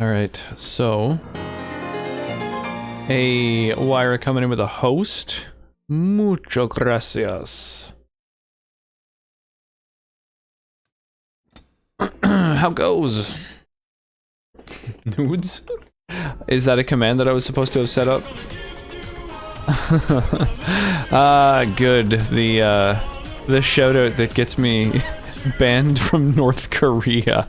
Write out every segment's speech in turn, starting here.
Alright, so... Hey, Wyra coming in with a host. Mucho gracias. How goes? Nudes? Is that a command that I was supposed to have set up? Good. The shout out that gets me banned from North Korea.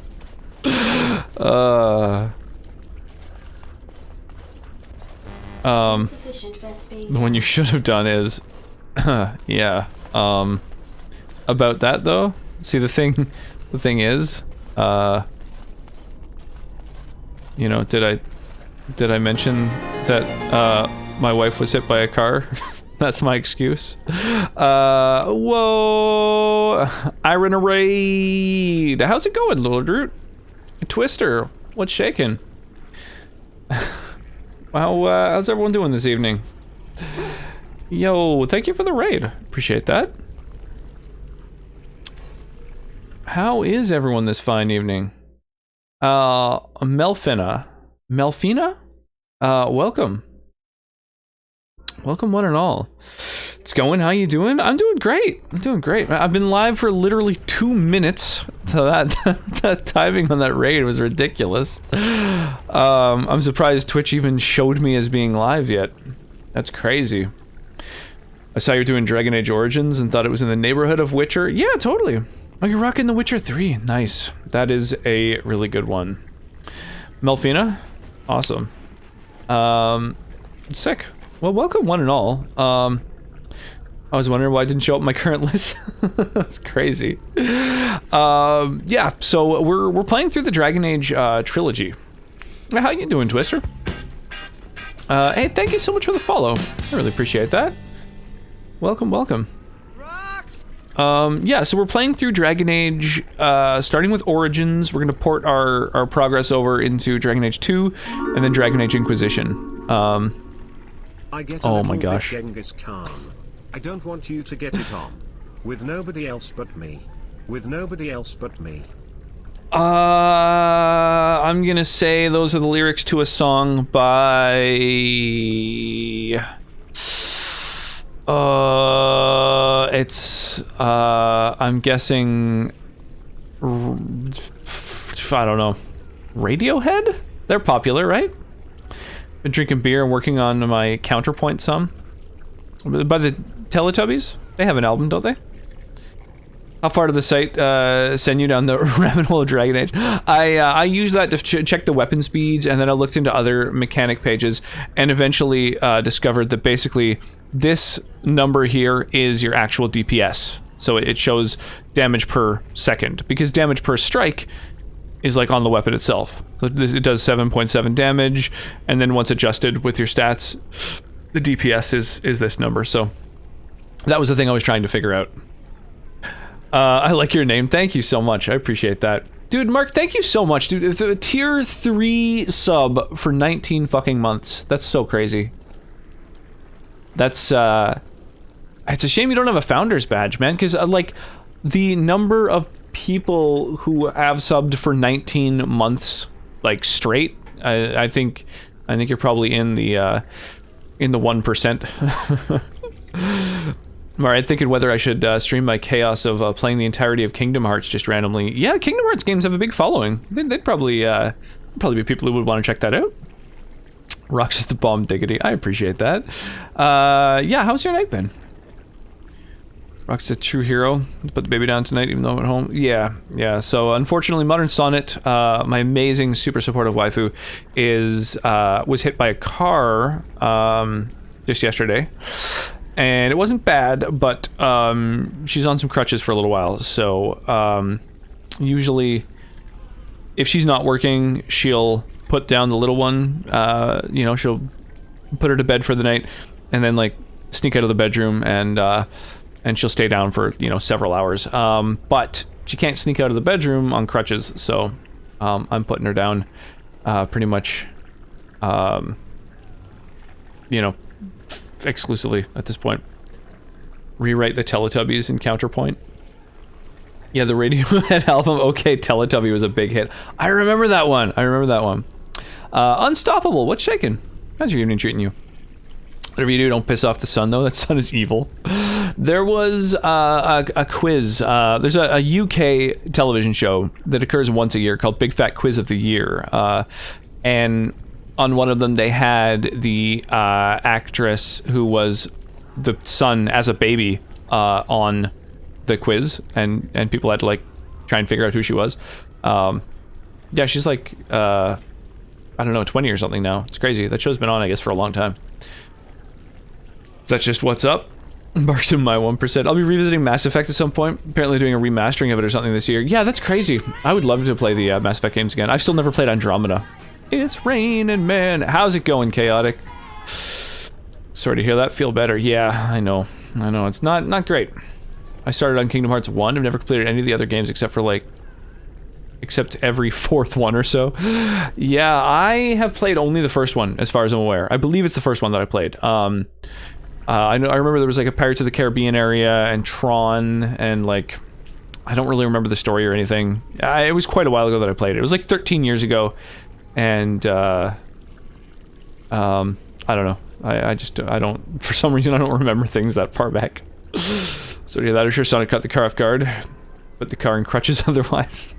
The one you should have done is, yeah, about that though. See, the thing is, you know, did I mention that, my wife was hit by a car? That's my excuse. Whoa, Iron Raid. How's it going, Lord Root? Twister, what's shaking? Wow, how's everyone doing this evening? Yo, thank you for the raid. Appreciate that. How is everyone this fine evening? Melfina, welcome. Welcome one and all. It's going, how you doing? I'm doing great. I've been live for literally 2 minutes. So that timing on that raid was ridiculous. I'm surprised Twitch even showed me as being live yet. That's crazy. I saw you're doing Dragon Age Origins and thought it was in the neighborhood of Witcher. Yeah, totally. Oh, you're rocking The Witcher 3. Nice. That is a really good one. Melfina? Awesome. Sick. Well, welcome one and all. I was wondering why I didn't show up in my current list. That's crazy. Yeah, so we're playing through the Dragon Age trilogy. How you doing, Twister? Hey, thank you so much for the follow. I really appreciate that. Welcome. Yeah, so we're playing through Dragon Age, starting with Origins. We're gonna port our progress over into Dragon Age 2, and then Dragon Age Inquisition. Oh my gosh. Genghis Khan. I don't want you to get it on. With nobody else but me. I'm gonna say those are the lyrics to a song by... I'm guessing... I don't know. Radiohead? They're popular, right? Been drinking beer and working on my counterpoint some. By the Teletubbies? They have an album, don't they? How far did the site send you down the rabbit hole of Dragon Age? I used that to check the weapon speeds, and then I looked into other mechanic pages, and eventually discovered that basically this number here is your actual DPS. So it shows damage per second, because damage per strike is like on the weapon itself. It does 7.7 damage, and then once adjusted with your stats, the DPS is this number. So that was the thing I was trying to figure out. I like your name. Thank you so much. I appreciate that. Dude, Mark, thank you so much, dude. The tier 3 sub for 19 fucking months. That's so crazy. That's, it's a shame you don't have a founder's badge, man, because, like, the number of people who have subbed for 19 months, like, straight, I think you're probably in the 1%. Alright, thinking whether I should stream my chaos of playing the entirety of Kingdom Hearts just randomly. Yeah, Kingdom Hearts games have a big following. They'd probably be people who would want to check that out. Rocks is the bomb diggity. I appreciate that. Yeah, how's your night been? Rock's a true hero. Put the baby down tonight, even though I'm at home. Yeah. So unfortunately, Modern Sonnet, my amazing, super supportive waifu, was hit by a car just yesterday, and it wasn't bad, but she's on some crutches for a little while. So usually, if she's not working, she'll put down the little one. You know, she'll put her to bed for the night, and then like sneak out of the bedroom and she'll stay down for, you know, several hours. But she can't sneak out of the bedroom on crutches, so I'm putting her down pretty much, you know, exclusively at this point. Rewrite the Teletubbies in Counterpoint. Yeah, the Radiohead album, OK Teletubby, was a big hit. I remember that one. Unstoppable, what's shaking? How's your evening treating you? Whatever you do, don't piss off the sun, though. That sun is evil. There was a quiz. There's a UK television show that occurs once a year called Big Fat Quiz of the Year. And on one of them, they had the actress who was the son as a baby on the quiz. And people had to, like, try and figure out who she was. Yeah, she's like, I don't know, 20 or something now. It's crazy. That show's been on, I guess, for a long time. That's just what's up. Marks in my 1%. I'll be revisiting Mass Effect at some point. Apparently doing a remastering of it or something this year. Yeah, that's crazy. I would love to play the Mass Effect games again. I've still never played Andromeda. It's raining, man. How's it going, Chaotic? Sorry to hear that. Feel better. Yeah, I know. It's not great. I started on Kingdom Hearts 1. I've never completed any of the other games except for, like, every fourth one or so. Yeah, I have played only the first one, as far as I'm aware. I believe it's the first one that I played. I remember there was like a Pirates of the Caribbean area and Tron and like I don't really remember the story or anything. It was quite a while ago that I played it. It was like 13 years ago, and I don't know. I don't, for some reason I don't remember things that far back. So yeah, that sure sounded caught the car off guard, but the car in crutches otherwise.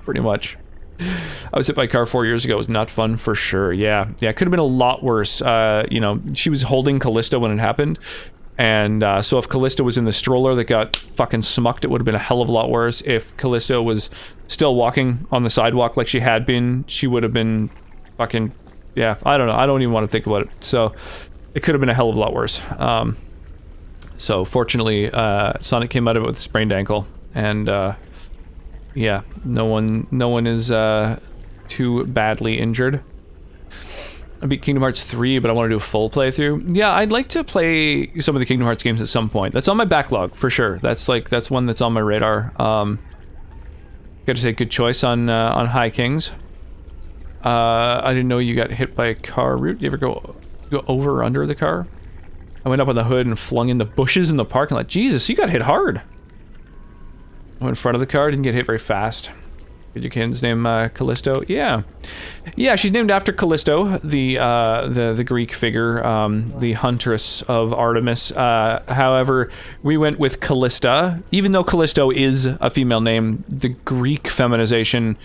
Pretty much. I was hit by a car 4 years ago. It was not fun for sure. Yeah, it could have been a lot worse. You know, she was holding Callista when it happened, and so if Callista was in the stroller that got fucking smucked, it would have been a hell of a lot worse. If Callista was still walking on the sidewalk like she had been, she would have been fucking, yeah, I don't know. I don't even want to think about it. So it could have been a hell of a lot worse. So fortunately, Sonic came out of it with a sprained ankle, and yeah, no one is too badly injured. I beat Kingdom Hearts 3, but I want to do a full playthrough. Yeah, I'd like to play some of the Kingdom Hearts games at some point. That's on my backlog for sure. That's one that's on my radar. Gotta say, good choice on High Kings. I didn't know you got hit by a car. Root, you ever go over or under the car? I went up on the hood and flung in the bushes in the parking lot. Jesus, you got hit hard. I went in front of the car, didn't get hit very fast. Did your kid's name Callisto? Yeah, she's named after Callisto, the Greek figure, the huntress of Artemis. However, we went with Callista, even though Callisto is a female name. The Greek feminization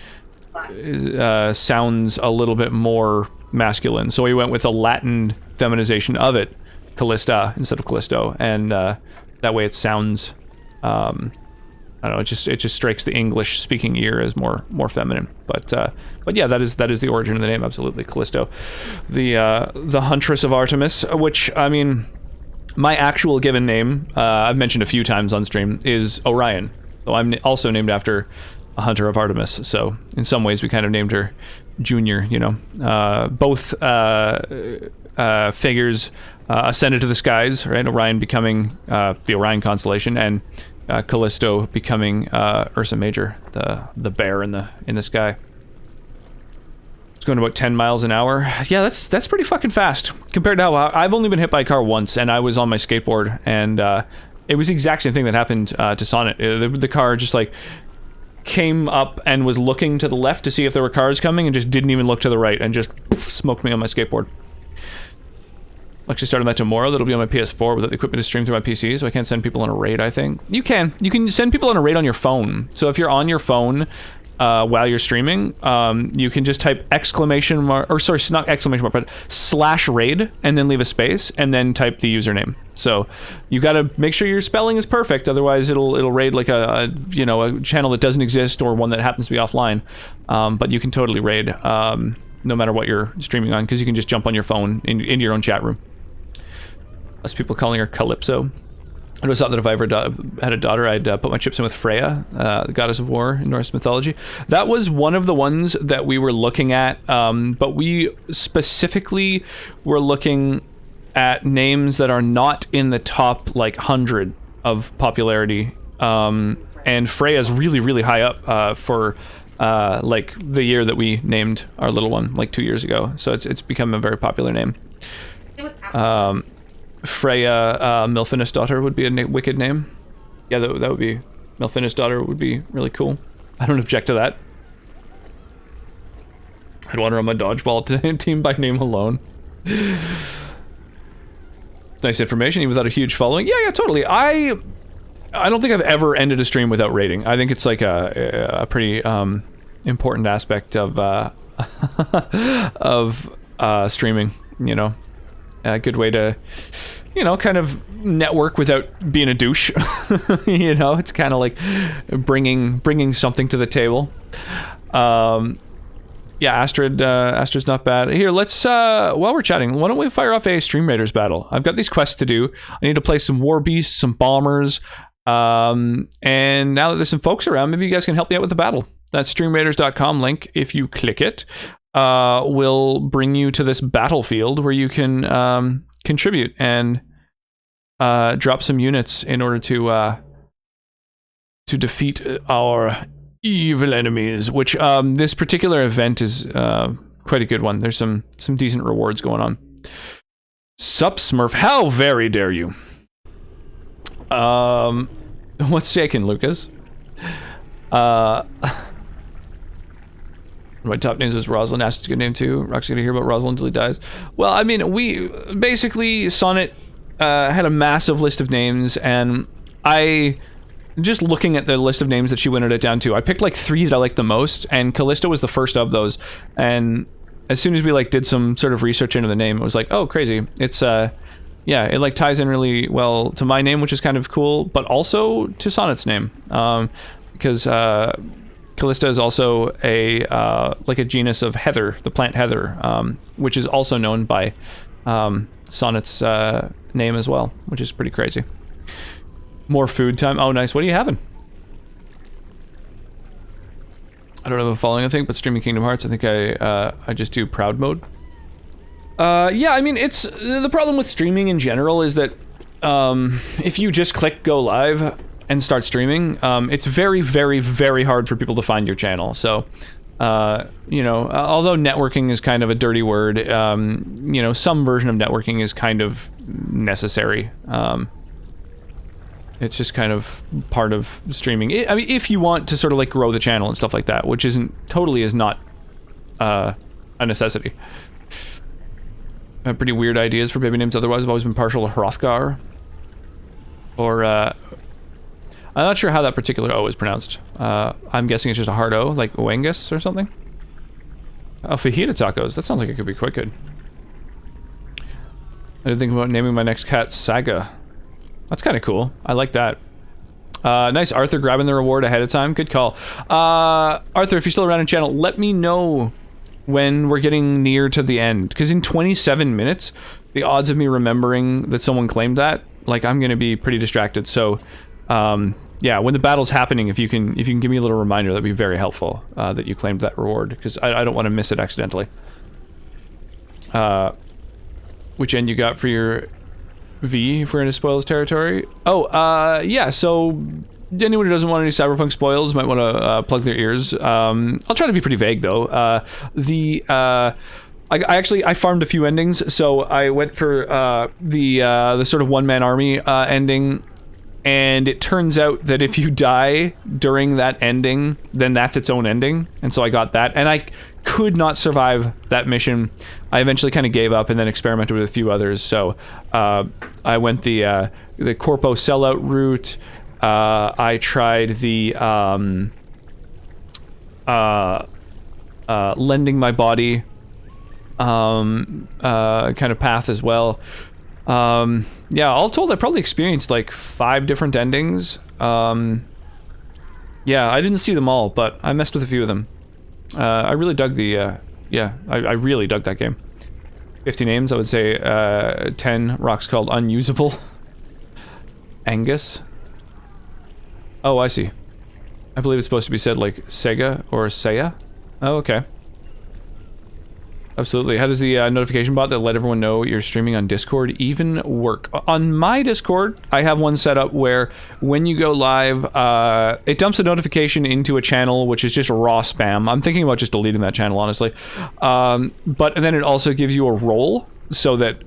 sounds a little bit more masculine, so we went with a Latin feminization of it, Callista instead of Callisto, and that way it sounds. I don't know. It just strikes the English-speaking ear as more feminine. But yeah, that is the origin of the name. Absolutely, Callisto, the huntress of Artemis. Which, I mean, my actual given name, I've mentioned a few times on stream, is Orion. So I'm also named after a hunter of Artemis. So in some ways, we kind of named her Junior. You know, both figures ascended to the skies. Right, Orion becoming the Orion constellation, and Callisto becoming Ursa Major, the bear in the sky. It's going about 10 miles an hour. Yeah, that's pretty fucking fast compared to how I've only been hit by a car once, and I was on my skateboard, and it was the exact same thing that happened to Sonic. The car just like came up and was looking to the left to see if there were cars coming, and just didn't even look to the right, and just poof, smoked me on my skateboard. I'll actually start on that tomorrow. That'll be on my PS4 without the equipment to stream through my PC, so I can't send people on a raid, I think. You can send people on a raid on your phone. So if you're on your phone while you're streaming, you can just type exclamation mark, or sorry, not exclamation mark, but /raid, and then leave a space, and then type the username. So you gotta make sure your spelling is perfect, otherwise it'll raid like a channel that doesn't exist or one that happens to be offline. But you can totally raid no matter what you're streaming on, because you can just jump on your phone into your own chat room. Less people calling her Calypso. I always thought that if I ever had a daughter, I'd put my chips in with Freya, the goddess of war in Norse mythology. That was one of the ones that we were looking at, but we specifically were looking at names that are not in the top, like, 100 of popularity. And Freya's really, really high up for, like, the year that we named our little one, like 2 years ago. So it's become a very popular name. Freya Milfinus daughter would be a wicked name. Yeah, that would be... Milfinus daughter would be really cool. I don't object to that. I'd want to run my dodgeball team by name alone. Nice information, even without a huge following. Yeah, totally. I don't think I've ever ended a stream without rating. I think it's like a pretty important aspect of streaming. You know, a good way to, you know, kind of network without being a douche. You know, it's kind of like bringing something to the table. Yeah, Astrid's not bad. Here, let's, while we're chatting, why don't we fire off a Stream Raiders battle? I've got these quests to do. I need to play some War Beasts, some Bombers, and now that there's some folks around, maybe you guys can help me out with the battle. That streamraiders.com link, if you click it, will bring you to this battlefield where you can contribute and drop some units in order to defeat our evil enemies, which this particular event is quite a good one. There's some decent rewards going on. Sup, Smurf? How very dare you? What's shaking, Lucas? My top names is Rosalind. Ashton's a good name too. Rock's gonna hear about Rosalind until he dies. Well, I mean, we basically, Sonnet had a massive list of names, and just looking at the list of names that she wintered it down to, I picked like 3 that I liked the most, and Callisto was the first of those. And as soon as we like did some sort of research into the name, it was like, oh, crazy. It's yeah, it like ties in really well to my name, which is kind of cool, but also to Sonnet's name, because Callista is also a like a genus of heather, the plant heather, which is also known by Sonnet's name as well, which is pretty crazy. More food time. Oh, nice. What are you having? I don't have a following, I think, but streaming Kingdom Hearts, I think I just do proud mode. Yeah, I mean, it's the problem with streaming in general is that if you just click go live and start streaming, it's very, very, very hard for people to find your channel. So, you know, although networking is kind of a dirty word, you know, some version of networking is kind of necessary. It's just kind of part of streaming. I mean, if you want to sort of like grow the channel and stuff like that, which is not a necessity. Pretty weird ideas for baby names. Otherwise, I've always been partial to Hrothgar. Or, I'm not sure how that particular O is pronounced. I'm guessing it's just a hard O, like Oangus or something. Oh, fajita tacos. That sounds like it could be quite good. I didn't think about naming my next cat Saga. That's kind of cool. I like that. Nice, Arthur grabbing the reward ahead of time. Good call. Arthur, if you're still around in channel, let me know when we're getting near to the end. Because in 27 minutes, the odds of me remembering that someone claimed that, like, I'm going to be pretty distracted. So, yeah, when the battle's happening, if you can give me a little reminder, that'd be very helpful, that you claimed that reward. Because I don't want to miss it accidentally. Which end you got for your V if we're into spoils territory? Oh, yeah, so anyone who doesn't want any cyberpunk spoils might want to plug their ears. I'll try to be pretty vague though. I farmed a few endings, so I went for the sort of one-man army ending, and it turns out that if you die during that ending, then that's its own ending, and so I got that, and I could not survive that mission. I eventually kind of gave up and then experimented with a few others, so I went the Corpo sellout route. I tried the lending my body kind of path as well. Yeah, all told, I probably experienced like 5 different endings. Yeah, I didn't see them all, but I messed with a few of them. I really dug the, yeah, I really dug that game. 50 names, I would say 10 rocks called unusable. Angus. Oh, I see. I believe it's supposed to be said like Sega or Seiya. Oh, okay. Absolutely. How does the notification bot that let everyone know you're streaming on Discord even work? On my Discord, I have one set up where when you go live, it dumps a notification into a channel which is just raw spam. I'm thinking about just deleting that channel, honestly. But then it also gives you a role so that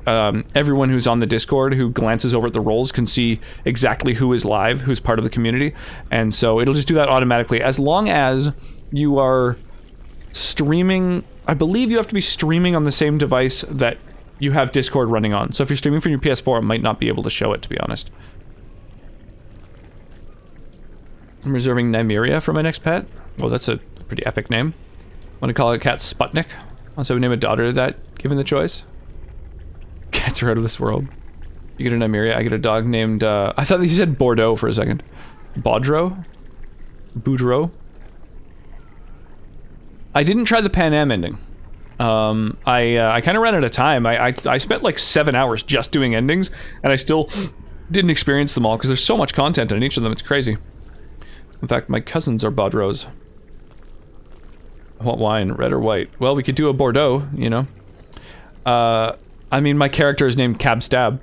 everyone who's on the Discord who glances over at the roles can see exactly who is live, who's part of the community. And so it'll just do that automatically as long as you are streaming I believe you have to be streaming on the same device that you have Discord running on. So if you're streaming from your PS4, it might not be able to show it, to be honest. I'm reserving Nymeria for my next pet. Well, that's a pretty epic name. I want to call it cat Sputnik. Also, name a daughter that, given the choice. Cats are out of this world. You get a Nymeria, I get a dog named, I thought you said Bordeaux for a second. Baudreau? Boudreaux? I didn't try the Pan Am ending. I kind of ran out of time. I spent like 7 hours just doing endings, and I still didn't experience them all, because there's so much content on each of them, it's crazy. In fact, my cousins are Baudreaux. I want wine, red or white? Well, we could do a Bordeaux, you know. I mean, my character is named Cab Stab.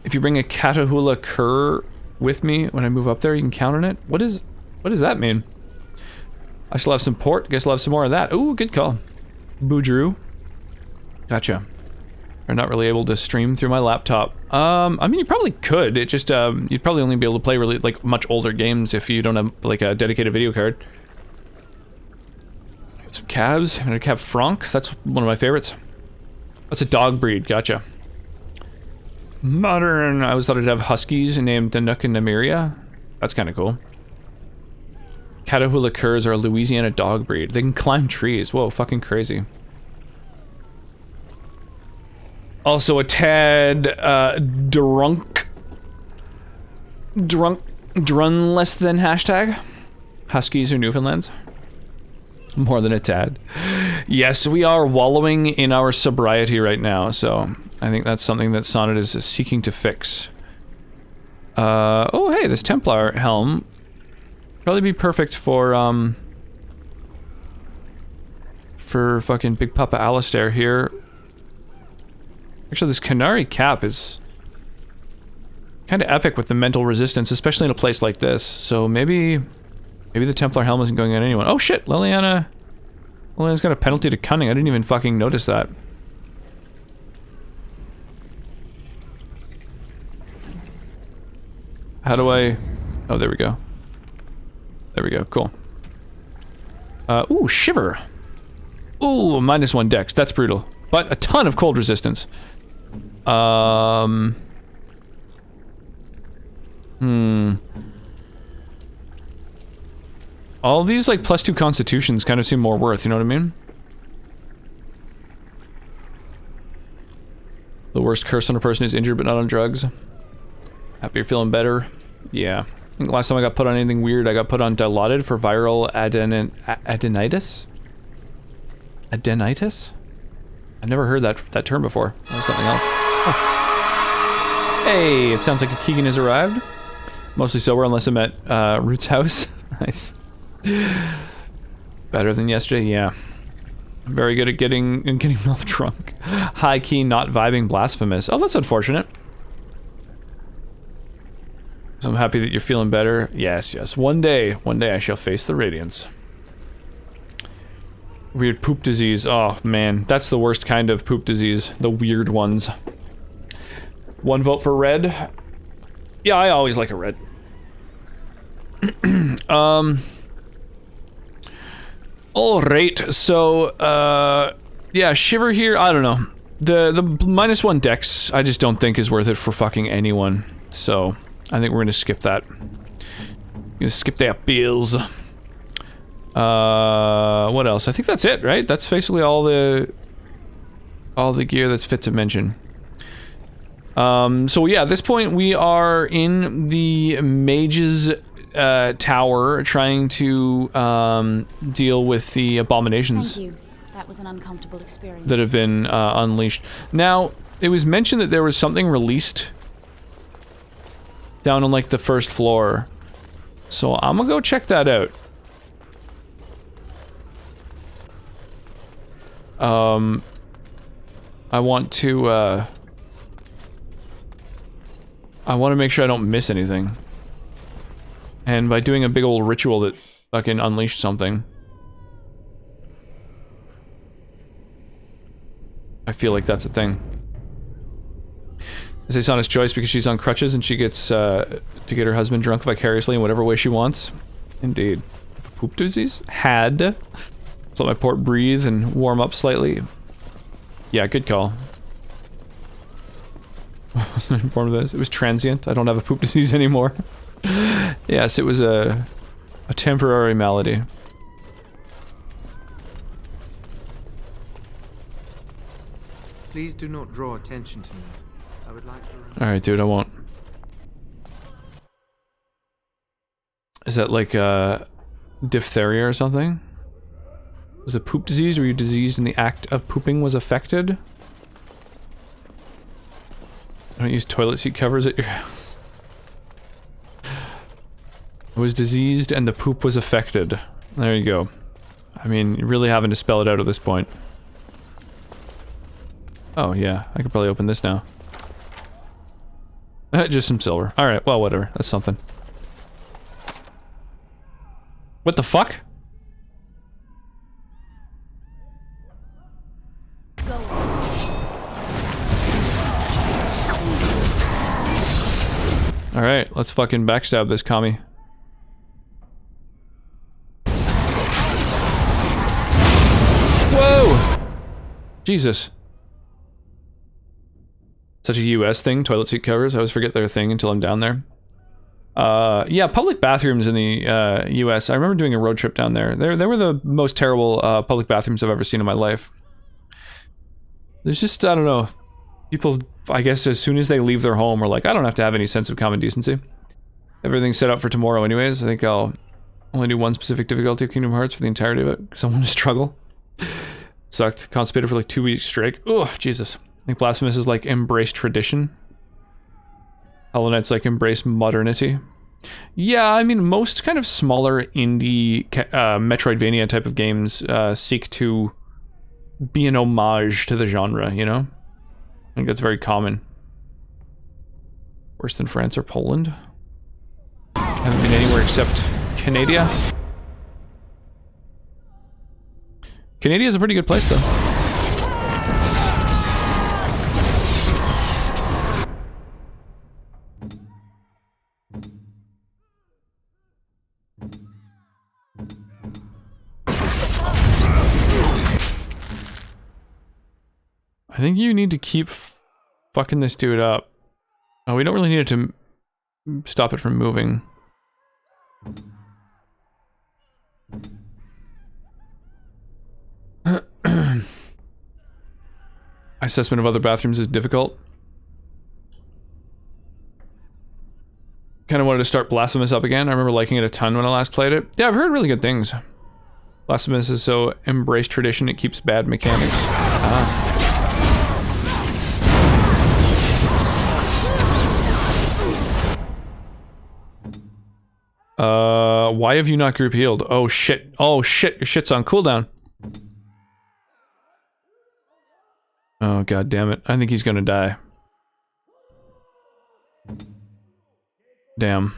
If you bring a Catahoula cur with me when I move up there, you can count on it. What does that mean? I still have some port. Guess I'll have some more of that. Ooh, good call. Boudreaux. Gotcha. I'm not really able to stream through my laptop. I mean, you probably could. It just, you'd probably only be able to play really, like, much older games if you don't have, like, a dedicated video card. Some cabs. I'm gonna cab Franc. That's one of my favorites. That's a dog breed. Gotcha. Modern. I always thought I'd have huskies named Danuk and Nymeria. That's kind of cool. Catahoula curs are a Louisiana dog breed. They can climb trees. Whoa, fucking crazy. Also a tad drun less than hashtag. Huskies or Newfoundlands. More than a tad. Yes, we are wallowing in our sobriety right now, so I think that's something that Sonnet is seeking to fix. Oh hey, this Templar helm probably be perfect for fucking Big Papa Alistair here. Actually, this Canary cap is kind of epic with the mental resistance, especially in a place like this. So maybe the Templar helm isn't going on anyone. Oh shit, Liliana's got a penalty to cunning. I didn't even fucking notice that. How do I... Oh, there we go. There we go, cool. Ooh, Shiver. Ooh, -1 dex, that's brutal. But a ton of cold resistance. All these, like, +2 constitutions kind of seem more worth, you know what I mean? The worst curse on a person is injured but not on drugs. Happy you're feeling better? Yeah. I think last time I got put on anything weird, I got put on Dilaudid for viral adenitis? Adenitis? I never heard that term before. That was something else. Huh. Hey, it sounds like Keegan has arrived. Mostly sober unless I'm at Root's house. Nice. Better than yesterday, yeah. I'm very good at getting myself drunk. High key, not vibing, blasphemous. Oh, that's unfortunate. So I'm happy that you're feeling better. Yes, yes. One day I shall face the radiance. Weird poop disease. Oh man, that's the worst kind of poop disease. The weird ones. 1 vote for red. Yeah, I always like a red. Alright, so, yeah, Shiver here, I don't know. The -1 dex, I just don't think is worth it for fucking anyone. So, I think we're gonna skip that. Gonna skip that bills. What else? I think that's it, right? That's basically all the gear that's fit to mention. So yeah, at this point we are in the mage's tower trying to deal with the abominations. Thank you. That was an uncomfortable experience. That have been unleashed. Now, it was mentioned that there was something released down on like the first floor. So I'm gonna go check that out. I want to make sure I don't miss anything. And by doing a big old ritual that fucking unleashed something. I feel like that's a thing. I say Sana's choice because she's on crutches and she gets to get her husband drunk vicariously in whatever way she wants. Indeed. poop disease? Had. So let my port breathe and warm up slightly. Yeah, good call. I wasn't informed of this. It was transient. I don't have a poop disease anymore. Yes, it was a temporary malady. Please do not draw attention to me. I would like to... Alright, dude, I won't. Is that like diphtheria or something? Was it poop disease? Were you diseased in the act of pooping was affected? Don't use toilet seat covers at your house. I was diseased and the poop was affected. There you go. I mean, you're really having to spell it out at this point. Oh yeah, I could probably open this now. Just some silver. Alright, well whatever, that's something. What the fuck? Alright, let's fucking backstab this commie. Whoa! Jesus. Such a US thing, toilet seat covers. I always forget they're a thing until I'm down there. Yeah, public bathrooms in the US. I remember doing a road trip down there. They were the most terrible public bathrooms I've ever seen in my life. There's just, I don't know. People, I guess as soon as they leave their home are like, I don't have to have any sense of common decency. Everything's set up for tomorrow anyways. I think I'll only do one specific difficulty of Kingdom Hearts for the entirety of it, because I want to struggle. Sucked. Constipated for like 2 weeks straight. Oh, Jesus. I think Blasphemous is like embrace tradition. Hollow Knight's like embrace modernity. Yeah, I mean, most kind of smaller indie Metroidvania type of games seek to be an homage to the genre, you know? I think that's very common. Worse than France or Poland? Haven't been anywhere except Canada. Canada is a pretty good place, though. I think you need to keep fucking this dude up. Oh, we don't really need it to stop it from moving. Assessment of other bathrooms is difficult. Kind of wanted to start Blasphemous up again. I remember liking it a ton when I last played it. Yeah, I've heard really good things. Blasphemous is so embrace tradition, it keeps bad mechanics. Ah. Why have you not group healed? Oh shit. Oh shit, your shit's on cooldown. Oh god damn it. I think he's gonna die. Damn.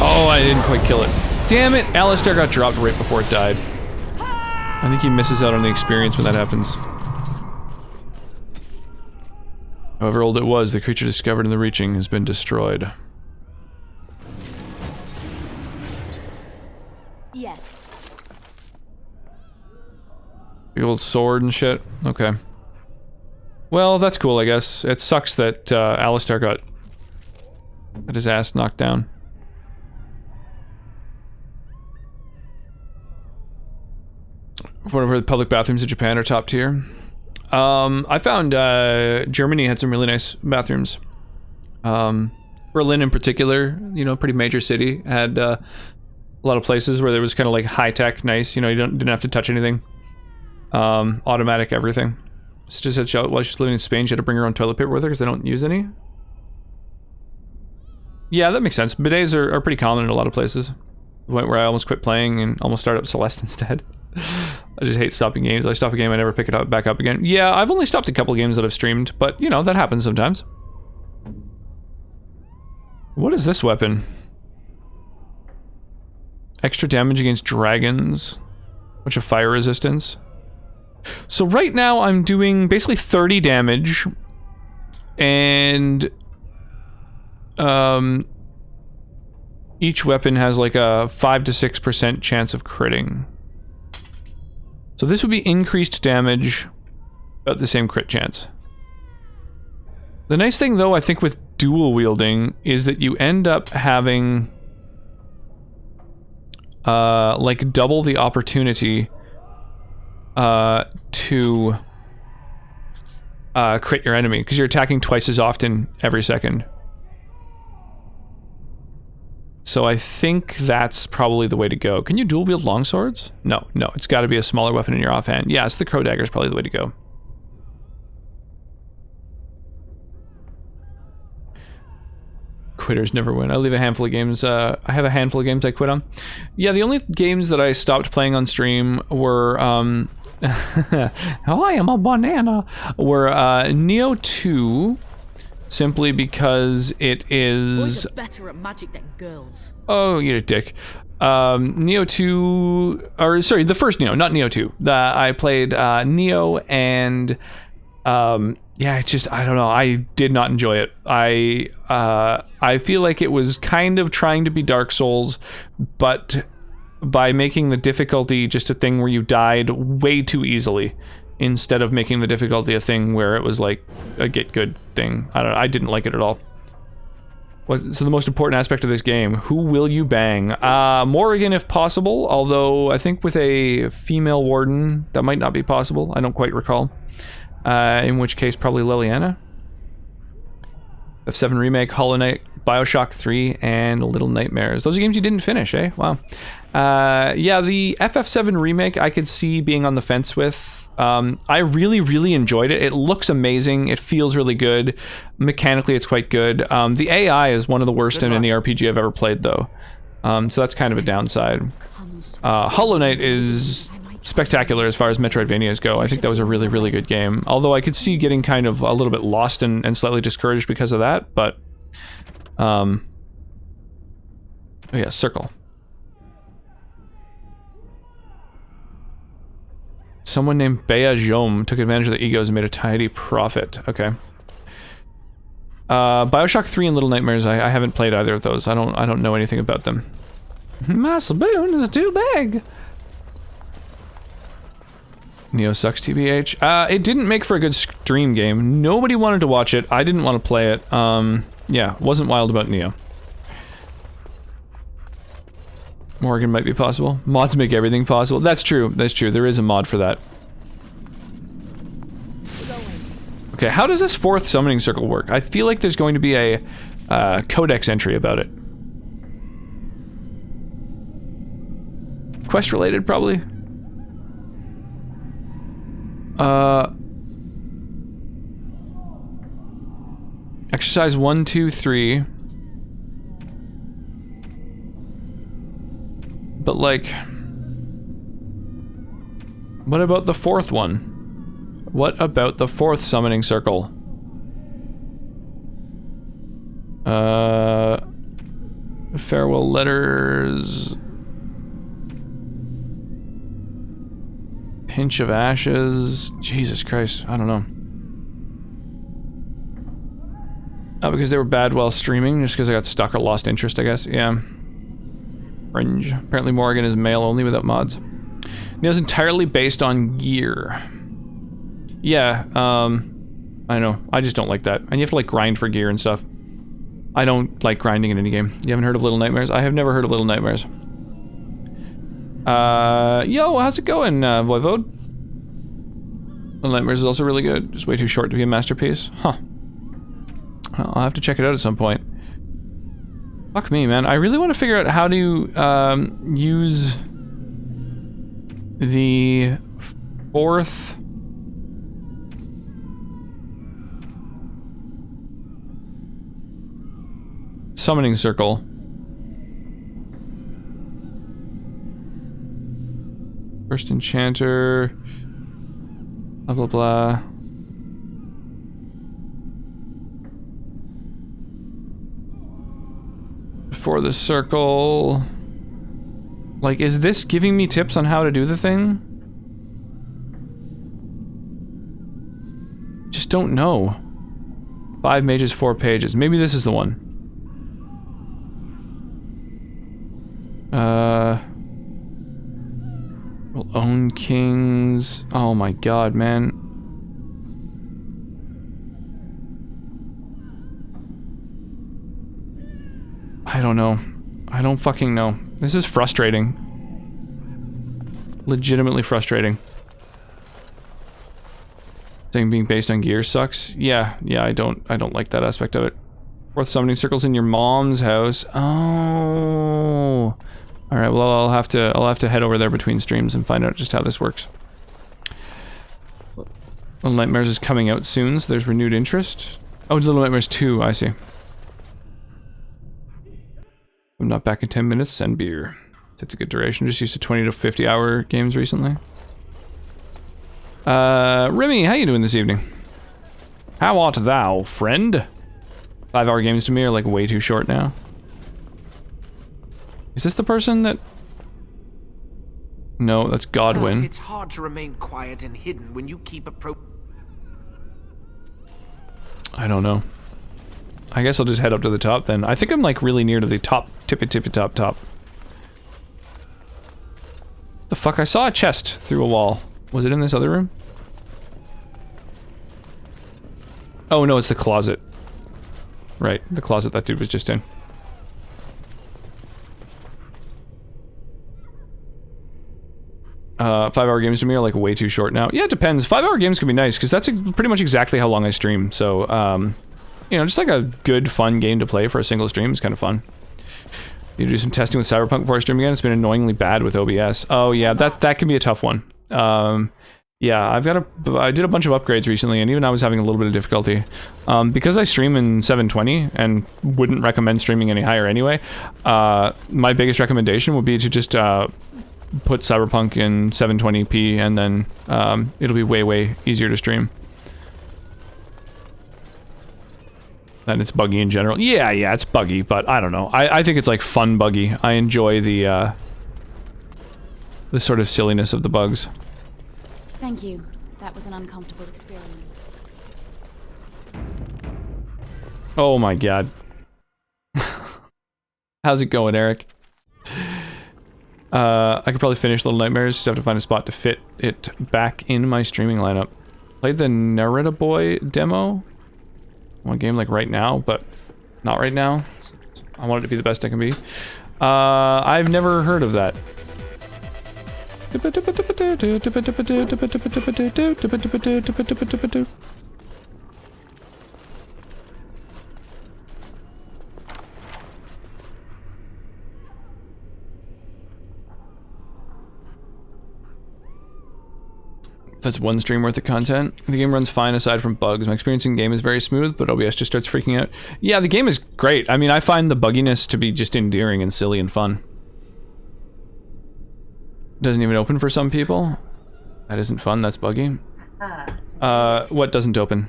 Oh, I didn't quite kill it. Damn it! Alistair got dropped right before it died. I think he misses out on the experience when that happens. However old it was, the creature discovered in the Reaching has been destroyed. Yes. Big old sword and shit. Okay. Well, that's cool, I guess. It sucks that Alistair got his ass knocked down. Whatever, the public bathrooms in Japan are top tier. I found Germany had some really nice bathrooms. Berlin in particular, you know, pretty major city, had a lot of places where there was kind of like high-tech, nice, you know, you didn't have to touch anything. Automatic everything. It's just that while she's living in Spain, she had to bring her own toilet paper with her because they don't use any. Yeah, that makes sense. Bidets are pretty common in a lot of places. The point where I almost quit playing and almost started up Celeste instead. I just hate stopping games. I stop a game, I never pick it up back up again. Yeah, I've only stopped a couple games that I've streamed, but you know, that happens sometimes. What is this weapon? Extra damage against dragons. Bunch of fire resistance. So right now I'm doing basically 30 damage. And each weapon has like a 5 to 6% chance of critting. So this would be increased damage, about the same crit chance. The nice thing though, I think with dual wielding, is that you end up having like double the opportunity to crit your enemy, because you're attacking twice as often every second. So I think that's probably the way to go. Can you dual wield longswords? No, it's got to be a smaller weapon in your offhand. Yeah, it's the crow dagger is probably the way to go. Quitters never win. I leave a handful of games. I have a handful of games I quit on. Yeah, the only games that I stopped playing on stream were oh, I am a banana. Were Neo 2. Simply because it is... Boys are better at magic than girls. Oh, you a dick. Neo 2... Or, sorry, the first Neo, not Neo 2. I played Neo and... yeah, it's just, I don't know. I did not enjoy it. I feel like it was kind of trying to be Dark Souls, but by making the difficulty just a thing where you died way too easily, instead of making the difficulty a thing where it was like a get good thing. I didn't like it at all. So the most important aspect of this game, who will you bang? Morrigan if possible, although I think with a female warden that might not be possible. I don't quite recall. In which case probably Liliana. F7 Remake, Hollow Knight, Bioshock 3, and Little Nightmares. Those are games you didn't finish, eh? Wow. Yeah, the FF7 Remake I could see being on the fence with. I really enjoyed it. It looks amazing. It feels really good. Mechanically, it's quite good. The AI is one of the worst in any RPG I've ever played, though. So that's kind of a downside. Hollow Knight is spectacular as far as Metroidvanias go. I think that was a really good game. Although I could see getting kind of a little bit lost and slightly discouraged because of that, but... oh yeah, Circle. Someone named Bea Jom took advantage of the egos and made a tidy profit. Okay. Bioshock 3 and Little Nightmares, I haven't played either of those. I don't know anything about them. My spoon is too big. Neo sucks, TBH. It didn't make for a good stream game. Nobody wanted to watch it. I didn't want to play it. Yeah, wasn't wild about Neo. Morgan might be possible. Mods make everything possible. That's true. That's true. There is a mod for that. Okay, how does this fourth summoning circle work? I feel like there's going to be a codex entry about it. Quest related, probably. Exercise 1, 2, 3. But like, what about the fourth one? What about the fourth summoning circle? Farewell letters. Pinch of ashes. Jesus Christ, I don't know. Oh, because they were bad while streaming, just because I got stuck or lost interest, I guess. Yeah. Fringe. Apparently Morrigan is male only without mods. Neo's entirely based on gear. Yeah, I know. I just don't like that. And you have to like grind for gear and stuff. I don't like grinding in any game. You haven't heard of Little Nightmares? I have never heard of Little Nightmares. Yo, how's it going, Voivode? Little Nightmares is also really good. Just way too short to be a masterpiece. Huh. Well, I'll have to check it out at some point. Fuck me, man. I really want to figure out how to use the fourth summoning circle. First enchanter. Blah blah blah. For the circle. Like, is this giving me tips on how to do the thing? Just don't know. 5 mages, 4 pages. Maybe this is the one. We'll own kings. Oh my god, man. I don't know. I don't fucking know. This is frustrating. Legitimately frustrating. Saying being based on gear sucks. Yeah, I don't like that aspect of it. Worth summoning circles in your mom's house. Oh. All right. Well, I'll have to head over there between streams and find out just how this works. Little Nightmares is coming out soon, so there's renewed interest. Oh, Little Nightmares 2. I see. I'm not back in 10 minutes. Send beer. That's a good duration. Just used to 20 to 50 hour games recently. Remy, how you doing this evening? How art thou, friend? 5 hour games to me are like way too short now. Is this the person that... No, that's Godwin. It's hard to remain quiet and hidden when you keep a I don't know. I guess I'll just head up to the top then. I think I'm like really near to the top, tippy top. The fuck? I saw a chest through a wall. Was it in this other room? Oh no, it's the closet. Right, the closet that dude was just in. Uh, 5 hour games to me are like way too short now. Yeah, it depends. 5 hour games can be nice because that's pretty much exactly how long I stream. So, you know, just like a good, fun game to play for a single stream is kind of fun. You do some testing with Cyberpunk before I stream again. It's been annoyingly bad with OBS. Oh yeah, that can be a tough one. Yeah, I did a bunch of upgrades recently, and even I was having a little bit of difficulty. Because I stream in 720 and wouldn't recommend streaming any higher anyway, my biggest recommendation would be to just put Cyberpunk in 720p, and then it'll be way easier to stream. And it's buggy in general. Yeah, it's buggy, but I don't know. I think it's like fun buggy. I enjoy the sort of silliness of the bugs. Thank you. That was an uncomfortable experience. Oh my god. How's it going, Eric? I could probably finish Little Nightmares, just have to find a spot to fit it back in my streaming lineup. Played the Narita Boy demo. One game like right now, but not right now. I want it to be the best it can be. I've never heard of that. That's one stream worth of content. The game runs fine aside from bugs. My experience in game is very smooth, but OBS just starts freaking out. Yeah, the game is great. I mean, I find the bugginess to be just endearing and silly and fun. Doesn't even open for some people. That isn't fun, that's buggy. What doesn't open?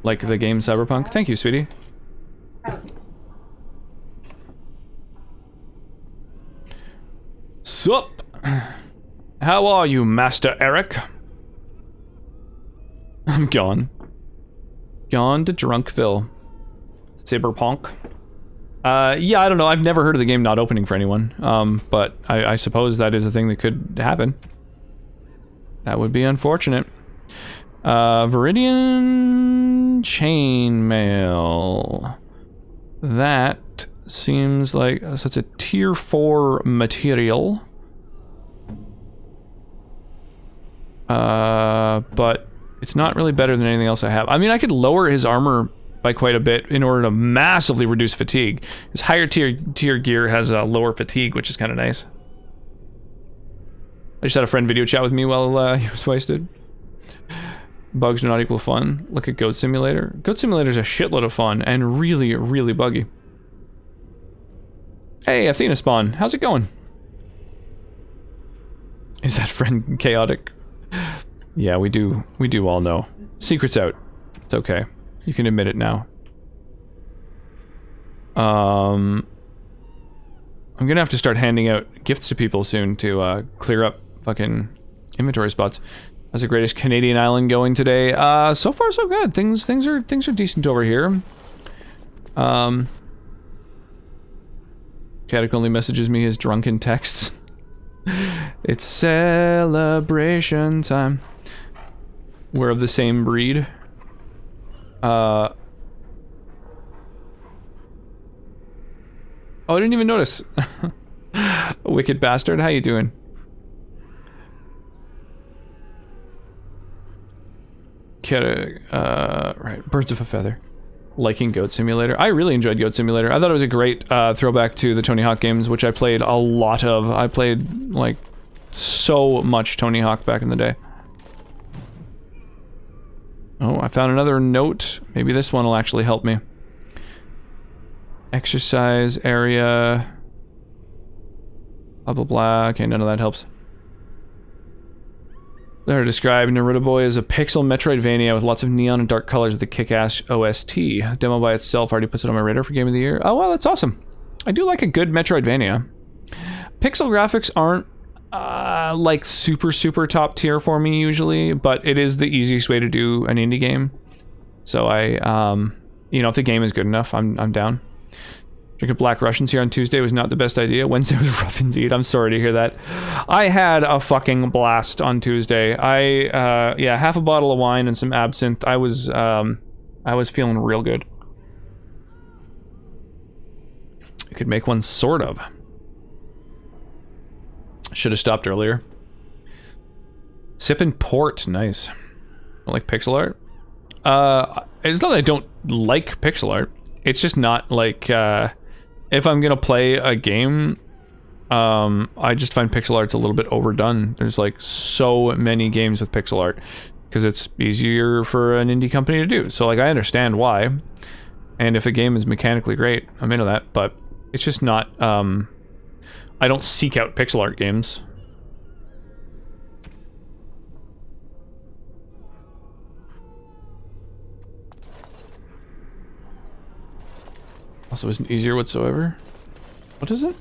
Like the game Cyberpunk? Thank you, sweetie. Sup? How are you, Master Eric? I'm gone. Gone to Drunkville. Cyberpunk. Yeah, I don't know. I've never heard of the game not opening for anyone. But I suppose that is a thing that could happen. That would be unfortunate. Viridian Chainmail. That seems like... So it's a tier 4 material. But it's not really better than anything else I have. I mean, I could lower his armor by quite a bit in order to massively reduce fatigue. His higher tier gear has a lower fatigue, which is kind of nice. I just had a friend video chat with me while he was wasted. Bugs do not equal fun. Look at Goat Simulator. Goat Simulator is a shitload of fun and really buggy. Hey, Athena Spawn, how's it going? Is that friend chaotic? Yeah, we do all know. Secret's out. It's okay. You can admit it now. I'm gonna have to start handing out gifts to people soon to clear up fucking inventory spots. How's the greatest Canadian island going today? So far so good. Things are decent over here. Caddick only messages me his drunken texts. It's celebration time. We're of the same breed. Oh, I didn't even notice. Wicked bastard, how you doing? Right, birds of a feather. Liking Goat Simulator. I really enjoyed Goat Simulator. I thought it was a great throwback to the Tony Hawk games, which I played a lot of. I played, like, so much Tony Hawk back in the day. Oh, I found another note. Maybe this one will actually help me. Exercise area. Blah, blah, blah. Okay, none of that helps. They're described Naruto Boy as a pixel Metroidvania with lots of neon and dark colors with a kick-ass OST. Demo by itself already puts it on my radar for Game of the Year. Oh, well, that's awesome. I do like a good Metroidvania. Pixel graphics aren't, like, super top tier for me usually, but it is the easiest way to do an indie game. So I, you know, if the game is good enough, I'm down. Drinking Black Russians here on Tuesday was not the best idea. Wednesday was rough indeed. I'm sorry to hear that. I had a fucking blast on Tuesday. Yeah, half a bottle of wine and some absinthe. I was feeling real good. I could make one sort of. Should have stopped earlier. Sipping port, nice. I like pixel art. It's not that I don't like pixel art. It's just not like, if I'm gonna play a game, I just find pixel art's a little bit overdone. There's like so many games with pixel art because it's easier for an indie company to do. So like I understand why, and if a game is mechanically great, I'm into that. But it's just not. I don't seek out pixel art games. Also isn't easier whatsoever. What is it?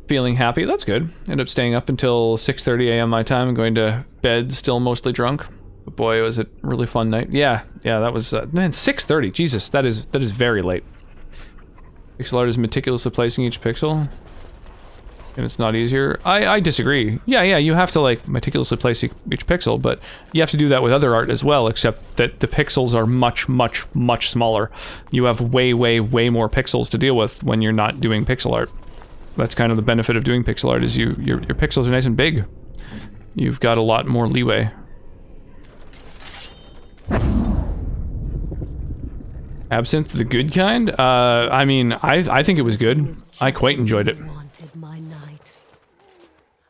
Feeling happy. That's good. Ended up staying up until 6:30 a.m. my time and going to bed still mostly drunk. But boy, was it a really fun night. Yeah, that was man, 6:30. Jesus, that is very late. Pixel art is meticulously placing each pixel. And it's not easier. I disagree. Yeah, you have to like meticulously place each pixel, but you have to do that with other art as well, except that the pixels are much smaller. You have way more pixels to deal with when you're not doing pixel art. That's kind of the benefit of doing pixel art, is your pixels are nice and big. You've got a lot more leeway. Absinthe, the good kind? I mean, I think it was good. I quite enjoyed it. My night.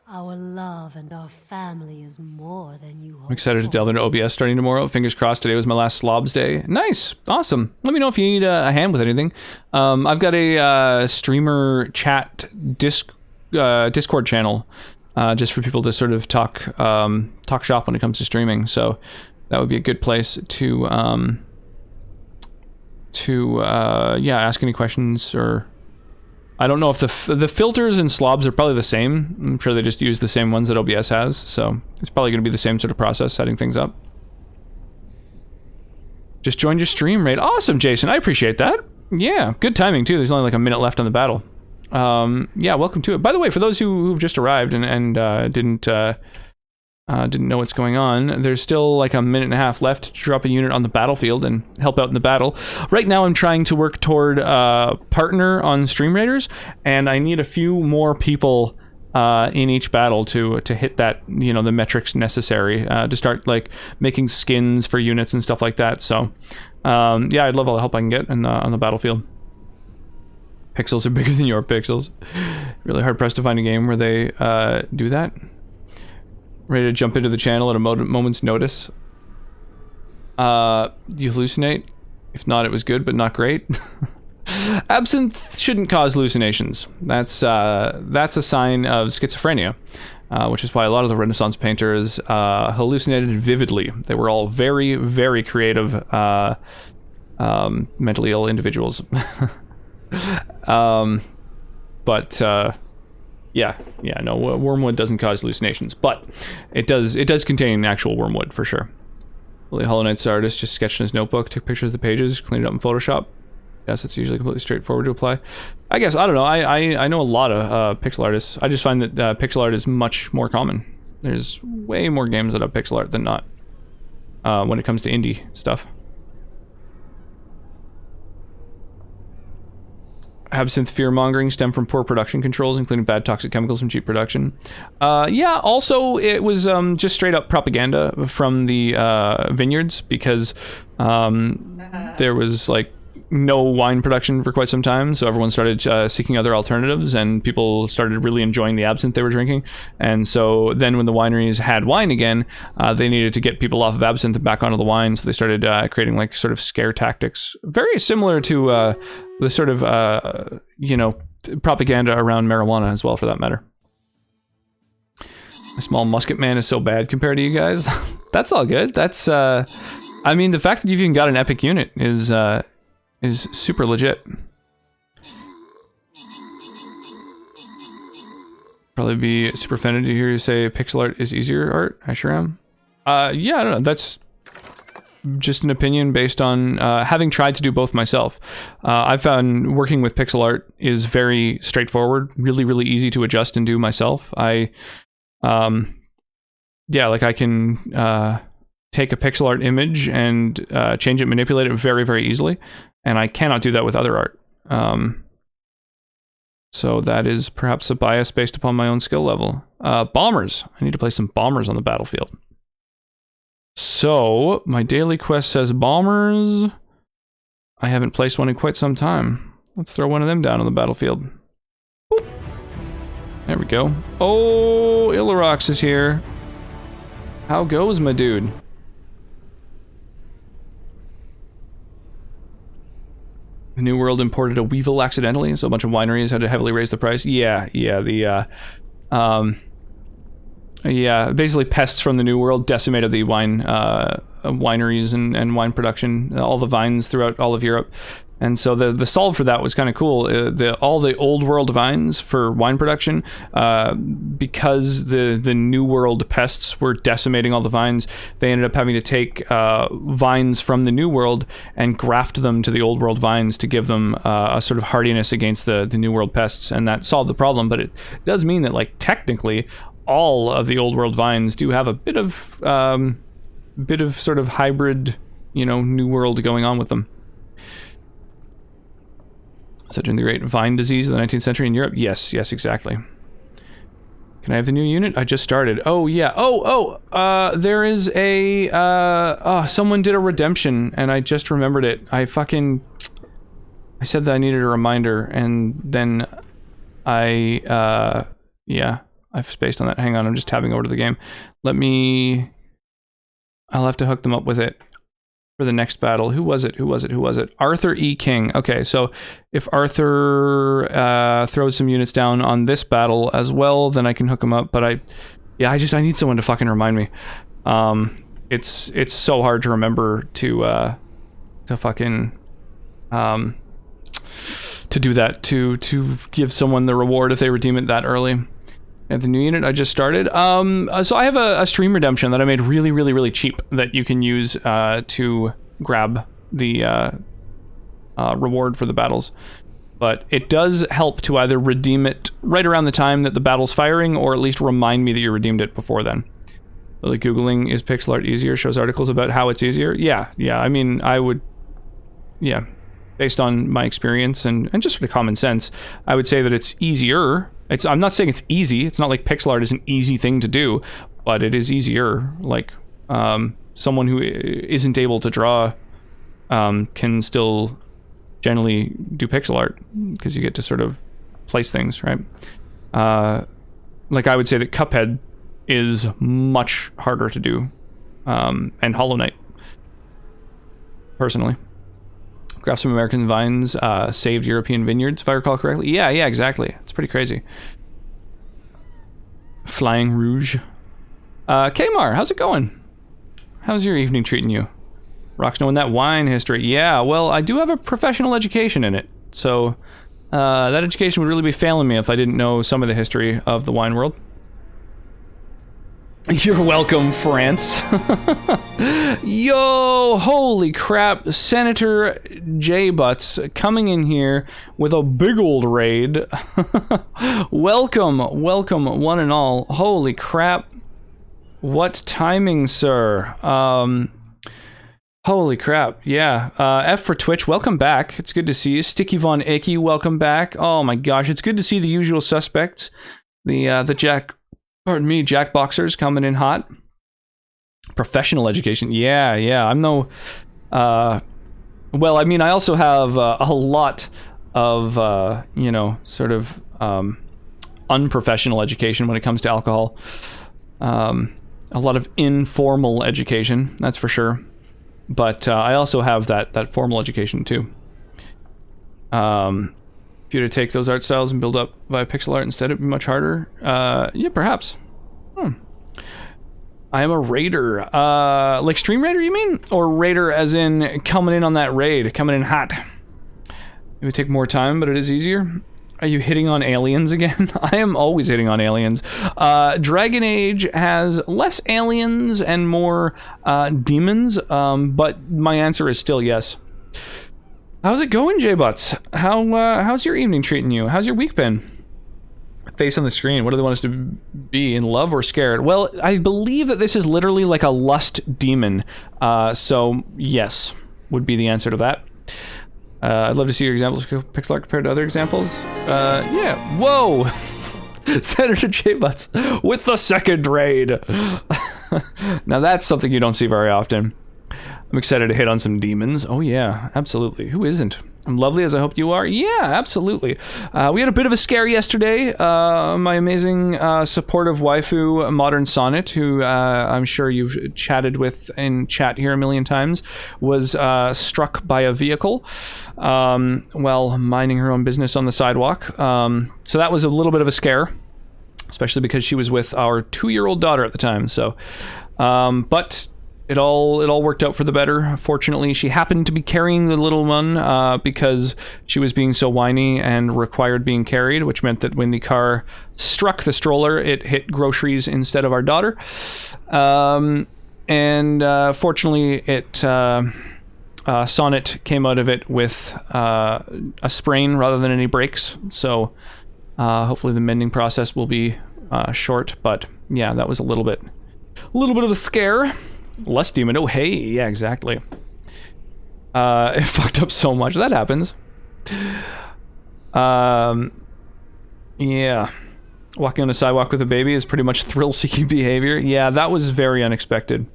Our love and our family is more than you I'm excited to delve into OBS starting tomorrow. Fingers crossed, today was my last slobs day. Nice, awesome. Let me know if you need a hand with anything. I've got a streamer chat Discord channel, just for people to sort of talk shop when it comes to streaming. So that would be a good place to yeah, ask any questions. Or I don't know if the filters and slobs are probably the same. I'm sure they just use the same ones that OBS has, so it's probably going to be the same sort of process, setting things up. Just joined your stream, Raid. Awesome, Jason. I appreciate that. Yeah, good timing, too. There's only like a minute left on the battle. Yeah, welcome to it. By the way, for those who've just arrived and didn't know what's going on, there's still like a minute and a half left to drop a unit on the battlefield and help out in the battle. Right now I'm trying to work toward partner on Stream Raiders, and I need a few more people in each battle to hit that, you know, the metrics necessary to start like making skins for units and stuff like that. So yeah, I'd love all the help I can get on the battlefield. Pixels are bigger than your pixels. Really hard pressed to find a game where they do that. Ready to jump into the channel at a moment's notice. You hallucinate? If not, it was good, but not great. Absinthe shouldn't cause hallucinations. That's a sign of schizophrenia, which is why a lot of the Renaissance painters hallucinated vividly. They were all very creative, mentally ill individuals. Yeah, no, wormwood doesn't cause hallucinations, but it does contain actual wormwood for sure. Well, the Hollow Knight's artist just sketched in his notebook, took pictures of the pages, cleaned it up in Photoshop. Yes, it's usually completely straightforward to apply. I guess, I don't know, I know a lot of pixel artists. I just find that pixel art is much more common. There's way more games that have pixel art than not when it comes to indie stuff. Absinthe fear-mongering stem from poor production controls, including bad toxic chemicals from cheap production. Yeah, also it was just straight-up propaganda from the vineyards, because there was, like, no wine production for quite some time, so everyone started seeking other alternatives, and people started really enjoying the absinthe they were drinking. And so then when the wineries had wine again, they needed to get people off of absinthe and back onto the wine, so they started creating, like, sort of scare tactics. Very similar to the sort of, you know, propaganda around marijuana as well, for that matter. My small musket man is so bad compared to you guys. That's all good. That's, I mean, the fact that you've even got an epic unit is super legit. Probably be super offended to hear you say pixel art is easier art. I sure am. Yeah, I don't know. That's just an opinion based on having tried to do both myself. I found working with pixel art is very straightforward, really, really easy to adjust and do myself. Yeah, like I can take a pixel art image and change it, manipulate it very, very easily. And I cannot do that with other art. So that is perhaps a bias based upon my own skill level. Bombers. I need to place some bombers on the battlefield. So, my daily quest says bombers. I haven't placed one in quite some time. Let's throw one of them down on the battlefield. Boop. There we go. Oh, Ilarox is here. How goes, my dude? The New World imported a weevil accidentally, so a bunch of wineries had to heavily raise the price. Yeah, basically pests from the New World decimated the wineries and wine production, all the vines throughout all of Europe. And so the solve for that was kind of cool. All the old world vines for wine production, because the New World pests were decimating all the vines, they ended up having to take vines from the New World and graft them to the old world vines to give them a sort of hardiness against the New World pests, and that solved the problem. But it does mean that, like, technically all of the old world vines do have a bit of sort of hybrid, you know, New World going on with them. Such a great vine disease of the 19th century in Europe. Yes, exactly. Can I have the new unit? I just started. Oh, yeah. There is a... someone did a redemption, and I just remembered it. I said that I needed a reminder, and then yeah, I've spaced on that. Hang on, I'm just tabbing over to the game. I'll have to hook them up with it for the next battle. Who was it? Arthur E. King. Okay, so if Arthur throws some units down on this battle as well, then I can hook him up. But I need someone to fucking remind me. It's so hard to remember to fucking to do that, to give someone the reward if they redeem it that early. And the new unit I just started. So I have a stream redemption that I made really, really, really cheap that you can use to grab the reward for the battles. But it does help to either redeem it right around the time that the battle's firing, or at least remind me that you redeemed it before then. Like, Googling is pixel art easier, shows articles about how it's easier. Yeah, I mean, I would, yeah, based on my experience and just sort of common sense, I would say that it's easier. I'm not saying it's easy. It's not like pixel art is an easy thing to do, but it is easier. Like, someone who isn't able to draw can still generally do pixel art, because you get to sort of place things, right? Like, I would say that Cuphead is much harder to do, and Hollow Knight, personally. Graphs from American vines saved European vineyards, if I recall correctly. Yeah, exactly. It's pretty crazy. Flying Rouge. Kmar, how's it going? How's your evening treating you? Rock's knowing that wine history. Yeah, well, I do have a professional education in it. So, that education would really be failing me if I didn't know some of the history of the wine world. You're welcome, France. Yo, holy crap. Senator J Butts coming in here with a big old raid. Welcome, one and all. Holy crap. What timing, sir? Holy crap, yeah. F for Twitch, welcome back. It's good to see you. Sticky Von Icky, welcome back. Oh my gosh, it's good to see the usual suspects. The Jack Boxers coming in hot. Professional education, yeah. I'm no... well, I mean, I also have a lot of, you know, sort of unprofessional education when it comes to alcohol. A lot of informal education, that's for sure. But I also have that formal education too. If you were to take those art styles and build up via pixel art instead, it'd be much harder. Yeah, perhaps. I am a raider. Like stream raider, you mean? Or raider as in coming in on that raid, coming in hot. It would take more time, but it is easier. Are you hitting on aliens again? I am always hitting on aliens. Dragon Age has less aliens and more demons, but my answer is still yes. How's it going, J-Butts? How's your evening treating you? How's your week been? Face on the screen. What do they want us to be, in love or scared? Well, I believe that this is literally like a lust demon. So yes, would be the answer to that. I'd love to see your examples of pixel art compared to other examples. Yeah. Whoa! Senator J-Butts with the second raid. Now that's something you don't see very often. I'm excited to hit on some demons. Oh yeah, absolutely. Who isn't? I'm lovely as I hope you are. Yeah, absolutely. We had a bit of a scare yesterday. My amazing supportive waifu, Modern Sonnet, who I'm sure you've chatted with in chat here a million times, was struck by a vehicle while minding her own business on the sidewalk. So that was a little bit of a scare, especially because she was with our 2-year-old daughter at the time. So, but it all worked out for the better. Fortunately, she happened to be carrying the little one because she was being so whiny and required being carried, which meant that when the car struck the stroller, it hit groceries instead of our daughter. And fortunately, Sonnet came out of it with a sprain rather than any breaks. So hopefully the mending process will be short. But yeah, that was a little bit of a scare. Less demon. Oh, hey. Yeah, exactly. It fucked up so much. That happens. Yeah. Walking on a sidewalk with a baby is pretty much thrill-seeking behavior. Yeah, that was very unexpected.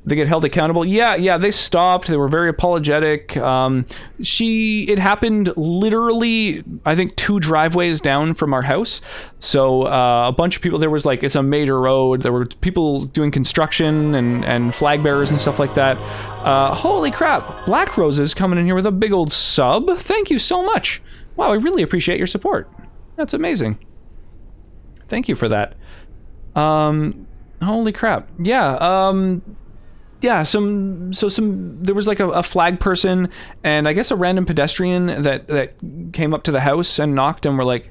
They get held accountable. Yeah, they stopped. They were very apologetic. It happened literally, I think, 2 driveways down from our house. So a bunch of people, there was like, it's a major road. There were people doing construction and flag bearers and stuff like that. Holy crap. Black Roses coming in here with a big old sub. Thank you so much. Wow, I really appreciate your support. That's amazing. Thank you for that. Holy crap. Yeah, yeah, there was like a flag person and I guess a random pedestrian that came up to the house and knocked and were like,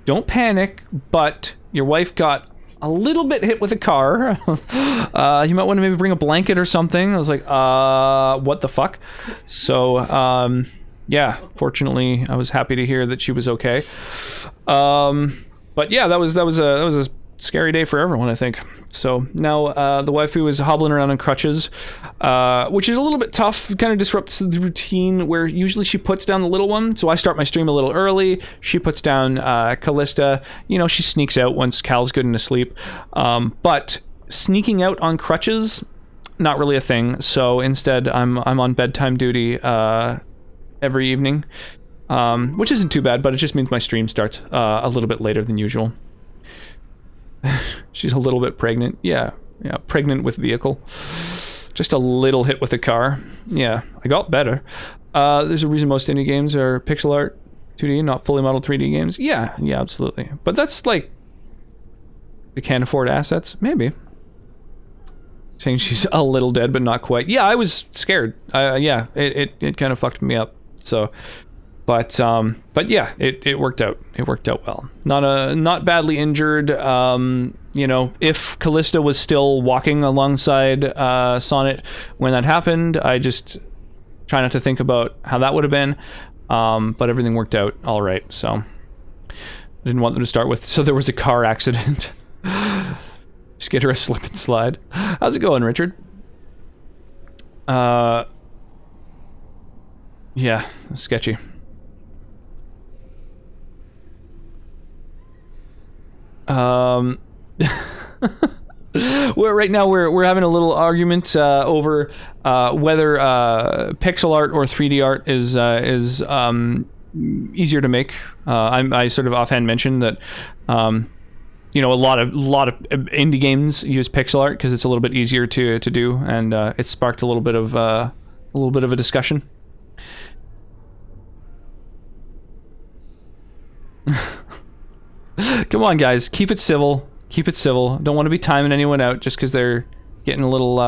don't panic, but your wife got a little bit hit with a car. You might want to maybe bring a blanket or something. I was like, what the fuck? So, yeah, fortunately I was happy to hear that she was okay. But yeah, that was a scary day for everyone, I think. So now the waifu is hobbling around on crutches, which is a little bit tough. It kind of disrupts the routine where usually she puts down the little one. So I start my stream a little early. She puts down Callista. You know, she sneaks out once Cal's good and asleep. But sneaking out on crutches, not really a thing. So instead, I'm on bedtime duty every evening, which isn't too bad, but it just means my stream starts a little bit later than usual. She's a little bit pregnant. Yeah, pregnant with vehicle. Just a little hit with the car. Yeah, I got better. There's a reason most indie games are pixel art 2D, not fully modeled 3D games. Yeah, absolutely. But that's like, we can't afford assets? Maybe. Saying she's a little dead, but not quite. Yeah, I was scared. Yeah, it kind of fucked me up. So, but yeah, it worked out. It worked out well. Not badly injured. you know, if Callista was still walking alongside Sonnet when that happened, I just try not to think about how that would have been. But everything worked out all right, so I didn't want them to start with, so there was a car accident. Just get her a slip and slide. How's it going, Richard? Yeah, sketchy. Right now we're having a little argument over whether pixel art or 3D art is easier to make. I sort of offhand mentioned that you know, a lot of indie games use pixel art because it's a little bit easier to do, and it sparked a little bit of a discussion. Come on, guys, keep it civil. Keep it civil. Don't want to be timing anyone out just because they're getting a little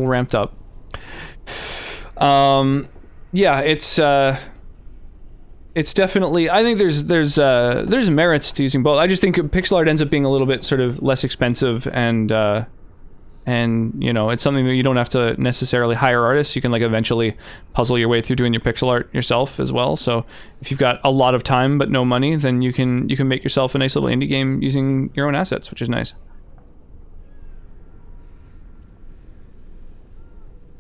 ramped up. Yeah, it's definitely. I think there's merits to using both. I just think pixel art ends up being a little bit sort of less expensive, and you know, it's something that you don't have to necessarily hire artists. You can like eventually puzzle your way through doing your pixel art yourself as well. So if you've got a lot of time but no money, then you can make yourself a nice little indie game using your own assets, which is nice.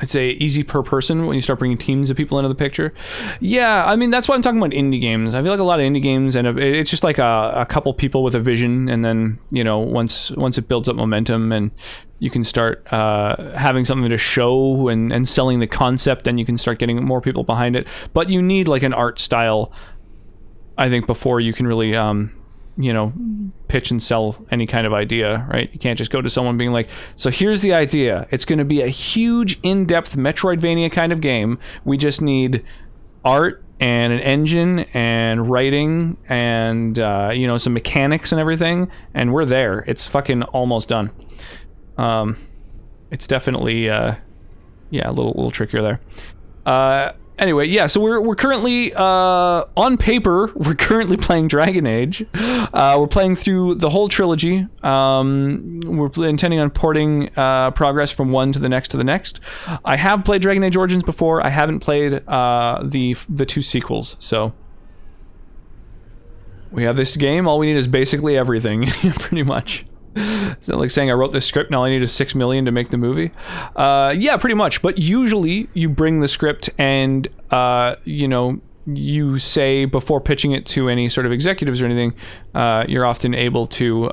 I'd say easy per person when you start bringing teams of people into the picture. Yeah, I mean, that's why I'm talking about indie games. I feel like a lot of indie games end up, it's just like a couple people with a vision, and then, you know, once it builds up momentum and you can start having something to show and selling the concept, then you can start getting more people behind it. But you need like an art style, I think, before you can really you know, pitch and sell any kind of idea, right? You can't just go to someone being like, so here's the idea. It's going to be a huge, in-depth Metroidvania kind of game. We just need art and an engine and writing and, you know, some mechanics and everything. And we're there. It's fucking almost done. It's definitely, yeah, a little trickier there. Anyway, yeah, so we're currently, on paper, we're currently playing Dragon Age. We're playing through the whole trilogy. We're intending on porting progress from one to the next. I have played Dragon Age Origins before. I haven't played the two sequels, so we have this game. All we need is basically everything, pretty much. It's not like saying I wrote this script, now all I need is $6 million to make the movie. Yeah, pretty much. But usually you bring the script and, you know, you say before pitching it to any sort of executives or anything, you're often able to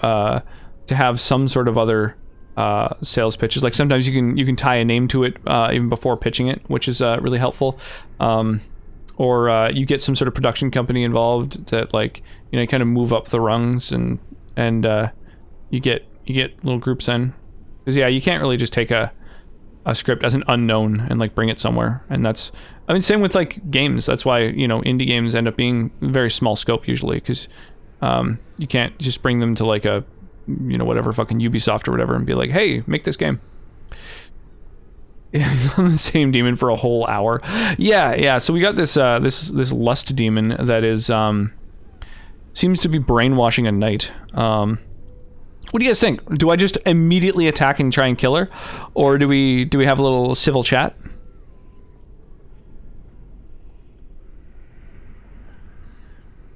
have some sort of other sales pitches. Like sometimes you can tie a name to it even before pitching it, which is really helpful. Or you get some sort of production company involved that, like, you know, kind of move up the rungs and you get little groups in, because yeah, you can't really just take a script as an unknown and like bring it somewhere. And that's, I mean, same with like games. That's why, you know, indie games end up being very small scope usually, because you can't just bring them to like a, you know, whatever fucking Ubisoft or whatever and be like, hey, make this game. He's on the same demon for a whole hour. Yeah. So we got this this lust demon that is seems to be brainwashing a knight. What do you guys think? Do I just immediately attack and try and kill her, or do we have a little civil chat?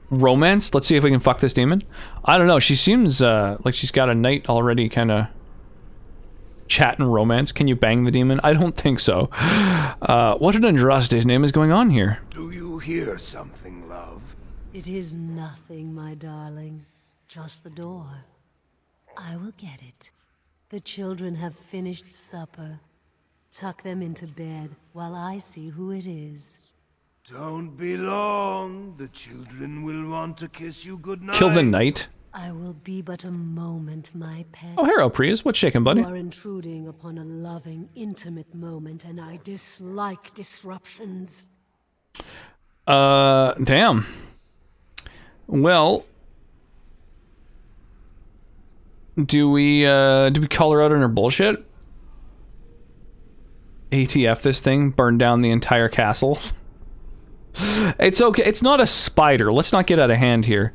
Romance? Let's see if we can fuck this demon. I don't know. She seems like she's got a knight already, kind of chat and romance. Can you bang the demon? I don't think so. What an Andraste's name is going on here? Do you hear something, love? It is nothing, my darling. Just the door. I will get it. The children have finished supper. Tuck them into bed while I see who it is. Don't be long. The children will want to kiss you goodnight. Kill the knight? I will be but a moment, my pet. Oh, hello, Prius. What's shaking, buddy? You are intruding upon a loving, intimate moment, and I dislike disruptions. Damn. Well, do we call her out on her bullshit? ATF this thing, burn down the entire castle. It's okay. It's not a spider. Let's not get out of hand here.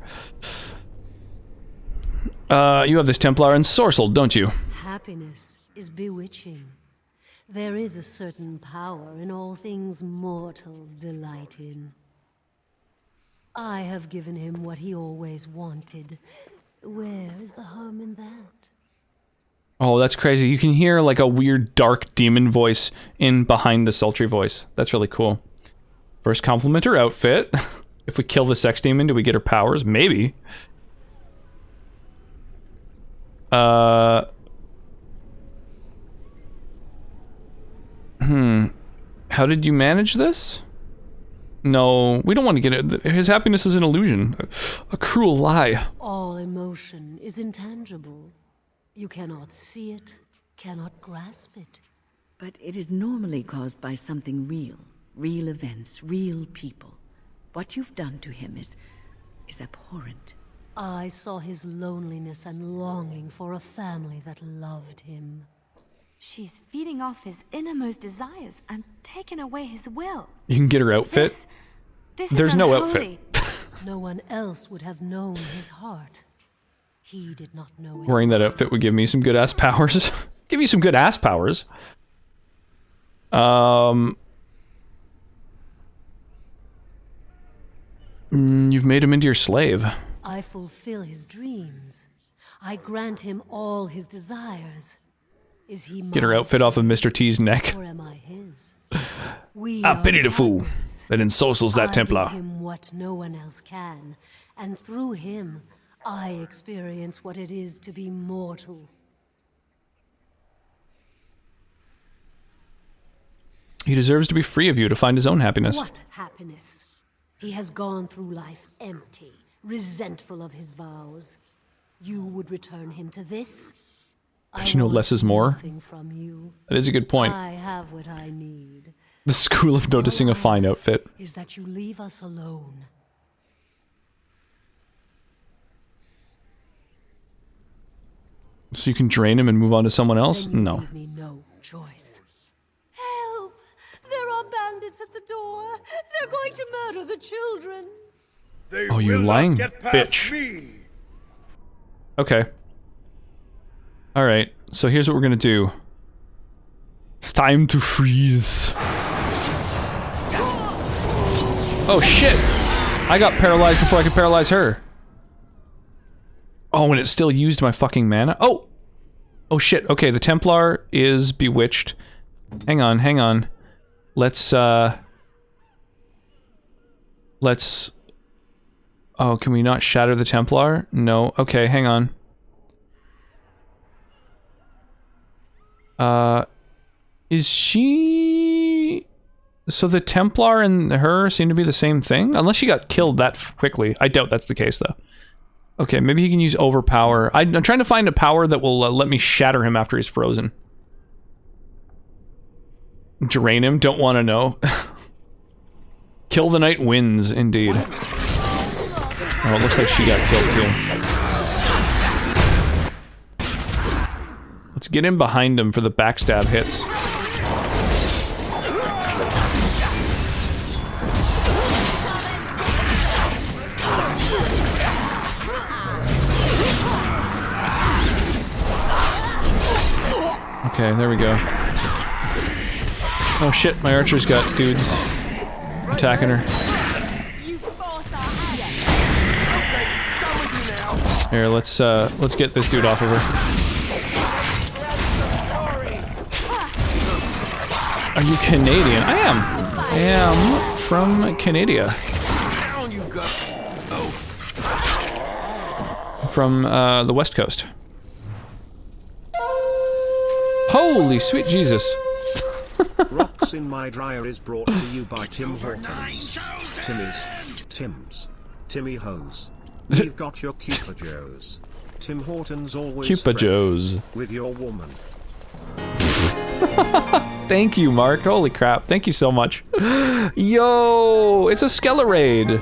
You have this Templar ensorcelled, don't you? Happiness is bewitching. There is a certain power in all things mortals delight in. I have given him what he always wanted. Where is the harm in that? Oh, that's crazy. You can hear like a weird dark demon voice in behind the sultry voice. That's really cool. First compliment her outfit. If we kill the sex demon, do we get her powers? Maybe. How did you manage this? No, we don't want to get it. His happiness is an illusion. A cruel lie. All emotion is intangible. You cannot see it, cannot grasp it. But it is normally caused by something real. Real events, real people. What you've done to him is abhorrent. I saw his loneliness and longing for a family that loved him. She's feeding off his innermost desires and taking away his will. You can get her outfit. This There's is no unholy. outfit. No one else would have known his heart. He did not know it. Wearing that outfit would give me some good ass powers. Give me some good ass powers. You've made him into your slave. I fulfill his dreams. I grant him all his desires. Is he Get her outfit off of Mr. T's neck. or am I his? We I are pity the fool partners. that ensorcels that I Templar. give him what no one else can, and through him, I experience what it is to be mortal. He deserves to be free of you to find his own happiness. What happiness? He has gone through life empty, resentful of his vows. You would return him to this? But you know, less is more. Nothing from you. That is a good point. I have what I need. The school of noticing a fine outfit. Is that you leave us alone. So you can drain him and move on to someone else? Then you No. leave me no choice. Help! There are bandits at the door. They're going to murder the children. They Oh, you will lying not get past bitch. me. Okay. Alright, so here's what we're gonna do. It's time to freeze. Oh shit! I got paralyzed before I could paralyze her. Oh, and it still used my fucking mana? Oh! Oh shit, okay, the Templar is bewitched. Hang on, hang on. Let's, Oh, can we not shatter the Templar? No, okay, hang on. Is she... So the Templar and her seem to be the same thing? Unless she got killed that quickly. I doubt that's the case, though. Okay, maybe he can use Overpower. I'm trying to find a power that will let me shatter him after he's frozen. Drain him? Don't want to know. Kill the Night wins, indeed. Oh, it looks like she got killed, too. Let's get in behind him for the backstab hits. Okay, there we go. Oh shit, my archer's got dudes attacking her. Here, let's get this dude off of her. Are you Canadian? I am. I am from Canada. From the West Coast. Holy sweet Jesus. Rocks in My Dryer is brought to you by Tim Hortons. Tim's. Timmy Hose. We've got your Cupid Joes. Tim Hortons always Cupid fresh Joes. with your woman. Thank you, Mark. Holy crap. Thank you so much. Yo, it's a Skeleraid.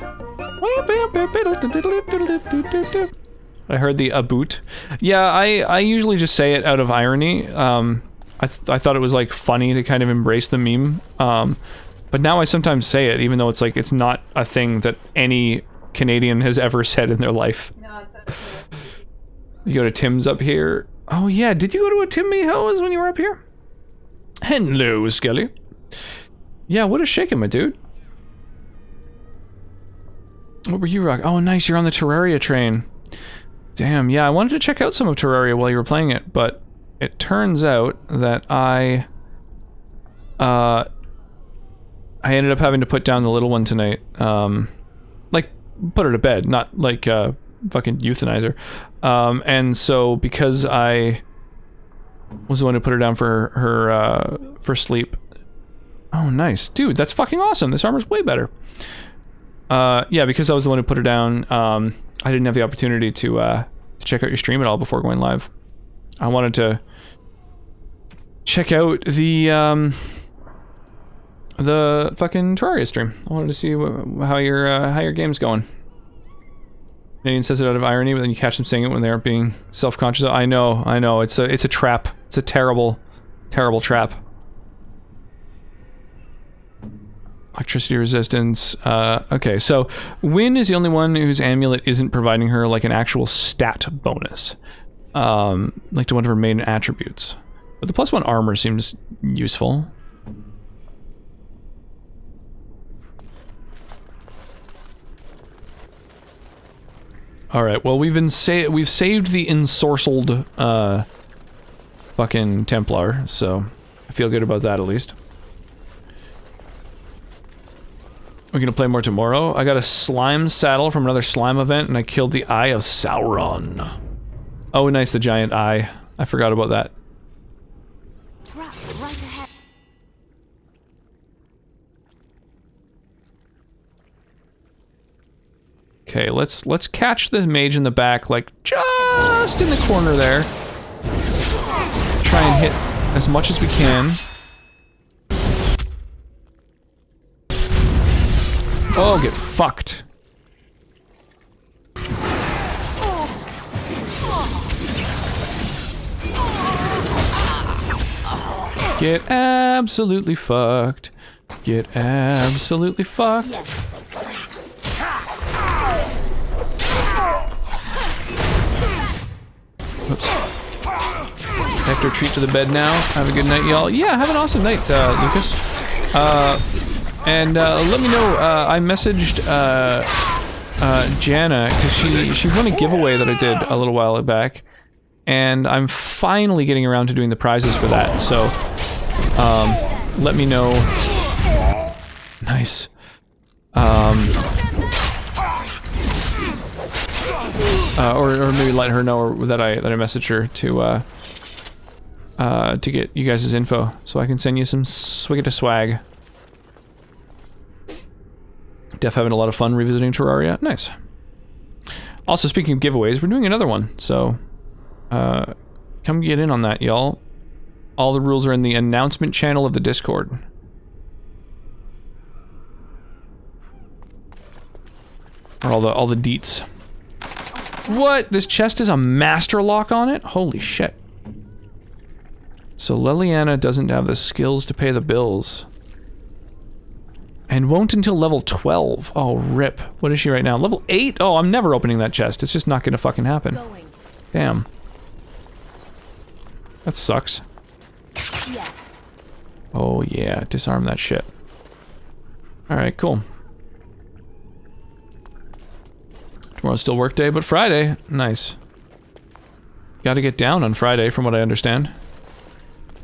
I heard the aboot. Yeah, I usually just say it out of irony. I thought it was like funny to kind of embrace the meme. But now I sometimes say it, even though it's like it's not a thing that any Canadian has ever said in their life. No, it's okay. You go to Tim's up here. Oh yeah, did you go to a Timmy Ho's when you were up here? Hello, Skelly. Yeah, what a shaking, my dude. What were you rocking? Oh, nice, you're on the Terraria train. Damn, yeah, I wanted to check out some of Terraria while you were playing it, but it turns out that I ended up having to put down the little one tonight. Like, put her to bed, not like, fucking euthanize her. And so, because I was the one who put her down for her, for sleep. Oh, nice. Dude, that's fucking awesome. This armor's way better. Yeah, because I was the one who put her down, I didn't have the opportunity to check out your stream at all before going live. I wanted to check out the fucking Terraria stream. I wanted to see how your game's going. Canadian says it out of irony, but then you catch them saying it when they aren't being self-conscious. I know. It's a trap. It's a terrible, terrible trap. Electricity resistance. Okay, so Wynn is the only one whose amulet isn't providing her like an actual stat bonus, like to one of her main attributes. But the +1 armor seems useful. All right. Well, we've saved the ensorcelled fucking Templar, so I feel good about that at least. We're gonna play more tomorrow. I got a slime saddle from another slime event, and I killed the Eye of Sauron. Oh, nice, the giant eye. I forgot about that. Trap right ahead. Okay, let's catch the mage in the back, like just in the corner there. Try and hit as much as we can. Oh, get fucked. Get absolutely fucked. Get absolutely fucked. Oops. I have to retreat to the bed now. Have a good night, y'all. Yeah, have an awesome night, Lucas. And let me know, I messaged Jana, because she won a giveaway that I did a little while back, and I'm finally getting around to doing the prizes for that, so let me know. Nice. Or maybe let her know that I messaged her to get you guys' info, so I can send you some swig to swag. Def having a lot of fun revisiting Terraria. Nice. Also, speaking of giveaways, we're doing another one, so come get in on that, y'all. All the rules are in the announcement channel of the Discord. Or all the deets. What? This chest is a master lock on it? Holy shit. So Leliana doesn't have the skills to pay the bills. And won't until level 12. Oh, rip. What is she right now? Level 8? Oh, I'm never opening that chest. It's just not gonna fucking happen. Damn. That sucks. Yes. Oh, yeah. Disarm that shit. Alright, cool. Tomorrow's still work day, but Friday. Nice. Gotta get down on Friday, from what I understand.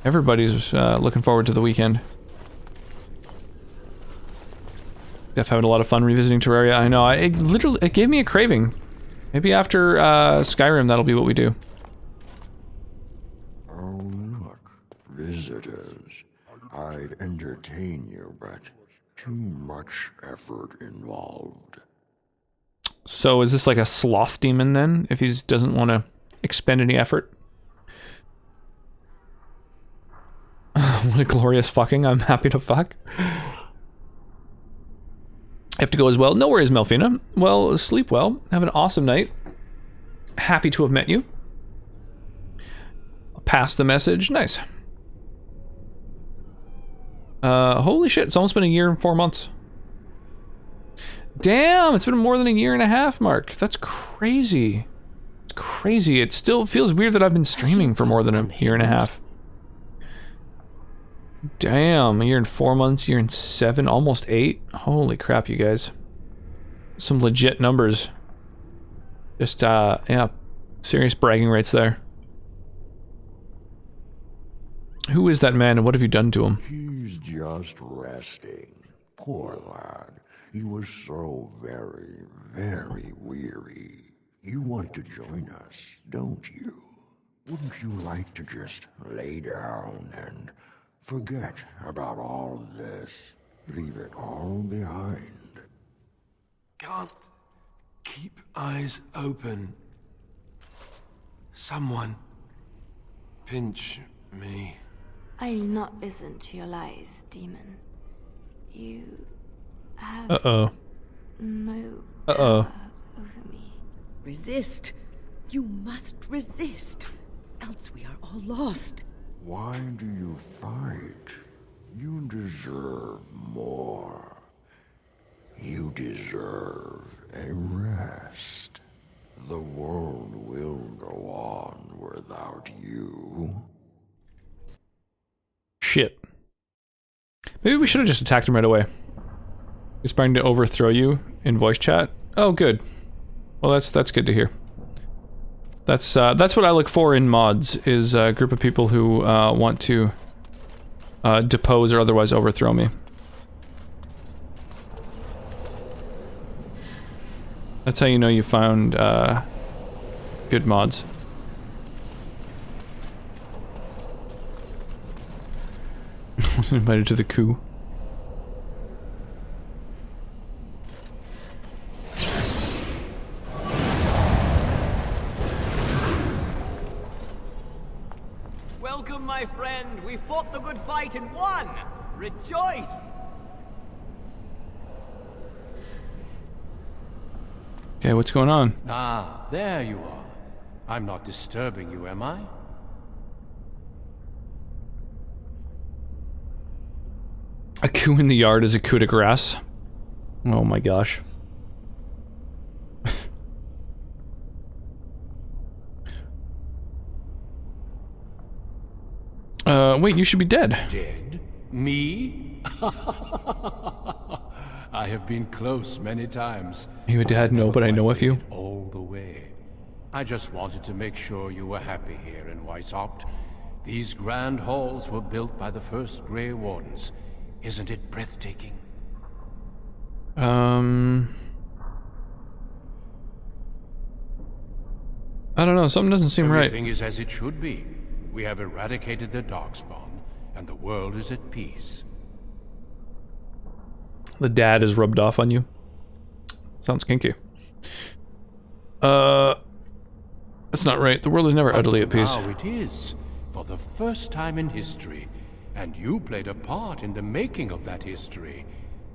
Everybody's looking forward to the weekend. Def having a lot of fun revisiting Terraria. I know, it gave me a craving. Maybe after Skyrim, that'll be what we do. Oh, look, visitors. I'd entertain you, but too much effort involved. So is this like a sloth demon then, if he doesn't want to expend any effort? What a glorious fucking, I'm happy to fuck. Have to go as well. No worries, Melfina. Well, sleep well. Have an awesome night. Happy to have met you. I'll pass the message. Nice. Holy shit, it's almost been a year and 4 months. Damn, it's been more than a year and a half, Mark. That's crazy. It's crazy. It still feels weird that I've been streaming for more than a year and a half. Damn, a year and 4 months, year and 7, almost 8. Holy crap, you guys. Some legit numbers. Just, yeah, serious bragging rights there. Who is that man and what have you done to him? He's just resting. Poor lad. He was so very, very weary. You want to join us, don't you? Wouldn't you like to just lay down and forget about all of this? Leave it all behind. Can't keep eyes open. Someone pinch me. I'll not listen to your lies, demon. You have no power over me. Resist. You must resist. Else we are all lost. Why do you fight? You deserve more. You deserve a rest. The world will go on without you. Shit. Maybe we should have just attacked him right away. He's trying to overthrow you in voice chat. Oh, good. Well, that's good to hear. That's what I look for in mods, is a group of people who want to depose or otherwise overthrow me. That's how you know you found good mods. Was invited to the coup. Welcome, my friend. We fought the good fight and won. Rejoice! Okay, what's going on? Ah, there you are. I'm not disturbing you, am I? A coup in the yard is a coup de grace. Oh my gosh. Wait, you should be dead. Dead? Me? I have been close many times. You a dad? No, but I know of you. All the way. I just wanted to make sure you were happy here in Weishaupt. These grand halls were built by the first Grey Wardens. Isn't it breathtaking? I don't know, something doesn't seem right. Everything is as it should be. We have eradicated the Darkspawn, and the world is at peace. The dad is rubbed off on you. Sounds kinky. That's not right. The world is never utterly at peace. Now it is, for the first time in history, and you played a part in the making of that history.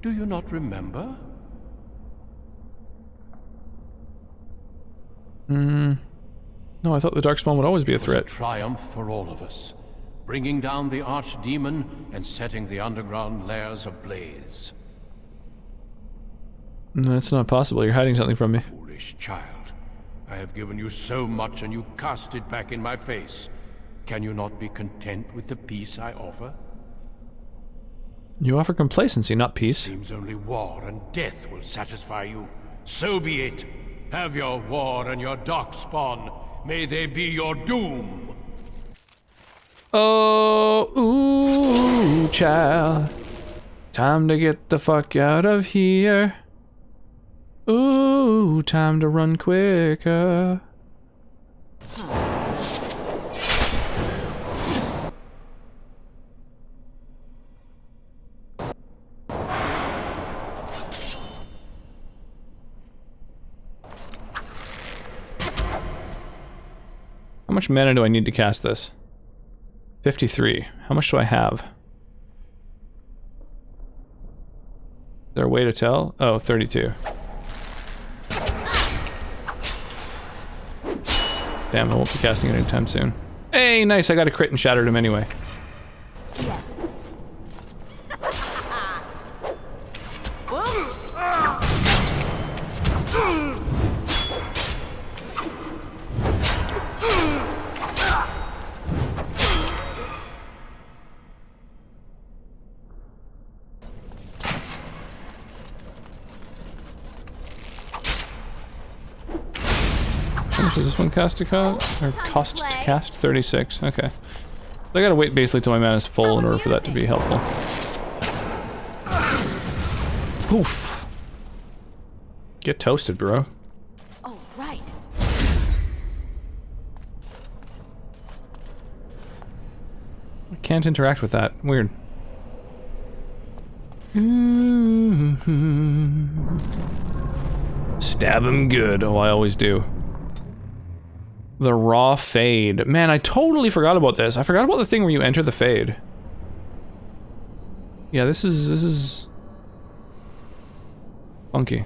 Do you not remember? No, I thought the Darkspawn would always be a threat. It was a triumph for all of us, bringing down the Archdemon and setting the underground lairs ablaze. No, that's not possible. You're hiding something from me. Foolish child. I have given you so much and you cast it back in my face. Can you not be content with the peace I offer? You offer complacency, not peace. Seems only war and death will satisfy you. So be it. Have your war and your Darkspawn. May they be your doom. Oh, ooh, child. Time to get the fuck out of here. Ooh, time to run quicker. How much mana do I need to cast this? 53. How much do I have? Is there a way to tell? Oh, 32. Damn, I won't be casting it anytime soon. Hey, nice, I got a crit and shattered him anyway. Yes. much does this one cost to cast? Or cost to cast? 36. Okay. So I gotta wait basically till my mana is full in order for that to be helpful. Poof. Get toasted, bro. Oh, right. I can't interact with that. Weird. Stab him good. Oh, I always do. The raw fade. Man, I totally forgot about this. I forgot about the thing where you enter the fade. Yeah, this is funky.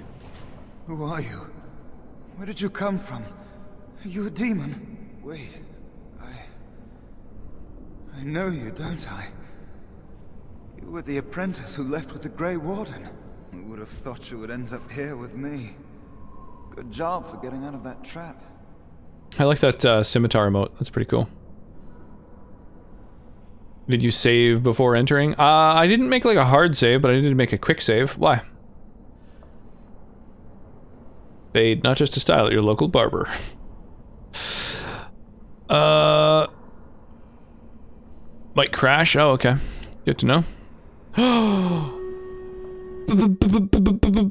Who are you? Where did you come from? Are you a demon? Wait, I know you, don't I? You were the apprentice who left with the Grey Warden. Who would have thought you would end up here with me? Good job for getting out of that trap. I like that scimitar emote. That's pretty cool. Did you save before entering? I didn't make like a hard save, but I did make a quick save. Why? Fade, not just a style at your local barber. Might crash. Oh, okay. Good to know.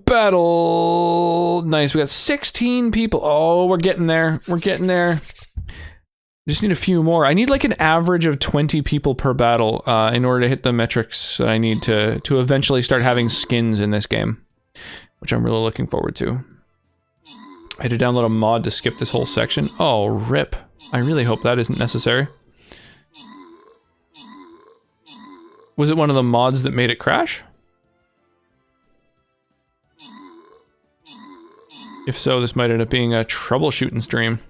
Battle. Nice. We got 16 people. Oh, we're getting there. We're getting there. Just need a few more. I need like an average of 20 people per battle in order to hit the metrics that I need to eventually start having skins in this game, which I'm really looking forward to. I had to download a mod to skip this whole section. Oh, rip. I really hope that isn't necessary. Was it one of the mods that made it crash? If so, this might end up being a troubleshooting stream.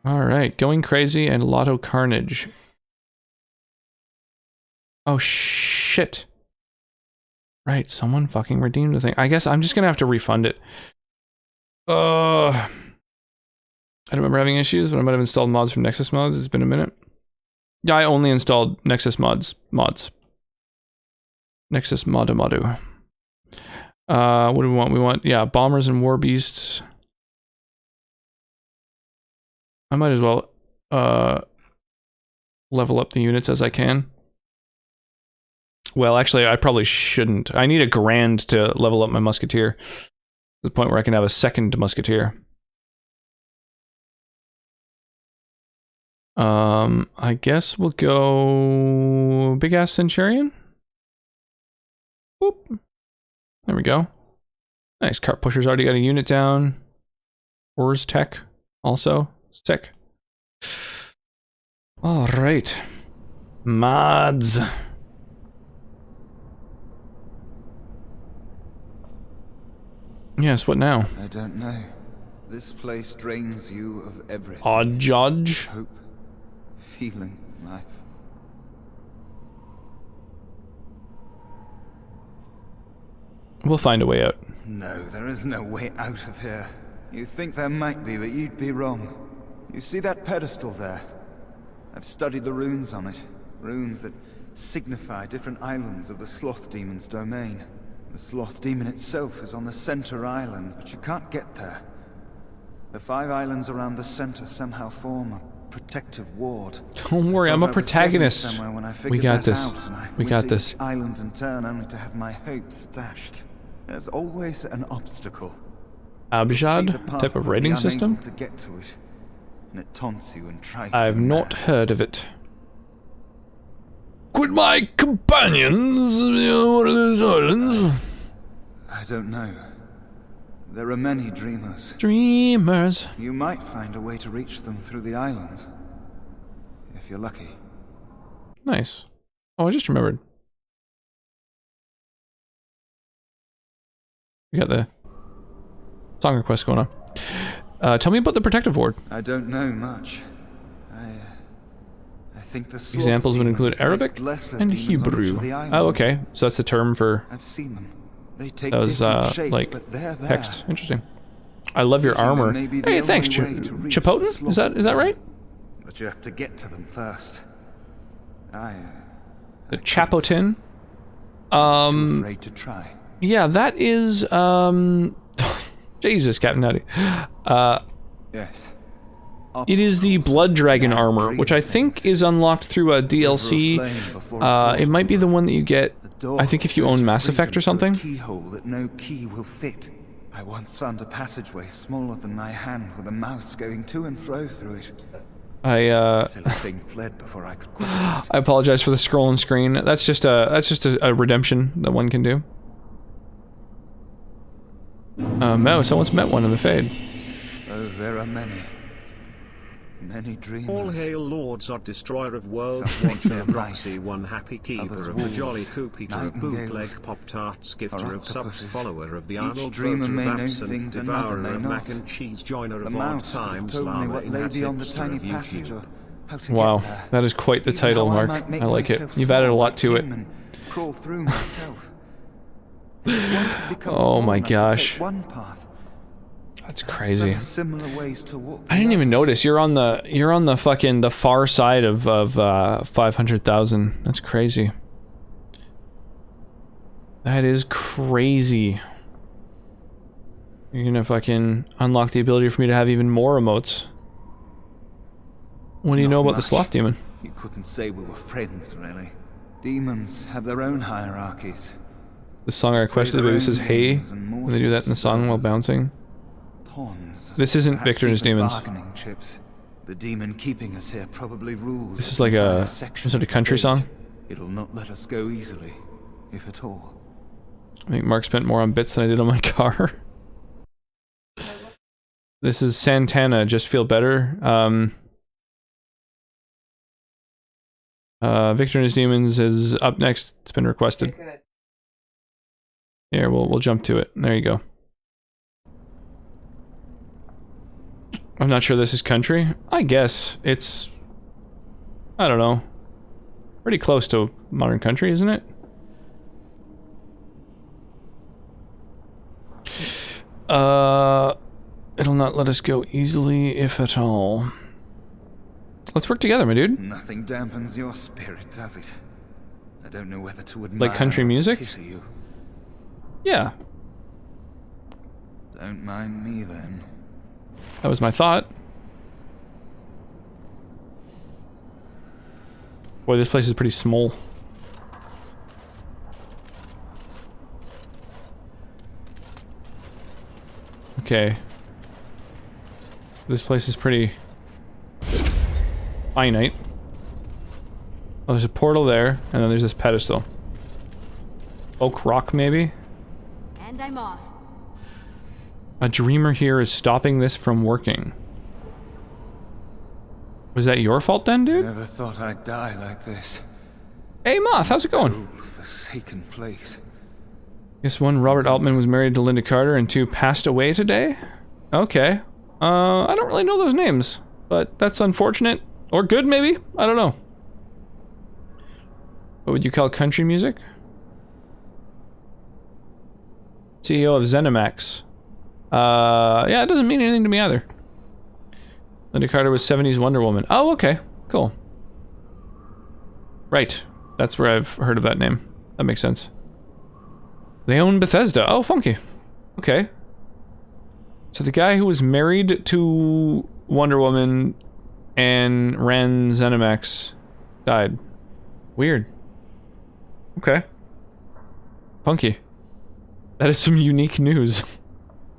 Alright, Going Crazy and Lotto Carnage. Oh shit. Right, someone fucking redeemed the thing. I guess I'm just gonna have to refund it. I don't remember having issues, but I might have installed mods from Nexus Mods. It's been a minute. Yeah, I only installed Nexus mods. Nexus modu. What do we want? We want, yeah, bombers and war beasts. I might as well level up the units as I can. Well, actually, I probably shouldn't. I need a grand to level up my musketeer. To the point where I can have a second musketeer. I guess we'll go big ass centurion. Whoop. There we go. Nice. Cart pusher's already got a unit down. Ors tech also. Sick. Alright. Mods. Yes, what now? I don't know. This place drains you of everything. Odd judge. Hope. Feeling. Life. We'll find a way out. No, there is no way out of here. You think there might be, but you'd be wrong. You see that pedestal there? I've studied the runes on it. Runes that signify different islands of the Sloth Demon's domain. The Sloth Demon itself is on the center island, but you can't get there. The 5 islands around the center somehow form a protective ward. Don't worry, I'm a protagonist. We got this. We got this. Island in turn, only to have my hopes dashed. There's always an obstacle. Abjad type of rating system? To get to it, and it taunts you and tries. I've not heard of it. Quit my companions. What are those islands? I don't know. There are many dreamers. Dreamers. You might find a way to reach them through the islands. If you're lucky. Nice. Oh, I just remembered. We got the song request going on. Tell me about the protective ward. I don't know much. I think the examples would include Arabic and Hebrew. Oh, okay. So that's the term for. I've seen them. They take those shapes, like but they're there. text. Interesting. I love your armor. Hey, thanks, Chipotle. Is that right? But you have to get to them first. The Chapotin. Too afraid to try. Yeah, that is Jesus, Captain Nutty. Yes. It is the Blood Dragon armor, which I think is unlocked through a DLC. It might be the one that you get, I think, if you own Mass Effect or something. Keyhole that no key will fit. I once found a passageway smaller than my hand with a mouse going to and fro through it. Silly fled before I could question it. I apologize for the scrolling screen. That's just a redemption that one can do. Mouse, I once met one in the Fade. Oh, there are many. Many dreamers. All hail Lord Zod, destroyer of worlds, watcher of Roxy, one happy keeper of the jolly coup, eater of bootleg Pop-Tarts, gifter of subs, follower of the Arnold Rotor of absence, devourer of mac and cheese, joiner of odd times, llama in hipster of YouTube. Wow, that is quite the title, Mark. I like it. You've added a lot to it. Crawl through myself. Oh my gosh. That's crazy. I didn't even notice. You're on the fucking the far side of 500,000. That's crazy. That is crazy. You're gonna fucking unlock the ability for me to have even more emotes. What do you know about the sloth demon? You couldn't say we were friends, really. Demons have their own hierarchies. The song I requested, the baby says hey when they do that in the song while bouncing. This isn't Victor and his demons. Chips. The demon keeping us here probably rules. This is like a sort of country song. It'll not let us go easily, if at all. I think Mark spent more on bits than I did on my car. This is Santana, Just Feel Better. Victor and his demons is up next. It's been requested. Here, we'll jump to it. There you go. I'm not sure this is country. I guess it's... I don't know. Pretty close to modern country, isn't it? It'll not let us go easily, if at all. Let's work together, my dude. Nothing dampens your spirit, does it? I don't know whether to admire like country music? Pity you. Yeah. Don't mind me, then. That was my thought. Boy, this place is pretty small. Okay. This place is pretty finite. Oh, there's a portal there, and then there's this pedestal. Oak Rock, maybe? And I'm off. A dreamer here is stopping this from working. Was that your fault then, dude? Never thought I'd die like this. Hey, Moth, how's it going? Forsaken place. Guess one, Robert Altman was married to Linda Carter, and two, passed away today? Okay. I don't really know those names, but that's unfortunate. Or good, maybe? I don't know. What would you call country music? CEO of ZeniMax. Yeah, it doesn't mean anything to me either. Linda Carter was 70s Wonder Woman. Oh, okay. Cool. Right. That's where I've heard of that name. That makes sense. They own Bethesda. Oh, funky. Okay. So the guy who was married to Wonder Woman and ran ZeniMax died. Weird. Okay. Funky. That is some unique news.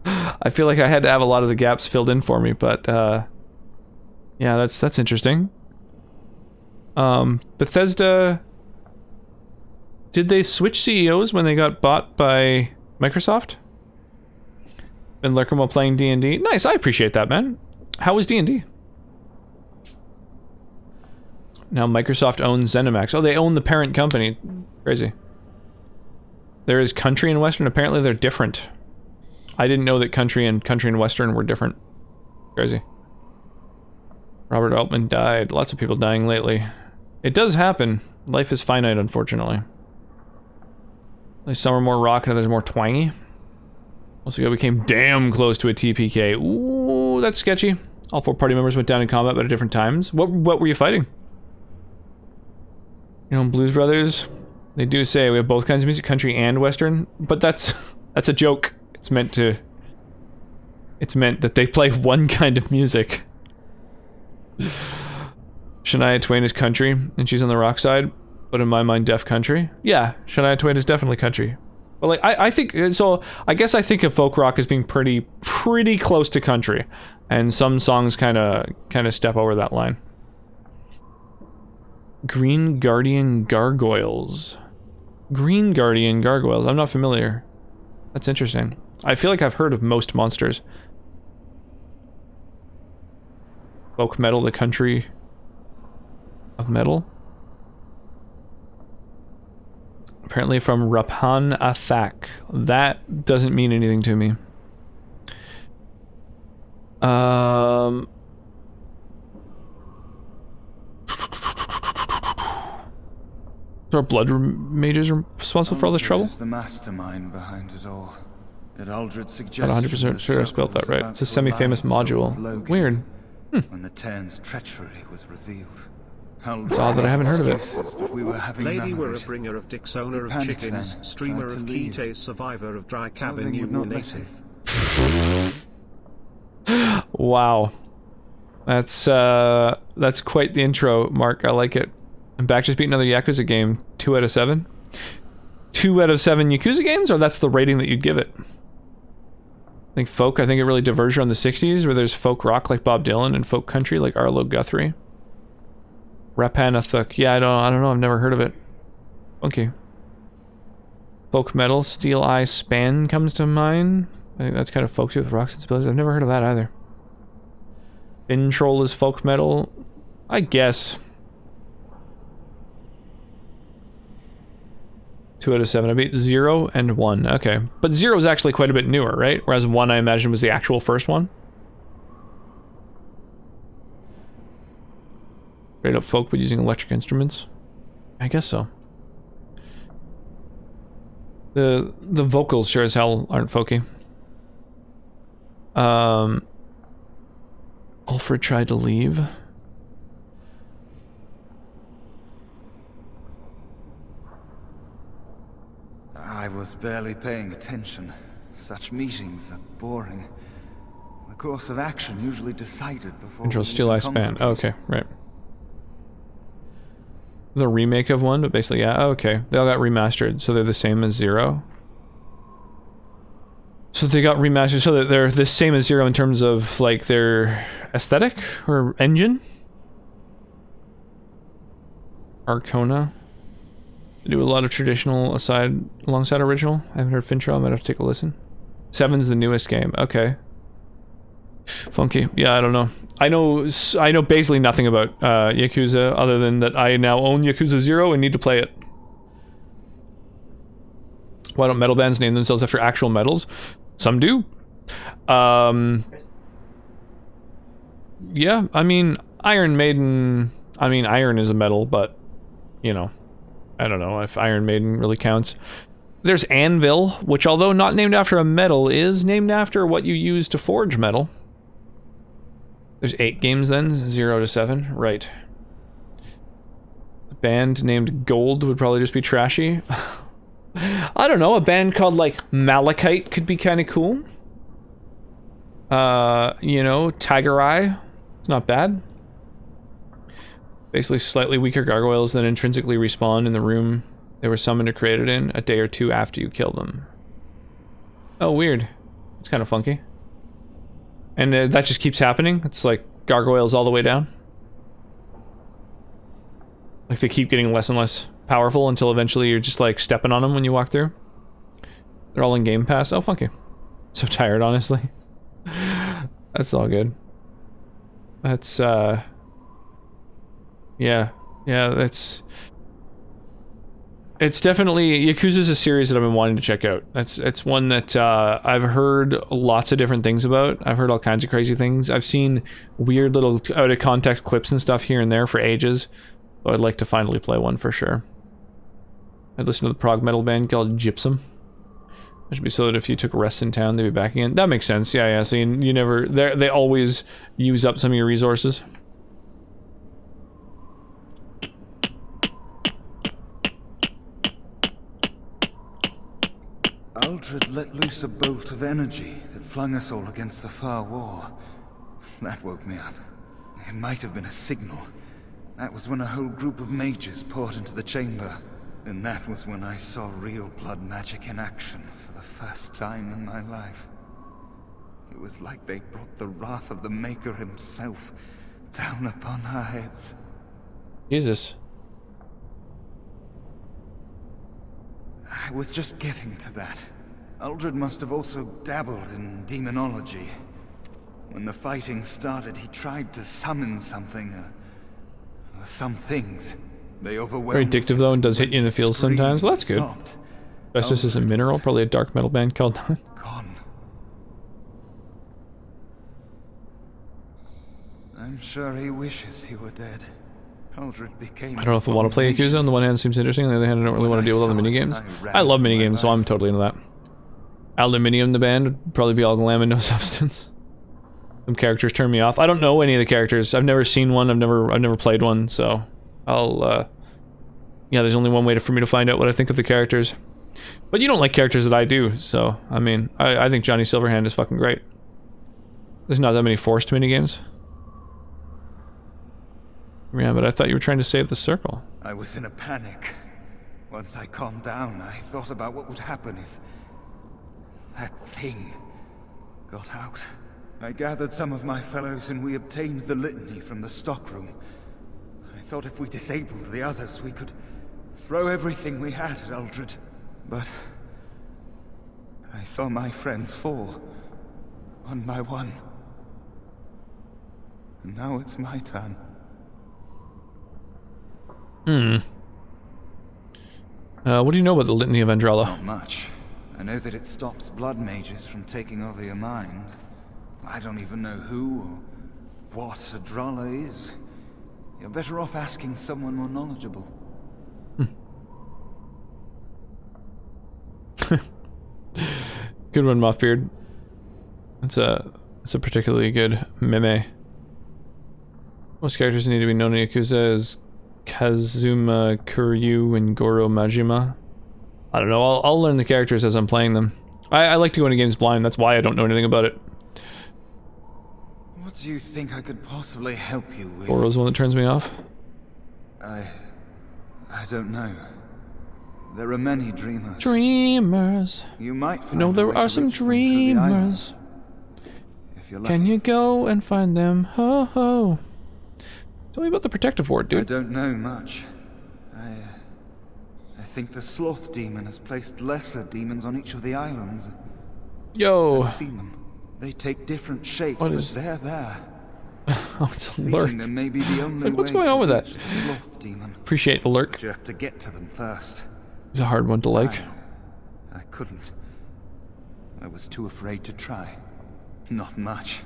I feel like I had to have a lot of the gaps filled in for me, but yeah, that's interesting. Bethesda, did they switch CEOs when they got bought by Microsoft? Been lurking while playing D&D. Nice, I appreciate that, man. How was D&D? Now Microsoft owns ZeniMax. Oh, they own the parent company. Crazy. There is country and western. Apparently they're different. I didn't know that country and western were different. Crazy. Robert Altman died. Lots of people dying lately. It does happen. Life is finite, unfortunately. At least some are more rock and others more twangy. Also, we came damn close to a TPK. Ooh, that's sketchy. All 4 party members went down in combat, but at different times. What were you fighting? You know, Blues Brothers, they do say we have both kinds of music, country and western, but that's a joke. It's meant to It's meant that they play one kind of music. Shania Twain is country, and she's on the rock side, but in my mind, deaf country. Yeah, Shania Twain is definitely country. But like, I think so. I guess I think of folk rock as being pretty close to country, and some songs kind of step over that line. Green Guardian Gargoyles. Green Guardian Gargoyles. I'm not familiar. That's interesting. I feel like I've heard of most monsters. Folk metal, the country of metal. Apparently from Raphan Athak. That doesn't mean anything to me. Are blood mages responsible for all this trouble? Is the mastermind behind it all. Did Aldred suggest? Not 100% sure I spelled that right. It's a semi-famous module. Weird. When the Tern's treachery was revealed. It's odd that I haven't heard of it. We were having Lady were a bringer of dicks, owner of chickens, streamer of Keytes, survivor of dry cabin, new native. Wow. That's quite the intro, Mark. I like it. I'm back, just beat another Yakuza game. 2 out of 7. 2 out of 7 Yakuza games, or that's the rating that you'd give it? I think folk, I think it really diverged around the 60s, where there's folk rock like Bob Dylan and folk country like Arlo Guthrie. Rapanathuk, yeah, I don't know, I've never heard of it. Funky. Folk metal, Steel Eye Span comes to mind. I think that's kind of folksy with rock sensibilities. I've never heard of that either. Bin Troll is folk metal, I guess. 2 out of 7. I beat 0 and 1. Okay. But 0 is actually quite a bit newer, right? Whereas 1, I imagine, was the actual first one. Straight up folk, but using electric instruments. I guess so. The vocals sure as hell aren't folky. Alfred tried to leave. I was barely paying attention. Such meetings are boring. The course of action usually decided before. Control Steel Eye Span. Oh, okay, right. The remake of one, but basically, yeah, okay. They all got remastered, so they're the same as 0. So they got remastered so that they're the same as 0 in terms of, like, their aesthetic or engine? Arcona. They do a lot of traditional alongside original. I haven't heard Fintra, I might have to take a listen. 7's the newest game, okay. Funky, yeah, I don't know. I know basically nothing about Yakuza other than that I now own Yakuza 0 and need to play it. Why don't metal bands name themselves after actual metals? Some do. Yeah, I mean, Iron Maiden, iron is a metal, but, you know, I don't know if Iron Maiden really counts. There's Anvil, which although not named after a metal, is named after what you use to forge metal. There's 8 games then, 0 to 7, right. A band named Gold would probably just be trashy. I don't know, a band called like Malachite could be kind of cool. You know, Tiger Eye, it's not bad. Basically slightly weaker gargoyles that intrinsically respawn in the room they were summoned or created in a day or 2 after you kill them. Oh, weird. It's kind of funky. And that just keeps happening? It's like gargoyles all the way down? Like they keep getting less and less powerful until eventually you're just like stepping on them when you walk through? They're all in Game Pass? Oh, funky. So tired, honestly. That's all good. That's, yeah, that's... It's definitely... Yakuza's a series that I've been wanting to check out. It's one that I've heard lots of different things about. I've heard all kinds of crazy things. I've seen weird little out-of-context clips and stuff here and there for ages. So I'd like to finally play one for sure. I'd listen to the prog metal band called Gypsum. It should be so that if you took rests in town, they'd be back again. That makes sense. Yeah, yeah. So you never... They always use up some of your resources. Uldred let loose a bolt of energy that flung us all against the far wall. That woke me up. It might have been a signal. That was when a whole group of mages poured into the chamber. And that was when I saw real blood magic in action for the first time in my life. It was like they brought the wrath of the Maker himself down upon our heads. Jesus. I was just getting to that. Uldred must have also dabbled in demonology. When the fighting started, he tried to summon something, or some things. They overwhelmed. Very addictive though, and does hit you in the feels sometimes. Well, that's good. Asbestos is a mineral, probably a dark metal band called that. Gone. I'm sure he wishes he were dead. Uldred became. I don't know if I want to play Yakuza. On the one hand, it seems interesting. On the other hand, I don't really want to deal with all the minigames. I love minigames, so I'm totally into that. Aluminium, the band, would probably be all glam and no substance. Some characters turn me off. I don't know any of the characters. I've never seen one. I've never played one. So I'll. Yeah, there's only one way for me to find out what I think of the characters. But you don't like characters that I do, so I mean, I think Johnny Silverhand is fucking great. There's not that many forced minigames. Yeah, but I thought you were trying to save the circle. I was in a panic. Once I calmed down, I thought about what would happen if that thing got out. I gathered some of my fellows and we obtained the litany from the stockroom. I thought if we disabled the others, we could throw everything we had at Uldred. But I saw my friends fall, one by one. And now it's my turn. What do you know about the Litany of Andrala? Not much. I know that it stops blood mages from taking over your mind. I don't even know who or what Andrala is. You're better off asking someone more knowledgeable. Good one, Mothbeard. It's a particularly good meme. Most characters need to be known in Yakuza as Kazuma Kuryu and Goro Majima. I don't know, I'll learn the characters as I'm playing them. I like to go into games blind, that's why I don't know anything about it. What do you think I could possibly help you with? Goro's the one that turns me off? I don't know. There are many dreamers. Dreamers. You might find no, there are some dreamers. If you're lucky. Can you go and find them? Ho ho. Tell me about the protective ward, dude. I don't know much. I think the sloth demon has placed lesser demons on each of the islands. Yo. I've seen them. They take different shapes, but they're there. Oh, it's a lurk. Them may be the only what's going on with that? Sloth demon. Appreciate the lurk. But you have to get to them first. It's a hard one to like. I couldn't. I was too afraid to try. Not much.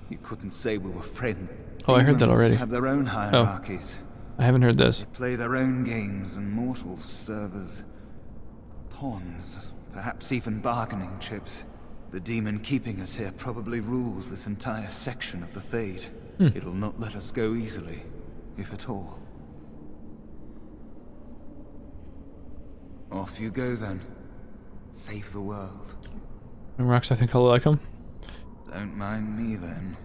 You couldn't say we were friends. Oh, I heard that already. Have their own hierarchies. I haven't heard this. They play their own games, and mortals serve as pawns, perhaps even bargaining chips. The demon keeping us here probably rules this entire section of the Fade. It'll not let us go easily, if at all. Off you go then. Save the world. And Rox, I think I'll like him. Don't mind me then.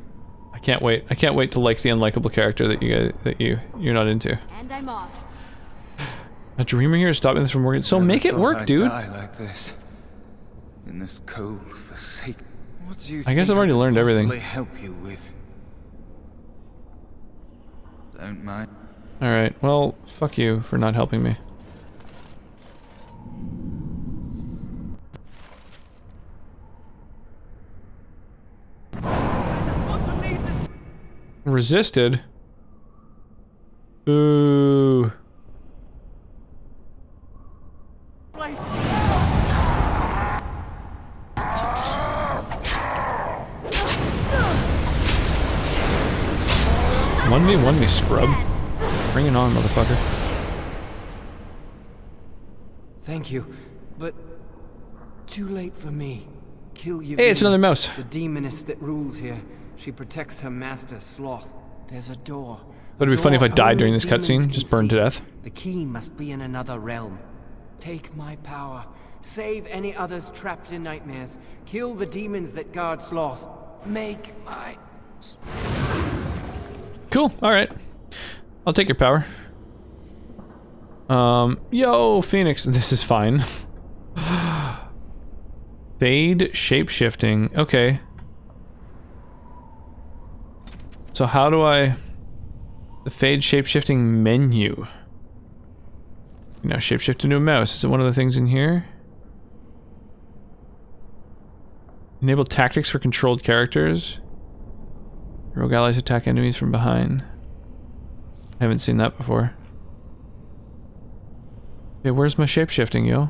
I can't wait. I can't wait to like the unlikable character that you're not into. And I'm off. A dreamer here is stopping this from working. So make it work, dude. Die like this. In this cold, forsaken. What do you I guess I've already learned everything. Help you with? Don't mind. All right. Well, fuck you for not helping me. Resisted? Boo. One me, scrub. Bring it on, motherfucker. Thank you, but too late for me. Kill you. Hey, it's another mouse. The demoness that rules here. She protects her master, Sloth. There's a door. But it'd be funny if I died during this cutscene, just burned to death. The key must be in another realm. Take my power, Save any others trapped in nightmares. Kill the demons that guard Sloth. Make my... Cool, alright. I'll take your power. Yo, Phoenix, this is fine. Fade shape-shifting, okay. So how do I... The fade shape-shifting menu. Now shape-shift into a mouse. Is it one of the things in here? Enable tactics for controlled characters. Rogue allies attack enemies from behind. I haven't seen that before. Okay, where's my shape-shifting, yo?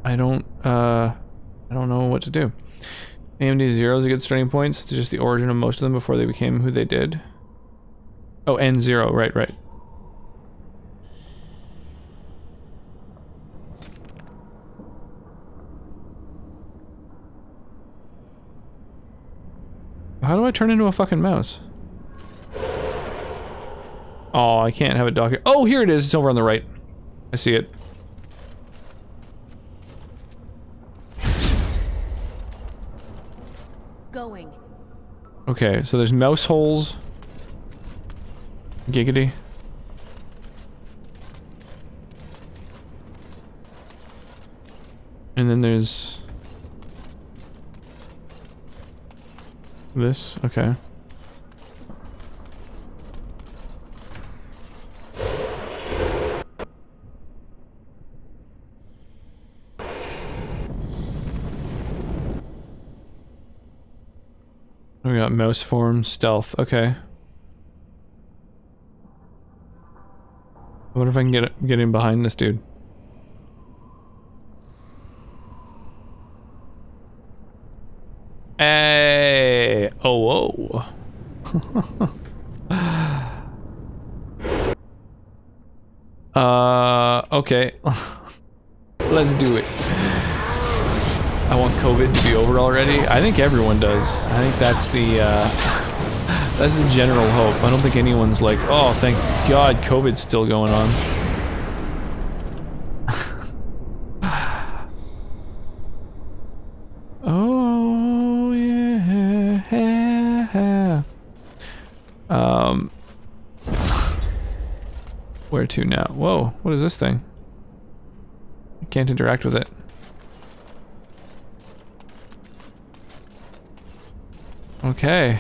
I don't know what to do. AMD 0 is a good starting point. It's just the origin of most of them before they became who they did. Oh, N0, right. How do I turn into a fucking mouse? Oh, I can't have it dock here. Oh, here it is. It's over on the right. I see it. Going. Okay, so there's mouse holes. Giggity. And then there's... this, okay. We got mouse form, stealth, okay. I wonder if I can get in behind this dude. Hey! Oh, whoa. Okay. Let's do it. I want COVID to be over already. I think everyone does. I think that's the, that's the general hope. I don't think anyone's like, oh, thank God COVID's still going on. Oh, yeah. Where to now? Whoa, what is this thing? I can't interact with it. Okay.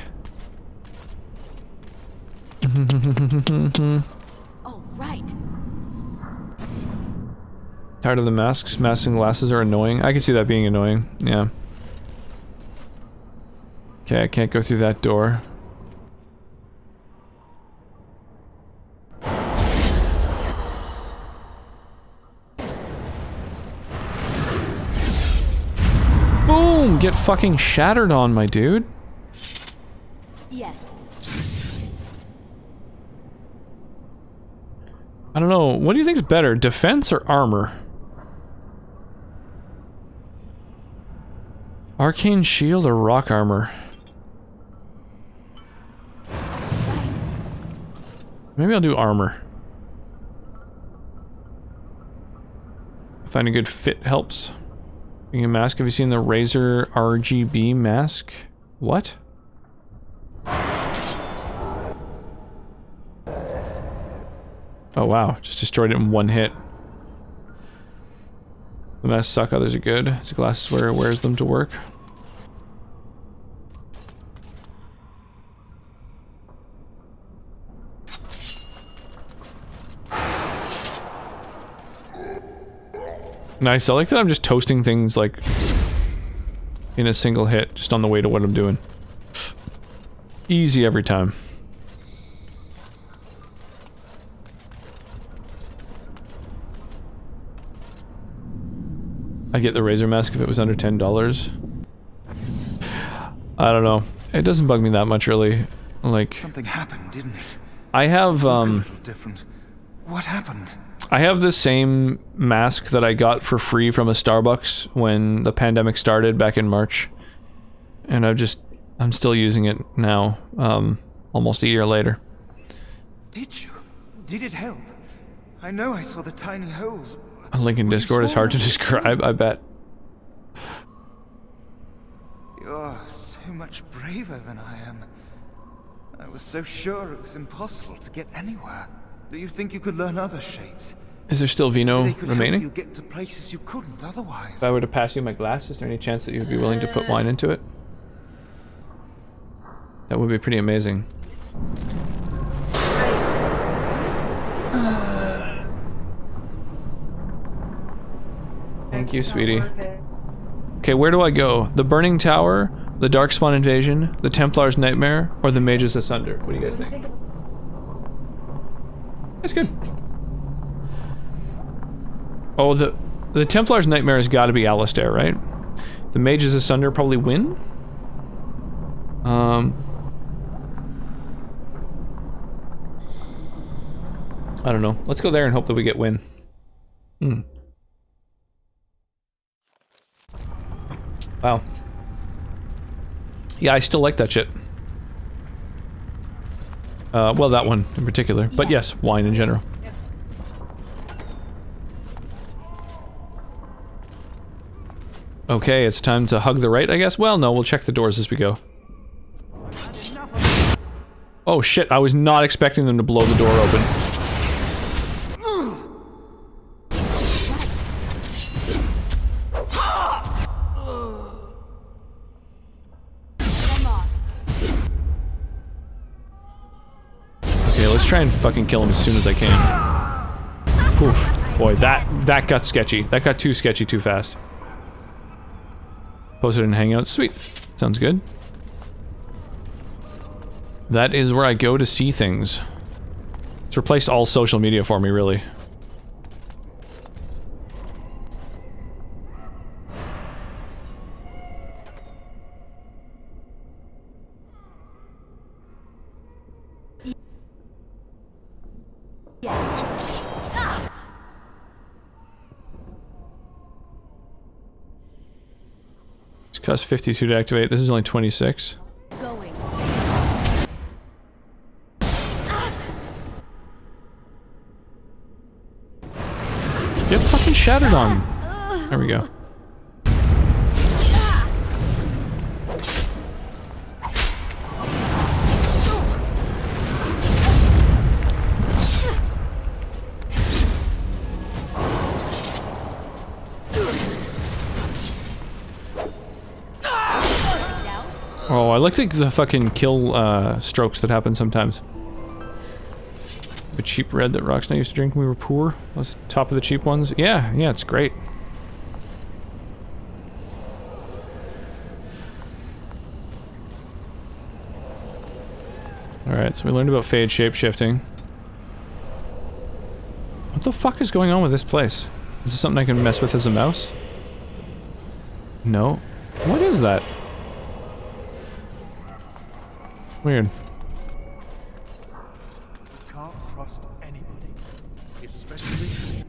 Oh, right. Tired of the masks? Masks and glasses are annoying. I can see that being annoying. Yeah. Okay, I can't go through that door. Boom! Get fucking shattered on, my dude. Yes. I don't know. What do you think is better, defense or armor? Arcane shield or rock armor? Maybe I'll do armor. Find a good fit helps. Being a mask. Have you seen the Razer RGB mask? What? Oh wow, just destroyed it in one hit. The masks suck, others are good. It's a glasses wearer wears them to work. Nice, I like that I'm just toasting things like in a single hit, just on the way to what I'm doing. Easy every time. I get the Razer mask if it was under $10. I don't know. It doesn't bug me that much, really. Like something happened, didn't it? I have A little different. What happened? I have the same mask that I got for free from a Starbucks when the pandemic started back in March. and I'm still using it now, almost a year later. Did you? Did it help? I know I saw the tiny holes. A link in Discord is hard to describe, I bet. You're so much braver than I am. I was so sure it was impossible to get anywhere. Do you think you could learn other shapes? Is there still vino They could remaining? help you get to places you couldn't otherwise. If I were to pass you my glass, is there any chance that you would be willing to put wine into it? That would be pretty amazing. Thank you, sweetie. Okay, where do I go? The Burning Tower, the Darkspawn Invasion, the Templar's Nightmare, or the Mages Asunder? What do you guys think? That's good. Oh, the Templar's Nightmare has got to be Alistair, right? The Mages Asunder probably win? I don't know. Let's go there and hope that we get win. Wow. Yeah, I still like that shit. Well, that one in particular. But yes, wine in general. Okay, it's time to hug the right, I guess? Well, no, we'll check the doors as we go. Oh shit, I was not expecting them to blow the door open. Okay, let's try and fucking kill him as soon as I can. Oof. Boy, that got sketchy. That got too sketchy too fast. Posted in Hangouts. Sweet. Sounds good. That is where I go to see things. It's replaced all social media for me, really. It's cost 52 to activate. This is only 26. Going. Get fucking shattered on. There we go. Oh, I like the fucking kill strokes that happen sometimes. The cheap red that Rox and I used to drink when we were poor. That was the top of the cheap ones. Yeah, it's great. Alright, so we learned about Fade shape-shifting. What the fuck is going on with this place? Is this something I can mess with as a mouse? No. What is that? Weird. Can't trust anybody, especially.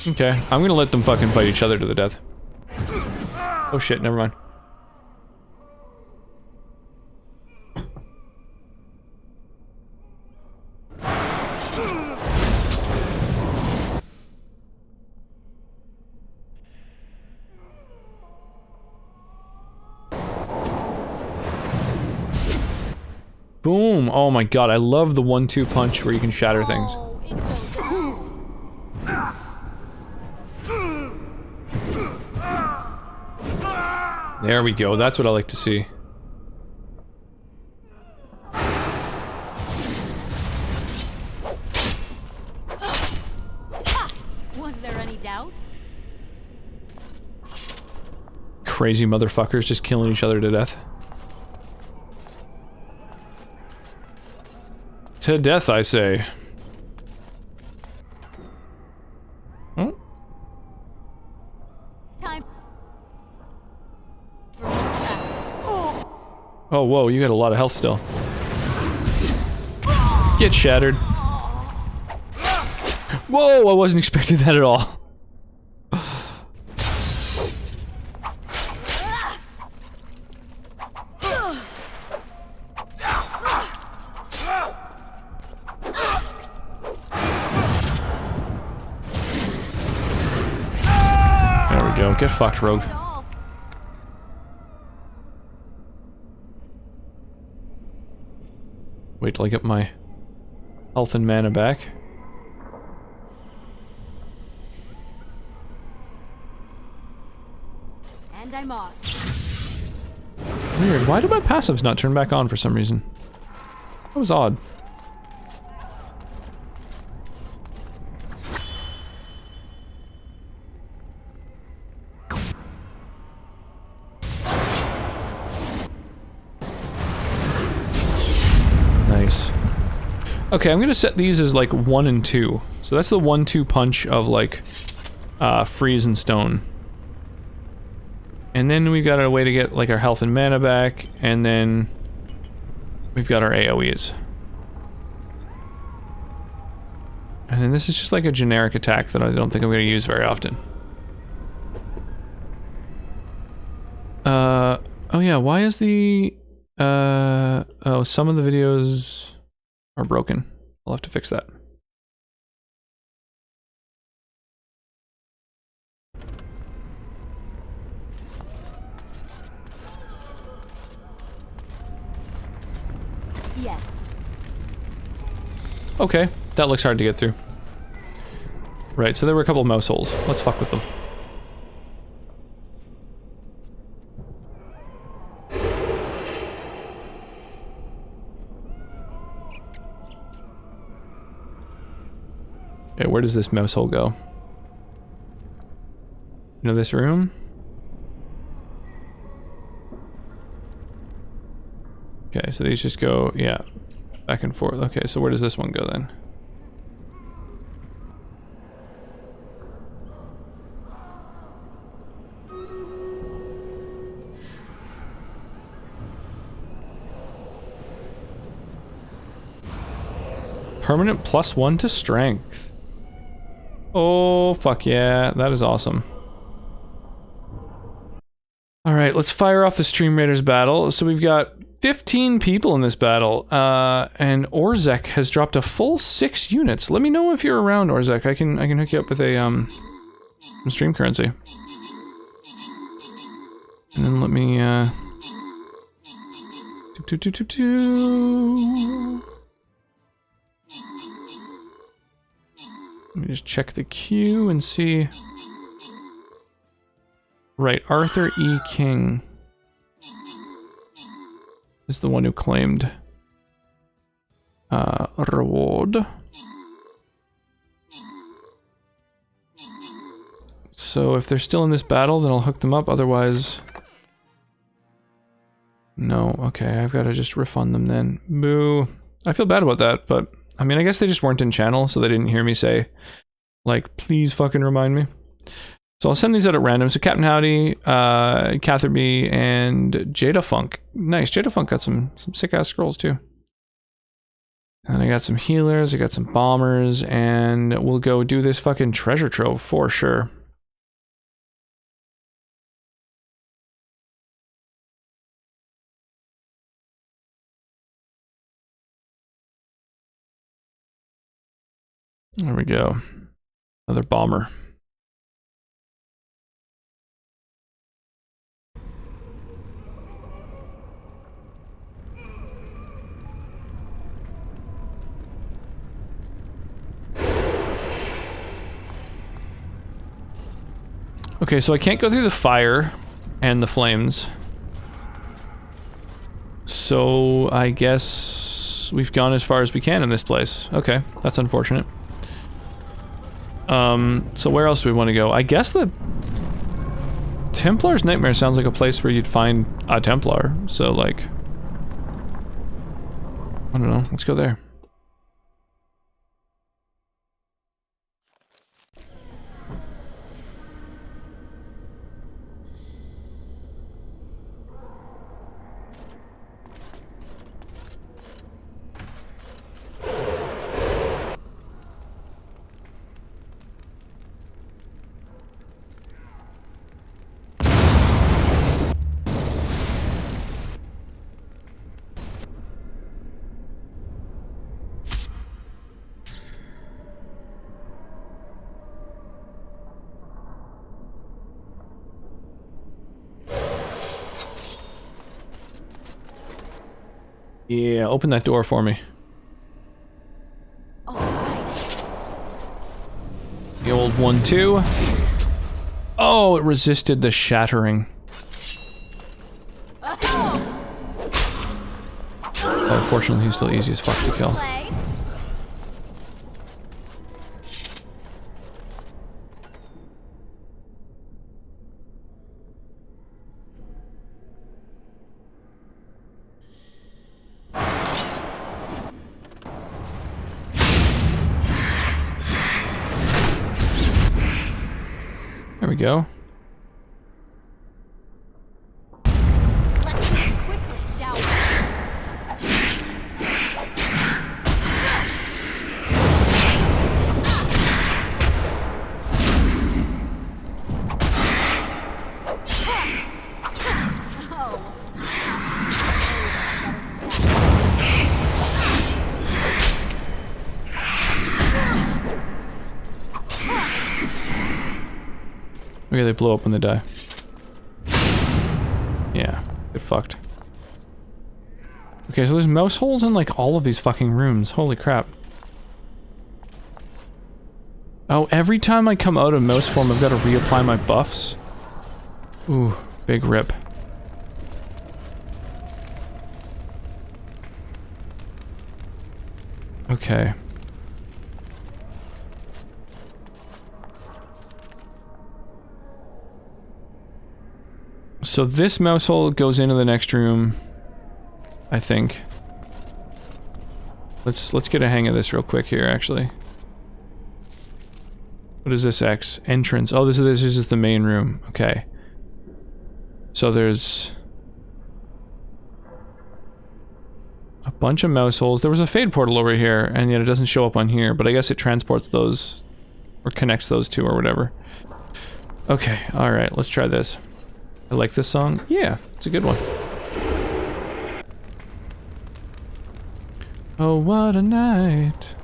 Okay, I'm gonna let them fucking fight each other to the death. Oh shit, never mind. Boom! Oh my god, I love the 1-2 punch where you can shatter things. There we go, that's what I like to see. Was there any doubt? Crazy motherfuckers just killing each other to death. To death, I say. Oh. Time. Oh, whoa, you got a lot of health still. Get shattered. Whoa, I wasn't expecting that at all. There we go. Get fucked, rogue. Wait till I get my health and mana back. And I'm off. Weird. Why did my passives not turn back on for some reason? That was odd. Nice. Okay, I'm gonna set these as like 1 and 2. So that's the 1-2 punch of like freeze and stone. And then we've got a way to get like our health and mana back, and then we've got our AoEs. And then this is just like a generic attack that I don't think I'm going to use very often. Oh yeah, why is the... oh, some of the videos are broken. I'll have to fix that. Yes. Okay, that looks hard to get through. Right, so there were a couple of mouse holes. Let's fuck with them. Okay, where does this mouse hole go? You know this room? Okay, so these just go, yeah, back and forth. Okay, so where does this one go then? Permanent +1 to strength. Oh, fuck yeah, that is awesome. Alright, let's fire off the Stream Raiders battle. So we've got 15 people in this battle, and Orzek has dropped a full 6 units. Let me know if you're around, Orzek. I can hook you up with a some stream currency. And then let me let me just check the queue and see. Right, Arthur E. King is the one who claimed a reward. So if they're still in this battle, then I'll hook them up, otherwise... No, okay, I've got to just refund them then. Boo. I feel bad about that, but... I mean, I guess they just weren't in channel, so they didn't hear me say, like, please fucking remind me. So I'll send these out at random. So Captain Howdy, Catherby, and Jada Funk. Nice, Jada Funk got some sick-ass scrolls, too. And I got some healers, I got some bombers, and we'll go do this fucking treasure trove for sure. There we go. Another bomber. Okay, so I can't go through the fire and the flames. So I guess we've gone as far as we can in this place. Okay, that's unfortunate. So where else do we want to go? I guess the Templar's Nightmare sounds like a place where you'd find a Templar. So like, I don't know, let's go there. Yeah, open that door for me. The old 1-2. Oh, it resisted the shattering. Oh, fortunately, he's still easy as fuck to kill. There we go. Let's move quickly, shall we? Okay, they blow up when they die. Yeah, get fucked. Okay, so there's mouse holes in like all of these fucking rooms. Holy crap. Oh, every time I come out of mouse form, I've got to reapply my buffs. Ooh, big rip. Okay. So this mouse hole goes into the next room, I think. Let's get a hang of this real quick here, actually. What is this X? Entrance. Oh, this is just the main room. Okay. So there's a bunch of mouse holes. There was a fade portal over here, and yet it doesn't show up on here, but I guess it transports those, or connects those two, or whatever. Okay, alright, let's try this. I like this song. Yeah, it's a good one. Oh, what a night.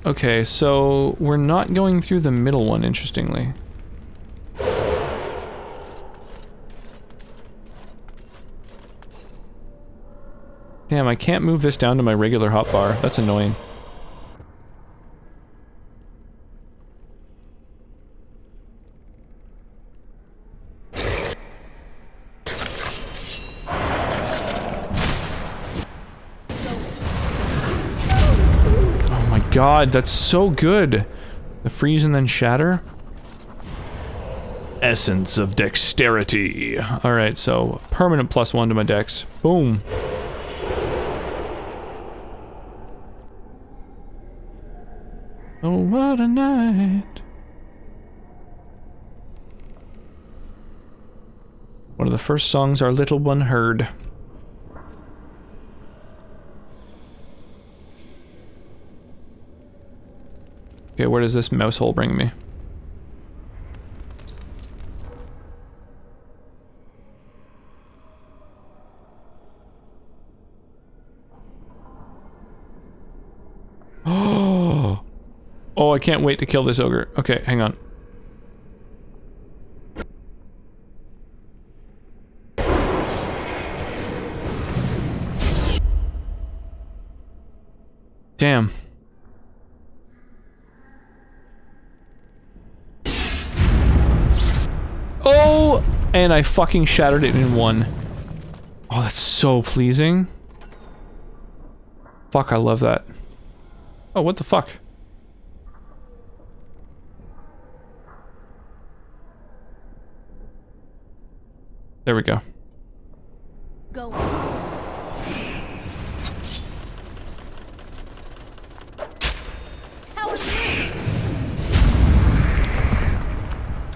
Okay, so we're not going through the middle one, interestingly. Damn, I can't move this down to my regular hotbar. That's annoying. God, that's so good. The freeze and then shatter. Essence of dexterity. Alright, so permanent +1 to my dex. Boom. Oh, what a night. One of the first songs our little one heard. Okay, where does this mouse hole bring me? Oh! Oh, I can't wait to kill this ogre. Okay, hang on. Damn. Oh! And I fucking shattered it in one. Oh, that's so pleasing. Fuck, I love that. Oh, what the fuck? There we go. Go.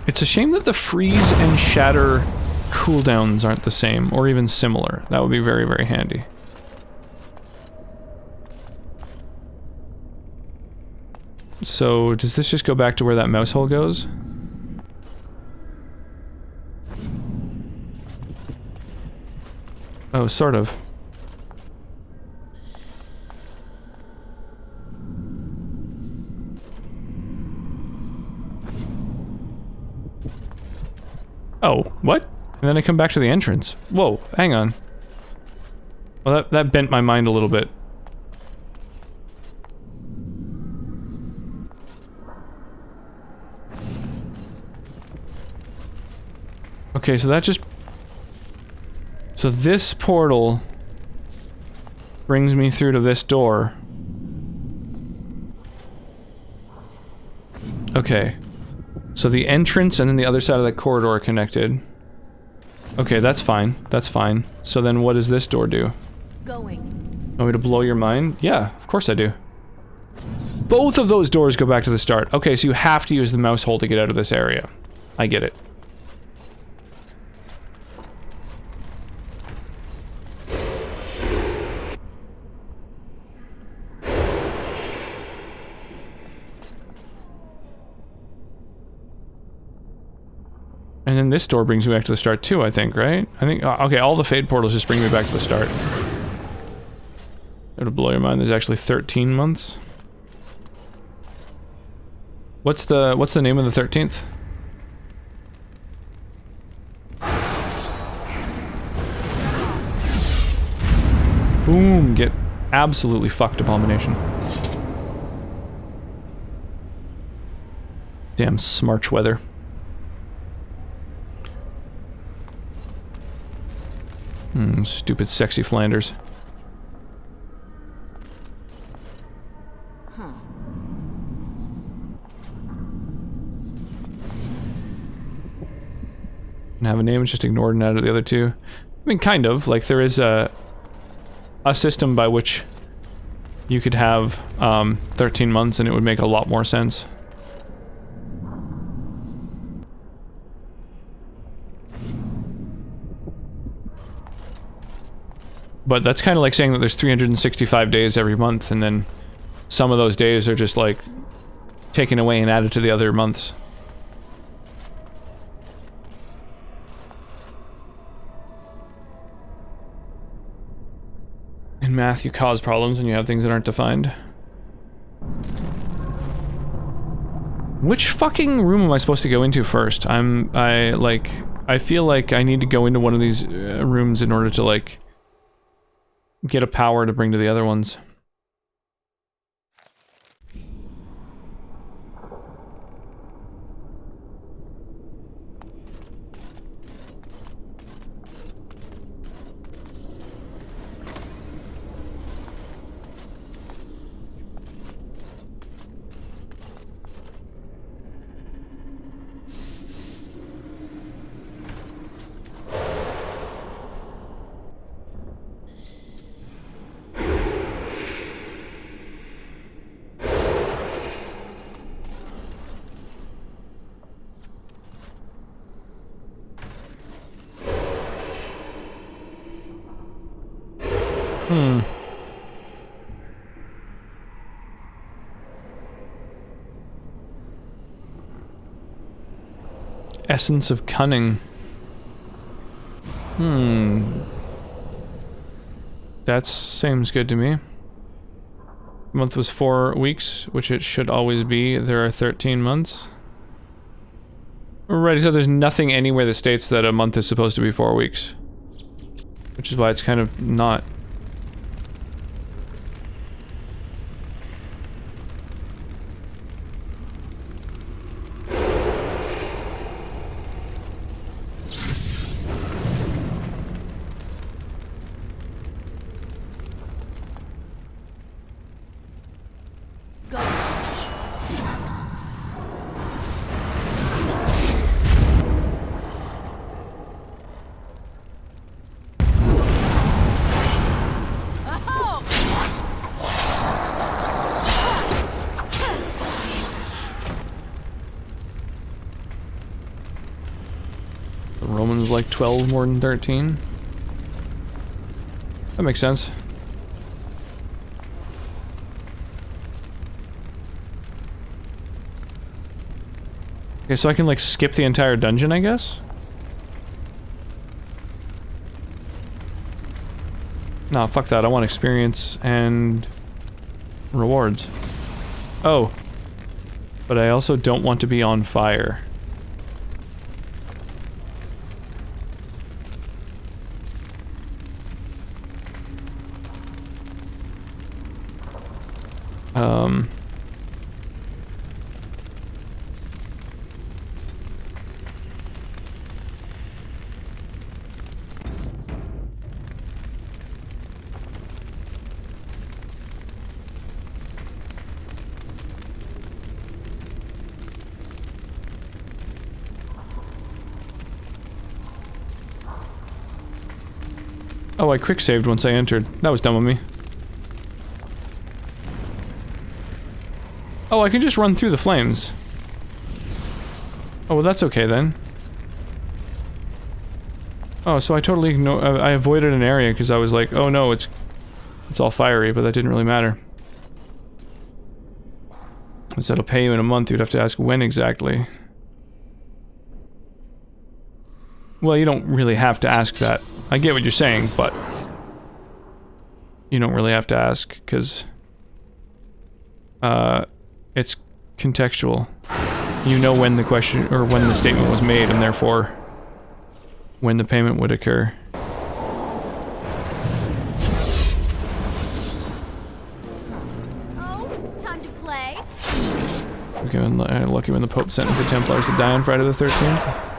It's a shame that the freeze and shatter cooldowns aren't the same, or even similar. That would be very, very handy. So, does this just go back to where that mouse hole goes? Oh, sort of. Oh, what? And then I come back to the entrance. Whoa, hang on. Well, that bent my mind a little bit. Okay, so that just... So this portal brings me through to this door. Okay. So the entrance and then the other side of that corridor are connected. Okay, that's fine. That's fine. So then what does this door do? Going. Want me to blow your mind? Yeah, of course I do. Both of those doors go back to the start. Okay, so you have to use the mouse hole to get out of this area. I get it. And then this door brings me back to the start too, I think, right? I think, okay, all the Fade portals just bring me back to the start. It'll blow your mind, there's actually 13 months. What's the name of the 13th? Boom, get absolutely fucked, Abomination. Damn smarch weather. Stupid sexy Flanders. Huh. And have a name, it's just ignored and added the other two. I mean, kind of. Like, there is a system by which you could have 13 months and it would make a lot more sense. But that's kind of like saying that there's 365 days every month, and then some of those days are just like taken away and added to the other months. In math, you cause problems when you have things that aren't defined. Which fucking room am I supposed to go into first? I feel like I need to go into one of these rooms in order to, like, get a power to bring to the other ones. Essence of Cunning. That seems good to me. The month was 4 weeks, which it should always be. There are 13 months. Right, so there's nothing anywhere that states that a month is supposed to be 4 weeks. Which is why it's kind of not. Romans like 12 more than 13. That makes sense. Okay, so I can like skip the entire dungeon, I guess? No, fuck that. I want experience and rewards. Oh. But I also don't want to be on fire. Oh, I quick saved once I entered. That was dumb of me. Oh, I can just run through the flames. Oh, well that's okay then. Oh, so I totally ignored... I avoided an area because I was like, oh no, it's all fiery, but that didn't really matter. So it'll pay you in a month, you'd have to ask when exactly. Well, you don't really have to ask that. I get what you're saying, but you don't really have to ask, because it's contextual. You know when the question, or when the statement was made, and therefore when the payment would occur. Oh, time to play. Okay, lucky when the Pope sentenced the Templars to die on Friday the 13th.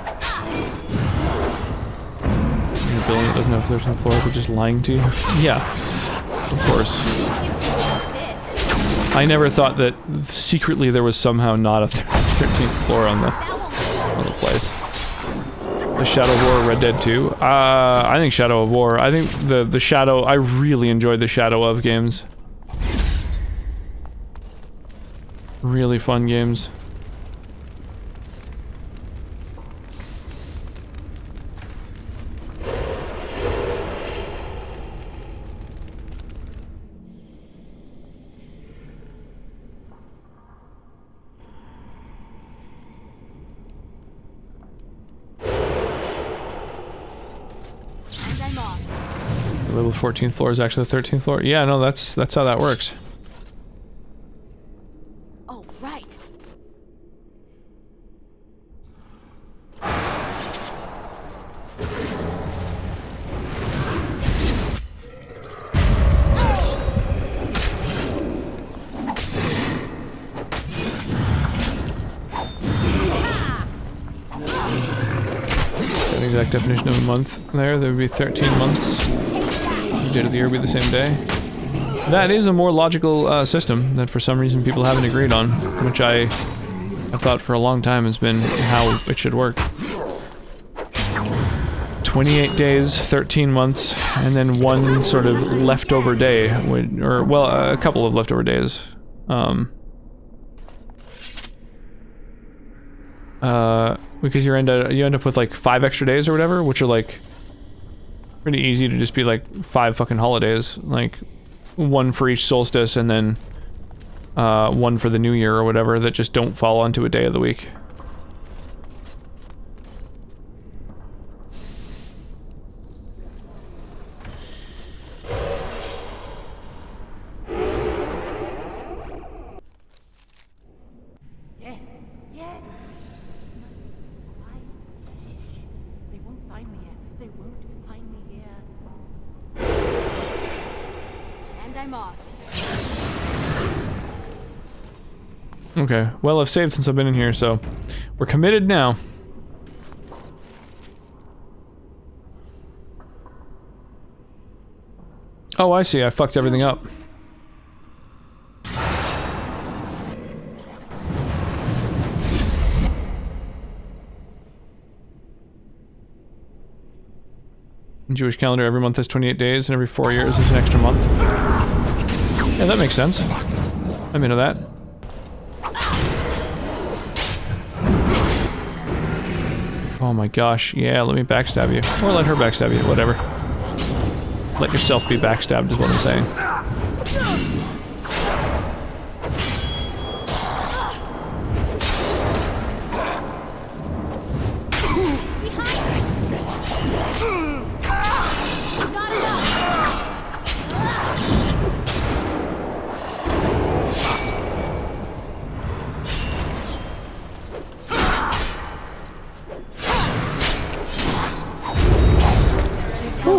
A building that doesn't have a 13th floor, they're just lying to you? Yeah, of course. I never thought that secretly there was somehow not a 13th floor on the place. The Shadow of War, Red Dead 2. I think Shadow of War. I think the Shadow. I really enjoyed the Shadow of games. Really fun games. Level 14th floor is actually the 13th floor. Yeah, no, that's how that works. Oh, right. The exact definition of a month there would be 13 months. The date of the year would be the same day. That is a more logical system that for some reason people haven't agreed on, which I thought for a long time has been how it should work. 28 days, 13 months, and then one sort of leftover day, or well, a couple of leftover days. Because you end up with like 5 extra days or whatever, which are like pretty easy to just be like 5 fucking holidays, like one for each solstice and then one for the new year or whatever that just don't fall onto a day of the week. Okay, well I've saved since I've been in here, so we're committed now. Oh, I see, I fucked everything up. In Jewish calendar, every month has 28 days, and every 4 years there's an extra month. Yeah, that makes sense. I'm into that. Oh my gosh, yeah, let me backstab you. Or let her backstab you, whatever. Let yourself be backstabbed is what I'm saying.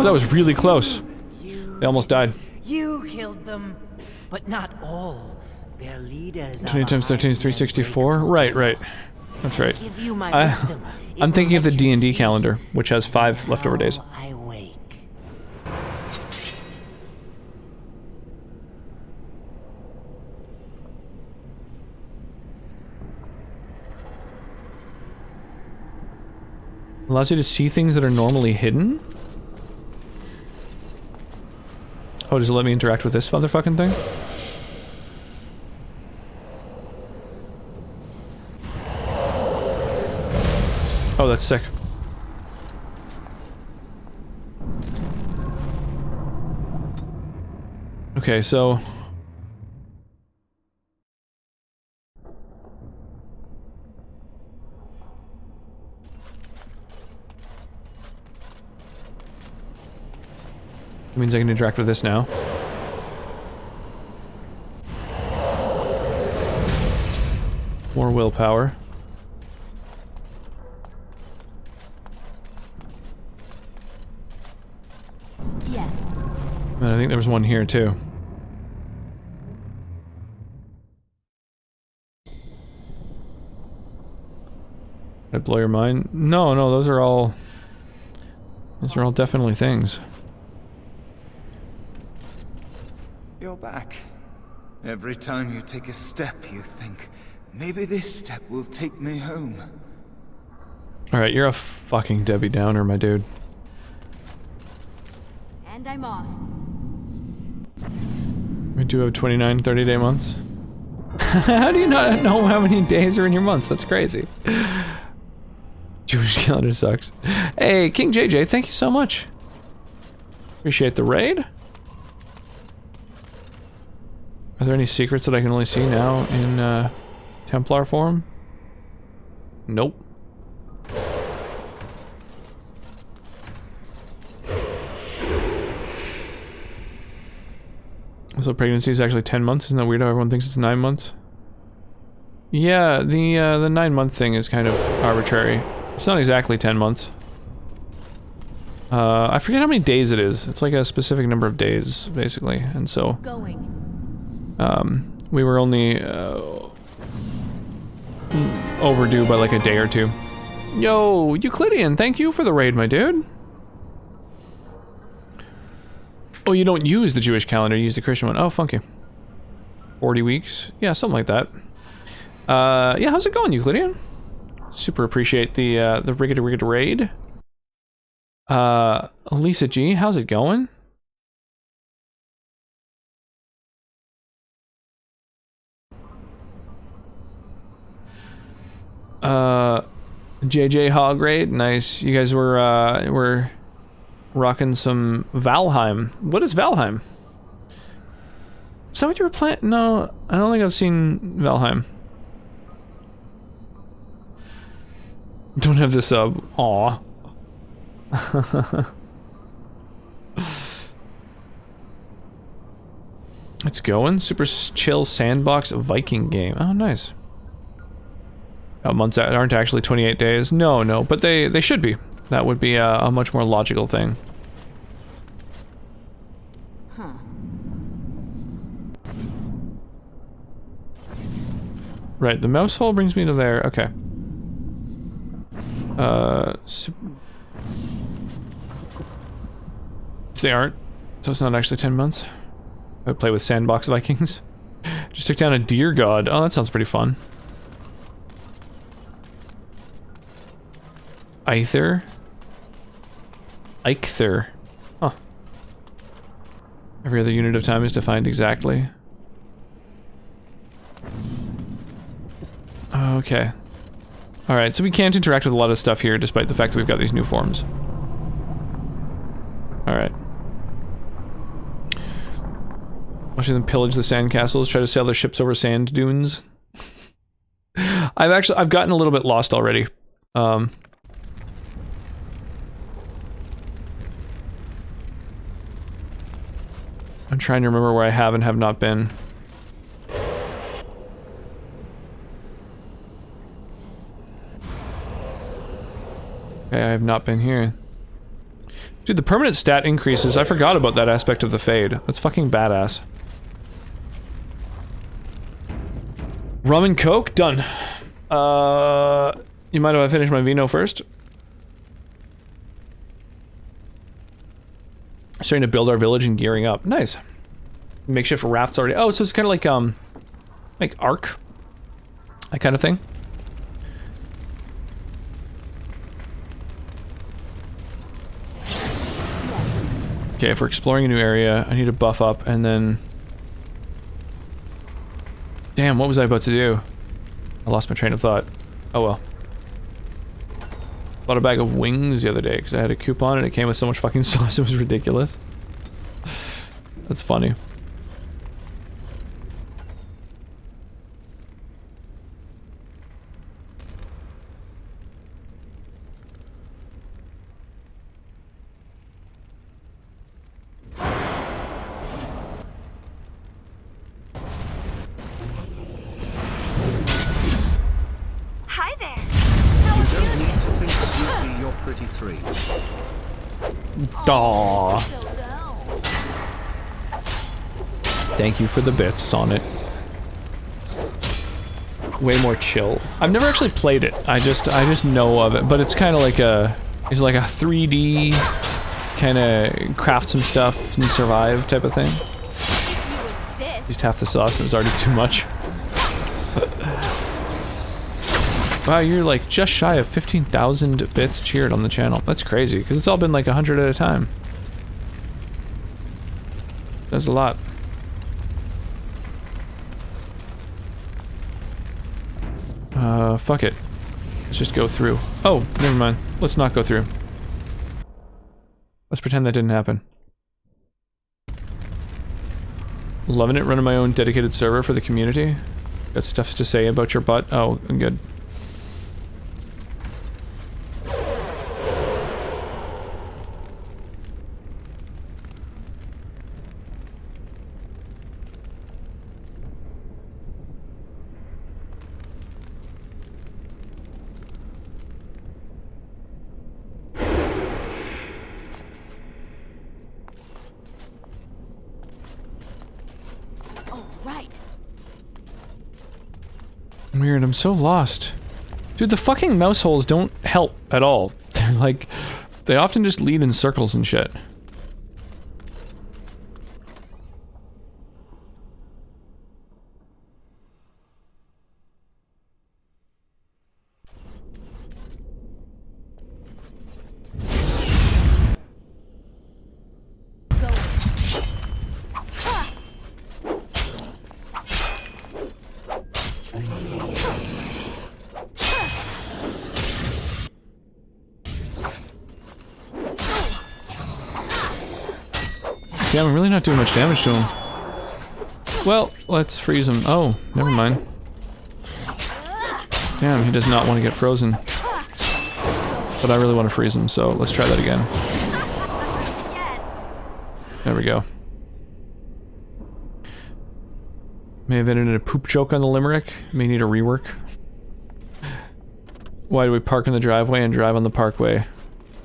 That was really close. They almost died. You killed them, but not all. Their leaders 20 times 13 is 364. Right. That's right. give you my wisdom. I'm thinking of the D&D calendar, which has 5 leftover days. I wake. Allows you to see things that are normally hidden? Oh, does it let me interact with this motherfucking thing? Oh, that's sick. Okay, so... That means I can interact with this now. More willpower. Yes. And I think there was one here too. Did I blow your mind? No, those are all definitely things. You're back. Every time you take a step, you think, maybe this step will take me home. Alright, you're a fucking Debbie Downer, my dude. And I'm off. We do have 29 30-day months. How do you not know how many days are in your months? That's crazy. Jewish calendar sucks. Hey, King JJ, thank you so much. Appreciate the raid. Are there any secrets that I can only see now in Templar form? Nope. So pregnancy is actually 10 months. Isn't that weird how everyone thinks it's 9 months? Yeah, the 9-month thing is kind of arbitrary. It's not exactly 10 months. I forget how many days it is. It's like a specific number of days, basically. And so... we were only overdue by like a day or two. Yo, Euclidean, thank you for the raid, my dude. Oh, you don't use the Jewish calendar, you use the Christian one. Oh, funky. 40 weeks? Yeah, something like that. Yeah, how's it going, Euclidean? Super appreciate the Rigged raid. Lisa G, how's it going? JJ Hog raid, nice. You guys were rocking some Valheim. What is Valheim? Is that what you were playing? No, I don't think I've seen Valheim. Don't have this sub. Aw. It's going. Super chill sandbox Viking game. Oh, nice. Months aren't actually 28 days. No, but they should be. That would be a much more logical thing. Huh. Right, the mouse hole brings me to there. Okay. They aren't. So it's not actually 10 months. I play with Sandbox Vikings. Just took down a deer god. Oh, that sounds pretty fun. Either. Huh. Every other unit of time is defined exactly. Okay. Alright, so we can't interact with a lot of stuff here despite the fact that we've got these new forms. Alright. Watching them pillage the sandcastles, try to sail their ships over sand dunes. I've gotten a little bit lost already. I'm trying to remember where I have and have not been. Okay, I have not been here. Dude, the permanent stat increases. I forgot about that aspect of the fade. That's fucking badass. Rum and Coke? Done. You mind if I finish my vino first? Starting to build our village and gearing up. Nice. Makeshift rafts already. Oh, so it's kind of like Ark. That kind of thing. Okay, if we're exploring a new area, I need to buff up and then... Damn, what was I about to do? I lost my train of thought. Oh well. Bought a bag of wings the other day because I had a coupon and it came with so much fucking sauce, it was ridiculous. That's funny. Hi there. You don't need to think beauty, you're pretty three. Daw. Thank you for the bits, Sonnet. Way more chill. I've never actually played it. I just know of it, but it's kind of like it's like a 3D kind of craft some stuff and survive type of thing. Used half the sauce and it was already too much. Wow, you're like just shy of 15,000 bits cheered on the channel. That's crazy, because it's all been like 100 at a time. That's a lot. Fuck it. Let's just go through. Oh, never mind. Let's not go through. Let's pretend that didn't happen. Loving it, running my own dedicated server for the community. Got stuff to say about your butt? Oh, I'm good. Weird, I'm so lost. Dude, the fucking mouse holes don't help at all. They're like, they often just lead in circles and shit. Damn, I'm really not doing much damage to him. Well, let's freeze him. Oh, never mind. Damn, he does not want to get frozen. But I really want to freeze him, so let's try that again. There we go. May have ended in a poop joke on the limerick. May need a rework. Why do we park in the driveway and drive on the parkway?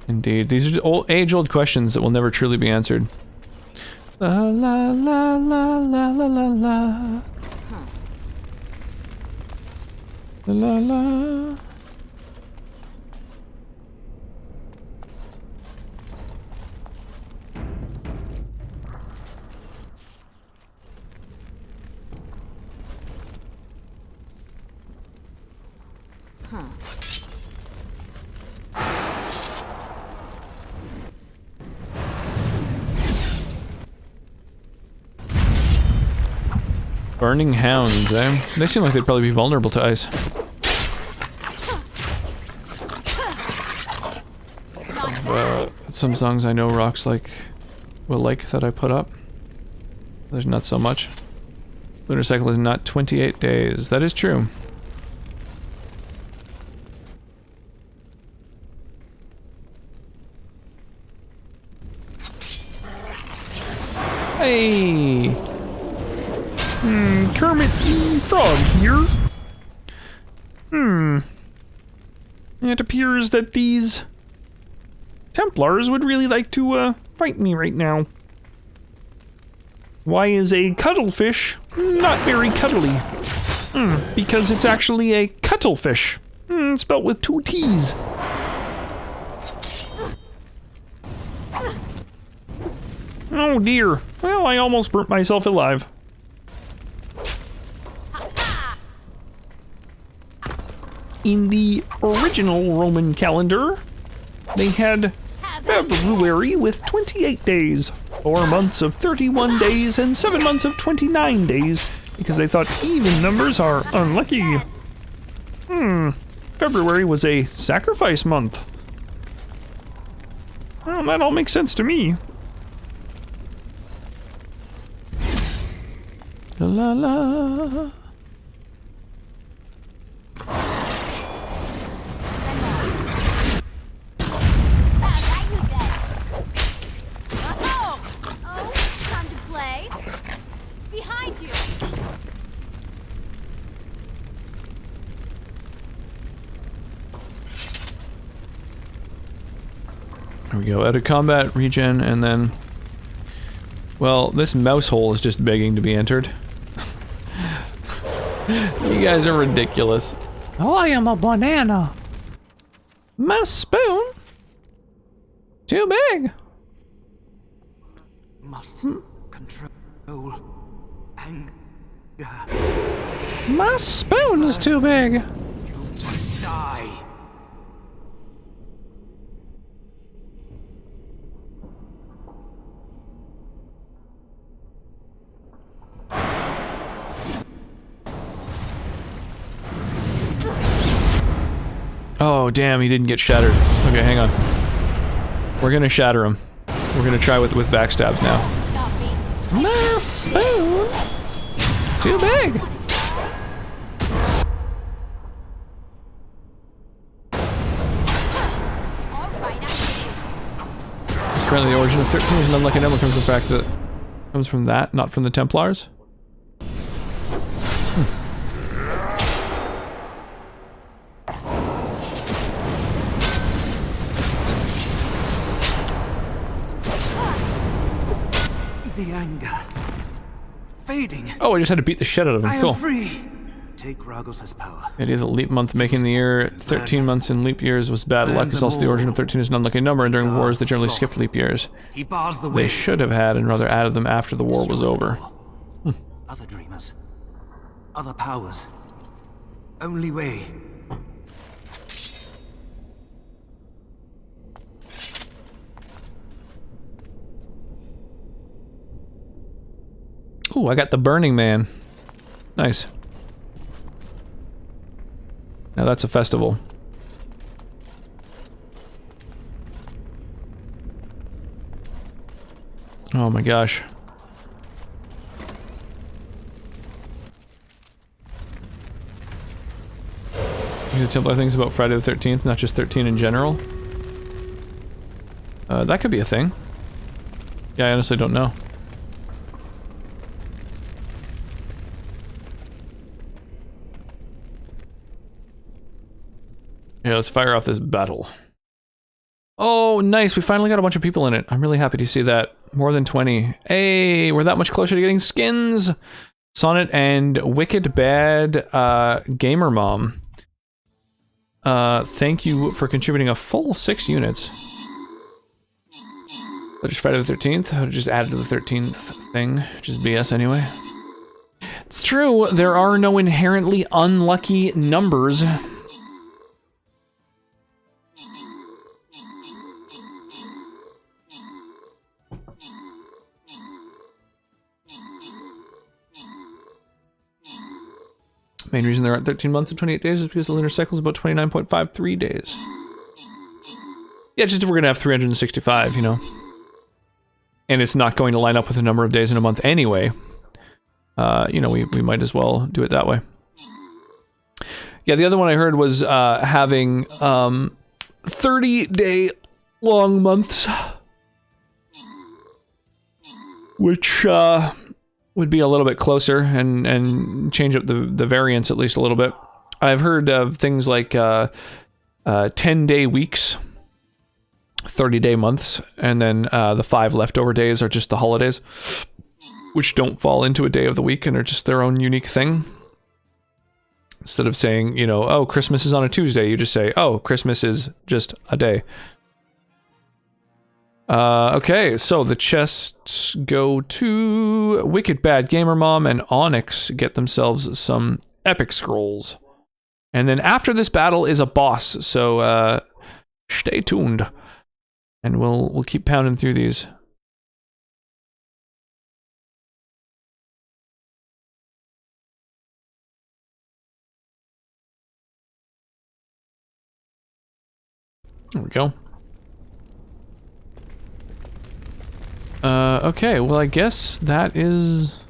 Indeed. These are age-old questions that will never truly be answered. La la la la la la la la. La la la. Burning hounds, eh? They seem like they'd probably be vulnerable to ice. Some songs I know Rocks will like that I put up. There's not so much. Lunar cycle is not 28 days. That is true. Hey! Kermit the Frog here. It appears that these Templars would really like to fight me right now. Why is a cuttlefish not very cuddly? Because it's actually a cuttlefish. Spelled with 2 T's. Oh dear. Well, I almost burnt myself alive. In the original Roman calendar, they had February with 28 days, 4 months of 31 days, and 7 months of 29 days, because they thought even numbers are unlucky. February was a sacrifice month. Well, that all makes sense to me. La la. There we go, out of combat, regen, and then... Well, this mouse hole is just begging to be entered. You guys are ridiculous. Oh, I am a banana. My spoon? Too big. Must control anger. My spoon is too big. You must die. Oh, damn, he didn't get shattered. Okay, hang on. We're gonna shatter him. We're gonna try with backstabs now. My spoon? Too big. Currently, the origin of 13 is an unlucky number comes from the fact that it comes from that, not from the Templars. The anger fading. Oh, I just had to beat the shit out of him. I Cool. am free. Take Ragos' power. It is a leap month, making the year 13 months in leap years was bad luck. It's also the origin of 13 is an unlucky number, and during wars they generally skipped leap years. He bars the way. They should have had and rather added them after the war was over. Other dreamers. Other powers. Only way. Ooh, I got the Burning Man. Nice. Now that's a festival. Oh my gosh. The Templar things about Friday the 13th, not just 13 in general. That could be a thing. Yeah, I honestly don't know. Yeah, let's fire off this battle. Oh, nice. We finally got a bunch of people in it. I'm really happy to see that. More than 20. Hey, we're that much closer to getting skins. Sonnet and Wicked Bad Gamer Mom. Thank you for contributing a full 6 units. So just Friday the 13th. I just added to the 13th thing, which is BS anyway. It's true, there are no inherently unlucky numbers. Main reason there aren't 13 months and 28 days is because the lunar cycle is about 29.53 days. Yeah, just if we're going to have 365, you know. And it's not going to line up with the number of days in a month anyway. You know, we might as well do it that way. Yeah, the other one I heard was having 30-day long months. Which would be a little bit closer and change up the variance at least a little bit. I've heard of things like 10-day weeks, 30-day months, and then the 5 leftover days are just the holidays, which don't fall into a day of the week and are just their own unique thing. Instead of saying, you know, oh, Christmas is on a Tuesday, you just say, oh, Christmas is just a day. Okay, so the chests go to Wicked Bad Gamer Mom, and Onyx get themselves some epic scrolls. And then after this battle is a boss, so stay tuned. And we'll keep pounding through these. There we go. Okay, well I guess that is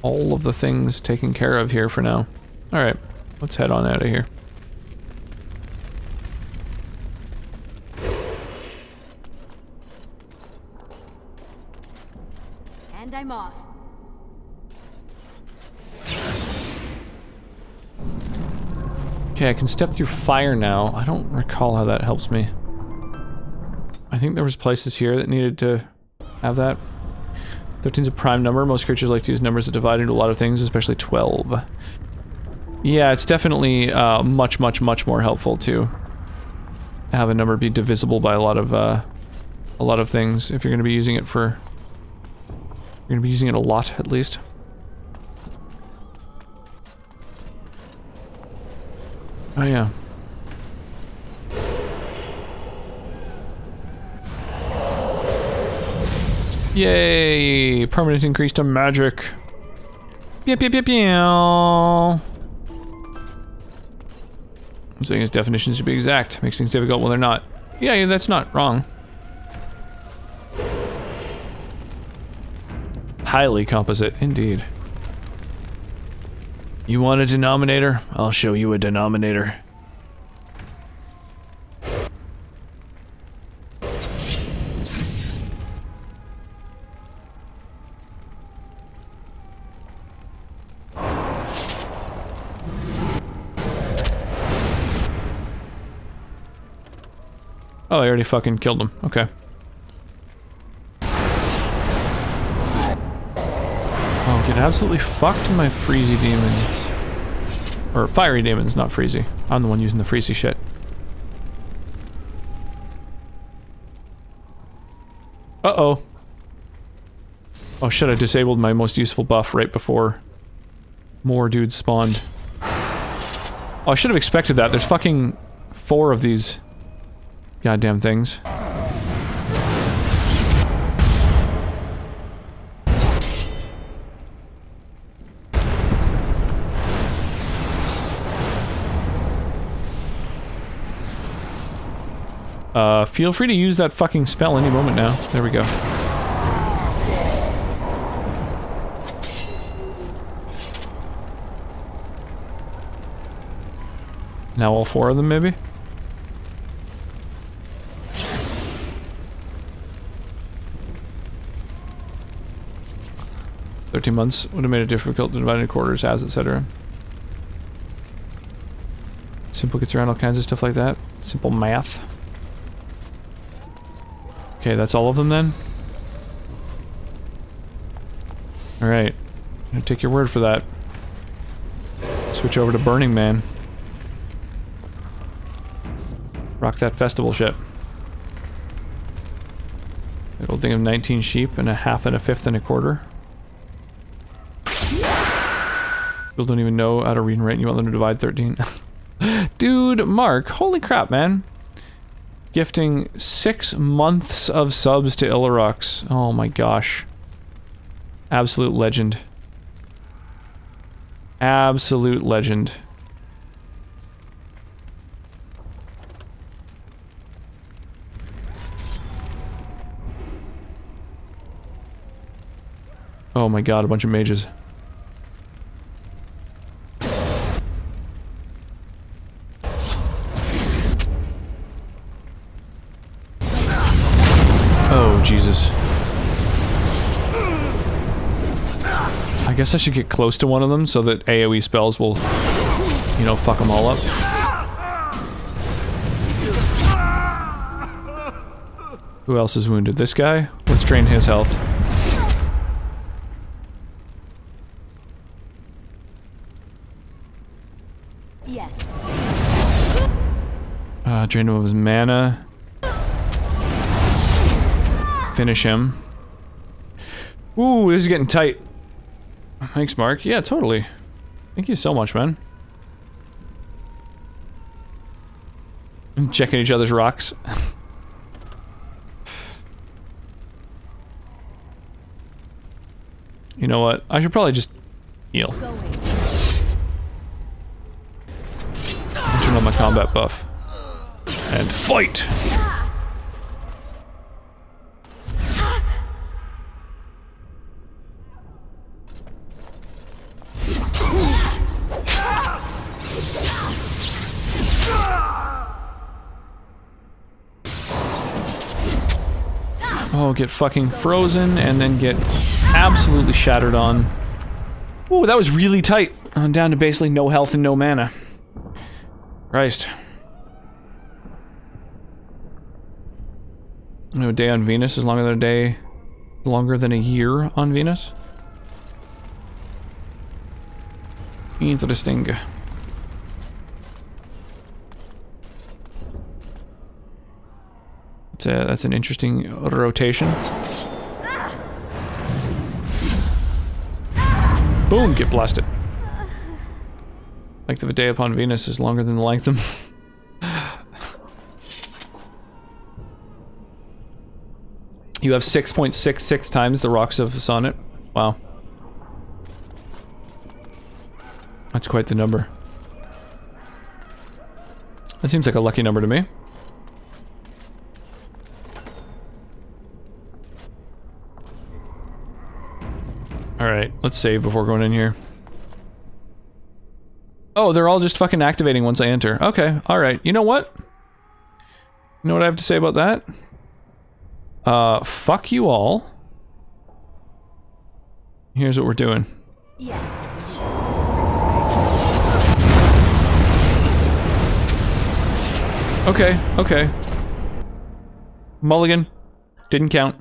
all of the things taken care of here for now. Alright, let's head on out of here. And I'm off. Okay, I can step through fire now. I don't recall how that helps me. I think there was places here that needed to have that. 13's a prime number. Most creatures like to use numbers that divide into a lot of things, especially 12. Yeah, it's definitely much more helpful to have a number be divisible by a lot of things if you're going to be using it for... You're going to be using it a lot, at least. Oh yeah. Yay! Permanent increase to magic. Pew pew pew pew. I'm saying his definitions should be exact. Makes things difficult when they're not. Yeah, that's not wrong. Highly composite, indeed. You want a denominator? I'll show you a denominator. Oh, I already fucking killed him. Okay. Oh, get absolutely fucked, my freezy demons. Or fiery demons, not freezy. I'm the one using the freezy shit. Uh-oh. Oh shit, I disabled my most useful buff right before more dudes spawned. Oh, I should have expected that. There's fucking 4 of these goddamn things. Feel free to use that fucking spell any moment now. There we go. Now all 4 of them, maybe? $13 months would have made it difficult to divide into quarters, as etc. Simple gets around all kinds of stuff like that. Simple math. Okay, that's all of them then? Alright. I'm gonna take your word for that. Switch over to Burning Man. Rock that festival shit. Good old thing of 19 sheep and a half and a fifth and a quarter. People don't even know how to read and write and you want them to divide 13. Dude, Mark, holy crap, man. Gifting 6 months of subs to Illarux. Oh my gosh. Absolute legend. Absolute legend. Oh my god, a bunch of mages. Oh, Jesus. I guess I should get close to one of them so that AoE spells will, you know, fuck them all up. Who else is wounded? This guy? Let's drain his health. Drain him of his mana. Finish him. Ooh, this is getting tight. Thanks, Mark. Yeah, totally. Thank you so much, man. Checking each other's rocks. You know what? I should probably just heal. Turn on my combat buff. And fight! Oh, get fucking frozen and then get absolutely shattered on. Ooh, that was really tight. I'm down to basically no health and no mana. Christ. You know, a day on Venus is longer than a year on Venus. Interesting. That's an interesting rotation. Boom! Get blasted. Length of a day upon Venus is longer than the length of... You have 6.66 times the rocks of the sonnet. Wow. That's quite the number. That seems like a lucky number to me. Alright, let's save before going in here. Oh, they're all just fucking activating once I enter. Okay, alright. You know what? You know what I have to say about that? Fuck you all. Here's what we're doing. Yes. Okay, okay. Mulligan. Didn't count.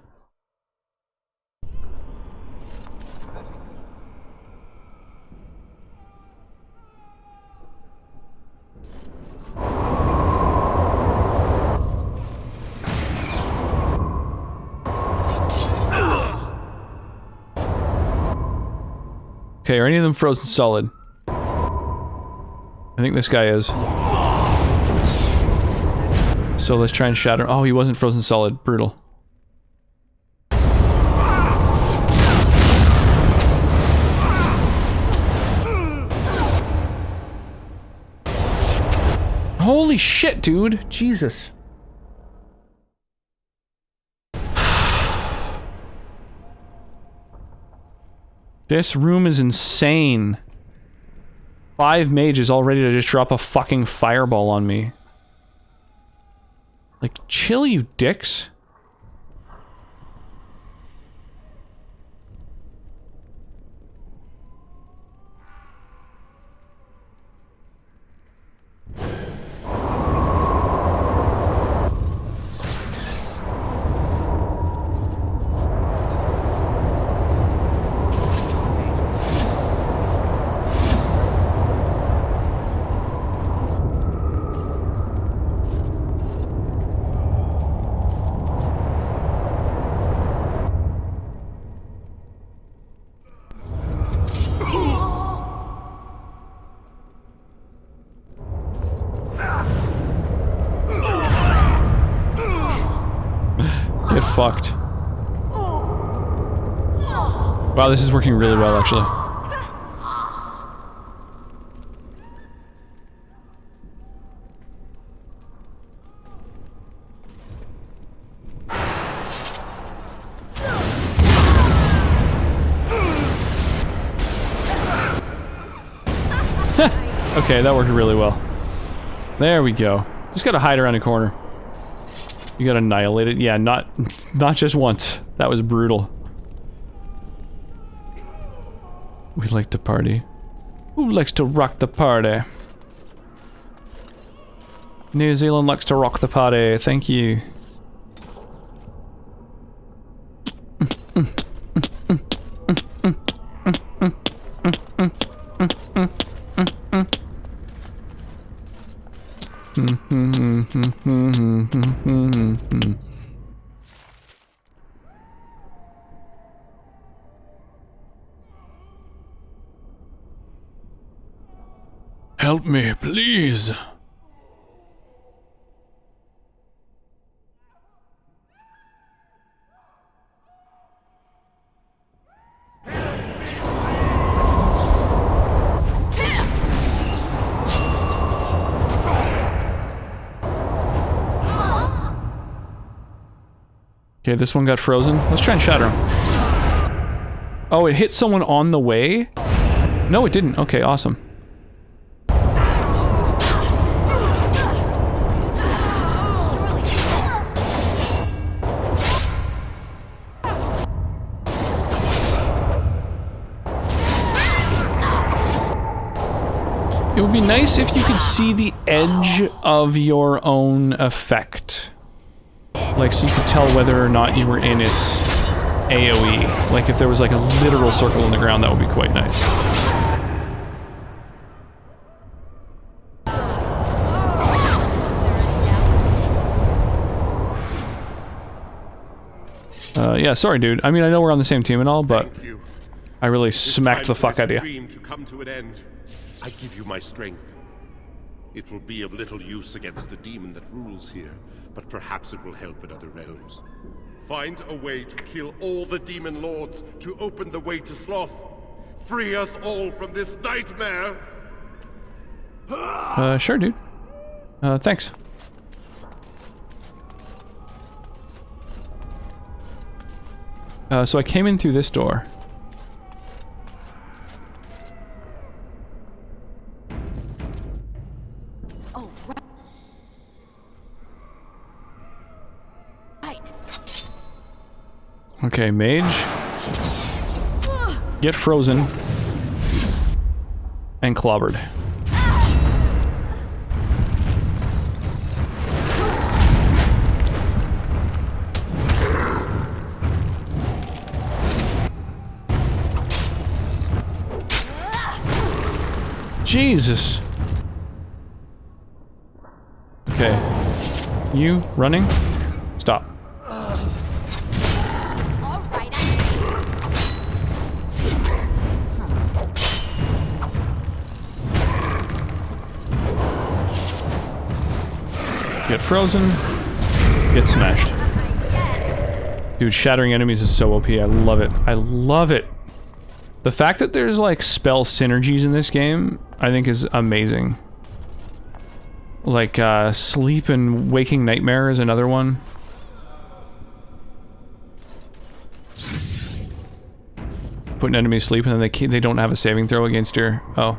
Okay, are any of them frozen solid? I think this guy is. So let's try and shatter. Oh, he wasn't frozen solid. Brutal. Holy shit, dude. Jesus. This room is insane. 5 mages all ready to just drop a fucking fireball on me. Like, chill, you dicks. Get fucked. Wow, this is working really well, actually. Okay, that worked really well. There we go. Just gotta hide around a corner. You got annihilated. Yeah, not just once. That was brutal. We like to party. Who likes to rock the party? New Zealand likes to rock the party. Thank you. Help me, please. Okay, this one got frozen. Let's try and shatter him. Oh, it hit someone on the way? No, it didn't. Okay, awesome. It would be nice if you could see the edge of your own effect. Like, so you could tell whether or not you were in its AoE. Like, if there was like a literal circle in the ground, that would be quite nice. Yeah, sorry, dude. I mean, I know we're on the same team and all, but I really smacked the fuck out of you. To come to an end, I give you my strength. It will be of little use against the demon that rules here, but perhaps it will help in other realms. Find a way to kill all the demon lords to open the way to Sloth. Free us all from this nightmare! Sure, dude. Thanks. So I came in through this door. Oh, right. Okay, mage. Get frozen. And clobbered. Jesus. Okay. You running? Stop. Get frozen. Get smashed. Dude, shattering enemies is so OP. I love it. I love it. The fact that there's like spell synergies in this game, I think is amazing. Like sleep and waking nightmare is another one. Put an enemy to sleep and then they don't have a saving throw against your... Oh.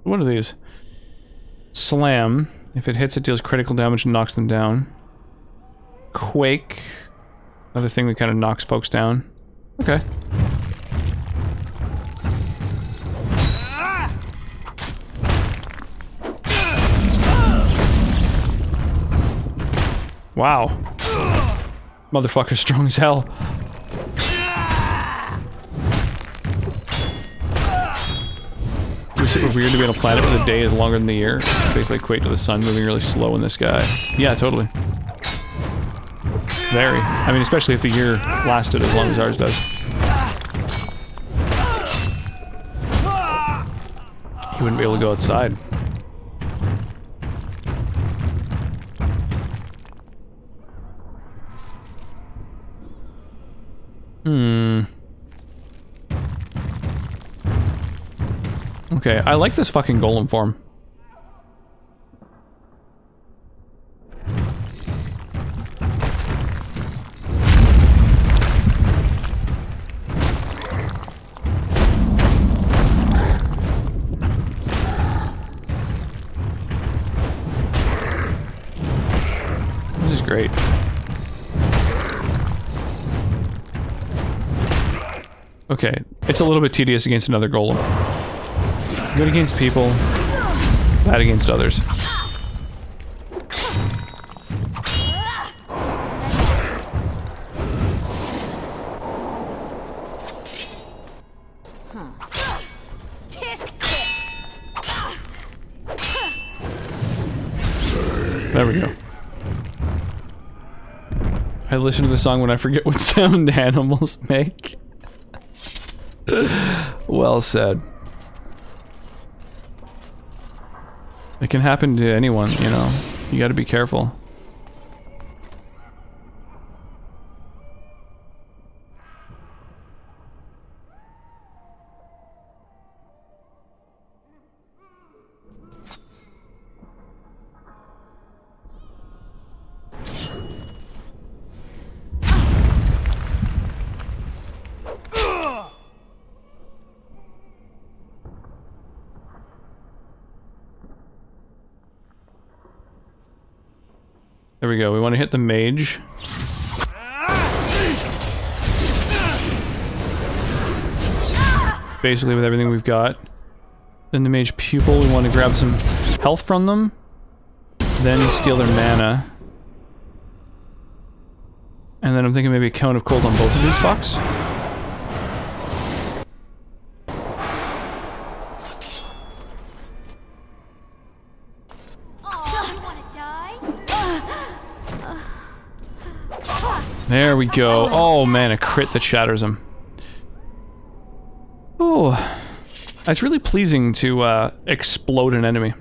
What are these? Slam. If it hits, it deals critical damage and knocks them down. Quake. Another thing that kind of knocks folks down. Okay. Wow. Motherfucker's strong as hell. Super weird to be on a planet where the day is longer than the year. Basically equate to the sun moving really slow in the sky. Yeah, totally. Very. I mean, especially if the year lasted as long as ours does. You wouldn't be able to go outside. Okay, I like this fucking golem form. This is great. Okay, it's a little bit tedious against another golem. Good against people, bad against others. There we go. I listen to the song when I forget what sound animals make. Well said. It can happen to anyone, you know. You gotta be careful. There we go. We want to hit the mage. Basically with everything we've got. Then the mage pupil, we want to grab some health from them. Then steal their mana. And then I'm thinking maybe a cone of cold on both of these fucks. There we go. Oh man, a crit that shatters him. Oh, it's really pleasing to explode an enemy.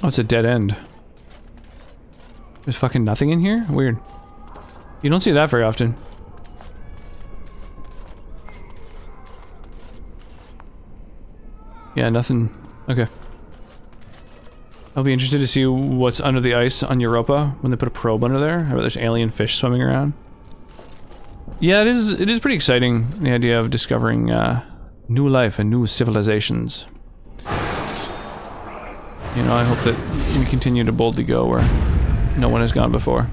Oh, it's a dead end. There's fucking nothing in here? Weird. You don't see that very often. Yeah, nothing. Okay. I'll be interested to see what's under the ice on Europa when they put a probe under there. I bet there's alien fish swimming around. Yeah, it is pretty exciting, the idea of discovering new life and new civilizations. You know, I hope that we continue to boldly go where no one has gone before.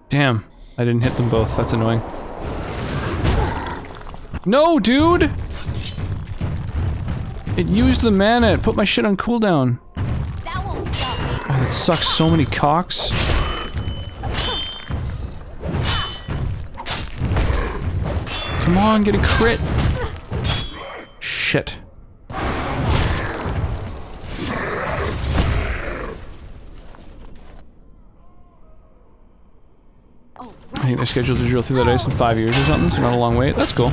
Damn, I didn't hit them both. That's annoying. No, dude! It used the mana. It put my shit on cooldown. That won't stop me. Oh, that sucks so many cocks. Come on, get a crit. Shit. I think they're scheduled to drill through that ice in 5 years or something, so not a long wait. That's cool.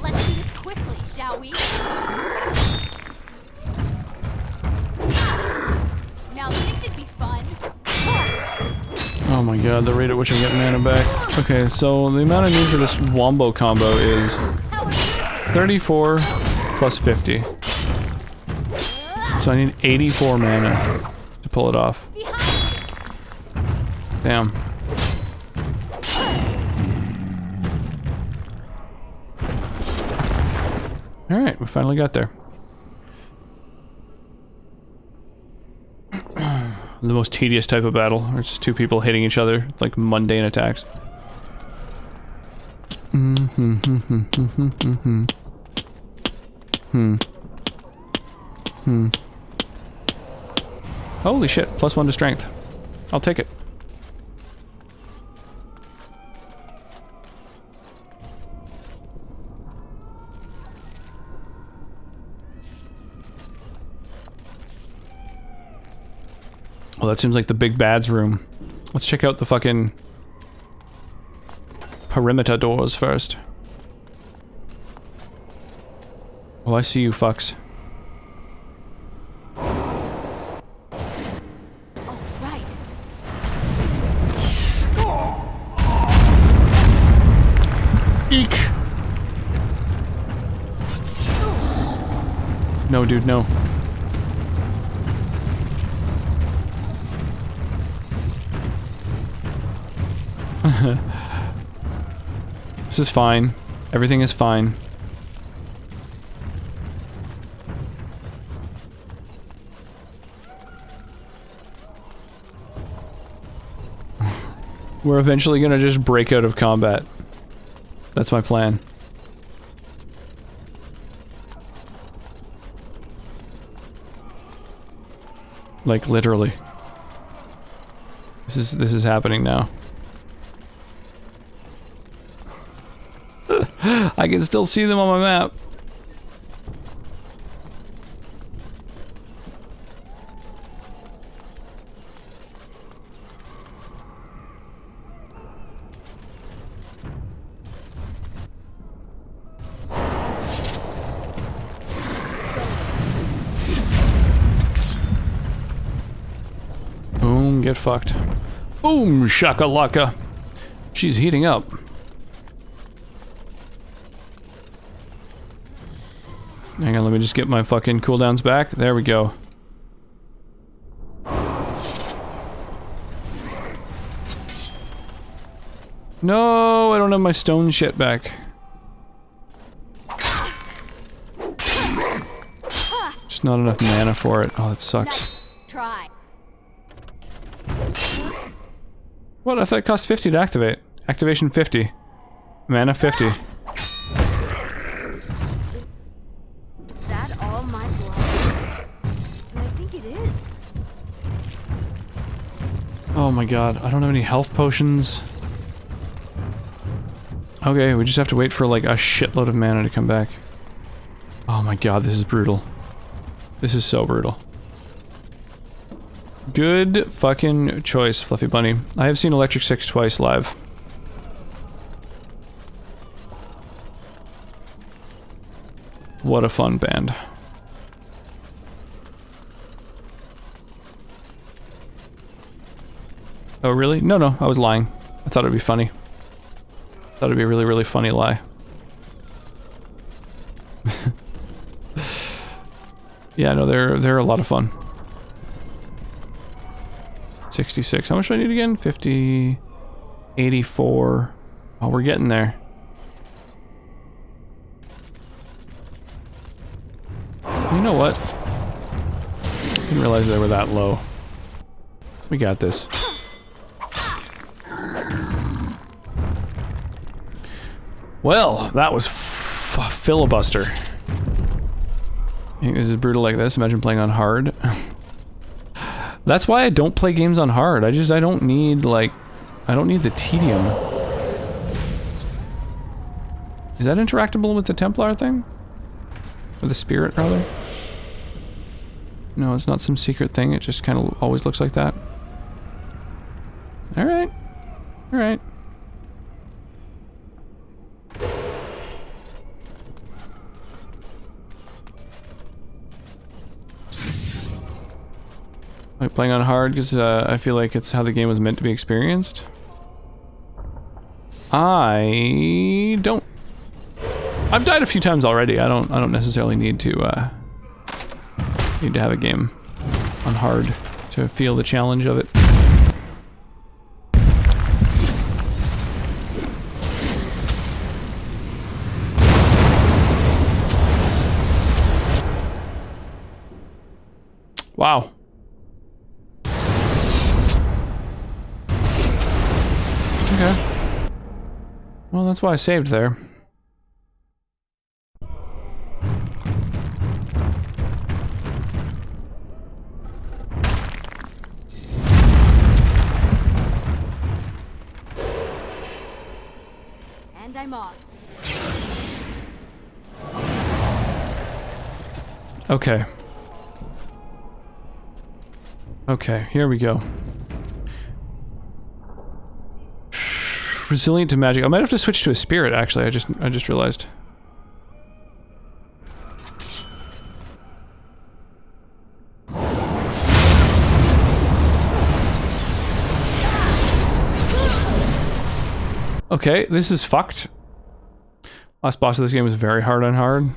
Let's do this quickly, shall we? Now this should be fun. Oh my god, the rate at which I'm getting mana back. Okay, so the amount I need for this wombo combo is 34 plus 50. So I need 84 mana to pull it off. Damn. Alright, we finally got there. The most tedious type of battle, where it's just two people hitting each other, like mundane attacks. Holy shit, +1 to strength. I'll take it. Well, that seems like the big bad's room. Let's check out the fucking perimeter doors first. Oh, I see you fucks. Eek! No, dude, no. This is fine. Everything is fine. We're eventually gonna just break out of combat. That's my plan. Like, literally. This is happening now. I can still see them on my map. Boom, get fucked. Boom, shakalaka. She's heating up. Hang on, let me just get my fucking cooldowns back. There we go. No, I don't have my stone shit back. Just not enough mana for it. Oh, that sucks. Try. What? I thought it cost 50 to activate. Activation 50. Mana 50. Oh my god, I don't have any health potions. Okay, we just have to wait for like a shitload of mana to come back. Oh my god, this is brutal. This is so brutal. Good fucking choice, Fluffy Bunny. I have seen Electric Six twice live. What a fun band. Oh, really? No, no, I was lying. I thought it'd be funny. I thought it'd be a really, really funny lie. Yeah, no, they're a lot of fun. 66. How much do I need again? 50... 84... Oh, we're getting there. You know what? Didn't realize they were that low. We got this. Well, that was filibuster. This is brutal like this. Imagine playing on hard. That's why I don't play games on hard. I don't need, like... I don't need the tedium. Is that interactable with the Templar thing? Or the Spirit, rather? No, it's not some secret thing. It just kind of always looks like that. Alright. Alright. Like playing on hard because I feel like it's how the game was meant to be experienced. I don't. I've died a few times already. I don't necessarily need to have a game on hard to feel the challenge of it. Wow. Okay. Well, that's why I saved there. And I'm off. Okay. Okay, here we go. Resilient to magic. I might have to switch to a spirit, actually. I just realized. Okay, this is fucked. Last boss of this game was very hard on hard.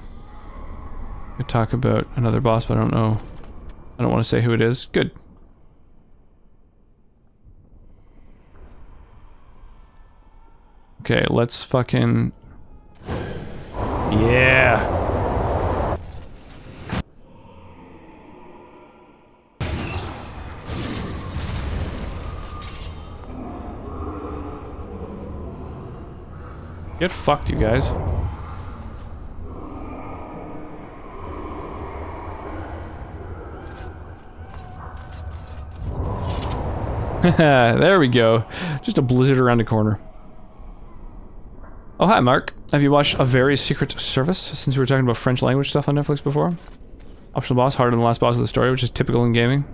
I could talk about another boss, but I don't know. I don't want to say who it is. Good. Okay, let's fucking... Yeah! Get fucked, you guys. There we go. Just a blizzard around the corner. Oh, hi, Mark. Have you watched A Very Secret Service since we were talking about French language stuff on Netflix before? Optional boss, harder than the last boss of the story, which is typical in gaming.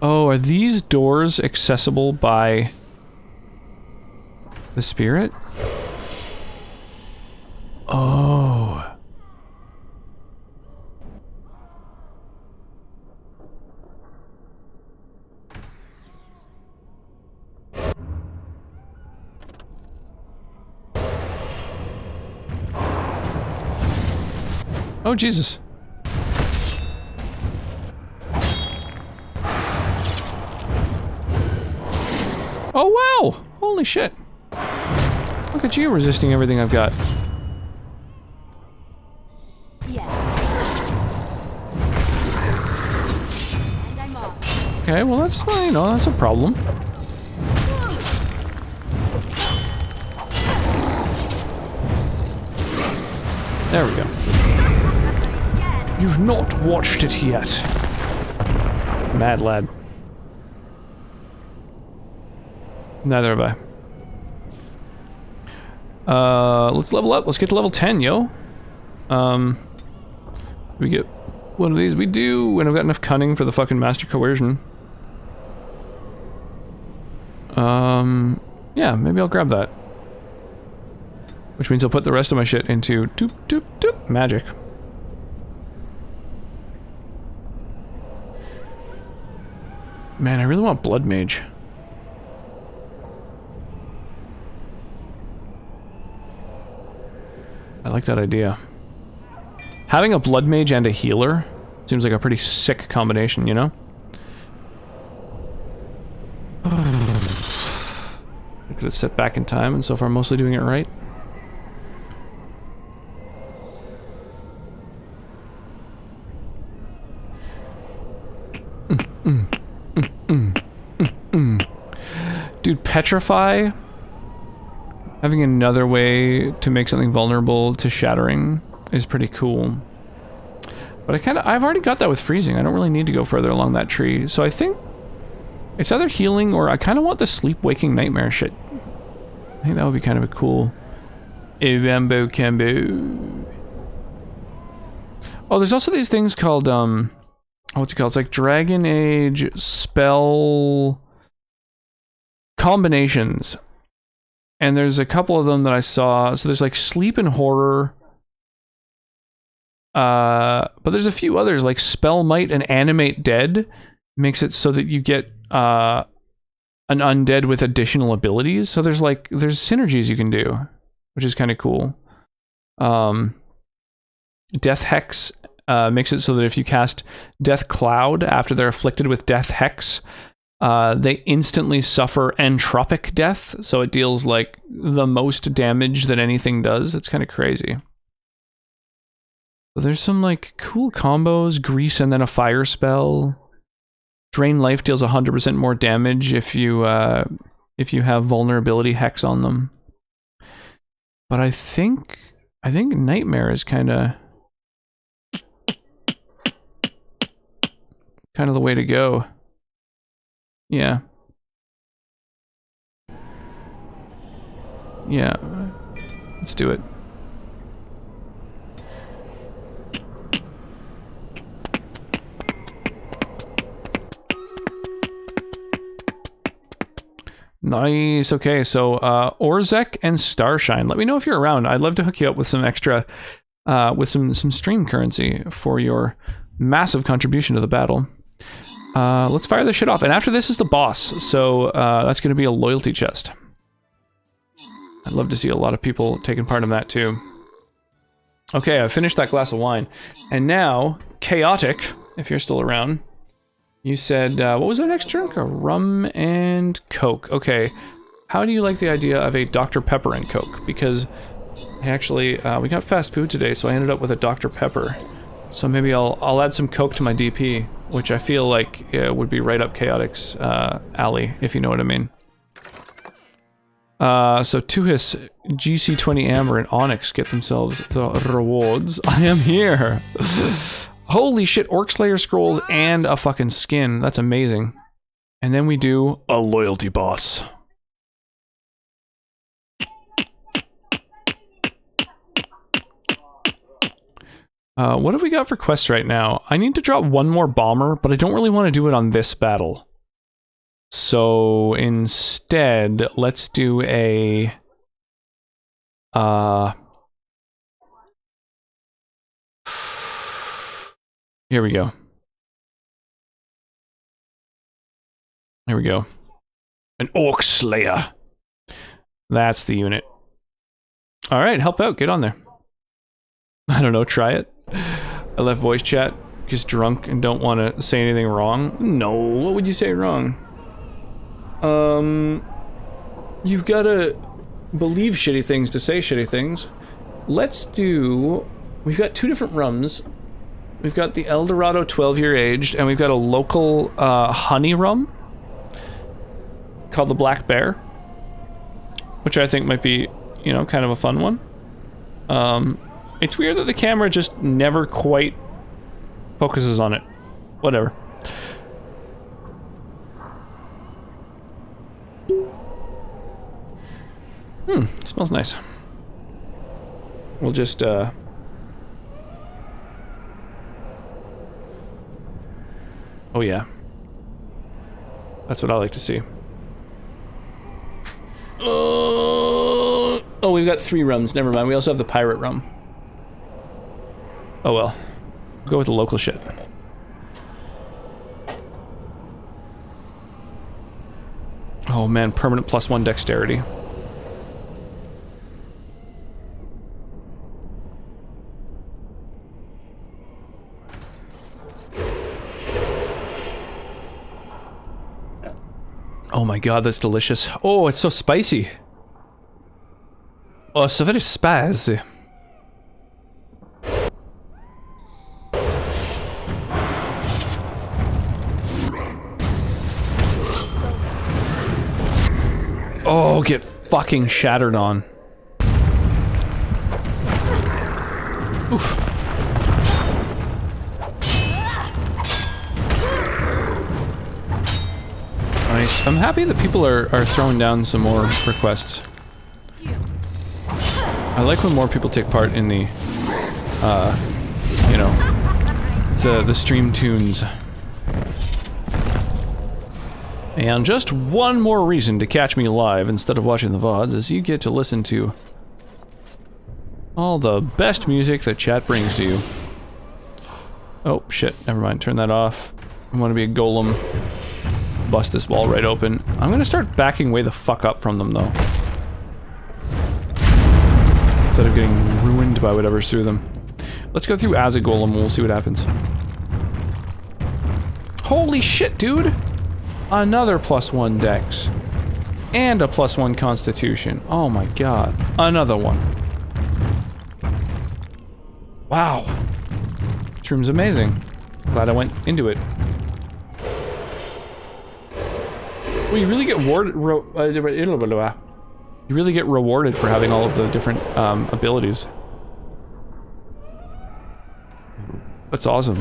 Oh, are these doors accessible by the spirit? Oh. Oh, Jesus. Oh, wow! Holy shit. Look at you resisting everything I've got. Yes. And I'm off. Okay, well that's, you know, that's a problem. There we go. You've not watched it yet. Mad lad. Neither have I. Let's level up. Let's get to level 10, yo. We get one of these. We do, and I've got enough cunning for the fucking master coercion. Yeah, maybe I'll grab that. Which means I'll put the rest of my shit into doop doop doop magic. Man, I really want Blood Mage. I like that idea. Having a Blood Mage and a healer seems like a pretty sick combination, you know? I could have set back in time, and so far I'm mostly doing it right. Dude, Petrify, having another way to make something vulnerable to shattering is pretty cool. But I've already got that with freezing. I don't really need to go further along that tree. So I think it's either healing or I kind of want the sleep-waking nightmare shit. I think that would be kind of a cool Rambo combo. Oh, there's also these things called, what's it called? It's like Dragon Age spell combinations. And there's a couple of them that I saw. So there's like Sleep and Horror. But there's a few others like Spell Might and Animate Dead. Makes it so that you get an undead with additional abilities. So there's synergies you can do, which is kind of cool. Death Hex makes it so that if you cast Death Cloud after they're afflicted with Death Hex, they instantly suffer entropic death, so it deals like the most damage that anything does. It's kind of crazy. So there's some like cool combos. Grease and then a fire spell. Drain Life deals 100% more damage if you have vulnerability hex on them. But I think Nightmare is kind of the way to go. Yeah. Yeah. Let's do it. Nice. Okay, so Orzek and Starshine. Let me know if you're around. I'd love to hook you up with some extra, with some stream currency for your massive contribution to the battle. Let's fire this shit off. And after this is the boss, so that's going to be a loyalty chest. I'd love to see a lot of people taking part in that too. Okay, I finished that glass of wine. And now, Chaotic, if you're still around. You said, what was our next drink? A rum and Coke. Okay, how do you like the idea of a Dr. Pepper and Coke? Because actually, we got fast food today, so I ended up with a Dr. Pepper. So maybe I'll add some Coke to my DP, which I feel like would be right up Chaotic's alley, if you know what I mean. So Tuhis, GC20 Amber, and Onyx get themselves the rewards. I am here! Holy shit, Orc Slayer scrolls and a fucking skin. That's amazing. And then we do a loyalty boss. What have we got for quests right now? I need to drop one more bomber, but I don't really want to do it on this battle. So instead, let's do a... Here we go. Here we go. An Orc Slayer. That's the unit. Alright, help out. Get on there. I don't know, try it. I left voice chat. Just drunk and don't want to say anything wrong. No, what would you say wrong? You've got to believe shitty things to say shitty things. Let's do... We've got two different rums. We've got the El Dorado 12-year aged, and we've got a local honey rum called the Black Bear, which I think might be, you know, kind of a fun one. It's weird that the camera just never quite focuses on it. Whatever. Smells nice. We'll just, Oh yeah. That's what I like to see. Oh, we've got 3 rums. Never mind. We also have the pirate rum. Oh well. Go with the local shit. Oh man, permanent +1 dexterity. Oh my god, that's delicious. Oh, it's so spicy. Oh, it's so very spicy. Oh, get fucking shattered on. Oof. Nice. I'm happy that people are throwing down some more requests. I like when more people take part in the, you know, the stream tunes. And just one more reason to catch me live instead of watching the VODs is you get to listen to all the best music that chat brings to you. Oh, shit. Never mind. Turn that off. I want to be a golem. Bust this wall right open. I'm gonna start backing way the fuck up from them, though. Instead of getting ruined by whatever's through them. Let's go through as a golem and we'll see what happens. Holy shit, dude! Another +1 dex. And a +1 constitution. Oh my god. Another one. Wow. This room's amazing. Glad I went into it. Well, you really get rewarded for having all of the different abilities. That's awesome.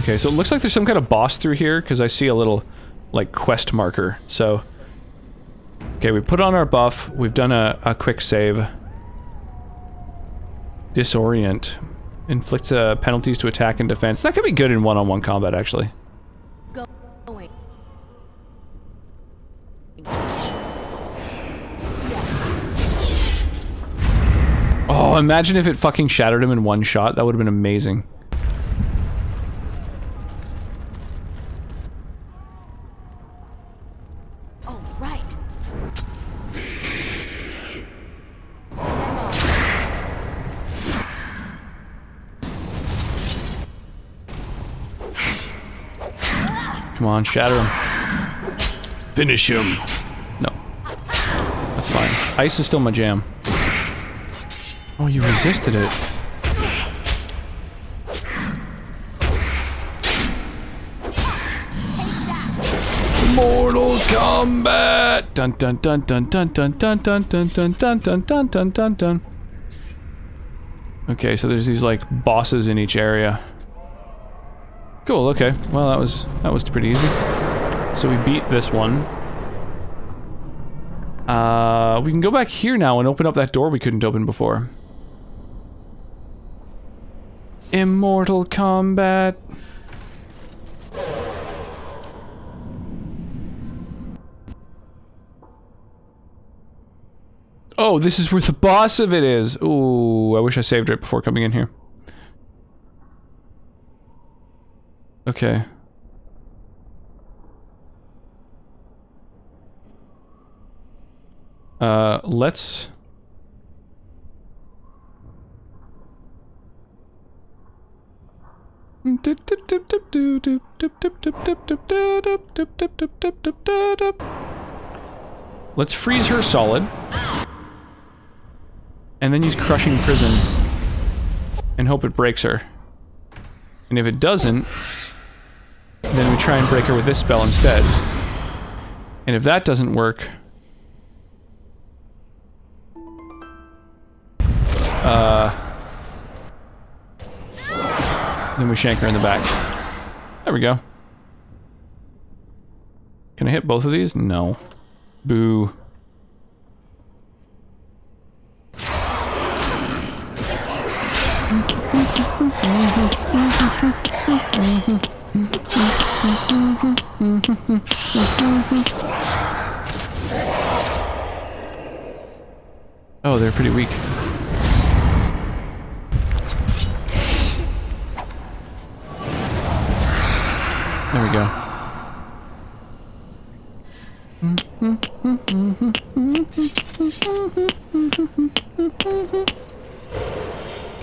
Okay, so it looks like there's some kind of boss through here, because I see a little, like, quest marker. So, okay, we put on our buff. We've done a quick save. Disorient. Inflict penalties to attack and defense. That could be good in one-on-one combat, actually. Going. Oh, imagine if it fucking shattered him in one shot. That would have been amazing. Oh, right. Come on, shatter him. Finish him. No. That's fine. Ice is still my jam. Oh, you resisted it. Mortal Kombat! Dun dun dun dun dun dun dun dun dun dun dun dun dun dun dun dun. Okay, so there's these like bosses in each area. Cool, okay. Well, that was pretty easy. So we beat this one. We can go back here now and open up that door we couldn't open before. Immortal Kombat. Oh, this is where the boss of it is. Ooh, I wish I saved it before coming in here. Okay. Let's... Let's freeze her solid. And then use Crushing Prison. And hope it breaks her. And if it doesn't, then we try and break her with this spell instead. And if that doesn't work... then we shank her in the back. There we go. Can I hit both of these? No. Boo. Oh, they're pretty weak. There we go.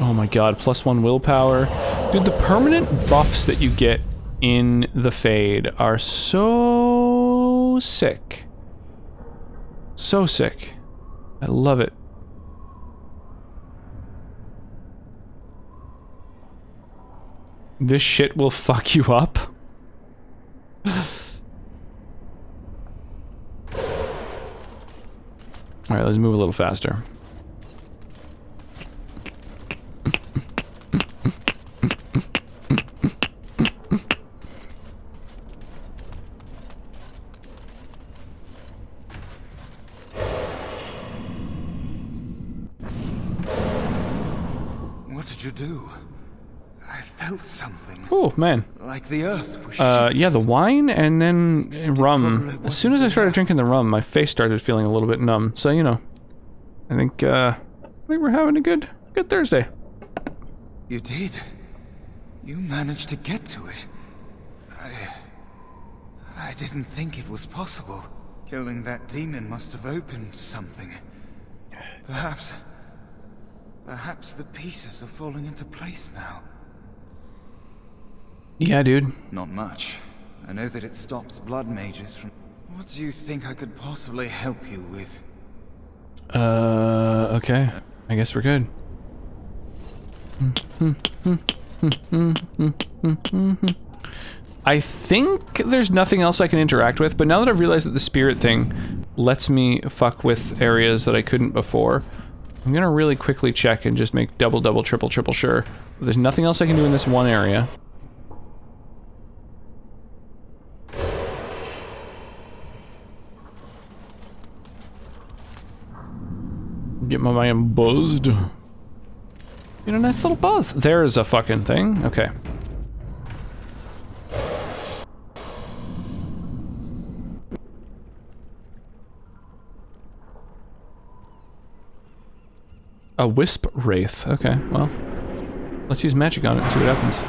Oh my god, +1 willpower. Dude, the permanent buffs that you get in the Fade are so sick. So sick. I love it. This shit will fuck you up. Alright, let's move a little faster. What did you do? I felt something. Oh, man. Like the earth was yeah, the wine and then rum. As soon as I started drinking the rum, my face started feeling a little bit numb. So, you know, I think we're having a good Thursday. You did. You managed to get to it. I didn't think it was possible. Killing that demon must have opened something. Perhaps the pieces are falling into place now. Yeah, dude. Not much. I know that it stops blood mages from... What do you think I could possibly help you with? Okay. I guess we're good. I think there's nothing else I can interact with, but now that I've realized that the spirit thing lets me fuck with areas that I couldn't before, I'm gonna really quickly check and just make double, triple sure. There's nothing else I can do in this one area. Get my man buzzed. You know, nice little buzz. There's a fucking thing. Okay. A wisp wraith. Okay, well. Let's use magic on it and see what happens.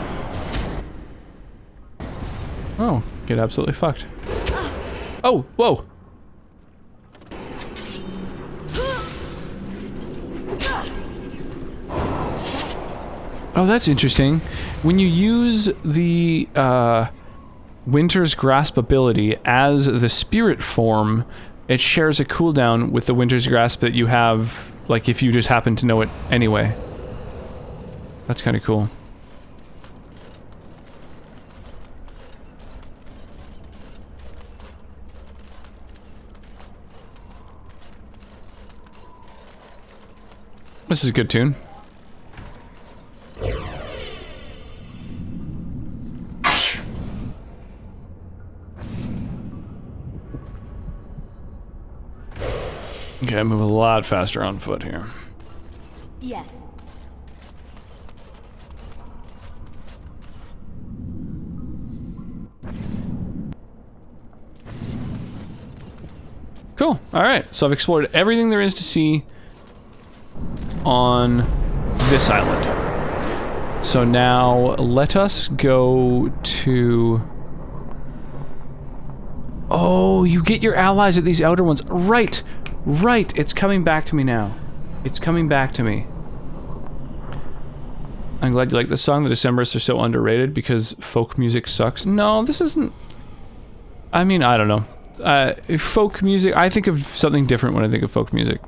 Oh, get absolutely fucked. Oh, whoa! Oh, that's interesting. When you use the Winter's Grasp ability as the spirit form, it shares a cooldown with the Winter's Grasp that you have, like, if you just happen to know it anyway. That's kind of cool. This is a good tune. Okay, I move a lot faster on foot here. Yes. Cool. Alright, so I've explored everything there is to see on this island. So now let us go to... Oh, you get your allies at these outer ones. Right! Right! It's coming back to me now. It's coming back to me. I'm glad you like this song. The Decemberists are so underrated because folk music sucks. No, this isn't... I mean, I don't know. Folk music, I think of something different when I think of folk music.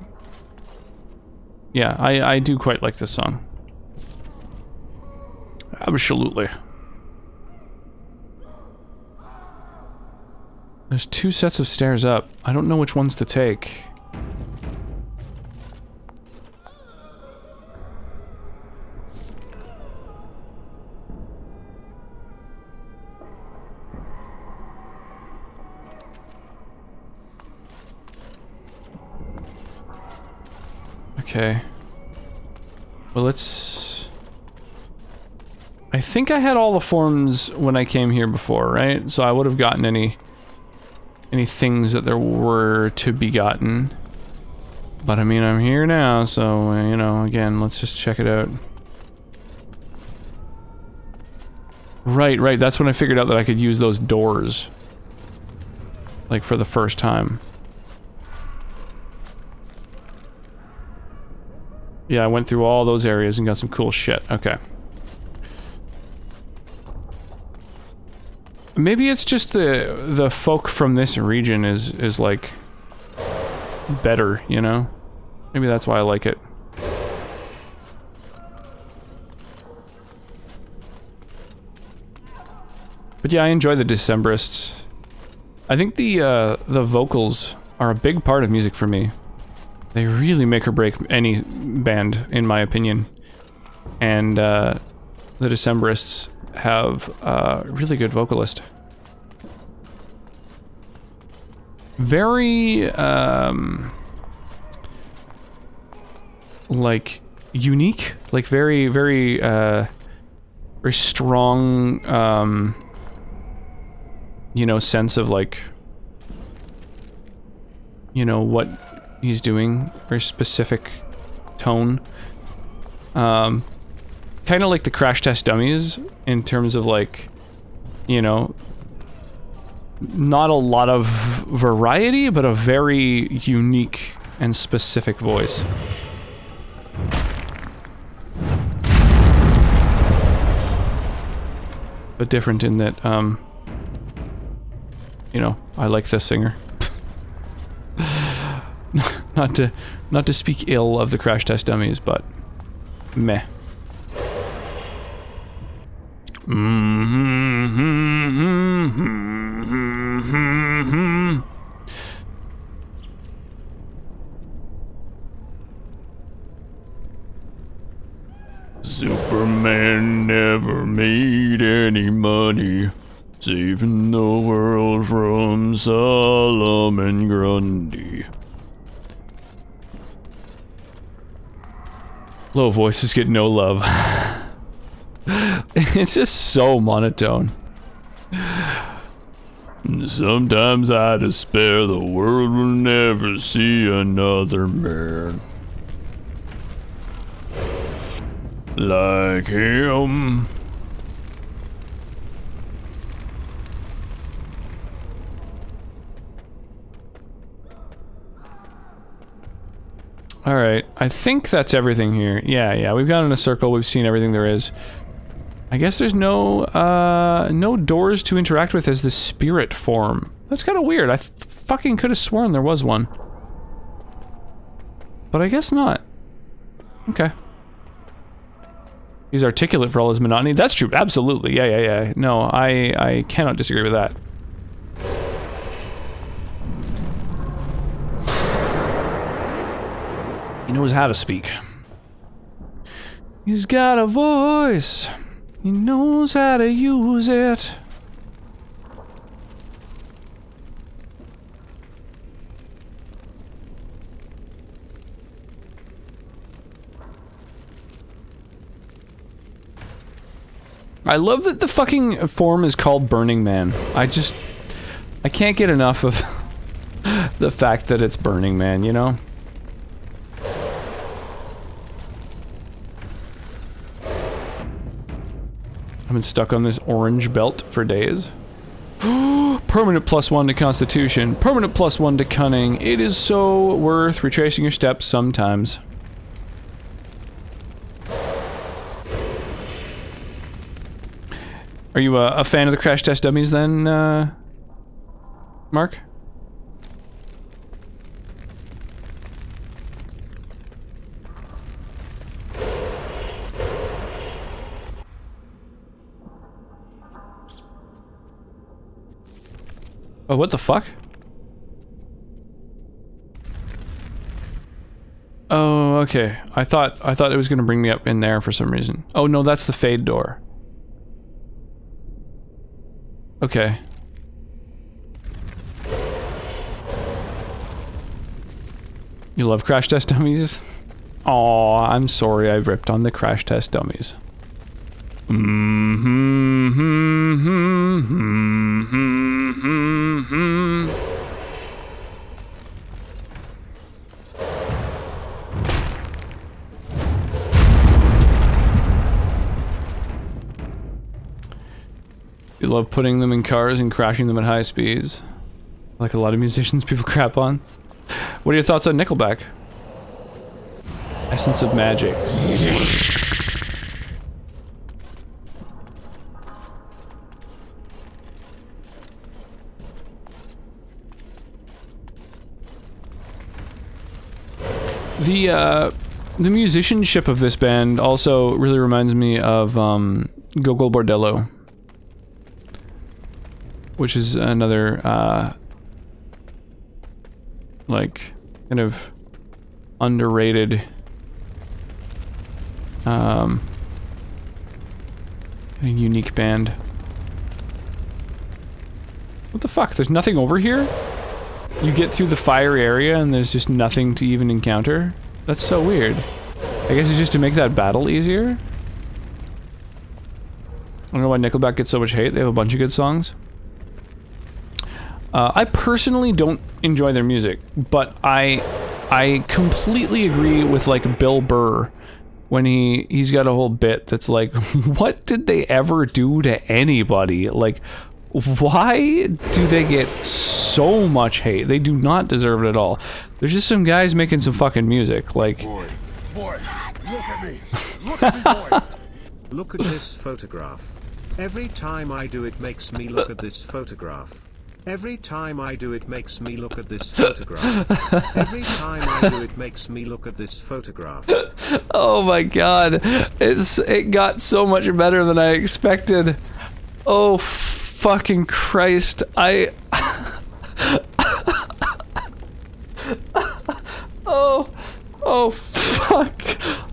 Yeah, I do quite like this song. Absolutely. There's 2 sets of stairs up. I don't know which ones to take. Okay. Well, let's... I think I had all the forms when I came here before, right? So I would have gotten any things that there were to be gotten. But I mean, I'm here now, so, you know, again, let's just check it out. Right, right, that's when I figured out that I could use those doors. Like, for the first time. Yeah, I went through all those areas and got some cool shit. Okay. Maybe it's just the folk from this region is like better, you know? Maybe that's why I like it. But yeah, I enjoy the Decemberists. I think the vocals are a big part of music for me. They really make or break any band, in my opinion. And the Decemberists have a really good vocalist. Very, like, unique. Like, very, very, very strong, you know, sense of, like, you know, what he's doing. Very specific tone. Kind of like the Crash Test Dummies in terms of, like, you know, not a lot of variety, but a very unique and specific voice. But different in that, you know, I like this singer. Not to speak ill of the Crash Test Dummies, but meh. Superman never made any money, saving the world from Solomon Grundy. Low voices get no love. It's just so monotone. Sometimes I despair the world will never see another man like him. Alright, I think that's everything here. Yeah, we've gone in a circle, we've seen everything there is. I guess there's no doors to interact with as the spirit form. That's kind of weird. I fucking could have sworn there was one. But I guess not. Okay. He's articulate for all his monotony. That's true, absolutely. Yeah. No, I cannot disagree with that. He knows how to speak. He's got a voice. He knows how to use it. I love that the fucking form is called Burning Man. I can't get enough of the fact that it's Burning Man, you know? I've been stuck on this orange belt for days. Permanent +1 to Constitution. Permanent +1 to Cunning. It is so worth retracing your steps sometimes. Are you a fan of the crash test dummies then, Mark? Oh, what the fuck? Oh, okay. I thought it was gonna bring me up in there for some reason. Oh no, that's the fade door. Okay. You love crash test dummies? Aw, I'm sorry I ripped on the crash test dummies. You love putting them in cars and crashing them at high speeds. Like a lot of musicians people crap on. What are your thoughts on Nickelback? Essence of Magic. The musicianship of this band also really reminds me of Gogol Bordello, which is another like kind of underrated unique band. What the fuck? There's nothing over here? You get through the fire area and there's just nothing to even encounter? That's so weird. I guess it's just to make that battle easier? I don't know why Nickelback gets so much hate. They have a bunch of good songs. I personally don't enjoy their music, but I completely agree with like Bill Burr when he's got a whole bit that's like, what did they ever do to anybody? Like, why do they get so much hate? They do not deserve it at all. There's just some guys making some fucking music, like... Boy, look at me! Look at me, boy! Look at this photograph. Every time I do it makes me look at this photograph. Every time I do it makes me look at this photograph. Every time I do it makes me look at this photograph. Oh my god. It got so much better than I expected. Oh fucking Christ. Oh fuck.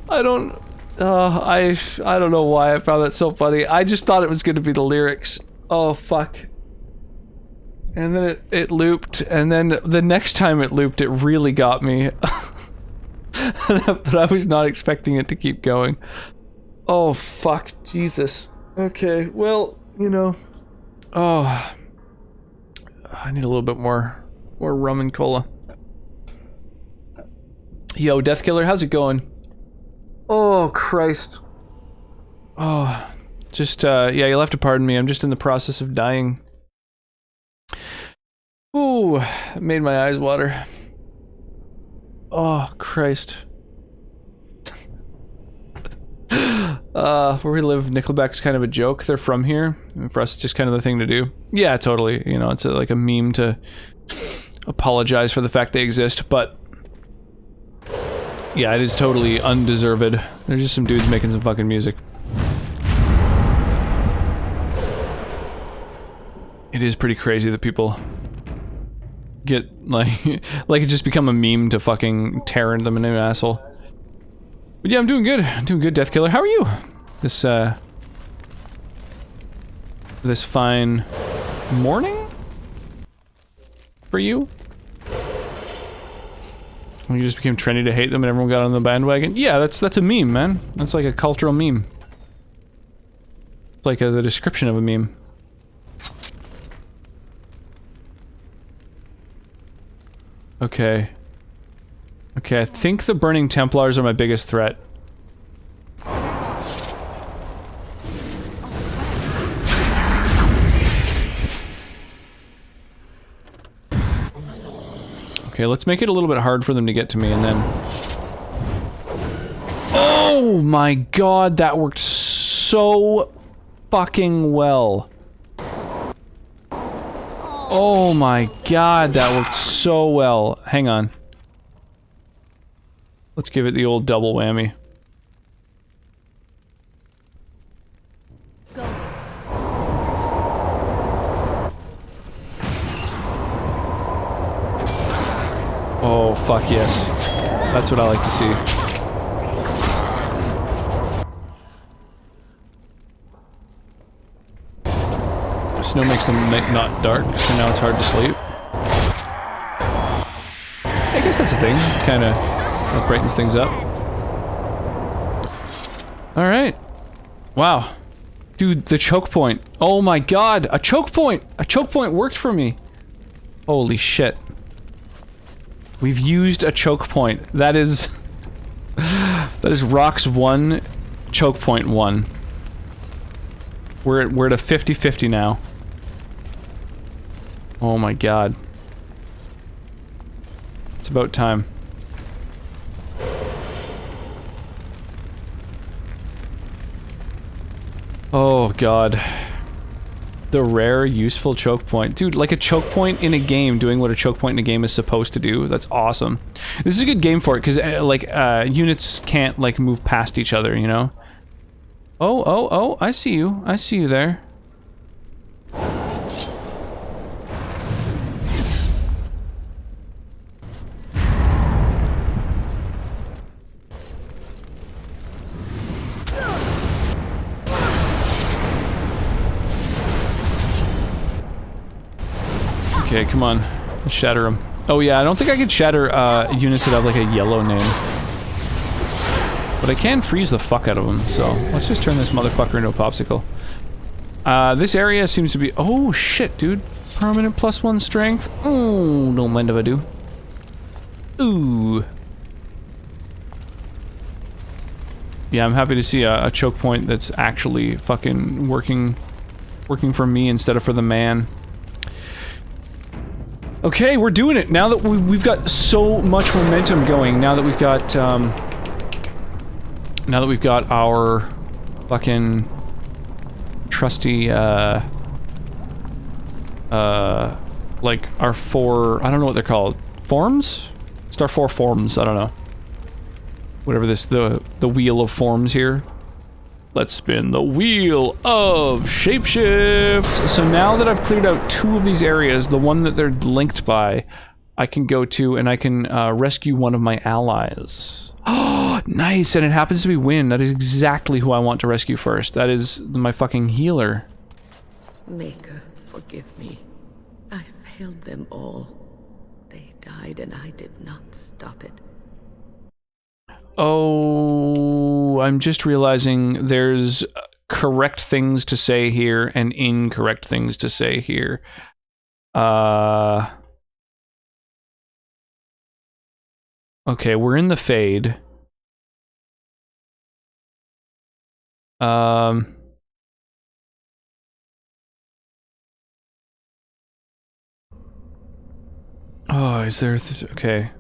I don't know why I found that so funny. I just thought it was going to be the lyrics. Oh fuck. And then it looped, and then the next time it looped, it really got me. but I was not expecting it to keep going. Oh, fuck. Jesus. Okay, well, you know. Oh. I need a little bit more rum and cola. Yo, Death Killer, how's it going? Oh, Christ. Oh, just, yeah, you'll have to pardon me. I'm just in the process of dying. Ooh, it made my eyes water. Oh, Christ. Where we live, Nickelback's kind of a joke. They're from here. And for us, it's just kind of the thing to do. Yeah, totally. You know, it's like a meme to apologize for the fact they exist, but yeah, it is totally undeserved. There's just some dudes making some fucking music. It is pretty crazy that people get, like it just become a meme to fucking tear them a new asshole. But yeah, I'm doing good. I'm doing good, Death Killer. How are you? This fine morning for you? When you just became trendy to hate them and everyone got on the bandwagon? Yeah, that's a meme, man. That's like a cultural meme. It's like the description of a meme. Okay. Okay, I think the Burning Templars are my biggest threat. Okay, let's make it a little bit hard for them to get to me, and then... Oh my god, that worked so fucking well. Oh my god, that worked so well. Hang on. Let's give it the old double whammy. Oh, fuck yes. That's what I like to see. The snow makes them not dark, so now it's hard to sleep. I guess that's a thing. Kinda brightens things up. Alright. Wow. Dude, the choke point. Oh my god, a choke point! A choke point worked for me! Holy shit. We've used a choke point. That is... that is Rock's 1, choke point 1. We're at a 50-50 now. Oh my god. It's about time. Oh god. The rare, useful choke point. Dude, like a choke point in a game doing what a choke point in a game is supposed to do. That's awesome. This is a good game for it, because, units can't, like, move past each other, you know? Oh, I see you. I see you there. Okay, come on. Let's shatter them. Oh yeah, I don't think I could shatter units that have like a yellow name. But I can freeze the fuck out of them, so let's just turn this motherfucker into a popsicle. This area seems to be... Oh shit, dude. Permanent +1 strength. Ooh, don't mind if I do. Ooh. Yeah, I'm happy to see a choke point that's actually fucking working for me instead of for the man. Okay, we're doing it. Now that we've got so much momentum going, now that we've got our fucking trusty, like our 4, I don't know what they're called. Forms? It's our 4 forms, I don't know. Whatever this, the wheel of forms here. Let's spin the wheel of shapeshift. So now that I've cleared out 2 of these areas, the one that they're linked by, I can go to and I can rescue one of my allies. Oh, nice, and it happens to be Wynn. That is exactly who I want to rescue first. That is my fucking healer. Maker, forgive me. I failed them all. They died and I did not stop it. Oh, I'm just realizing there's correct things to say here and incorrect things to say here. Okay, we're in the Fade. Oh, is there... okay.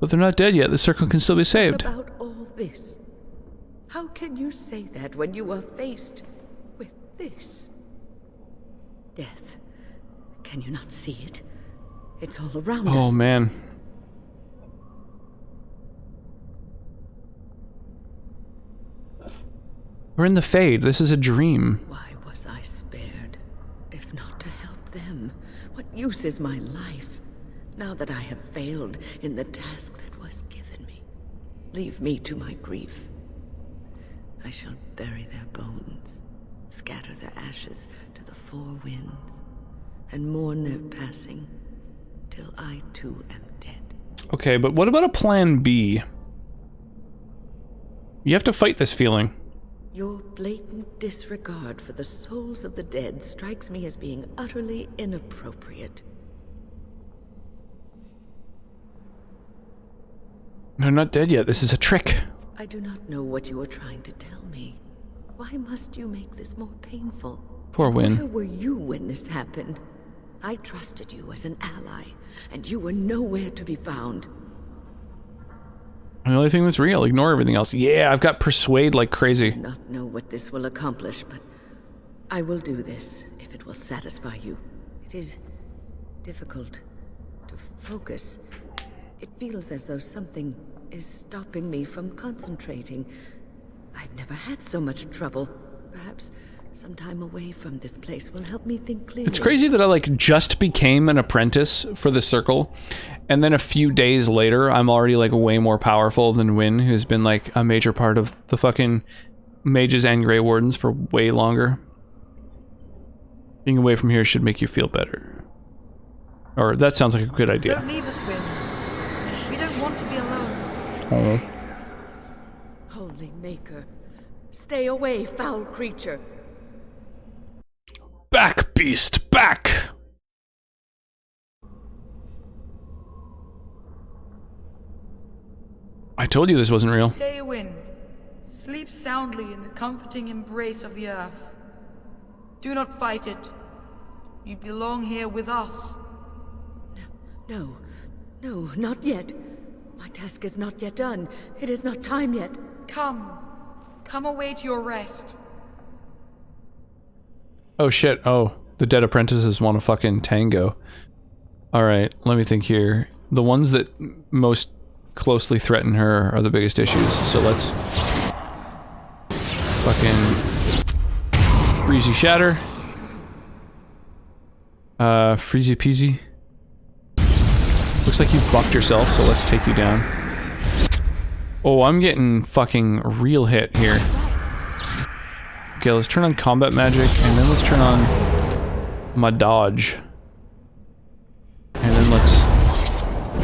But they're not dead yet. The circle can still be saved. What about all this? How can you say that when you are faced with this? Death. Can you not see it? It's all around us. Oh, man. We're in the Fade. This is a dream. Why was I spared, if not to help them? What use is my life, now that I have failed in the task that was given me? Leave me to my grief. I shall bury their bones, scatter their ashes to the four winds, and mourn their passing, till I too am dead. Okay, but what about a plan B? You have to fight this feeling. Your blatant disregard for the souls of the dead strikes me as being utterly inappropriate. They're not dead yet. This is a trick. I do not know what you are trying to tell me. Why must you make this more painful? Poor Win. Where were you when this happened? I trusted you as an ally, and you were nowhere to be found. The only thing that's real. Ignore everything else. Yeah, I've got Persuade like crazy. I do not know what this will accomplish, but I will do this if it will satisfy you. It is difficult to focus. It feels as though something is stopping me from concentrating. I've never had so much trouble. Perhaps some time away from this place will help me think clearly. It's crazy that I like just became an apprentice for the circle, and then a few days later I'm already like way more powerful than Win, who's been like a major part of the fucking mages and Grey Wardens for way longer. Being away from here should make you feel better. Or that sounds like a good idea. Don't leave us, Win. We don't want to be alone. Oh. Holy Maker, stay away, foul creature. Back, beast, back! I told you this wasn't real. Stay, Win. Sleep soundly in the comforting embrace of the earth. Do not fight it. You belong here with us. No, not yet. My task is not yet done. It is not time yet. Come away to your rest. Oh shit, oh. The dead apprentices want to fucking tango. Alright, let me think here. The ones that most closely threaten her are the biggest issues, so let's... fucking... Breezy Shatter. Freezy Peasy. Looks like you buffed yourself, so let's take you down. Oh, I'm getting fucking real hit here. Okay, let's turn on combat magic, and then let's turn on my dodge. And then let's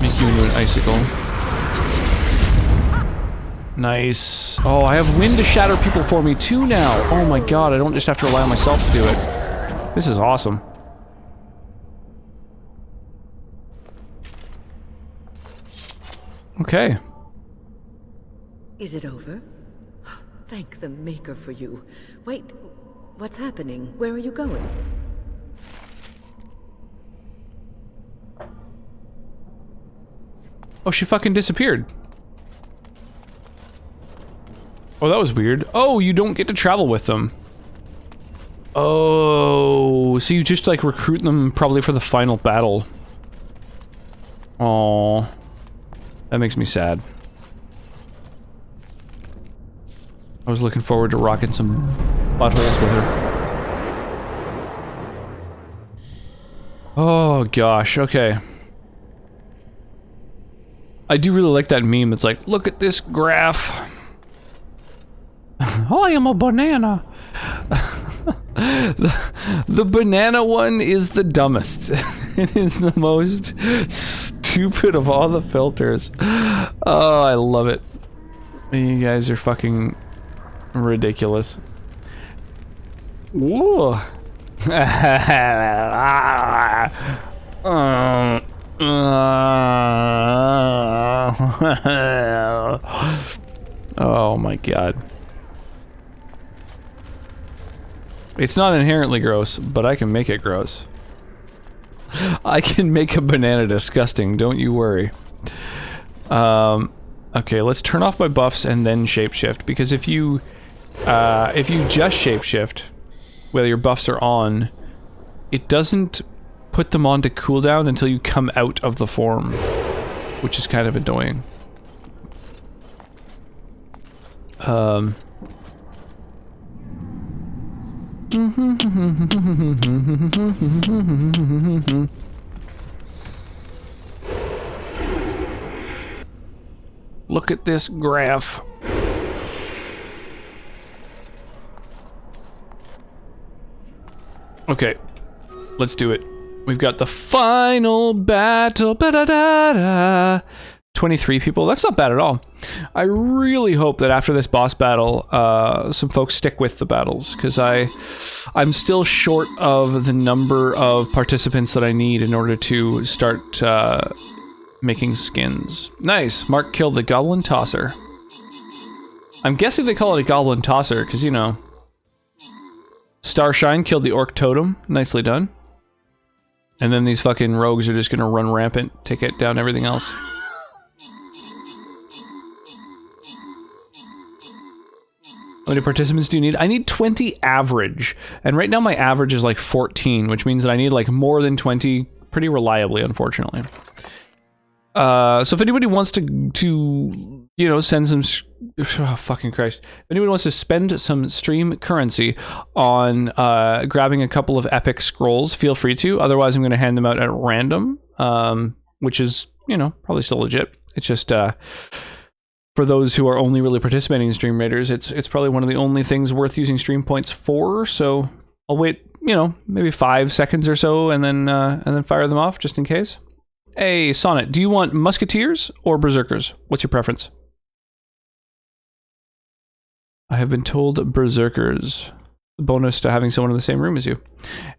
make you into an icicle. Nice. Oh, I have wind to shatter people for me too now. Oh my god, I don't just have to rely on myself to do it. This is awesome. Okay. Is it over? Thank the Maker for you. Wait, what's happening? Where are you going? Oh, she fucking disappeared. Oh, that was weird. Oh, you don't get to travel with them. Oh, so you just like recruit them probably for the final battle. Oh, that makes me sad. I was looking forward to rocking some buttholes with her. Oh gosh, okay. I do really like that meme. It's like, look at this graph. I am a banana. The banana one is the dumbest. It is the most stupid stupid of all the filters. Oh, I love it. You guys are fucking ridiculous. Whoa. Oh my god. It's not inherently gross, but I can make it gross. I can make a banana disgusting, don't you worry. Okay, let's turn off my buffs and then shapeshift, because if you just shapeshift, whether your buffs are on, it doesn't put them on to cooldown until you come out of the form, which is kind of annoying. Look at this graph. Okay, let's do it. We've got the final battle. Ba-da-da-da. 23 people. That's not bad at all. I really hope that after this boss battle, some folks stick with the battles, because I'm still short of the number of participants that I need in order to start making skins. Nice. Mark killed the Goblin Tosser. I'm guessing they call it a Goblin Tosser, because, you know. Starshine killed the Orc Totem. Nicely done. And then these fucking rogues are just gonna run rampant, take it down everything else. How many participants do you need? I need 20 average. And right now my average is like 14, which means that I need like more than 20 pretty reliably, unfortunately. So if anybody wants to you know, send some... Oh, fucking Christ. If anyone wants to spend some stream currency on grabbing a couple of epic scrolls, feel free to. Otherwise, I'm going to hand them out at random, which is, you know, probably still legit. It's just, for those who are only really participating in Stream Raiders, it's probably one of the only things worth using stream points for, so I'll wait, you know, maybe 5 seconds or so, and then fire them off, just in case. Hey, Sonnet, do you want Musketeers or Berserkers? What's your preference? I have been told Berserkers. Bonus to having someone in the same room as you.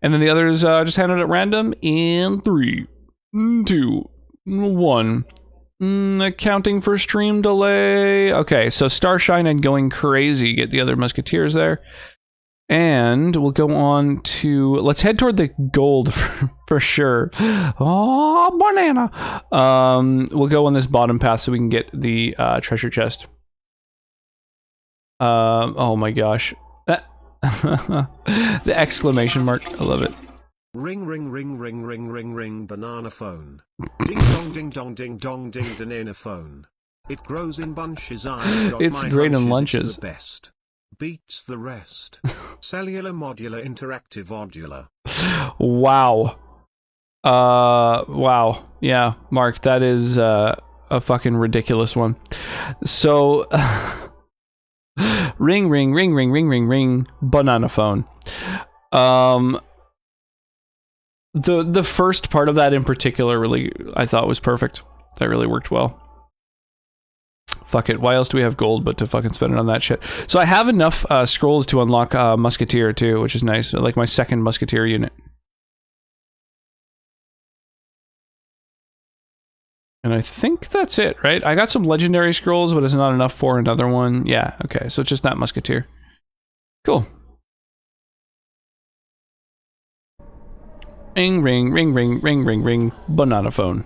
And then the others just handed at random in 3, 2, 1. Accounting for stream delay. Okay, so Starshine and Going Crazy get the other Musketeers there. And we'll go on to... Let's head toward the gold for sure. Oh, banana! We'll go on this bottom path so we can get the treasure chest. Oh my gosh. The exclamation mark. I love it. Ring ring ring ring ring ring ring banana phone. Ding dong ding dong banana phone. It grows in bunches. It's great in lunches. It's the best. Beats the rest. Cellular modular interactive odular. Wow. Wow. Yeah, Mark, that is a fucking ridiculous one. So ring ring ring ring ring ring ring banana phone. The first part of that in particular really I thought was perfect. That really worked well. Fuck it, why else do we have gold but to fucking spend it on that shit? So I have enough scrolls to unlock Musketeer too, which is nice. Like my second Musketeer unit. And I think that's it, right? I got some legendary scrolls, but it's not enough for another one. Yeah, okay, so it's just that Musketeer. Cool. Ring, ring, ring, ring, ring, ring, ring, banana phone.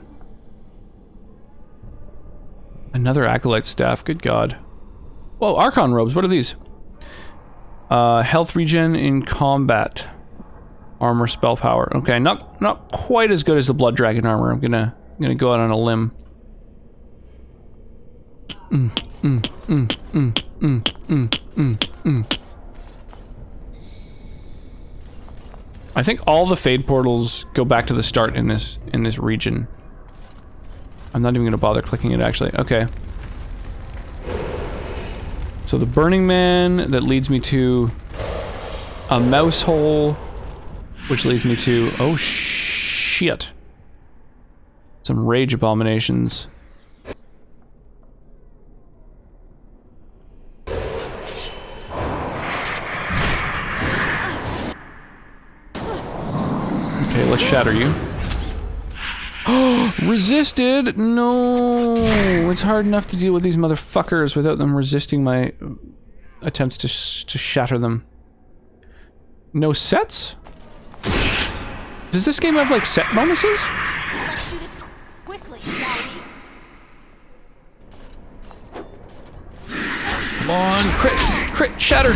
Another Acolyte staff, good god. Whoa, Archon robes, what are these? Health regen in combat. Armor spell power. Okay, not quite as good as the Blood Dragon armor. I'm gonna go out on a limb. I think all the Fade portals go back to the start in this region. I'm not even gonna bother clicking it actually. Okay. So the Burning Man that leads me to a mouse hole, which leads me to, oh shit. Some rage abominations. Okay, let's shatter you. Resisted? No! It's hard enough to deal with these motherfuckers without them resisting my attempts to shatter them. No sets? Does this game have, like, set bonuses? Let's do this quickly, shall we? Come on, crit! Crit! Shattered!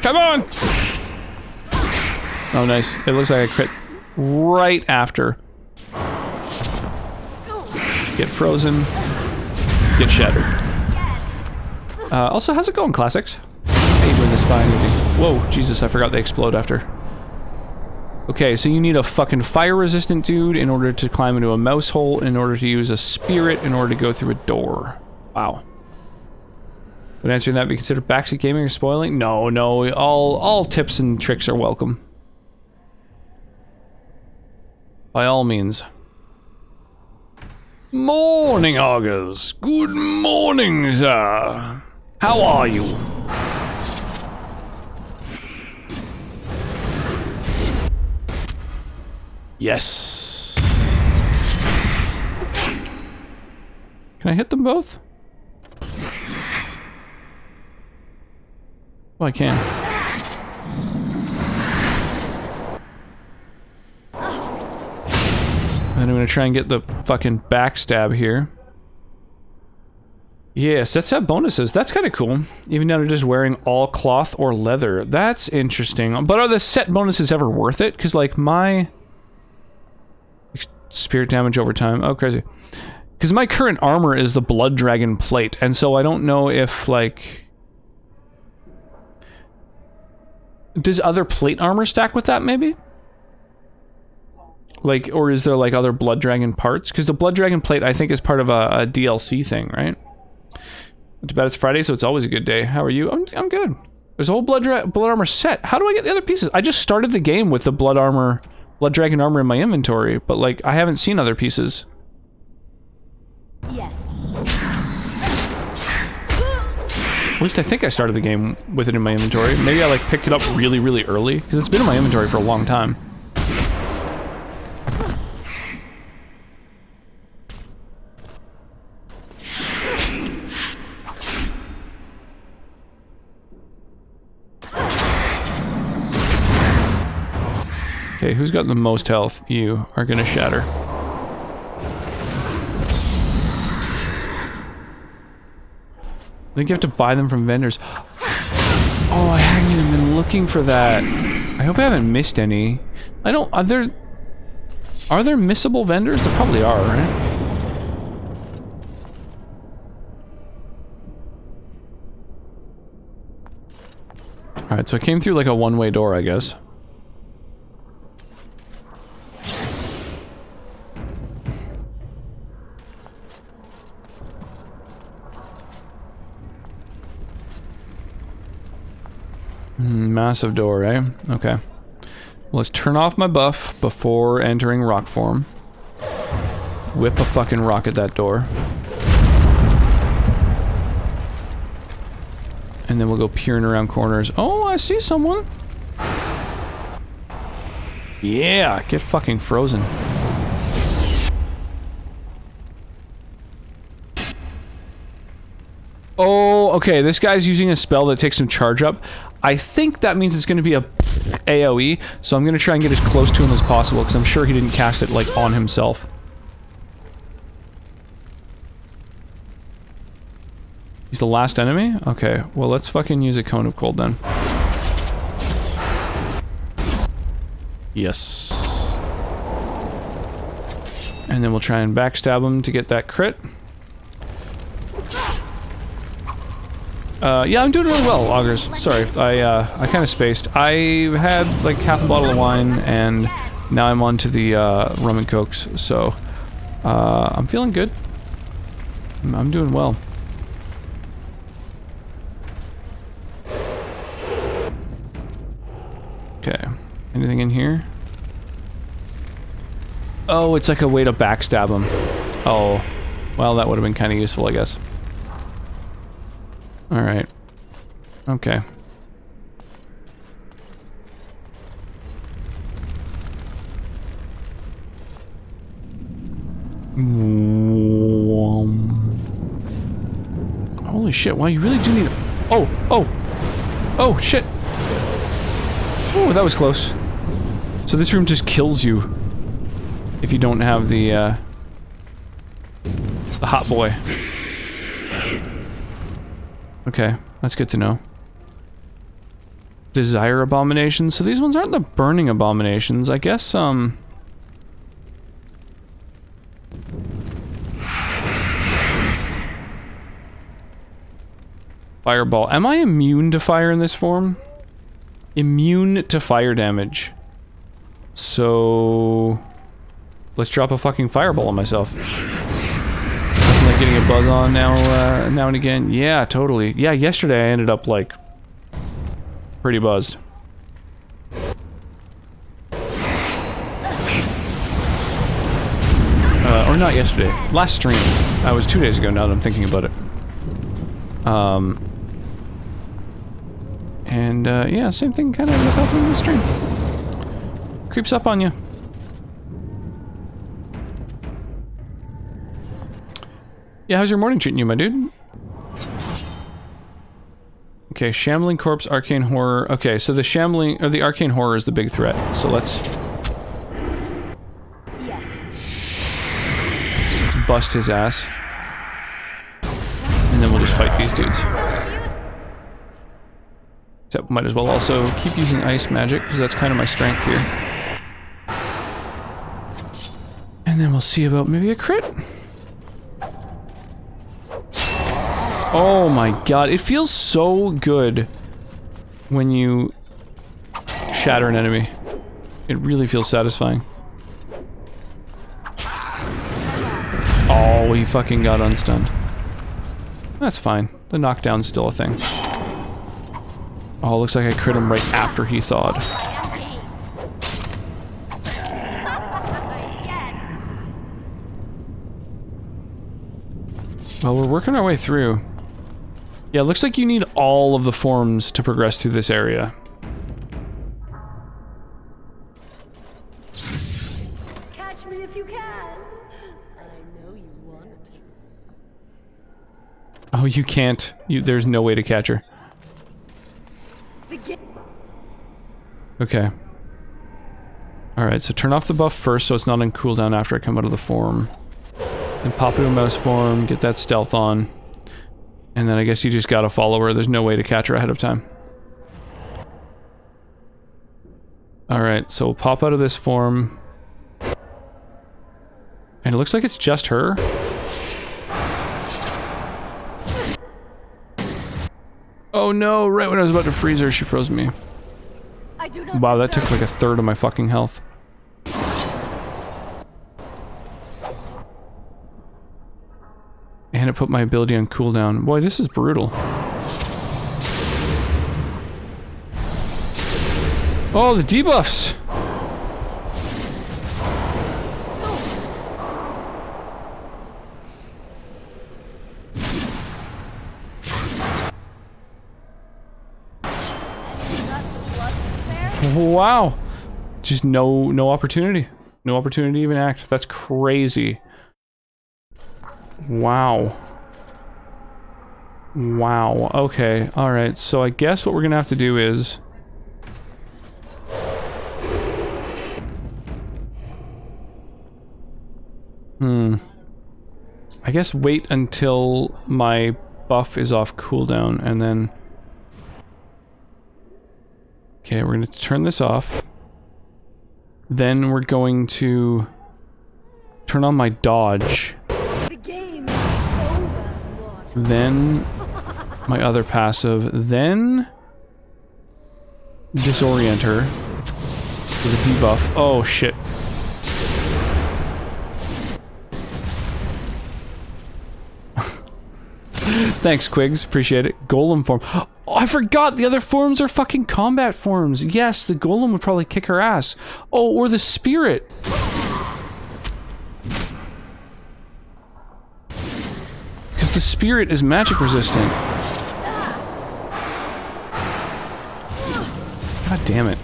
Come on! Oh, nice. It looks like a crit right after. Get frozen. Get shattered. Also, how's it going, Classics? How you doing this fine evening? Whoa, Jesus, I forgot they explode after. Okay, so you need a fucking fire-resistant dude in order to climb into a mouse hole, in order to use a spirit, in order to go through a door. Wow. Would answering that be considered backseat gaming or spoiling? No, no, all tips and tricks are welcome. By all means. Morning, Augurs. Good morning, sir. How are you? Yes. Can I hit them both? Well, I can. And I'm gonna try and get the fucking backstab here. Yeah, sets have bonuses. That's kind of cool. Even down to just wearing all cloth or leather. That's interesting. But are the set bonuses ever worth it? Because, like, my... Spirit damage over time. Oh, crazy. Because my current armor is the Blood Dragon plate. And so I don't know if, like... Does other plate armor stack with that, maybe? Like, or is there, like, other Blood Dragon parts? Because the Blood Dragon plate, I think, is part of a DLC thing, right? Too bad it's Friday, so it's always a good day. How are you? I'm good. There's a whole blood armor set. How do I get the other pieces? I just started the game with the Blood Dragon armor in my inventory, but, like, I haven't seen other pieces. Yes. At least I think I started the game with it in my inventory. Maybe I, like, picked it up really, really early, because it's been in my inventory for a long time. Okay, who's got the most health? You are gonna shatter. I think you have to buy them from vendors. Oh, I haven't even been looking for that. I hope I haven't missed any. I don't... Are there missable vendors? There probably are, right? Alright, so I came through like a one-way door, I guess. Massive door, eh? Okay. Let's turn off my buff before entering rock form. Whip a fucking rock at that door. And then we'll go peering around corners. Oh, I see someone! Yeah, get fucking frozen. Oh, okay, this guy's using a spell that takes some charge up. I think that means it's going to be a AoE, so I'm going to try and get as close to him as possible, because I'm sure he didn't cast it, like, on himself. He's the last enemy? Okay, well, let's fucking use a Cone of Cold, then. Yes. And then we'll try and backstab him to get that crit. Yeah, I'm doing really well, Augurs. Sorry, I kind of spaced. I had like half a bottle of wine, and now I'm on to the rum and cokes, so I'm feeling good. I'm doing well. Okay, anything in here? Oh, it's like a way to backstab him. Oh, well, that would have been kind of useful, I guess. Alright. Okay. Holy shit, wow, you really do need... Oh, oh! Oh, shit! Oh, that was close. So this room just kills you if you don't have the hot boy. Okay, that's good to know. Desire abominations. So these ones aren't the burning abominations. I guess, Fireball. Am I immune to fire in this form? Immune to fire damage. So... let's drop a fucking fireball on myself. Nothing like getting a buzz on now, now and again. Yeah, totally. Yeah, yesterday I ended up, like, pretty buzzed. Or not yesterday. Last stream. That was 2 days ago now that I'm thinking about it. And, yeah, same thing kind of happened in the stream. Creeps up on you. Yeah, how's your morning treating you, my dude? Okay, Shambling Corpse, Arcane Horror. Okay, so the Shambling, or the Arcane Horror is the big threat. So let's... yes. Let's bust his ass. And then we'll just fight these dudes. Except might as well also keep using ice magic, because that's kind of my strength here. And then we'll see about maybe a crit. Oh my god, it feels so good when you shatter an enemy. It really feels satisfying. Oh, he fucking got unstunned. That's fine. The knockdown's still a thing. Oh, looks like I crit him right after he thawed. Well, we're working our way through. Yeah, it looks like you need all of the forms to progress through this area. Catch me if you can. I know you want to. Oh, you can't. There's no way to catch her. Okay. Alright, so turn off the buff first so it's not on cooldown after I come out of the form. Then pop into a mouse form, get that stealth on. And then I guess you just gotta follow her. There's no way to catch her ahead of time. Alright, so we'll pop out of this form. And it looks like it's just her. Oh no, right when I was about to freeze her, she froze me. Wow, that took like a third of my fucking health. And it put my ability on cooldown. Boy, this is brutal. Oh, the debuffs! Wow. Just no opportunity. No opportunity to even act. That's crazy. Wow. Wow. Okay. Alright. So I guess what we're gonna have to do is... I guess wait until my buff is off cooldown and then... Okay, we're gonna turn this off. Then we're going to turn on my dodge. Then my other passive. Then disorient her with a debuff. Oh shit. Thanks, Quigs. Appreciate it. Golem form. Oh, I forgot! The other forms are fucking combat forms. Yes, the Golem would probably kick her ass. Oh, or the Spirit. the spirit is magic resistant. God damn it.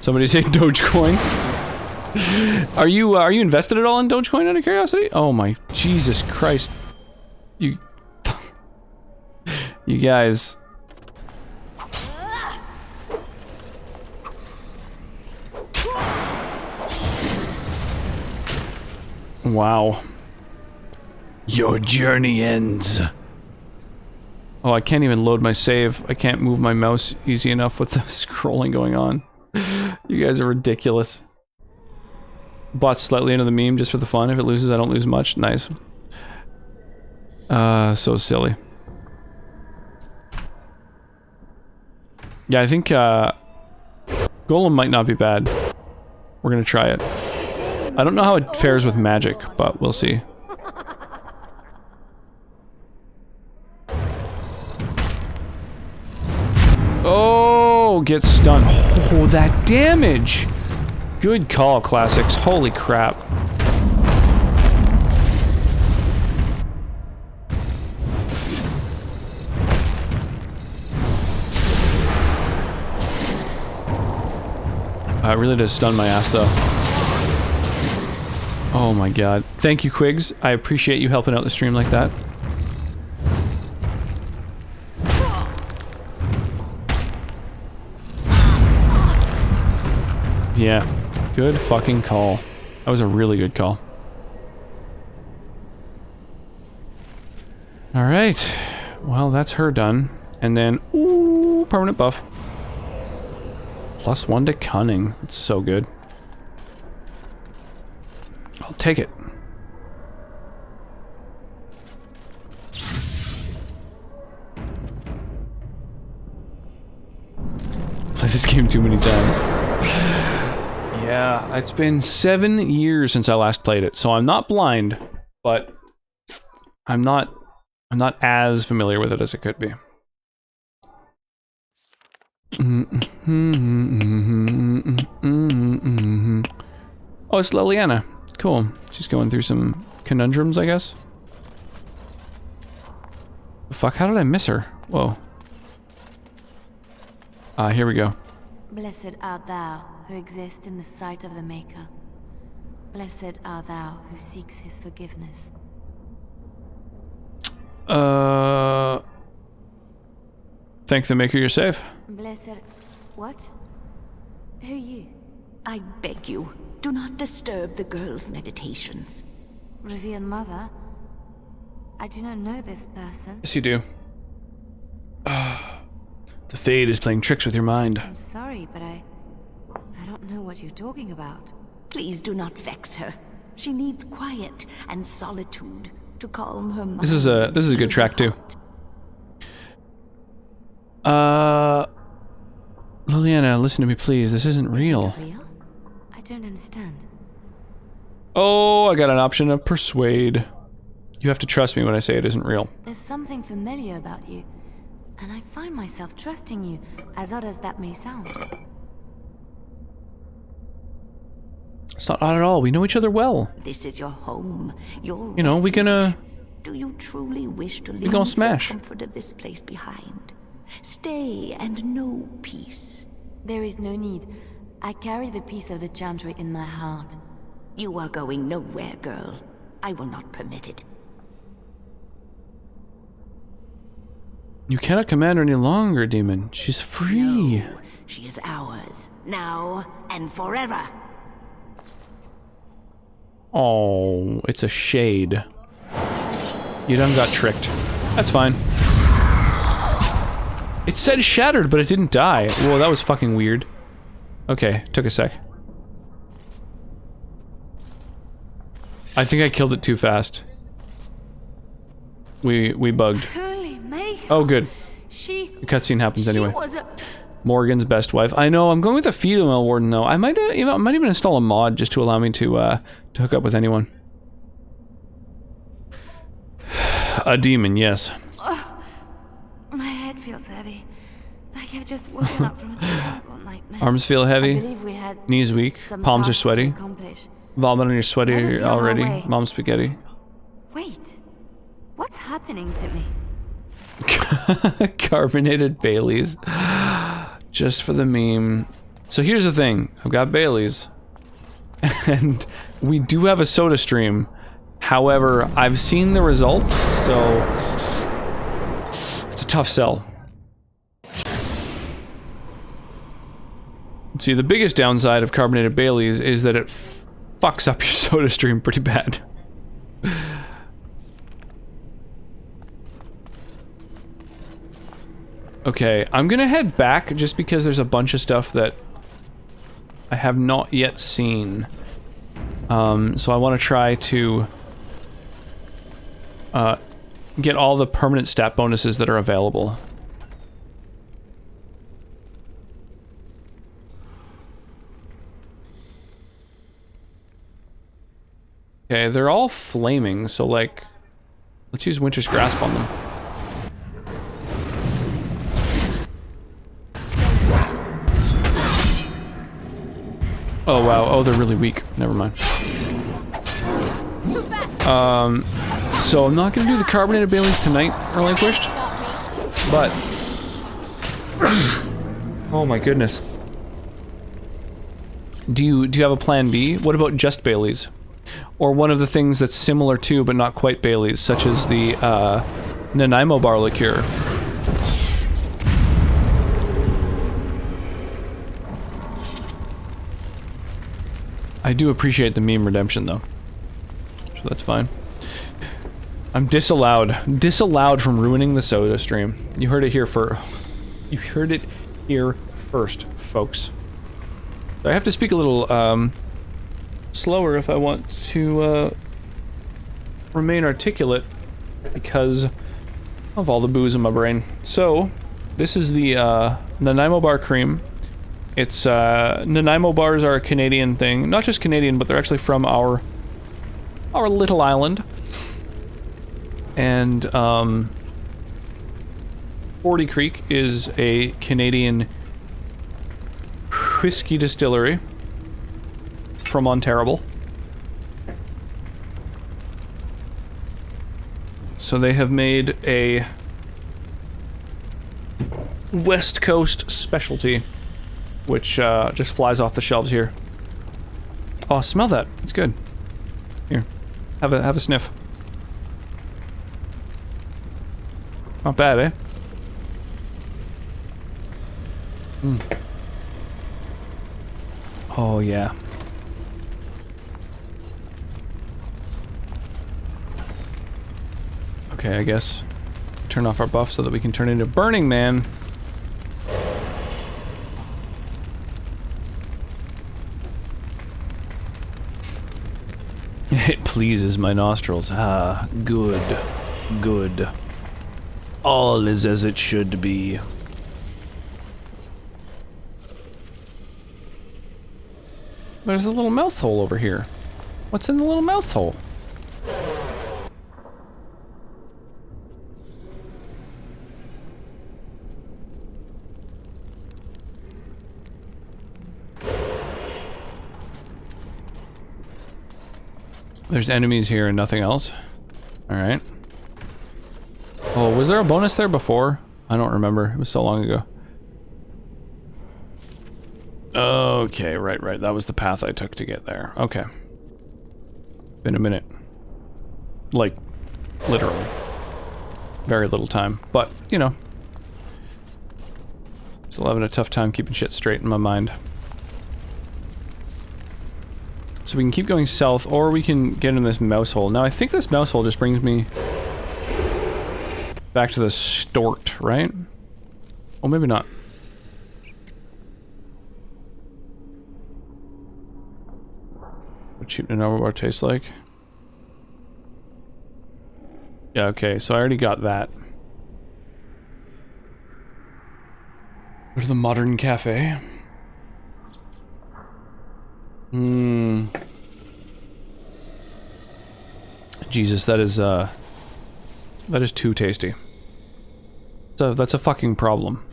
Somebody say Dogecoin. Are you invested at all in Dogecoin out of curiosity? Oh my Jesus Christ. You guys. Wow. Your journey ends. Oh, I can't even load my save. I can't move my mouse easy enough with the scrolling going on. You guys are ridiculous. Bought slightly into the meme just for the fun. If it loses, I don't lose much. Nice. So silly. Yeah, I think, Golem might not be bad. We're gonna try it. I don't know how it fares with magic, but we'll see. Oh, get stunned. Oh, that damage! Good call, Classics. Holy crap. It really does stun my ass, though. Oh my god. Thank you, Quigs. I appreciate you helping out the stream like that. Yeah. Good fucking call. That was a really good call. Alright. Well, that's her done. And then, ooh, permanent buff. +1 to cunning. It's so good. I'll take it. Played this game too many times. Yeah, it's been 7 years since I last played it, so I'm not blind, but I'm not as familiar with it as it could be. Oh, it's Liliana. Cool. She's going through some conundrums, I guess. Fuck, how did I miss her? Whoa. Here we go. Blessed art thou who exists in the sight of the Maker. Blessed art thou who seeks his forgiveness. Thank the Maker you're safe. Blessed... What? Who you? I beg you, do not disturb the girl's meditations. Revered Mother? I do not know this person. Yes, you do. The Fade is playing tricks with your mind. I'm sorry, but I don't know what you're talking about. Please do not vex her. She needs quiet and solitude to calm her mind. This is a good track too. Liliana, listen to me, please. This isn't real. Is it real? I don't understand. Oh, I got an option of persuade. You have to trust me when I say it isn't real. There's something familiar about you, and I find myself trusting you, as odd as that may sound. It's not odd at all. We know each other well. This is your home. Your You know, we gonna... Do you truly wish to leave gonna smash. the comfort of this place behind? Stay and know peace. There is no need. I carry the peace of the Chantry in my heart. You are going nowhere, girl. I will not permit it. You cannot command her any longer, demon. She's free. No, she is ours, now and forever. Oh, it's a shade. You done got tricked. That's fine. It said shattered, but it didn't die. Whoa, that was fucking weird. Okay, took a sec. I think I killed it too fast. We bugged. Holy May. Oh, good. The cutscene happens anyway. Was a... Morgan's best wife. I know. I'm going with a female warden though. I might even install a mod just to allow me to hook up with anyone. A demon, yes. My head feels heavy. Like I've just woken up from a terrible nightmare. Arms feel heavy. I believe we had Knees weak. some Palms are tasks to sweaty. accomplish. Vomit on your sweaty Let us be on our already. way. Mom's spaghetti. Wait. What's happening? happening to me? Carbonated Baileys. Just for the meme. So here's the thing. I've got Baileys. And we do have a soda stream. However, I've seen the result, so it's a tough sell. See, the biggest downside of carbonated Baileys is that it fucks up your soda stream pretty bad. Okay, I'm gonna head back just because there's a bunch of stuff that I have not yet seen. So I want to try to get all the permanent stat bonuses that are available. Okay, they're all flaming, so like, let's use Winter's Grasp on them. Oh wow, oh they're really weak. Never mind. So I'm not gonna do the carbonated Baileys tonight, Relinquished, but oh my goodness. Do you have a plan B? What about just Baileys? Or one of the things that's similar to but not quite Baileys, such as the Nanaimo bar liqueur. I do appreciate the meme redemption though, so that's fine. I'm disallowed from ruining the soda stream. You heard it here first, folks. So I have to speak a little slower if I want to remain articulate because of all the booze in my brain. So this is the Nanaimo bar cream. It's Nanaimo bars are a Canadian thing, not just Canadian, but they're actually from our little island. And 40 Creek is a Canadian whiskey distillery from Ontario. So they have made a West Coast specialty, which just flies off the shelves here. Oh, smell that. It's good. Here, have a sniff. Not bad, eh? Mm. Oh, yeah. Okay, I guess turn off our buff so that we can turn into Burning Man. It pleases my nostrils. Ah, good. Good. All is as it should be. There's a little mouse hole over here. What's in the little mouse hole? There's enemies here and nothing else. Alright. Oh, was there a bonus there before? I don't remember. It was so long ago. Okay, right. That was the path I took to get there. Okay. Been a minute. Like, literally. Very little time. But, you know. Still having a tough time keeping shit straight in my mind. So we can keep going south, or we can get in this mouse hole. Now, I think this mouse hole just brings me back to the Stort, right? Oh, maybe not. What cheap Nanaimo bar tastes like? Yeah, okay, so I already got that. Go to the Modern Cafe. Jesus, that is too tasty. So that's a fucking problem.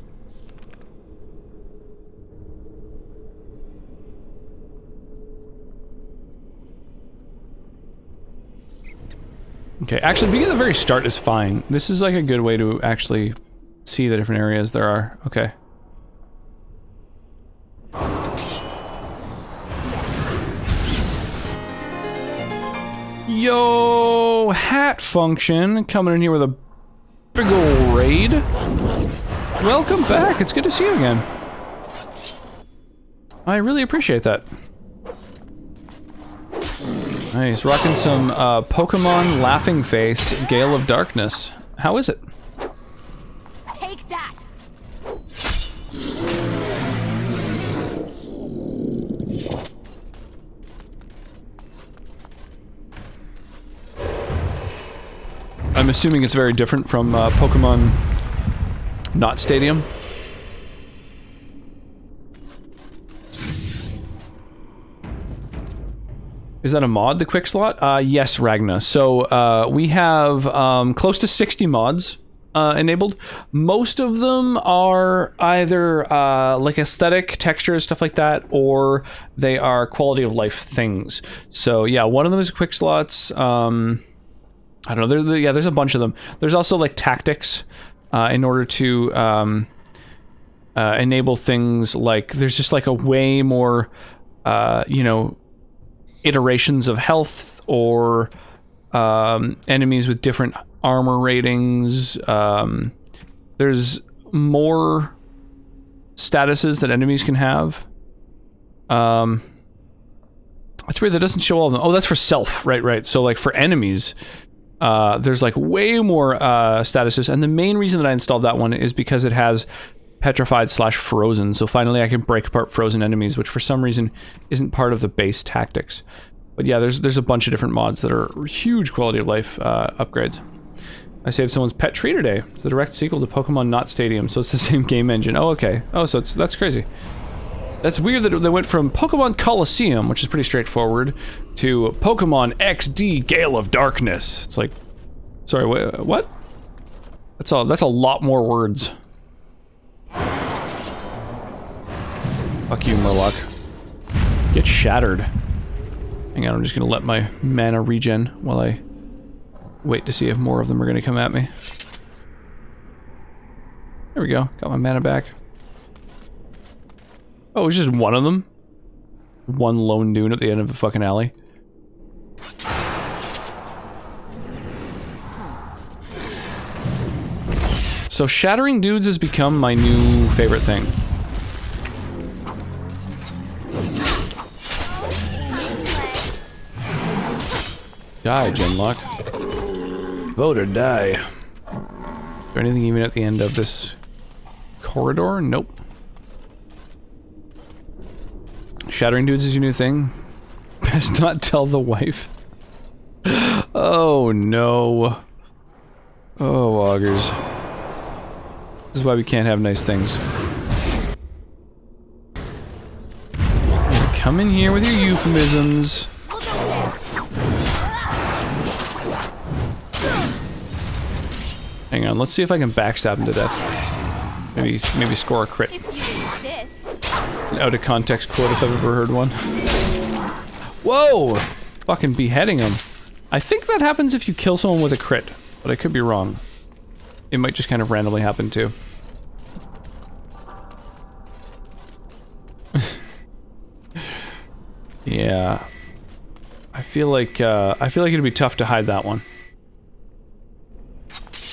Okay, actually being at the very start is fine. This is like a good way to actually see the different areas there are. Okay. Yo, hat function coming in here with a big ol' raid. Welcome back. It's good to see you again. I really appreciate that. Nice, rocking some Pokemon Laughing Face, Gale of Darkness. How is it? Take that. I'm assuming it's very different from Pokemon Not Stadium. Is that a mod, the quick slot? Yes, Ragna. So we have close to 60 mods enabled. Most of them are either like aesthetic, textures, stuff like that, or they are quality of life things. So yeah, one of them is quick slots. I don't know. Yeah, there's a bunch of them. There's also like tactics in order to enable things like there's just like a way more, you know, iterations of health or enemies with different armor ratings. There's more statuses that enemies can have. That's weird, that doesn't show all of them. Oh, that's for self, right. So like for enemies, there's like way more statuses, and the main reason that I installed that one is because it has petrified / frozen, so finally I can break apart frozen enemies, which for some reason isn't part of the base tactics. But yeah, there's a bunch of different mods that are huge quality of life upgrades. I saved someone's pet tree today. It's the direct sequel to Pokemon Not Stadium, so it's the same game engine. Oh, okay. Oh, so that's crazy. That's weird that they went from Pokemon Coliseum, which is pretty straightforward, to Pokemon XD Gale of Darkness. It's like, sorry, what? That's a lot more words. Fuck you, Murloc. Get shattered. Hang on, I'm just gonna let my mana regen while I wait to see if more of them are gonna come at me. There we go, got my mana back. Oh, it was just one of them? One lone dune at the end of the fucking alley. So shattering dudes has become my new favorite thing. Die, Genlock. Vote or die. Is there anything even at the end of this corridor? Nope. Shattering dudes is your new thing? Best not tell the wife. Oh no. Oh, augers. This is why we can't have nice things. Come in here with your euphemisms. Hang on, let's see if I can backstab him to death. Maybe score a crit. An out of context quote if I've ever heard one. Whoa! Fucking beheading him. I think that happens if you kill someone with a crit, but I could be wrong. It might just kind of randomly happen too. Yeah. I feel like it'd be tough to hide that one.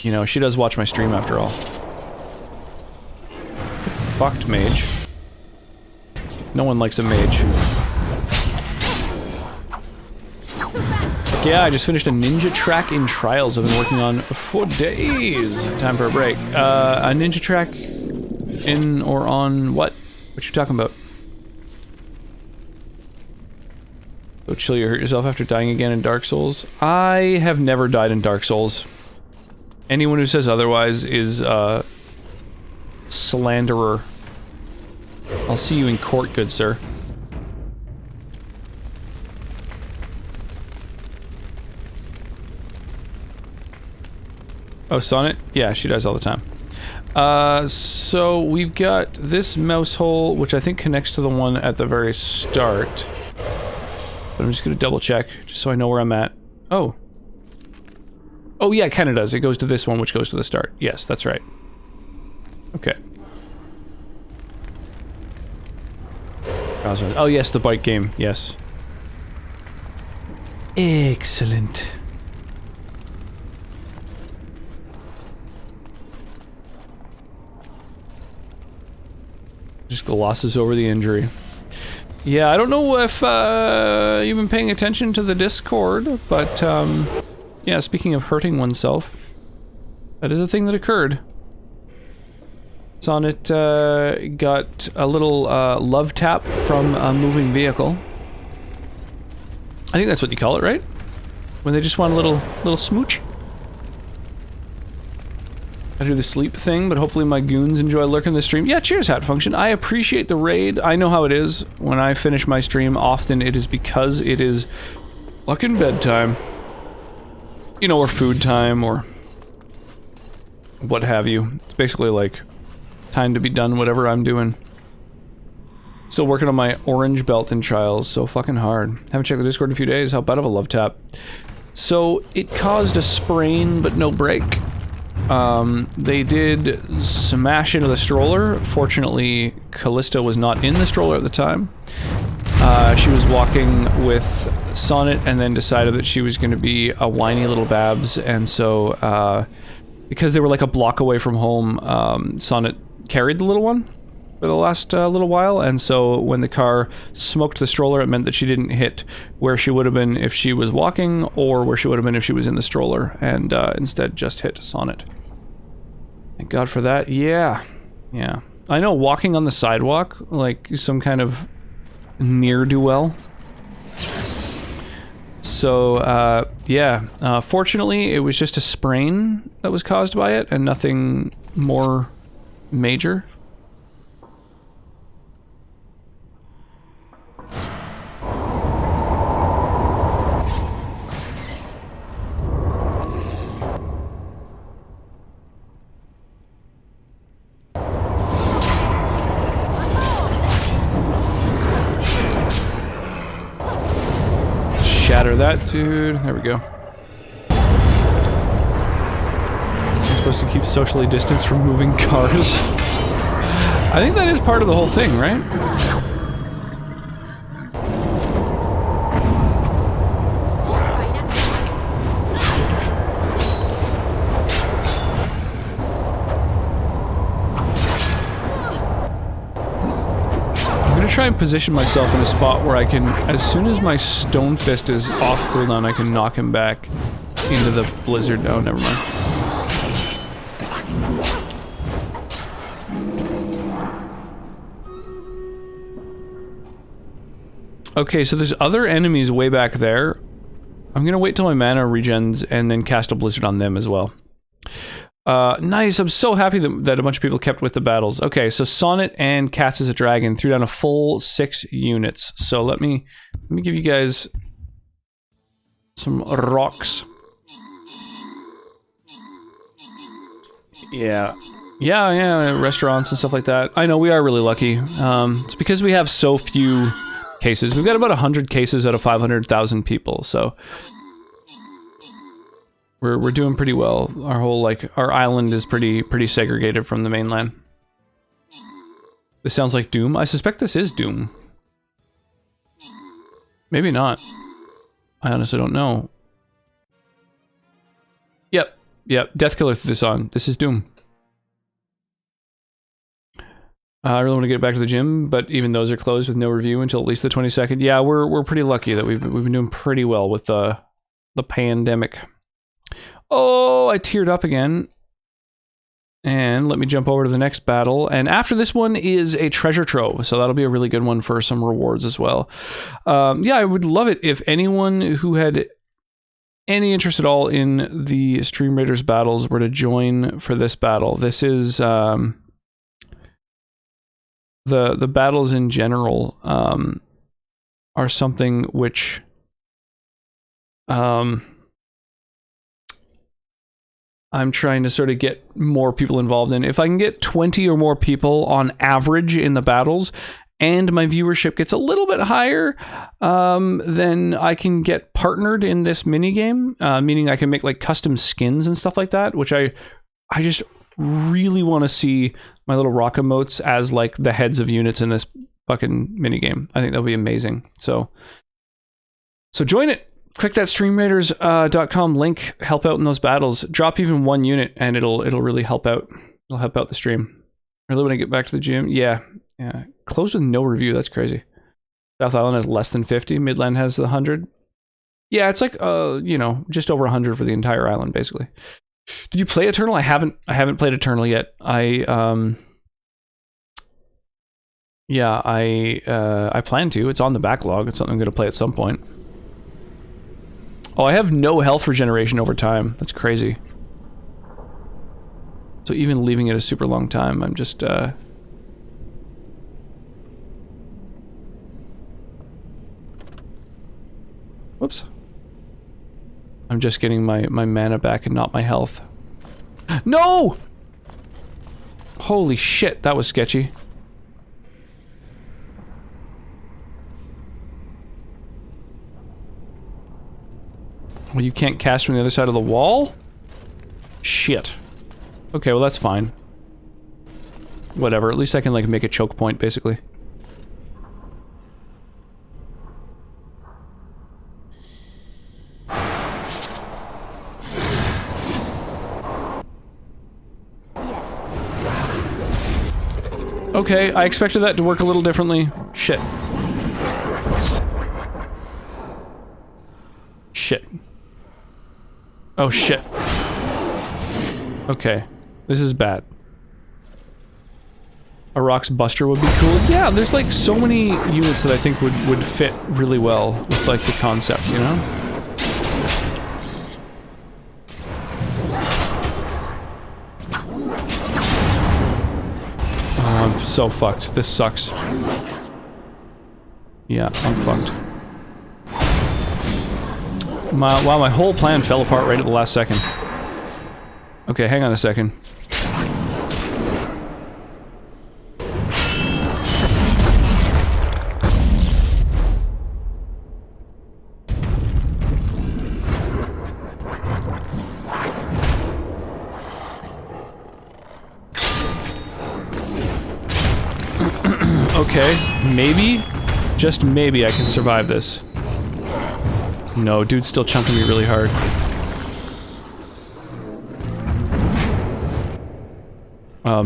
You know, she does watch my stream after all. Fucked mage. No one likes a mage. Yeah, I just finished a ninja track in Trials I've been working on for days. Time for a break. A ninja track in or on what? What you talking about? So chill, you hurt yourself after dying again in Dark Souls? I have never died in Dark Souls. Anyone who says otherwise is a slanderer. I'll see you in court, good sir. Oh, Sonnet? Yeah, she dies all the time. So we've got this mouse hole, which I think connects to the one at the very start. But I'm just gonna double check, just so I know where I'm at. Oh. Oh yeah, it kind of does. It goes to this one, which goes to the start. Yes, that's right. Okay. Oh yes, the bike game. Yes. Excellent. Just glosses over the injury. Yeah, I don't know if you've been paying attention to the Discord, but yeah, speaking of hurting oneself, that is a thing that occurred. Sonnet got a little love tap from a moving vehicle. I think that's what you call it, right? When they just want a little smooch. I do the sleep thing, but hopefully my goons enjoy lurking the stream. Yeah, cheers, Hat Function. I appreciate the raid. I know how it is. When I finish my stream, often it is because it is fucking bedtime. You know, or food time, or what have you. It's basically like time to be done whatever I'm doing. Still working on my orange belt in Trials, so fucking hard. Haven't checked the Discord in a few days. How bad of a love tap. So, it caused a sprain, but no break. They did smash into the stroller. Fortunately, Callista was not in the stroller at the time. She was walking with Sonnet and then decided that she was going to be a whiny little Babs, and so, because they were like a block away from home, Sonnet carried the little one for the last little while, and so when the car smoked the stroller, it meant that she didn't hit where she would have been if she was walking, or where she would have been if she was in the stroller, and instead just hit Sonnet. Thank God for that. Yeah. Yeah. I know, walking on the sidewalk, like some kind of ne'er-do-well. So, yeah. Fortunately, it was just a sprain that was caused by it, and nothing more major. Shatter that dude. There we go. You're supposed to keep socially distanced from moving cars. I think that is part of the whole thing, right? Try and position myself in a spot where I can, as soon as my stone fist is off cooldown, I can knock him back into the blizzard. Oh, never mind. Okay, so there's other enemies way back there. I'm gonna wait till my mana regens and then cast a blizzard on them as well. Nice, I'm so happy that a bunch of people kept with the battles. Okay, so Sonnet and Cats as a Dragon threw down a full 6 units. So let me give you guys some rocks. Yeah. Yeah, restaurants and stuff like that. I know, we are really lucky. It's because we have so few cases. We've got about 100 cases out of 500,000 people, so we're doing pretty well. Our whole, like, our island is pretty segregated from the mainland. This sounds like Doom. I suspect this is Doom. Maybe not. I honestly don't know. Yep. Deathkiller threw this on. This is Doom. I really want to get back to the gym, but even those are closed with no review until at least the 22nd. Yeah, we're pretty lucky that we've been doing pretty well with the pandemic. Oh, I teared up again. And let me jump over to the next battle. And after this one is a treasure trove, so that'll be a really good one for some rewards as well. Yeah, I would love it if anyone who had any interest at all in the Stream Raiders battles were to join for this battle. This is the battles in general are something which I'm trying to sort of get more people involved in. If I can get 20 or more people on average in the battles, and my viewership gets a little bit higher, then I can get partnered in this minigame, meaning I can make like custom skins and stuff like that, which I just really want to see my little rock emotes as like the heads of units in this fucking minigame. I think that'll be amazing. So join it. Click that streamraiders.com link, help out in those battles. Drop even one unit and it'll really help out. It'll help out the stream. Really when I get back to the gym. Yeah. Close with no review. That's crazy. South Island has less than 50. Midland has 100. Yeah, it's like just over 100 for the entire island, basically. Did you play Eternal? I haven't played Eternal yet. I plan to. It's on the backlog. It's something I'm going to play at some point. Oh, I have no health regeneration over time. That's crazy. So even leaving it a super long time, I'm just whoops. I'm just getting my mana back and not my health. No! Holy shit, that was sketchy. Well, you can't cast from the other side of the wall? Shit. Okay, well that's fine. Whatever, at least I can like make a choke point, basically. Okay, I expected that to work a little differently. Shit. Shit. Oh shit. Okay, this is bad. A Rock's Buster would be cool. Yeah, there's like so many units that I think would fit really well with like the concept, you know? Oh, I'm so fucked. This sucks. Yeah, I'm fucked. Wow, my whole plan fell apart right at the last second. Okay, hang on a second. Okay, maybe, just maybe I can survive this. No, dude's still chunking me really hard.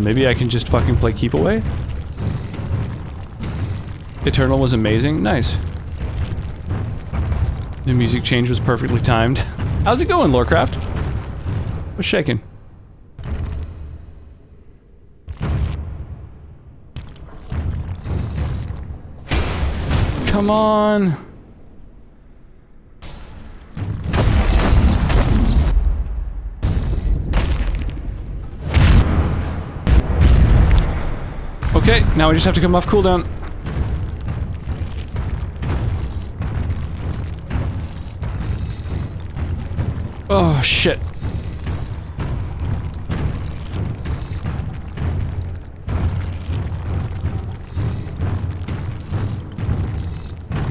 Maybe I can just fucking play keep away? Eternal was amazing. Nice. The music change was perfectly timed. How's it going, Lorecraft? What's shaking? Come on. Okay, now we just have to come off cooldown. Oh, shit.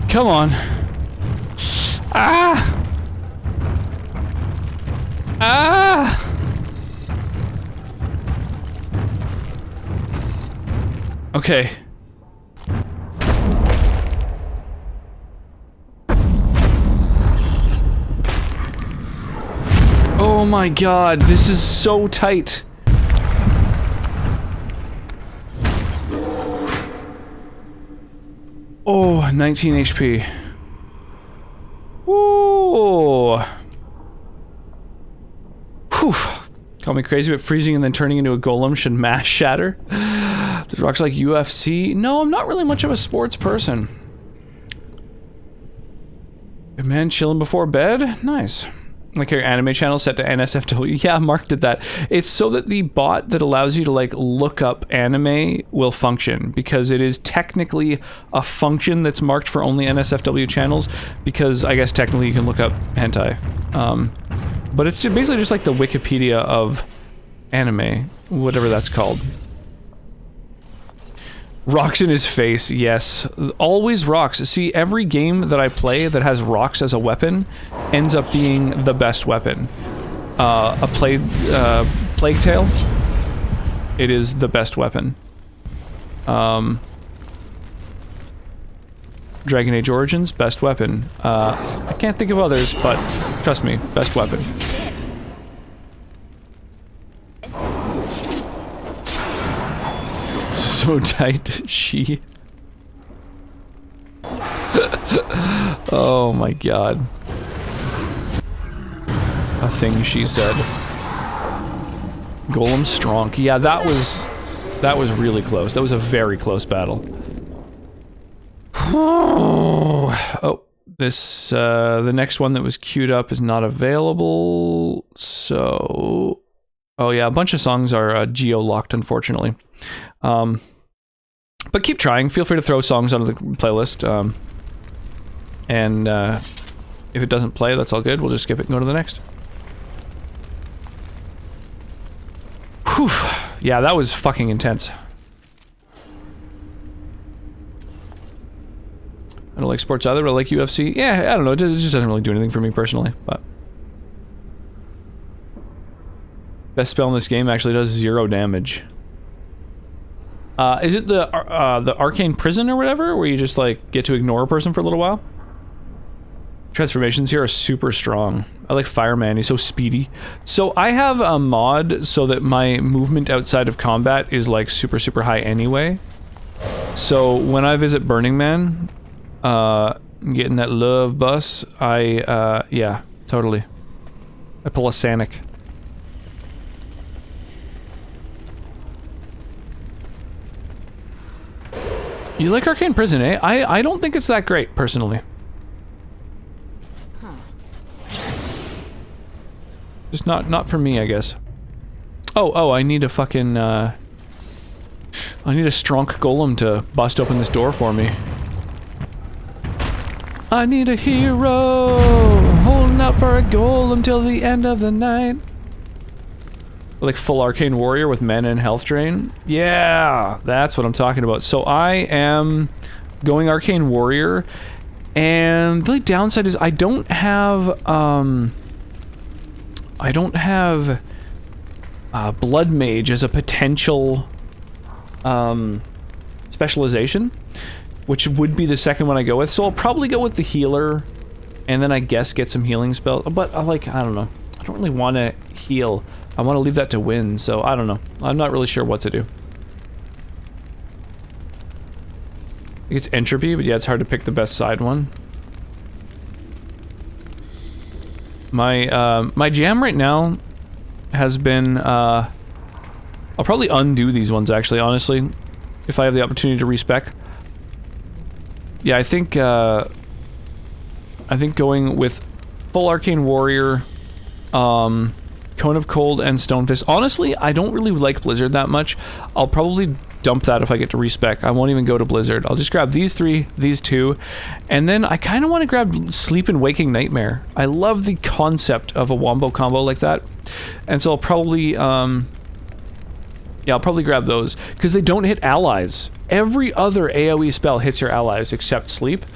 Come on. Ah! Ah! Okay. Oh my god, this is so tight. Oh, 19 HP. Whoa. Whew. Call me crazy, but freezing and then turning into a golem should mass shatter. Does Rox like UFC? No, I'm not really much of a sports person. Good man, chilling before bed? Nice. Like your anime channel set to NSFW. Yeah, Mark did that. It's so that the bot that allows you to like look up anime will function, because it is technically a function that's marked for only NSFW channels, because I guess technically you can look up hentai. But it's basically just like the Wikipedia of anime, whatever that's called. Rocks in his face, yes. Always rocks. See, every game that I play that has rocks as a weapon ends up being the best weapon. A Plague Tale, it is the best weapon. Dragon Age Origins, best weapon. I can't think of others, but trust me, best weapon. So tight, she. Oh my god. A thing she said. Golem strong. Yeah, that was really close. That was a very close battle. Oh, this the next one that was queued up is not available. So, oh yeah, a bunch of songs are geo-locked, unfortunately. But keep trying. Feel free to throw songs onto the playlist. And if it doesn't play, that's all good. We'll just skip it and go to the next. Whew. Yeah, that was fucking intense. I don't like sports either, but I like UFC. Yeah, I don't know. It just doesn't really do anything for me personally, but... Best spell in this game actually does 0 damage. Is it the Arcane Prison or whatever, where you just, like, get to ignore a person for a little while? Transformations here are super strong. I like Fireman, he's so speedy. So I have a mod so that my movement outside of combat is, like, super, super high anyway. So when I visit Burning Man, getting that love bus, yeah, totally. I pull a Sanic. You like Arcane Prison, eh? I don't think it's that great, personally. Huh. Just not for me, I guess. Oh, I need a fucking, I need a Stronk Golem to bust open this door for me. I need a hero! Holding out for a golem till the end of the night. Like full Arcane Warrior with mana and health drain? Yeah, that's what I'm talking about. So I am going Arcane Warrior, and the only downside is I don't have Blood Mage as a potential specialization, which would be the second one I go with. So I'll probably go with the healer, and then I guess get some healing spells. But I don't know. I don't really want to heal. I want to leave that to win, so I don't know. I'm not really sure what to do. I think it's Entropy, but yeah, it's hard to pick the best side one. My jam right now has been, I'll probably undo these ones, actually, honestly, if I have the opportunity to respec. Yeah, I think going with full Arcane Warrior, Cone of Cold and Stonefist. Honestly, I don't really like Blizzard that much. I'll probably dump that if I get to respec. I won't even go to Blizzard. I'll just grab these 3, these 2, and then I kind of want to grab Sleep and Waking Nightmare. I love the concept of a wombo combo like that, and so I'll probably, yeah, I'll probably grab those, because they don't hit allies. Every other AoE spell hits your allies except Sleep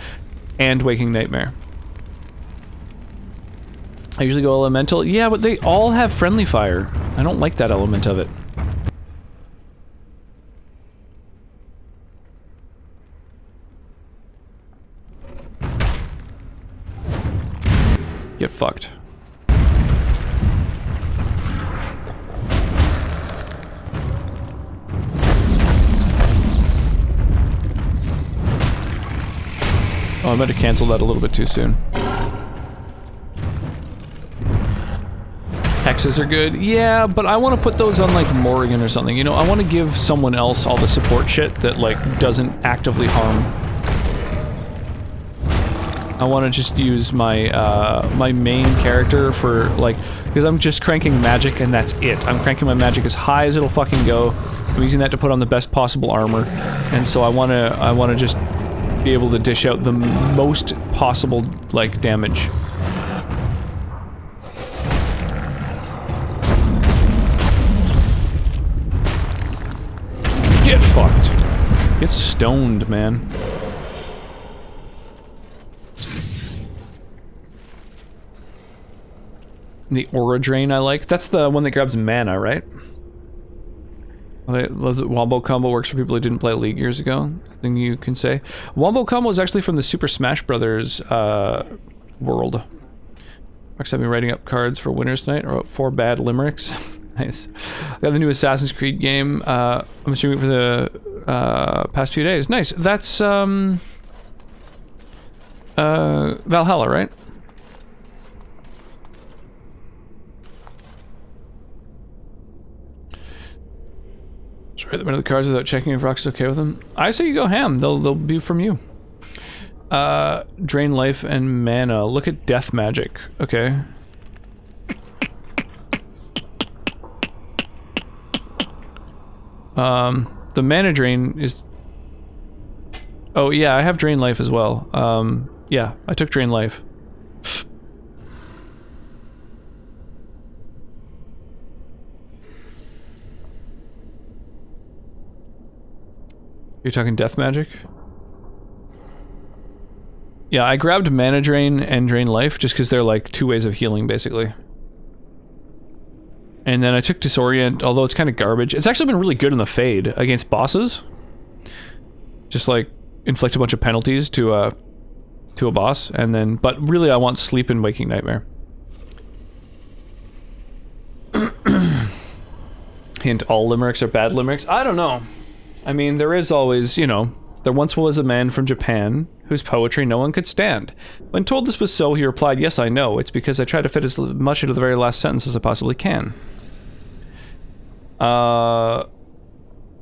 and Waking Nightmare. I usually go Elemental. Yeah, but they all have Friendly Fire. I don't like that element of it. Get fucked. Oh, I meant to cancel that a little bit too soon. Hexes are good. Yeah, but I want to put those on, like, Morrigan or something, you know? I want to give someone else all the support shit that, like, doesn't actively harm. I want to just use my, my main character for, like... Because I'm just cranking magic and that's it. I'm cranking my magic as high as it'll fucking go. I'm using that to put on the best possible armor. And so I want to just be able to dish out the most possible, like, damage. Get fucked. Get stoned, man. The aura drain I like. That's the one that grabs mana, right? I love that Wombo combo works for people who didn't play League years ago. Thing you can say. Wombo combo is actually from the Super Smash Brothers world. Mark's having me writing up cards for winners tonight. I wrote 4 bad limericks. Nice. I got the new Assassin's Creed game. I'm assuming for the past few days. Nice. That's Valhalla, right? Just write them into the cards without checking if Rock's okay with them. I say you go ham. They'll be from you. Drain life and mana. Look at death magic. Okay. The mana drain is... Oh yeah, I have drain life as well. Yeah, I took drain life. You're talking death magic? Yeah, I grabbed mana drain and drain life just because they're like 2 ways of healing, basically. And then I took disorient, although it's kind of garbage. It's actually been really good in the Fade against bosses. Just like inflict a bunch of penalties to a boss, and then. But really, I want sleep and waking nightmare. Hint: all limericks are bad limericks. I don't know. I mean, there is always, you know, there once was a man from Japan whose poetry no one could stand. When told this was so, he replied, "Yes, I know. It's because I try to fit as much into the very last sentence as I possibly can."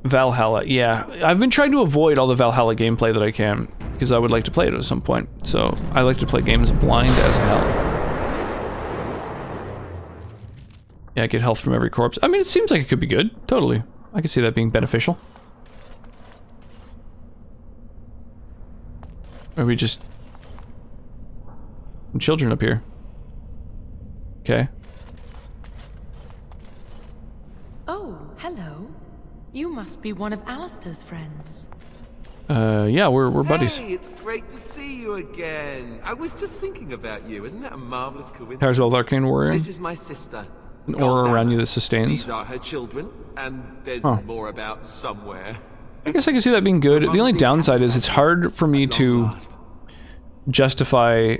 Valhalla, yeah. I've been trying to avoid all the Valhalla gameplay that I can, because I would like to play it at some point. So, I like to play games blind as hell. Yeah, get health from every corpse. I mean, it seems like it could be good. Totally. I could see that being beneficial. Or we just... children up here. Okay. Oh, hello. You must be one of Alistair's friends. Yeah, we're buddies. Hey, it's great to see you again. I was just thinking about you. Isn't that a marvelous coincidence? Carswell Arcane Warrior. This is my sister. An aura around you that sustains. These are her children, and there's more about somewhere. I guess I can see that being good. The only downside is it's hard for me to justify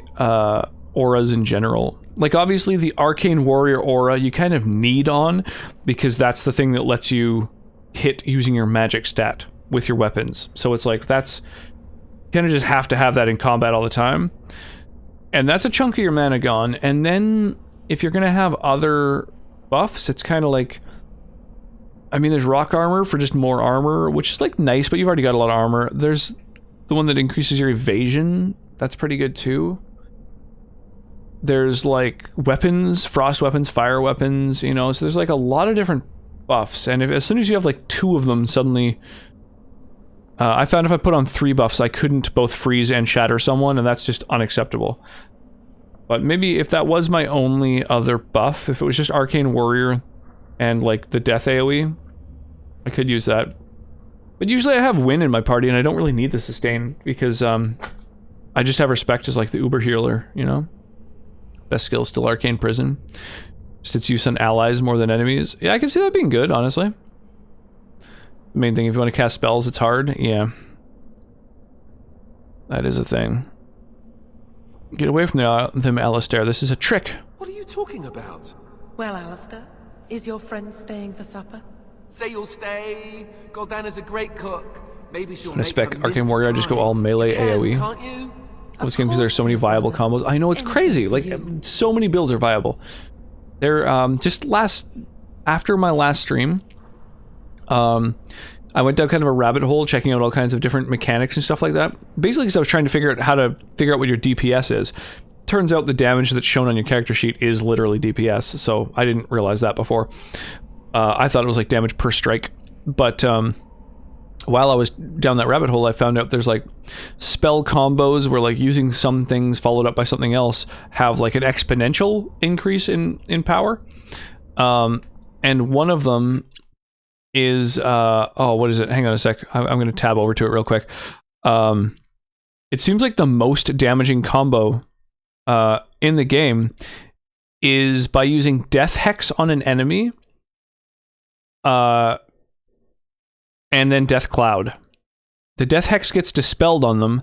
auras in general. Like, obviously the Arcane Warrior aura you kind of need on, because that's the thing that lets you hit using your magic stat with your weapons. So it's like, that's... you kind of just have to have that in combat all the time. And that's a chunk of your mana gone. And then, if you're gonna have other buffs, it's kind of like... I mean, there's rock armor for just more armor, which is like nice, but you've already got a lot of armor. There's the one that increases your evasion. That's pretty good too. There's like weapons, frost weapons, fire weapons, you know, so there's like a lot of different buffs. And as soon as you have like 2 of them, suddenly... I found if I put on 3 buffs, I couldn't both freeze and shatter someone, and that's just unacceptable. But maybe if that was my only other buff, if it was just Arcane Warrior and like the death AoE, I could use that. But usually I have Win in my party and I don't really need the sustain because I just have Respect as like the uber healer, you know? Best skill is still Arcane Prison. Just its use on allies more than enemies. Yeah, I can see that being good, honestly. The main thing, if you want to cast spells, it's hard. Yeah. That is a thing. Get away from them, Alistair. This is a trick. What are you talking about? Well, Alistair, is your friend staying for supper? Say you'll stay. Goldana's a great cook. Maybe she'll When I make spec a Arcane mince Warrior, I just go all melee You can, AoE. Can't you? This game, because there's so many viable combos. I know, it's crazy. Like, so many builds are viable. They're, just after my last stream, I went down kind of a rabbit hole checking out all kinds of different mechanics and stuff like that. Basically because I was trying to figure out how to figure out what your DPS is. Turns out the damage that's shown on your character sheet is literally DPS, so I didn't realize that before. I thought it was like damage per strike. But while I was down that rabbit hole, I found out there's like spell combos where like using some things followed up by something else have like an exponential increase in power. And one of them is oh, what is it? Hang on a sec. I'm going to tab over to it real quick. It seems like the most damaging combo in the game is by using Death Hex on an enemy, and then Death Cloud. The Death Hex gets dispelled on them,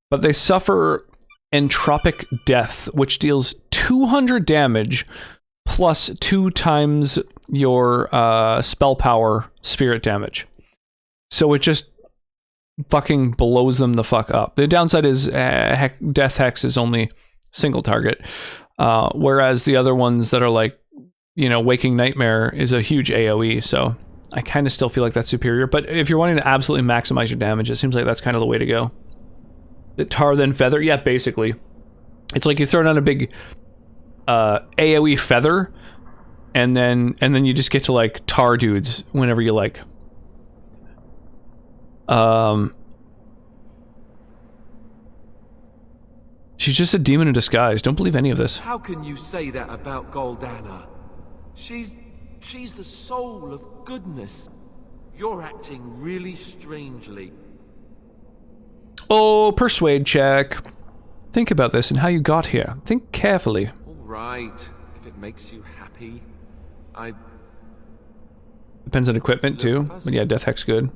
but they suffer Entropic Death, which deals 200 damage plus 2 times your spell power spirit damage. So it just fucking blows them the fuck up. The downside is Death Hex is only single target, whereas the other ones that are like, you know, Waking Nightmare is a huge AoE, so I kind of still feel like that's superior. But if you're wanting to absolutely maximize your damage, it seems like that's kind of the way to go. The tar then feather, yeah, basically. It's like you throw down a big AoE feather, and then you just get to like tar dudes whenever you like. She's just a demon in disguise. Don't believe any of this. How can you say that about Goldana? She's the soul of goodness. You're acting really strangely. Oh, persuade check. Think about this and how you got here. Think carefully. All right, if it makes you happy. Depends on equipment too, but yeah, Death Hex good.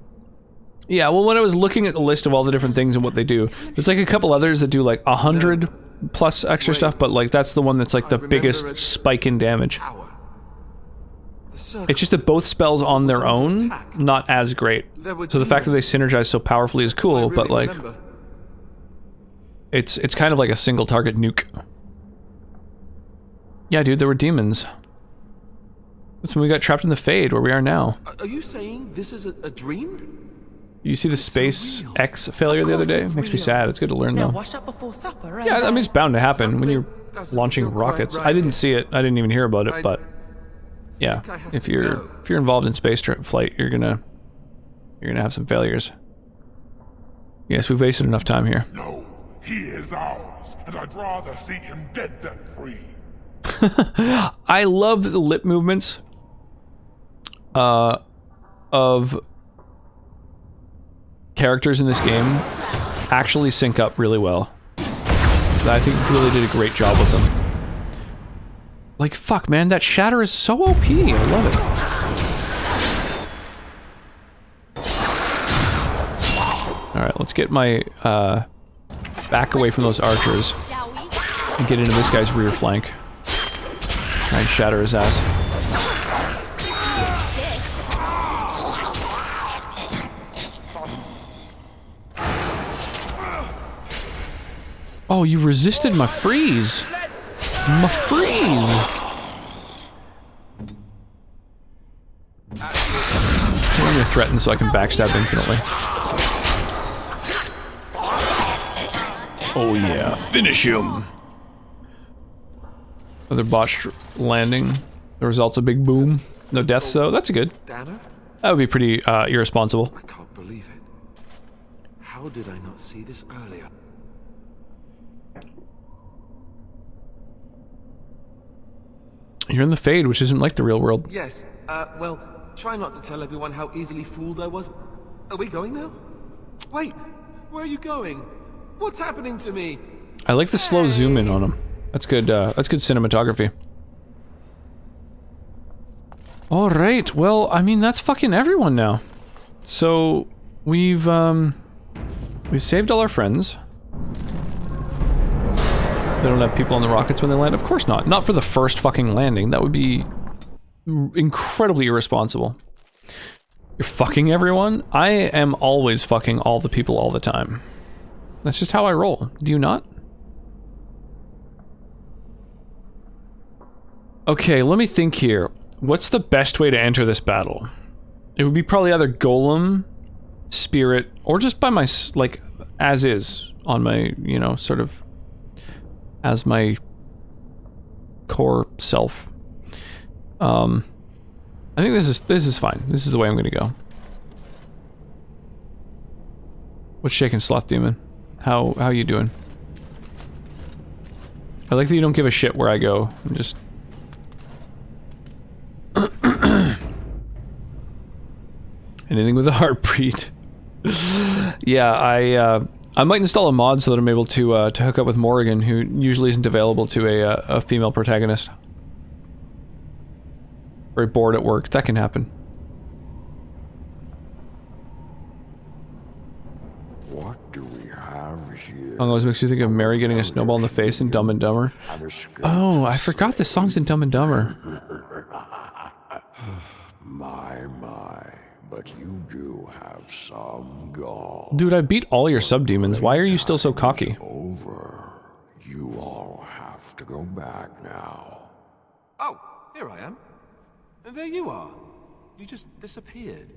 Yeah, well, when I was looking at the list of all the different things and what they do, there's like a couple others that do like 100 plus extra stuff, but like that's the one that's like the biggest spike in damage. It's just that both spells on their own, not as great. So the fact that they synergize so powerfully is cool, but like it's kind of like a single target nuke. Yeah, dude, there were demons. That's when we got trapped in the Fade, where we are now. Are you saying this is a dream? You see the Space X failure the other day? Makes me sad. It's good to learn though. Wash up before supper, Yeah, I mean it's bound to happen when you're launching rockets. I didn't see it. I didn't even hear about it, but yeah, if you're involved in space flight, you're gonna have some failures. Yes, we've wasted enough time here. No, he is ours, and I'd rather see him dead than free. I love the lip movements of characters in this game actually sync up really well. I think really did a great job with them. Like, fuck, man, that shatter is so OP. I love it. Alright, let's get my back away from those archers and get into this guy's rear flank. Try and shatter his ass. Oh, you resisted my freeze! My freeze! I'm gonna threaten so I can backstab infinitely. Oh yeah, finish him! Another botched landing. The result's a big boom. No deaths though, that's good. That would be pretty irresponsible. I can't believe it. How did I not see this earlier? You're in the Fade, which isn't like the real world. Yes, well, try not to tell everyone how easily fooled I was. Are we going now? Wait, where are you going? What's happening to me? I like the slow zoom in on him. That's good cinematography. Alright, well, I mean, that's fucking everyone now. So, we've saved all our friends. They don't have people on the rockets when they land? Of course not. Not for the first fucking landing. That would be incredibly irresponsible. You're fucking everyone? I am always fucking all the people all the time. That's just how I roll. Do you not? Okay, let me think here. What's the best way to enter this battle? It would be probably either Golem, Spirit, or just by my, like, as is, on my, you know, sort of as my core self. I think this is fine. This is the way I'm gonna go. What's shaking, Sloth Demon? How you doing? I like that you don't give a shit where I go. I'm just Anything with a heartbeat. Yeah, I might install a mod so that I'm able to hook up with Morrigan, who usually isn't available to a female protagonist. Very bored at work. That can happen. What do we have here? Always makes you think of Mary getting a snowball in the face in Dumb and Dumber. Oh, I forgot this song's in Dumb and Dumber. My, but you do have some gall. Dude, I beat all your sub-demons. Why are you still so cocky? Over. You all have to go back now. Oh, here I am. And there you are. You just disappeared.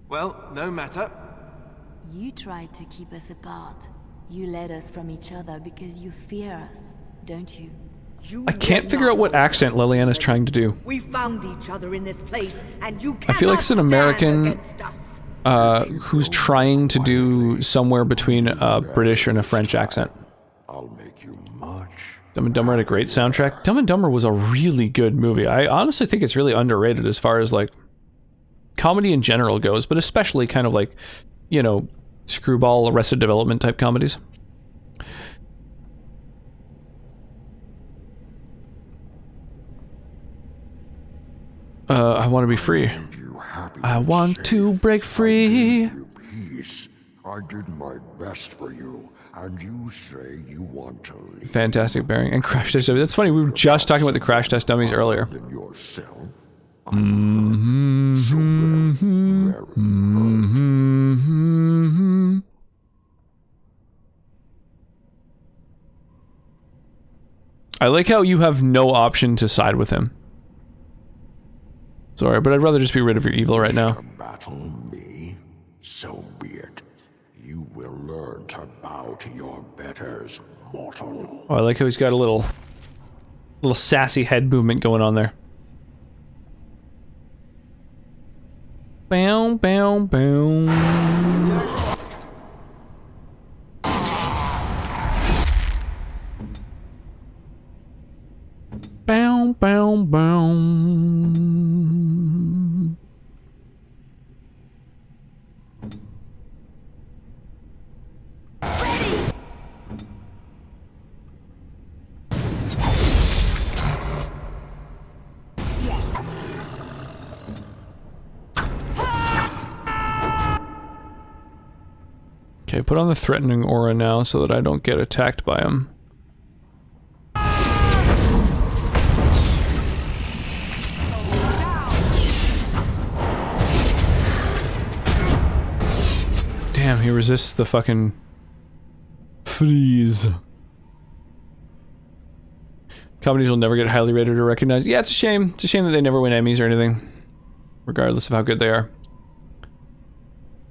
Well, no matter. You tried to keep us apart. You led us from each other because you fear us, don't you? I can't figure out what accent Liliana's trying to do. We found each other in this place, and you I feel like it's an American who's trying to do somewhere between a British and a French accent. I'll make you much. Dumb and Dumber had a great soundtrack. Dumb and Dumber was a really good movie. I honestly think it's really underrated as far as like comedy in general goes, but especially kind of like, you know, screwball, Arrested Development type comedies. I want to be free. I want to break free. Peace. I did my best for you, and you say you want to leave. Fantastic bearing and crash test dummies. That's funny. We were just talking about the crash test dummies earlier. I like how you have no option to side with him. Sorry, but I'd rather just be rid of your evil right now. Battle me, so be it. You will learn to bow to your betters, mortal. Oh, I like how he's got a little sassy head movement going on there. Bow, bow, bow. Bow, bow, bow. Okay, put on the threatening aura now so that I don't get attacked by him. Damn, he resists the fucking freeze. Comedies will never get highly rated or recognized. Yeah, it's a shame. It's a shame that they never win Emmys or anything, regardless of how good they are.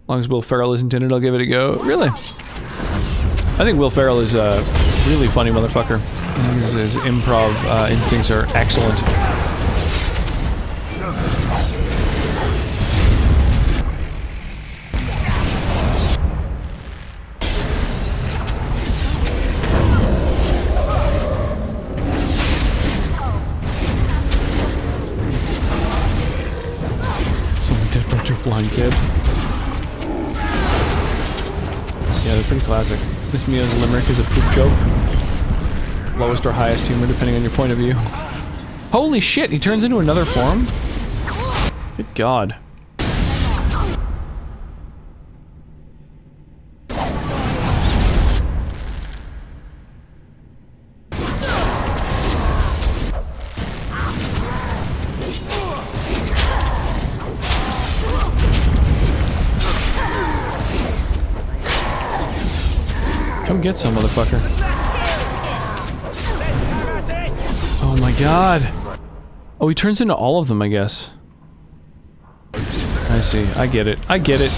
As long as Will Ferrell isn't in it, I'll give it a go. Really? I think Will Ferrell is a really funny motherfucker. His improv instincts are excellent. Someone dead by your blind kid. Yeah, they're pretty classic. Miss Mia's limerick is a poop joke. Lowest or highest humor, depending on your point of view. Holy shit, he turns into another form? Good God. Come get some, motherfucker. Oh my God. Oh, he turns into all of them, I guess. I see. I get it. I get it.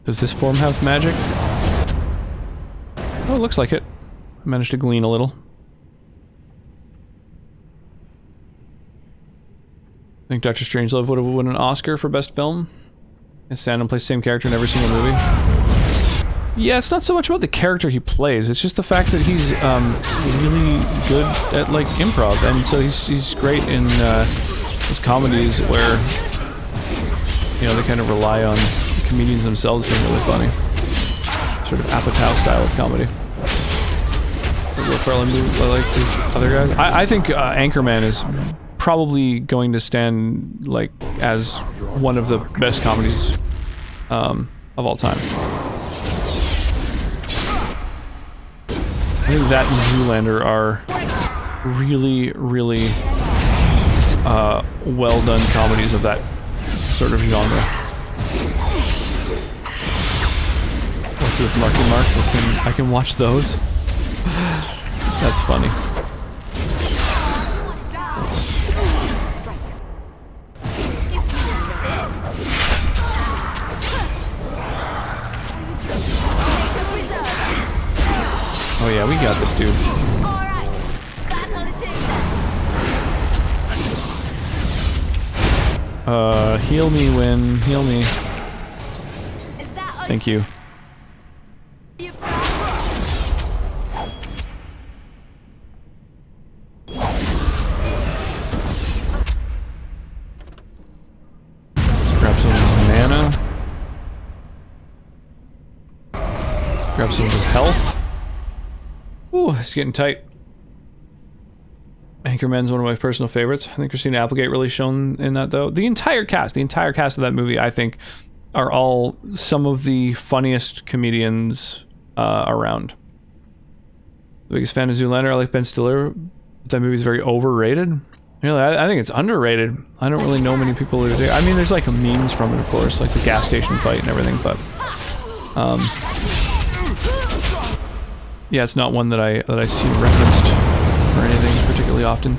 Does this form have magic? Oh, it looks like it. I managed to glean a little. I think Dr. Strangelove would have won an Oscar for Best Film. And stand and play the same character in every single movie. Yeah, it's not so much about the character he plays. It's just the fact that he's really good at like improv, and so he's great in his comedies where they kind of rely on the comedians themselves being really funny. Sort of Apatow style of comedy. Will Ferrell like these other guys. I think Anchorman is probably going to stand like as one of the best comedies of all time. I think that and Zoolander are really, really well done comedies of that sort of genre. What's with Marky Mark? I can watch those. That's funny. Oh yeah, we got this, dude. Heal me, Win. Heal me. Thank you. Grab some of his mana. Grab some of his health. Ooh, it's getting tight. Anchorman's one of my personal favorites. I think Christina Applegate really shone in that, though. The entire cast of that movie, I think, are all some of the funniest comedians around. The biggest fan of Zoolander. I like Ben Stiller. That movie's very overrated. Really, I think it's underrated. I don't really know many people who do. I mean, there's like memes from it, of course, like the gas station fight and everything, but yeah, it's not one that I see referenced or anything particularly often.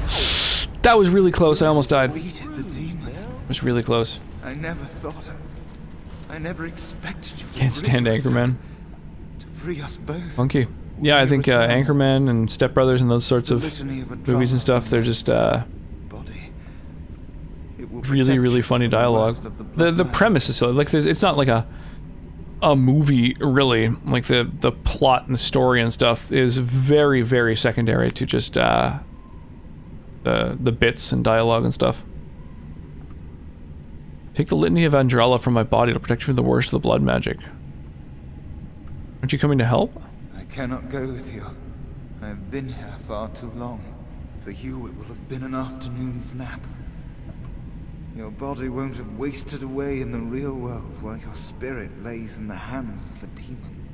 That was really close. I almost died. It was really close. I never thought I never expected you. Can't stand Anchorman. To free us both. Funky. Yeah, I think Anchorman and Step Brothers and those sorts of movies and stuff, they're just really, really funny dialogue. The premise is so like it's not like a movie really. Like the plot and the story and stuff is very, very secondary to just the bits and dialogue and stuff. Take the litany of Andrella from my body to protect you from the worst of the blood magic. Aren't you coming to help? I cannot go with you. I have been here far too long. For you, it will have been an afternoon's nap. Your body won't have wasted away in the real world while your spirit lays in the hands of a demon.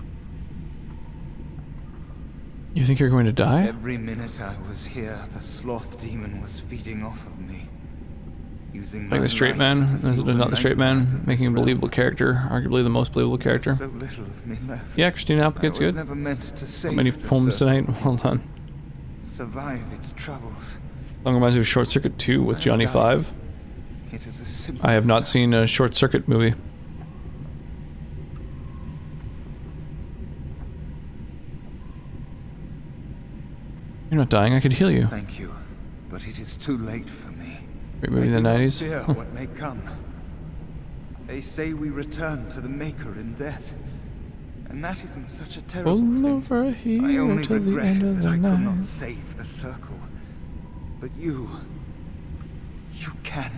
You think you're going to die? Every minute I was here, the sloth demon was feeding off of me. Using like the straight man? There's not the straight man, making a believable character, arguably the most believable character. So little of me left. Yeah, Christina Applegate's good. Never meant to save How many poems tonight? Well done. Survive its troubles. Song reminds me of Short Circuit 2 with Johnny Five. It is a simple I have not seen a Short Circuit movie. You're not dying, I could heal you. Thank you, but it is too late for me. Great movie in the 90s. Fear what may come. They say we return to the Maker in death, and that isn't such a terrible thing. For a hero My only till the regret end is of that the I could night. not save the circle. But you can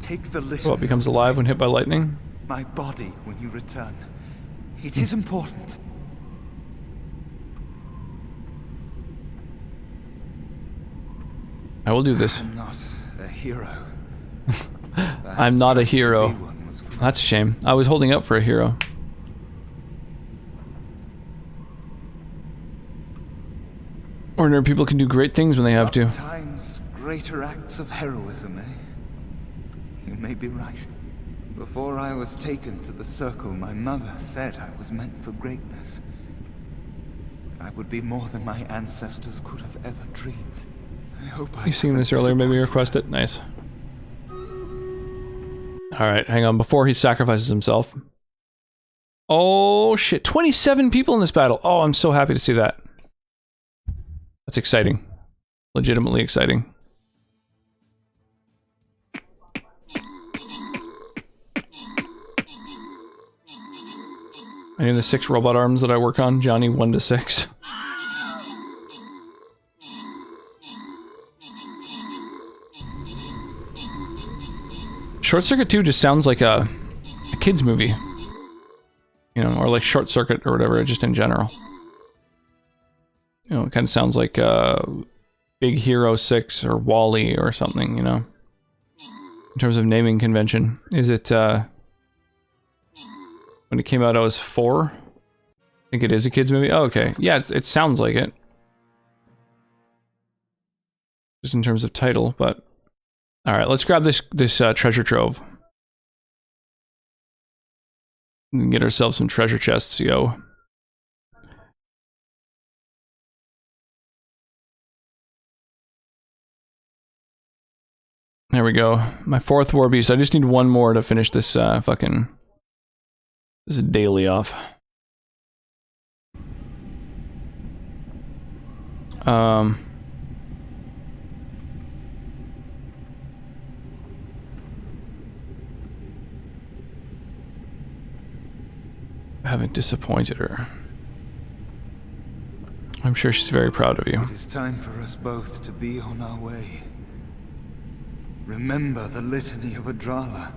take the little. Well, it becomes alive when hit by lightning. My body when you return. It is important. I will do this. I'm not a hero. I'm not a hero. That's a shame. I was holding up for a hero. Ordinary people can do great things when they have to. Sometimes greater acts of heroism, eh? You may be right. Before I was taken to the circle, my mother said I was meant for greatness. I would be more than my ancestors could have ever dreamed. I hope You seen this earlier, maybe request it. Nice. Alright, hang on. Before he sacrifices himself. Oh shit. 27 people in this battle. Oh, I'm so happy to see that. That's exciting. Legitimately exciting. Any of the 6 robot arms that I work on, Johnny 1 to 6. Short Circuit 2 just sounds like a kid's movie. You know, or like Short Circuit or whatever, just in general. You know, it kind of sounds like Big Hero 6 or Wall-E or something, you know? In terms of naming convention. Is it, when it came out, I was 4? I think it is a kid's movie. Oh, okay. Yeah, it sounds like it. Just in terms of title, but... Alright, let's grab this treasure trove. And get ourselves some treasure chests, yo. There we go. My 4th war beast. I just need 1 more to finish this fucking... This daily off. I haven't disappointed her. I'm sure she's very proud of you. It is time for us both to be on our way. Remember the litany of Adrala.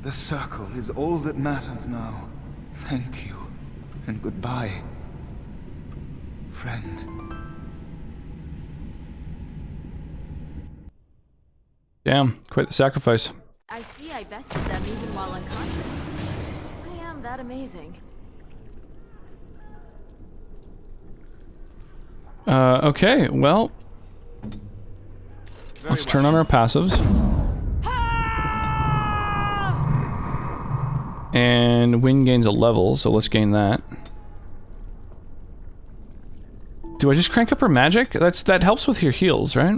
The circle is all that matters now. Thank you, and goodbye, friend. Damn, quite the sacrifice. I see I bested them even while unconscious. I am that amazing. Okay, well... Let's turn on our passives. And wind gains a level, so let's gain that. Do I just crank up her magic? That helps with your heals, right?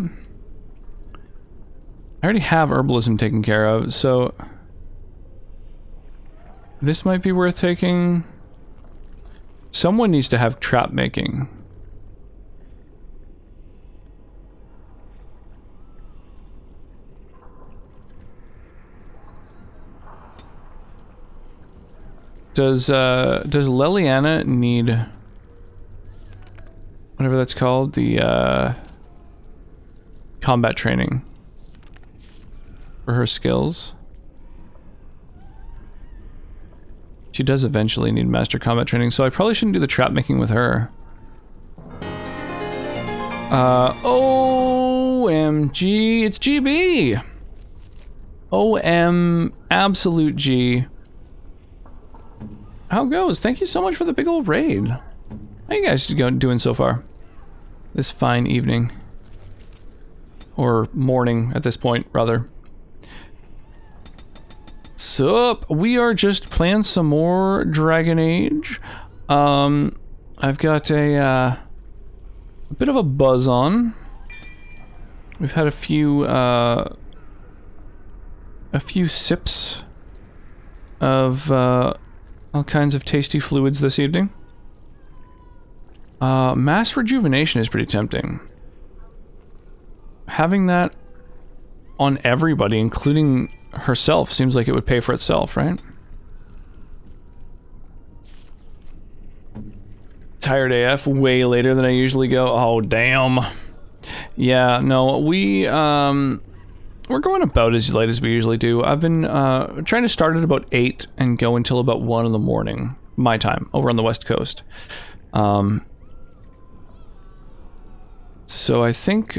I already have herbalism taken care of, so... This might be worth taking... Someone needs to have trap making. Does Leliana need whatever that's called, the combat training for her skills? She does eventually need master combat training, so I probably shouldn't do the trap making with her. OMG, it's GB! OM absolute G. How goes? Thank you so much for the big old raid. How you guys doing so far? This fine evening. Or morning at this point, rather. Sup? We are just playing some more Dragon Age. I've got a bit of a buzz on. We've had a few sips of all kinds of tasty fluids this evening. Mass rejuvenation is pretty tempting. Having that on everybody, including herself, seems like it would pay for itself, right? Tired AF, way later than I usually go. Oh, damn. Yeah, no, we're going about as late as we usually do. I've been trying to start at about 8 and go until about 1 in the morning, my time, over on the West Coast. So I think...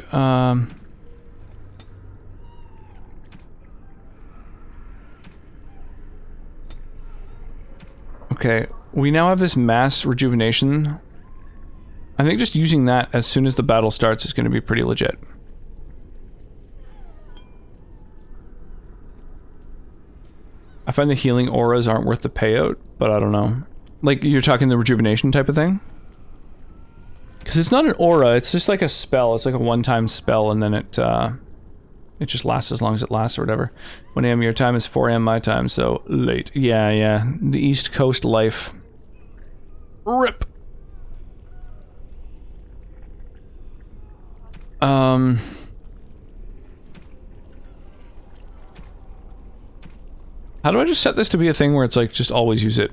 okay, we now have this mass rejuvenation. I think just using that as soon as the battle starts is going to be pretty legit. I find the healing auras aren't worth the payout, but I don't know. Like, you're talking the rejuvenation type of thing? Because it's not an aura, it's just like a spell. It's like a one-time spell, and then it just lasts as long as it lasts or whatever. 1 AM your time is 4 AM my time, so late. Yeah. The East Coast life. RIP! How do I just set this to be a thing where it's like, just always use it?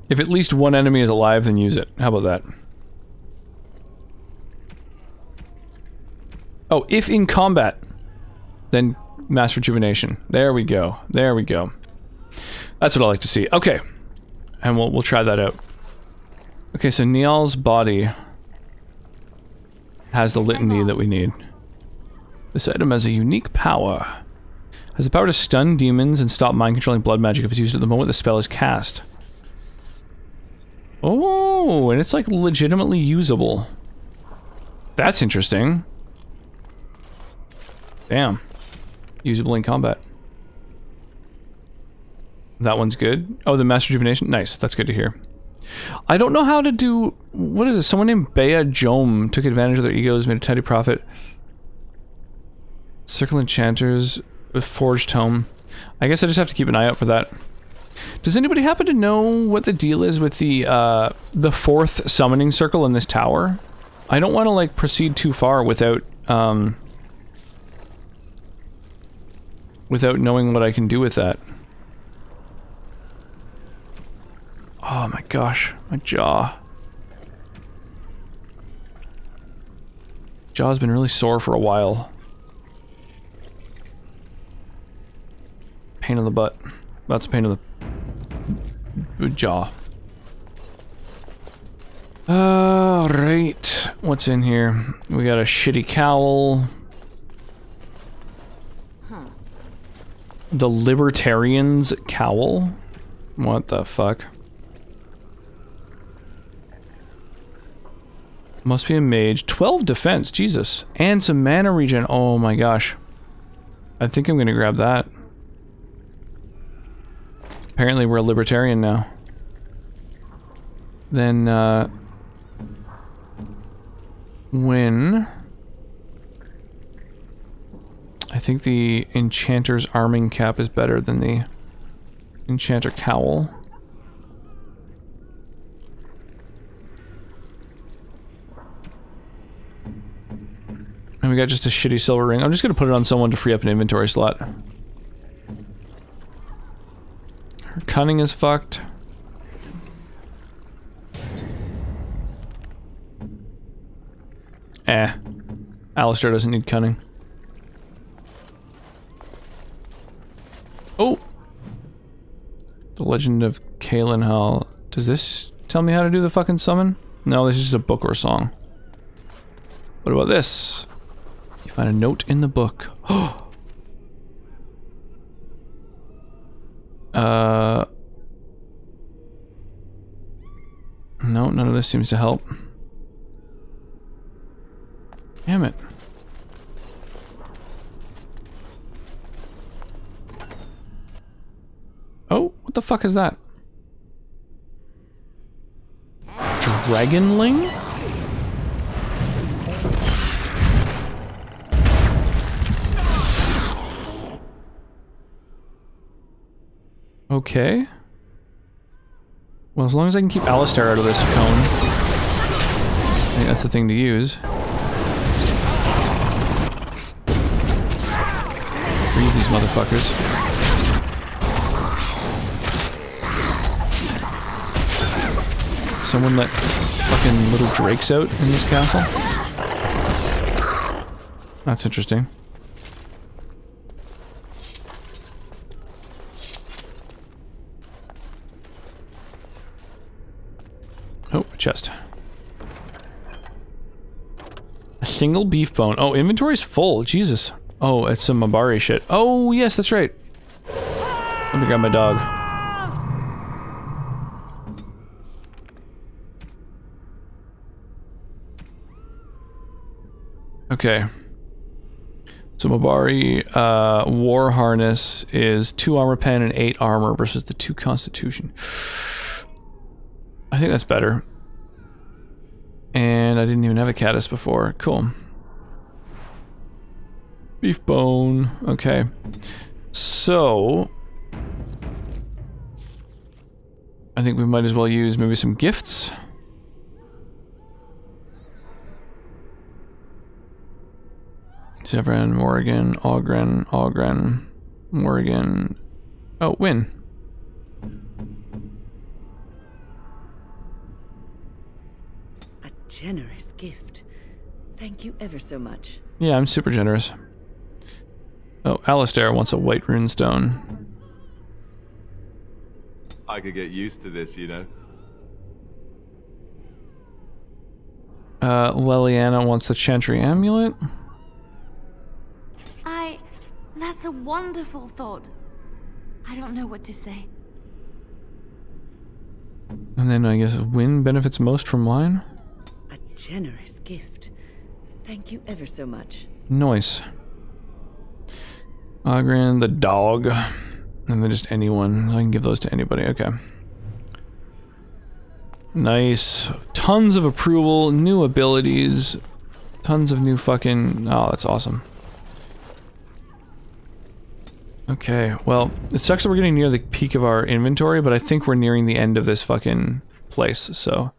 If at least one enemy is alive, then use it. How about that? Oh, if in combat, then mass rejuvenation. There we go. There we go. That's what I like to see. Okay. And we'll try that out. Okay, so Nial's body has the litany that we need. This item has a unique power. Has the power to stun demons and stop mind-controlling blood magic if it's used at the moment the spell is cast. Oh, and it's like legitimately usable. That's interesting. Damn. Usable in combat. That one's good. Oh, the mass rejuvenation? Nice, that's good to hear. I don't know how to do... What is it? Someone named Bea Jome took advantage of their egos, made a tidy profit. Circle enchanters with forged tome. I guess I just have to keep an eye out for that. Does anybody happen to know what the deal is with the 4th summoning circle in this tower? I don't want to, like, proceed too far without, without knowing what I can do with that. Oh my gosh, my jaw. Jaw's been really sore for a while. Pain in the butt. That's a pain in the jaw. Alright. What's in here? We got a shitty cowl. The Libertarian's cowl? What the fuck? Must be a mage. 12 defense, Jesus. And some mana regen. Oh my gosh. I think I'm gonna grab that. Apparently we're a libertarian now. Then, when... I think the Enchanter's arming cap is better than the Enchanter cowl. And we got just a shitty silver ring. I'm just gonna put it on someone to free up an inventory slot. Her cunning is fucked. Alistair doesn't need cunning. Oh! The Legend of Kalen Hall. Does this tell me how to do the fucking summon? No, this is just a book or a song. What about this? You find a note in the book. No, none of this seems to help. Damn it. Oh, what the fuck is that? Dragonling? Okay. Well, as long as I can keep Alistair out of this cone, I think that's the thing to use. Freeze these motherfuckers. Someone let fucking little drakes out in this castle? That's interesting. Oh, a chest. A single beef bone. Oh, inventory's full. Jesus. Oh, it's some Mabari shit. Oh, yes, that's right. Let me grab my dog. Okay. So Mabari, War Harness is 2 armor pen and 8 armor versus the 2 constitution. I think that's better. And I didn't even have a caddis before. Cool. Beef bone. Okay. So... I think we might as well use maybe some gifts. Severin, Morrigan, Ogren, Morrigan. Oh, win. A generous gift. Thank you ever so much. Yeah, I'm super generous. Oh, Alistair wants a white runestone. I could get used to this, you know. Leliana wants the Chantry Amulet. That's a wonderful thought. I don't know what to say. And then I guess Win benefits most from mine. A generous gift. Thank you ever so much. Nice. Ogren, the dog. And then just anyone. I can give those to anybody. Okay. Nice. Tons of approval, new abilities, tons of new fucking... Oh, that's awesome. Okay, well, it sucks that we're getting near the peak of our inventory, but I think we're nearing the end of this fucking place, so...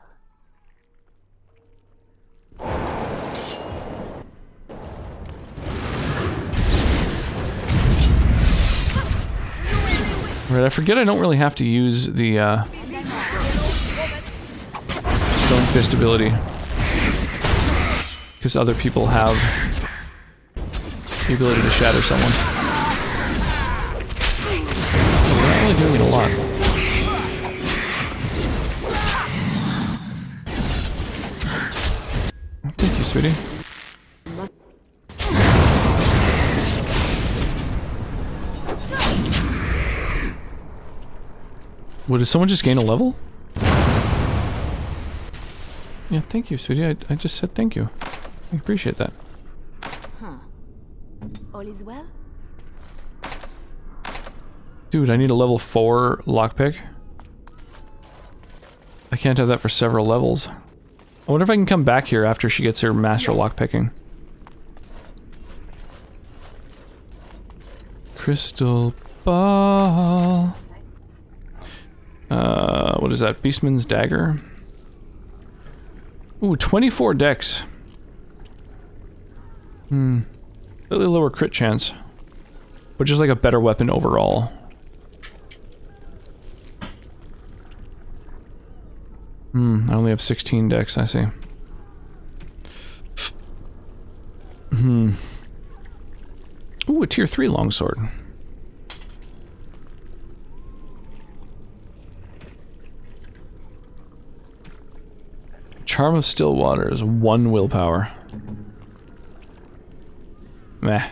Right, I forget I don't really have to use the, Stone Fist ability. Because other people have the ability to shatter someone. We're not really doing it a lot. Thank you, sweetie. What, did someone just gain a level? Yeah, thank you, sweetie. I just said thank you. I appreciate that. Huh. All is well? Dude, I need a level 4 lockpick. I can't have that for several levels. I wonder if I can come back here after she gets her master lockpicking. Crystal ball. What is that? Beastman's dagger. Ooh, 24 dex. Slightly lower crit chance. But just like a better weapon overall. I only have 16 dex, I see. Ooh, a tier 3 longsword. Charm of Still Waters, 1 willpower. Meh.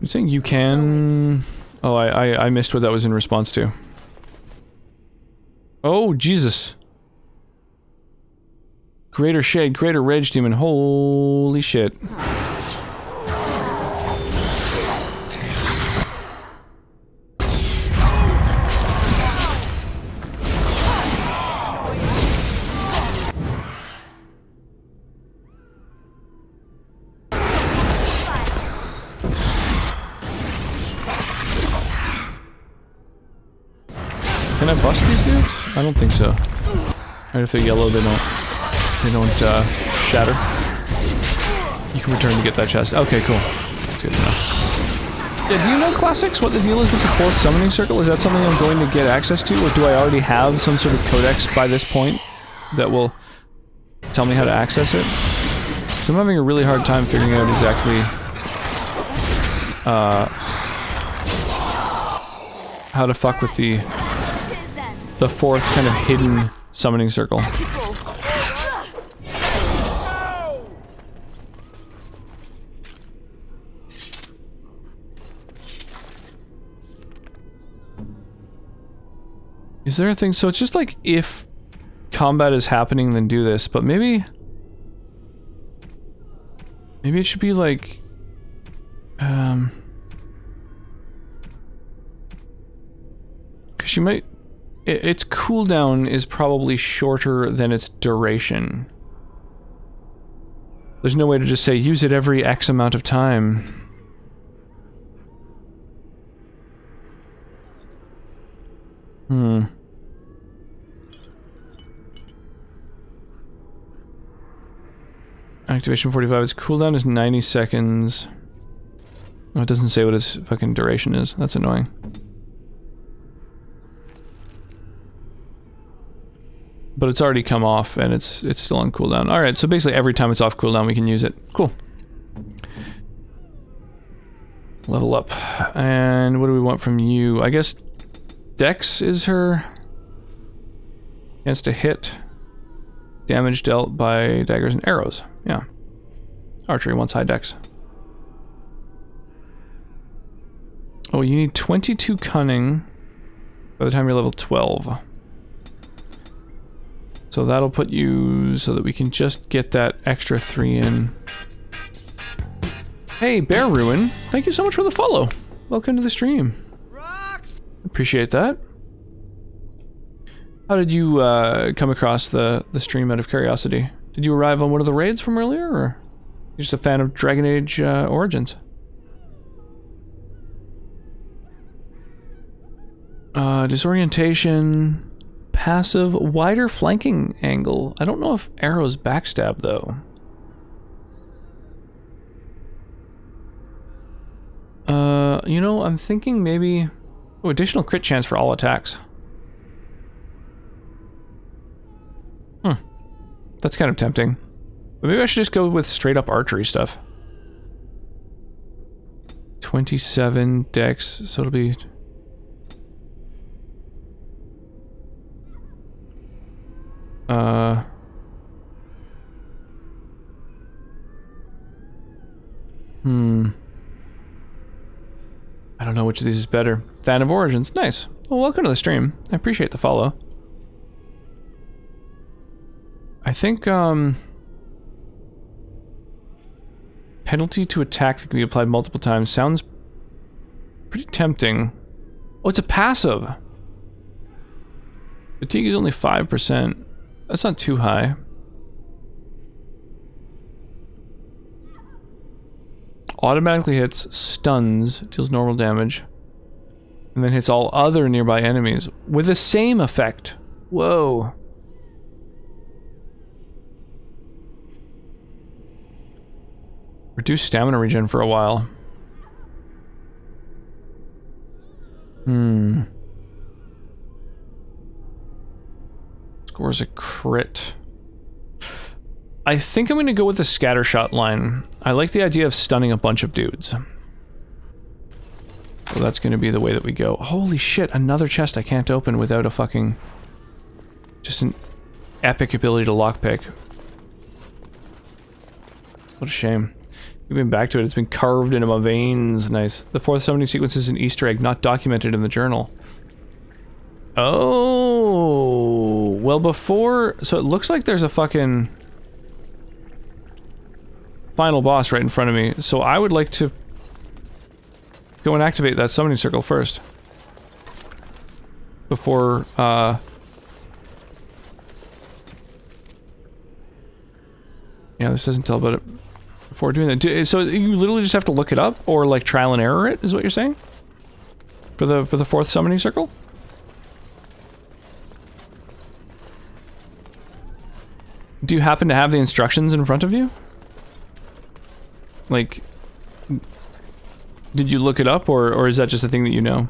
You saying you can... Oh, I missed what that was in response to. Oh, Jesus. Greater Shade, Greater Rage Demon, holy shit. Can I bust these dudes? I don't think so. Right, if they're yellow, they don't shatter. You can return to get that chest. Okay, cool. That's good to know. Yeah, do you know, Classics, what the deal is with the 4th summoning circle? Is that something I'm going to get access to, or do I already have some sort of codex by this point that will tell me how to access it? So I'm having a really hard time figuring out exactly how to fuck with the 4th kind of hidden summoning circle. Is there a thing? So it's just like if combat is happening, then do this, but maybe it should be like because she might. Its cooldown is probably shorter than its duration. There's no way to just say use it every X amount of time. Activation 45. Its cooldown is 90 seconds. Oh, it doesn't say what its fucking duration is. That's annoying. But it's already come off, and it's still on cooldown. Alright, so basically every time it's off cooldown we can use it. Cool. Level up. And what do we want from you? I guess Dex is her chance to hit. Damage dealt by daggers and arrows. Yeah. Archery wants high Dex. Oh, you need 22 cunning by the time you're level 12. So that'll put you so that we can just get that extra 3 in. Hey, Bear Ruin, thank you so much for the follow. Welcome to the stream. Appreciate that. How did you come across the stream out of curiosity? Did you arrive on one of the raids from earlier, or you're just a fan of Dragon Age Origins? Disorientation, passive, wider flanking angle. I don't know if arrows backstab though. You know, I'm thinking maybe additional crit chance for all attacks. That's kind of tempting. But maybe I should just go with straight up archery stuff. 27 dex, so it'll be... I don't know which of these is better. Fan of Origins, nice. Well, welcome to the stream. I appreciate the follow. I think, penalty to attack that can be applied multiple times sounds pretty tempting. Oh, it's a passive! Fatigue is only 5%. That's not too high. Automatically hits, stuns, deals normal damage, and then hits all other nearby enemies with the same effect. Whoa. Reduce stamina regen for a while. Scores a crit. I think I'm going to go with the scattershot line. I like the idea of stunning a bunch of dudes. So that's going to be the way that we go. Holy shit, another chest I can't open without a fucking... just an epic ability to lockpick. What a shame. We've been back to it. It's been carved into my veins. Nice. The fourth summoning sequence is an Easter egg not documented in the journal. Oh, well before... so it looks like there's a fucking... final boss right in front of me, so I would like to go and activate that summoning circle first. Before, yeah, this doesn't tell about it. Before doing that. So you literally just have to look it up, or like trial and error it, is what you're saying? For the fourth summoning circle? Do you happen to have the instructions in front of you? Like, did you look it up, or is that just a thing that you know?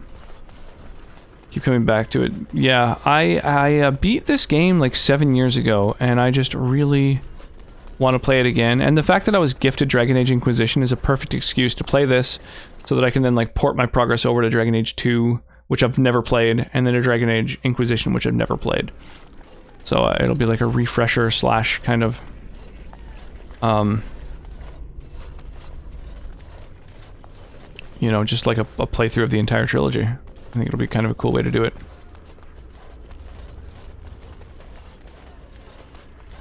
Keep coming back to it. Yeah, I beat this game like 7 years ago, and I just really want to play it again. And the fact that I was gifted Dragon Age Inquisition is a perfect excuse to play this, so that I can then like port my progress over to Dragon Age 2, which I've never played, and then a Dragon Age Inquisition, which I've never played. So it'll be like a refresher slash kind of... you know, just like a playthrough of the entire trilogy. I think it'll be kind of a cool way to do it.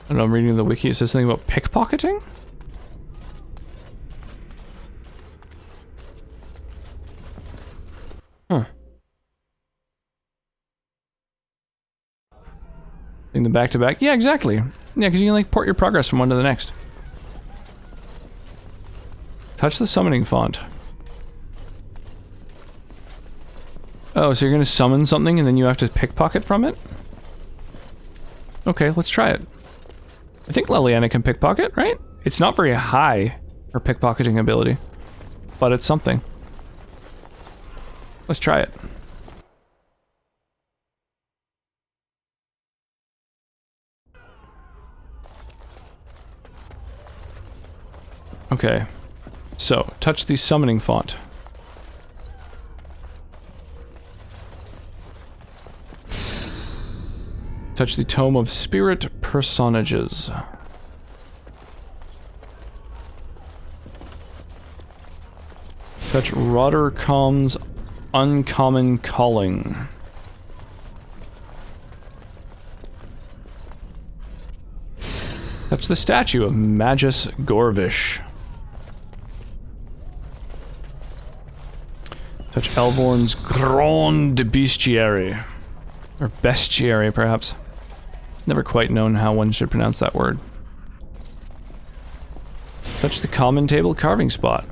I don't know, I'm reading the wiki, it says something about pickpocketing? Huh. Doing them back to back? Yeah, exactly. Yeah, because you can like port your progress from one to the next. Touch the summoning font. Oh, so you're gonna summon something and then you have to pickpocket from it? Okay, let's try it. I think Leliana can pickpocket, right? It's not very high, her pickpocketing ability, but it's something. Let's try it. Okay, so touch the summoning font. Touch the Tome of Spirit Personages. Touch Rodercom's Uncommon Calling. Touch the statue of Magus Gorvish. Touch Elvorn's Grand Bestiary. Or Bestiary, perhaps. Never quite known how one should pronounce that word. Touch the common table carving spot.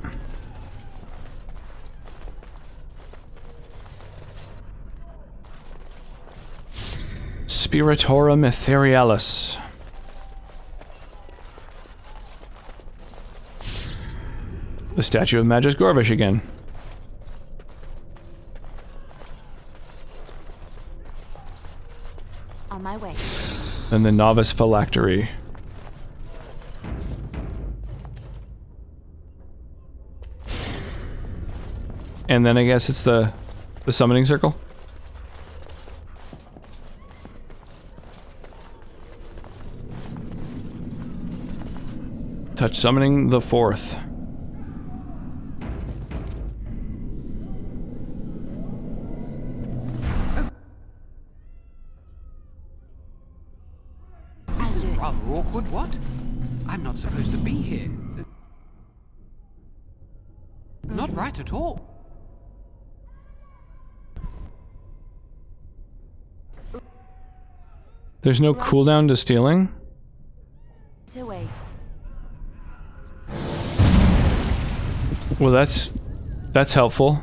Spiritorum Etherealis. The statue of Magus Gorvish again. On my way. And the Novice Phylactery. And then I guess it's the summoning circle. Touch summoning the fourth. This is rather awkward, what? I'm not supposed to be here. Not right at all. There's no cooldown to stealing? To wait. Well, that's helpful.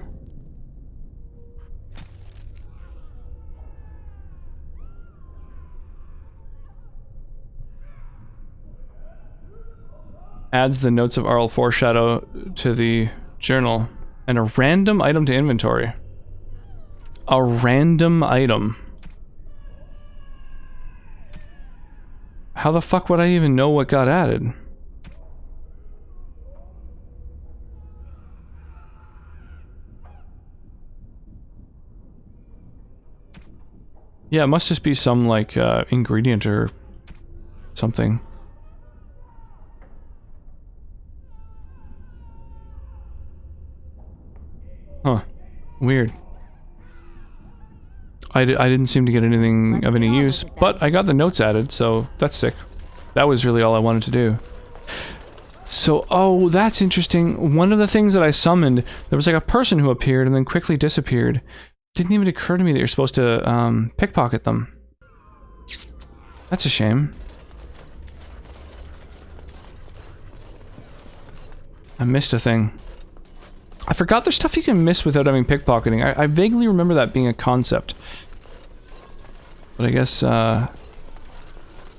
Adds the notes of Arl Foreshadow to the journal. And a random item to inventory. A random item. How the fuck would I even know what got added? Yeah, it must just be some, like, ingredient or something. Huh. Weird. I didn't seem to get anything of any use, but I got the notes added, so that's sick. That was really all I wanted to do. So, oh, that's interesting. One of the things that I summoned, there was like a person who appeared and then quickly disappeared. Didn't even occur to me that you're supposed to pickpocket them. That's a shame. I missed a thing. I forgot there's stuff you can miss without having pickpocketing. I vaguely remember that being a concept. But I guess, yeah,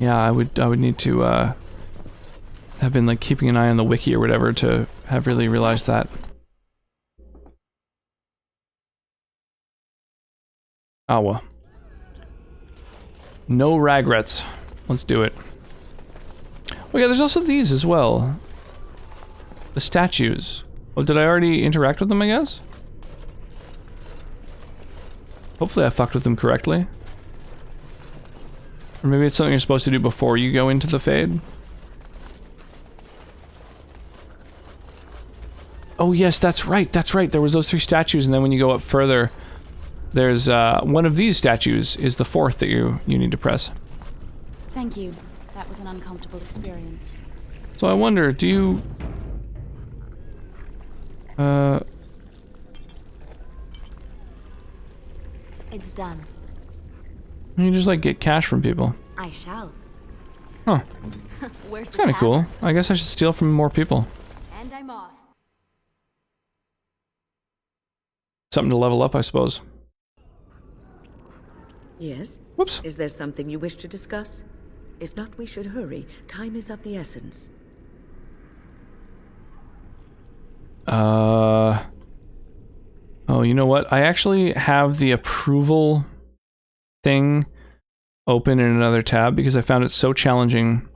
I would need to, have been, like, keeping an eye on the wiki or whatever to have really realized that. Ah, well. No regrets. Let's do it. Oh yeah, there's also these as well. The statues. Oh, did I already interact with them, I guess? Hopefully I fucked with them correctly. Or maybe it's something you're supposed to do before you go into the Fade. Oh yes, that's right, that's right. There was those 3 statues, and then when you go up further, there's one of these statues is the 4th that you need to press. Thank you. That was an uncomfortable experience. So I wonder, do you... It's done. You just, like, get cash from people. I shall. Huh. Where's It's kinda cool. I guess I should steal from more people. And I'm off. Something to level up, I suppose. Yes? Whoops. Is there something you wish to discuss? If not, we should hurry. Time is of the essence. Oh, you know what? I actually have the approval thing open in another tab because I found it so challenging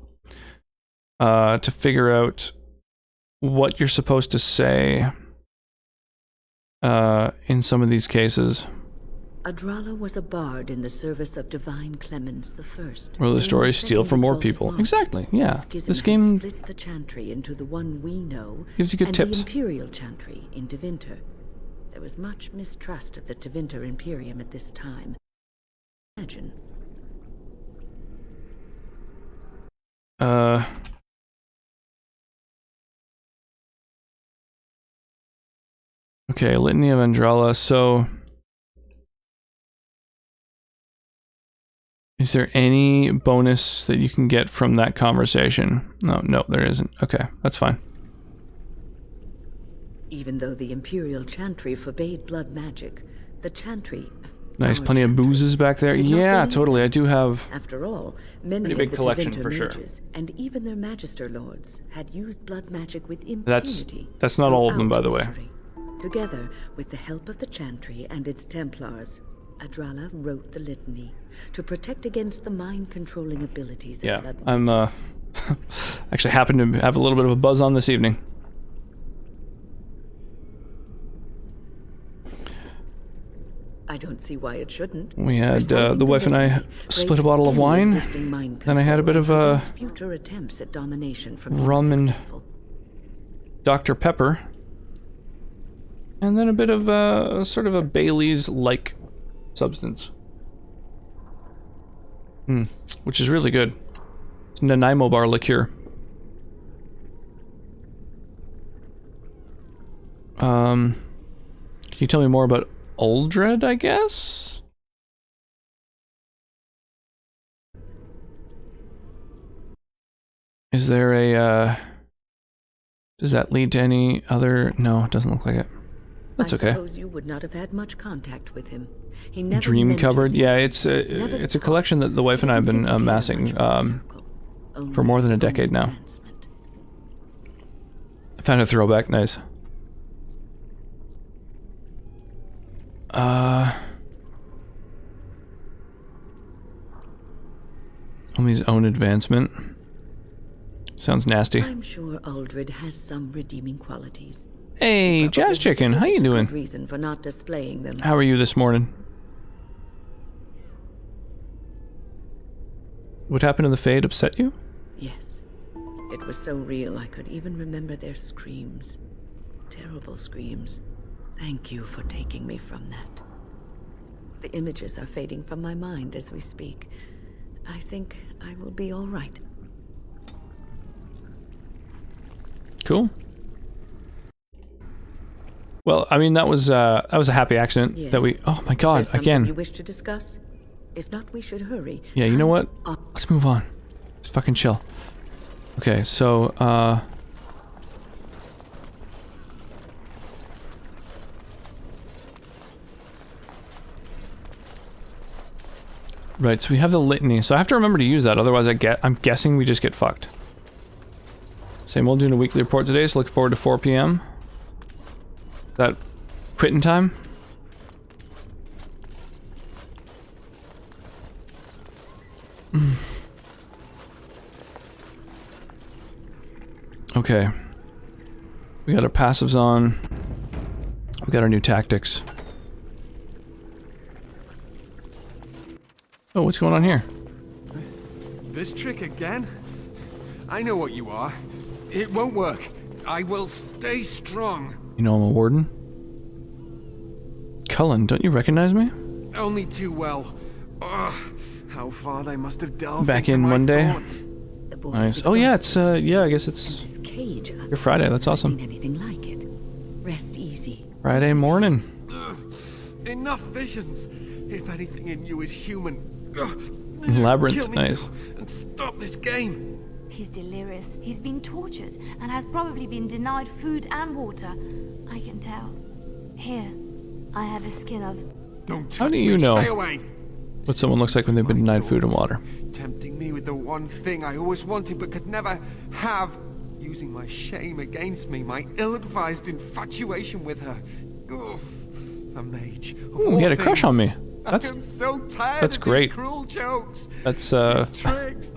to figure out what you're supposed to say in some of these cases. Adrala was a bard in the service of Divine Clemens I. Or the story steal from more people. Exactly, yeah. This game split the Chantry into the one we know gives you good and tips. the Imperial Chantry in Tevinter. There was much mistrust of the Tevinter Imperium at this time. Imagine. Okay, Litany of Andrala, so... Is there any bonus that you can get from that conversation? No, there isn't. Okay, that's fine. Even though the Imperial Chantry forbade blood magic, the Chantry... Nice, plenty of boozes back there. Yeah, totally. I do have After all, many pretty big of the collection Tevinter for sure. mages, and even their Magister Lords, had used blood magic with impunity. That's not all of them, by the way. history. Together, with the help of the Chantry and its Templars, Adrala wrote the litany to protect against the mind-controlling abilities of Yeah, blood I'm actually happen to have a little bit of a buzz on this evening. I don't see why it shouldn't. We had the wife and I split a bottle of wine, then I had a bit of future attempts at domination from rum and Dr. Pepper, and then a bit of sort of a Bailey's-like substance. Which is really good. It's Nanaimo bar liqueur. Can you tell me more about Uldred, I guess? Is there a, does that lead to any other... No, it doesn't look like it. That's okay. I suppose you would not have had much contact with him. He never Dream mentored Cupboard? you. Yeah, it's a collection that the wife and I have been amassing for more than a decade now. I found a throwback, nice. Only's own advancement. Sounds nasty. I'm sure Uldred has some redeeming qualities. Hey, Jazz Chicken, how you doing? Reason for not displaying them. How are you this morning? What happened in the Fade upset you? Yes. It was so real I could even remember their screams. Terrible screams. Thank you for taking me from that. The images are fading from my mind as we speak. I think I will be all right. Cool. Well, I mean, that was a happy accident. Yes. That we... Oh my god, Is there again. something you wish to discuss? If not, we should hurry. Yeah, you know what? Let's move on. Let's fucking chill. Okay, so, right, so we have the litany. So I have to remember to use that, otherwise I'm guessing we just get fucked. Same old, doing a weekly report today, so look forward to 4 p.m. That quitting time? Okay. We got our passives on. We got our new tactics. Oh, what's going on here? This trick again? I know what you are. It won't work. I will stay strong. You know I'm a warden? Cullen, don't you recognize me? Only too well. Ugh, how far they must have delved Back into in my one day? thoughts. Nice. Oh yeah, it's yeah, I guess it's your Friday, that's awesome. Anything like it. Rest easy. Friday morning. Enough visions. If anything in you is human, Labyrinth, kill me nice. now and stop this game. He's delirious. He's been tortured and has probably been denied food and water. I can tell. Here, I have a skin of... Don't touch How do me. you know Stay away. what someone looks like when they've been denied food and water? Tempting me with the one thing I always wanted but could never have. using my shame against me, my ill-advised infatuation with her. Ugh, a mage. Ooh, he had a crush on me. That's I'm so tired that's of great. these cruel jokes. That's these tricks.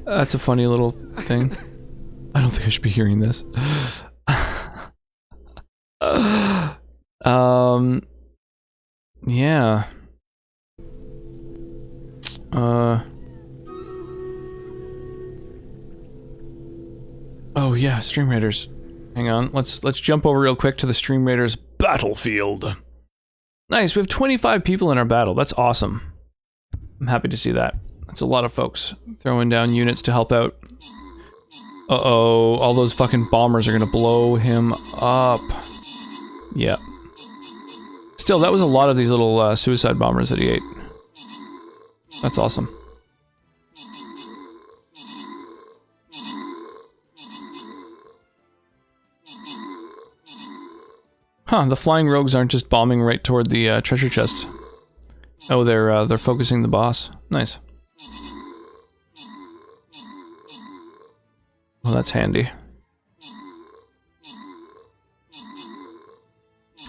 that's a funny little thing. I don't think I should be hearing this. Yeah. Oh yeah, Stream Raiders. Hang on, let's jump over real quick to the Stream Raiders battlefield. Nice, we have 25 people in our battle. That's awesome. I'm happy to see that. That's a lot of folks throwing down units to help out. Uh-oh, all those fucking bombers are gonna blow him up. Yeah. Still, that was a lot of these little suicide bombers that he ate. That's awesome. Huh, the flying rogues aren't just bombing right toward the treasure chests. Oh, they're focusing the boss. Nice. Well, that's handy.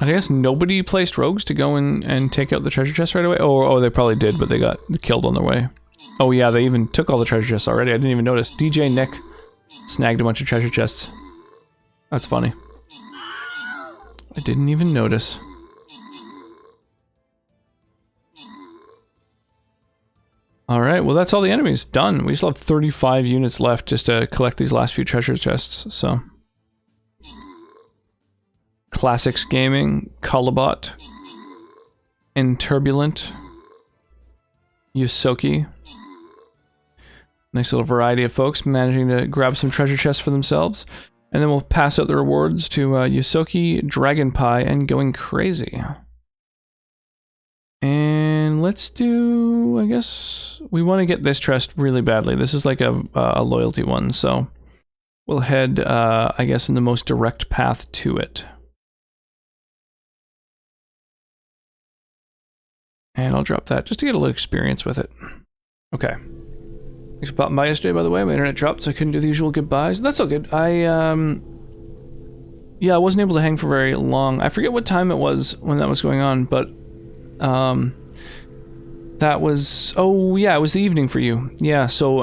I guess nobody placed rogues to go and take out the treasure chest right away? Oh, they probably did, but they got killed on their way. Oh yeah, they even took all the treasure chests already. I didn't even notice. DJ Nick snagged a bunch of treasure chests. That's funny. I didn't even notice. Alright, well that's all the enemies. Done. We still have 35 units left just to collect these last few treasure chests, so... Classics Gaming, Cullibot, Inturbulent, Yusoki. Nice little variety of folks managing to grab some treasure chests for themselves. And then we'll pass out the rewards to Yusoki, Dragon Pie, and Going Crazy. And let's do... I guess we want to get this chest really badly. This is like a loyalty one, so we'll head, I guess, in the most direct path to it. And I'll drop that just to get a little experience with it. Okay. Thanks for popping by yesterday, by the way. My internet dropped, so I couldn't do the usual goodbyes. That's all good. Yeah, I wasn't able to hang for very long. I forget what time it was when that was going on, but that was... Oh, yeah, it was the evening for you. Yeah, so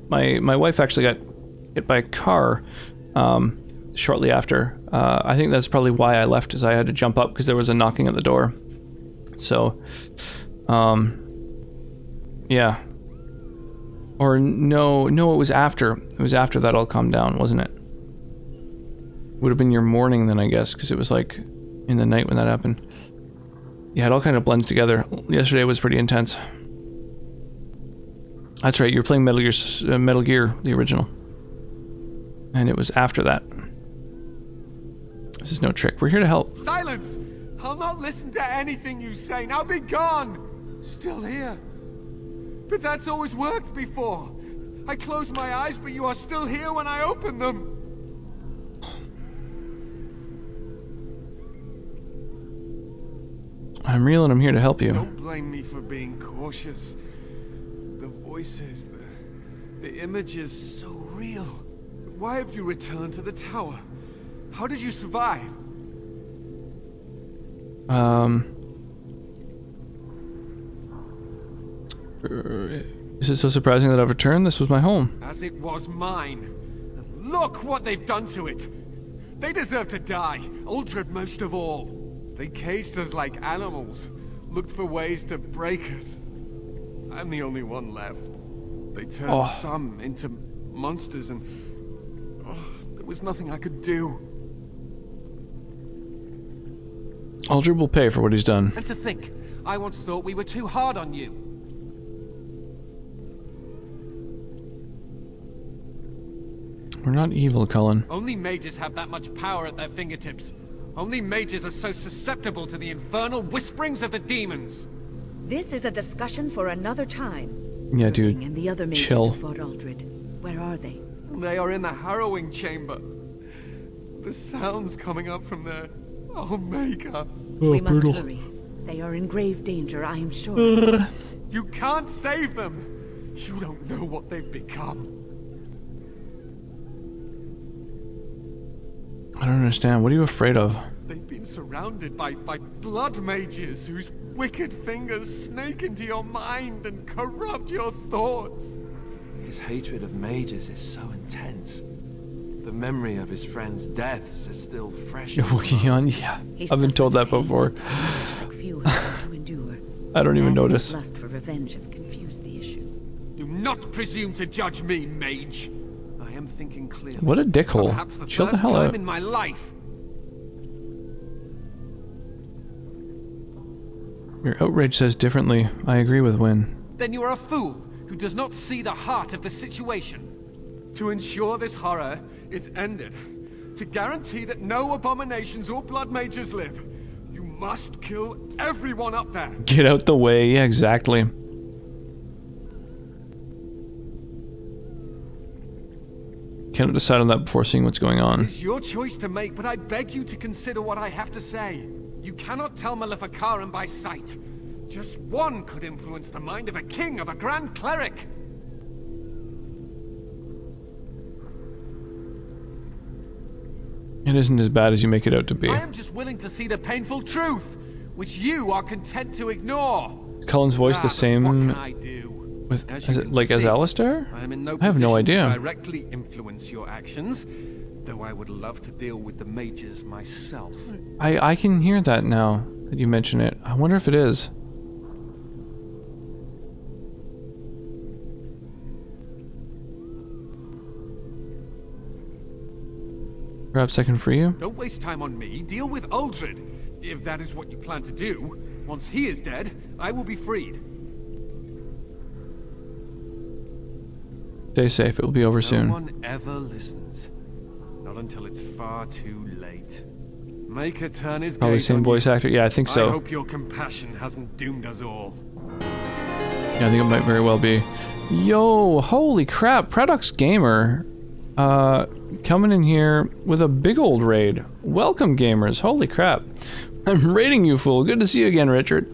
my wife actually got hit by a car shortly after. I think that's probably why I left, is I had to jump up because there was a knocking at the door. So, yeah. Or no, it was after. It was after that all calmed down, wasn't it? Would have been your morning then, I guess, because it was like in the night when that happened. Yeah, it all kind of blends together. Yesterday was pretty intense. That's right, you were playing Metal Gear, the original. And it was after that. This is no trick. We're here to help. Silence! I'll not listen to anything you say. Now be gone! Still here. But that's always worked before. I close my eyes, but you are still here when I open them. I'm real and I'm here to help you. Don't blame me for being cautious. The voices, the images, so real. Why have you returned to the tower? How did you survive? Is it so surprising that I've returned? This was my home. As it was mine. And look what they've done to it. They deserve to die, Uldred most of all. They caged us like animals, looked for ways to break us. I'm the only one left. They turned some into monsters and there was nothing I could do. Uldred will pay for what he's done. And to think, I once thought we were too hard on you. We're not evil, Cullen. Only mages have that much power at their fingertips. Only mages are so susceptible to the infernal whisperings of the demons. This is a discussion for another time. Yeah, dude. And the other mages Chill. who fought Uldred. Where are they? They are in the harrowing chamber. The sounds coming up from there. Oh, Maker. We must hurry. They are in grave danger, I am sure. You can't save them. You don't know what they've become. I don't understand. What are you afraid of? They've been surrounded by blood mages whose wicked fingers snake into your mind and corrupt your thoughts. His hatred of mages is so intense. The memory of his friends' deaths is still fresh. Yeah, I've been told that before. I don't even notice. Lust for revenge have confused the issue. Do not presume to judge me, mage. I am thinking clearly. What a dickhole. Perhaps the Chill the first hell time out. in my life. Your outrage says differently. I agree with Win. Then you are a fool who does not see the heart of the situation. To ensure this horror is ended, to guarantee that no abominations or blood mages live, you must kill everyone up there. Get out the way. Yeah, exactly. Cannot decide on that before seeing what's going on. It's your choice to make, but I beg you to consider what I have to say. You cannot tell Maleficarum by sight. Just one could influence the mind of a king, of a grand cleric. It isn't as bad as you make it out to be. I am just willing to see the painful truth, which you are content to ignore. Is Cullen's voice the same What can I do? with As as you it, can like as see, Alistair? I am in no I have no position idea. to directly influence your actions, though I would love to deal with the mages myself. I can hear that now that you mention it. I wonder if it is. Perhaps I can free you? Don't waste time on me. Deal with Uldred. If that is what you plan to do, once he is dead, I will be freed. Stay safe, it will be over soon. No one ever listens. Not until it's far too late. Make a turn his Probably gaze same on voice you. actor. Yeah, I think so. I hope your compassion hasn't doomed us all. Yeah, I think it might very well be. Yo, holy crap, Predox Gamer. Coming in here with a big old raid. Welcome, gamers. Holy crap. I'm raiding you, fool. Good to see you again, Richard.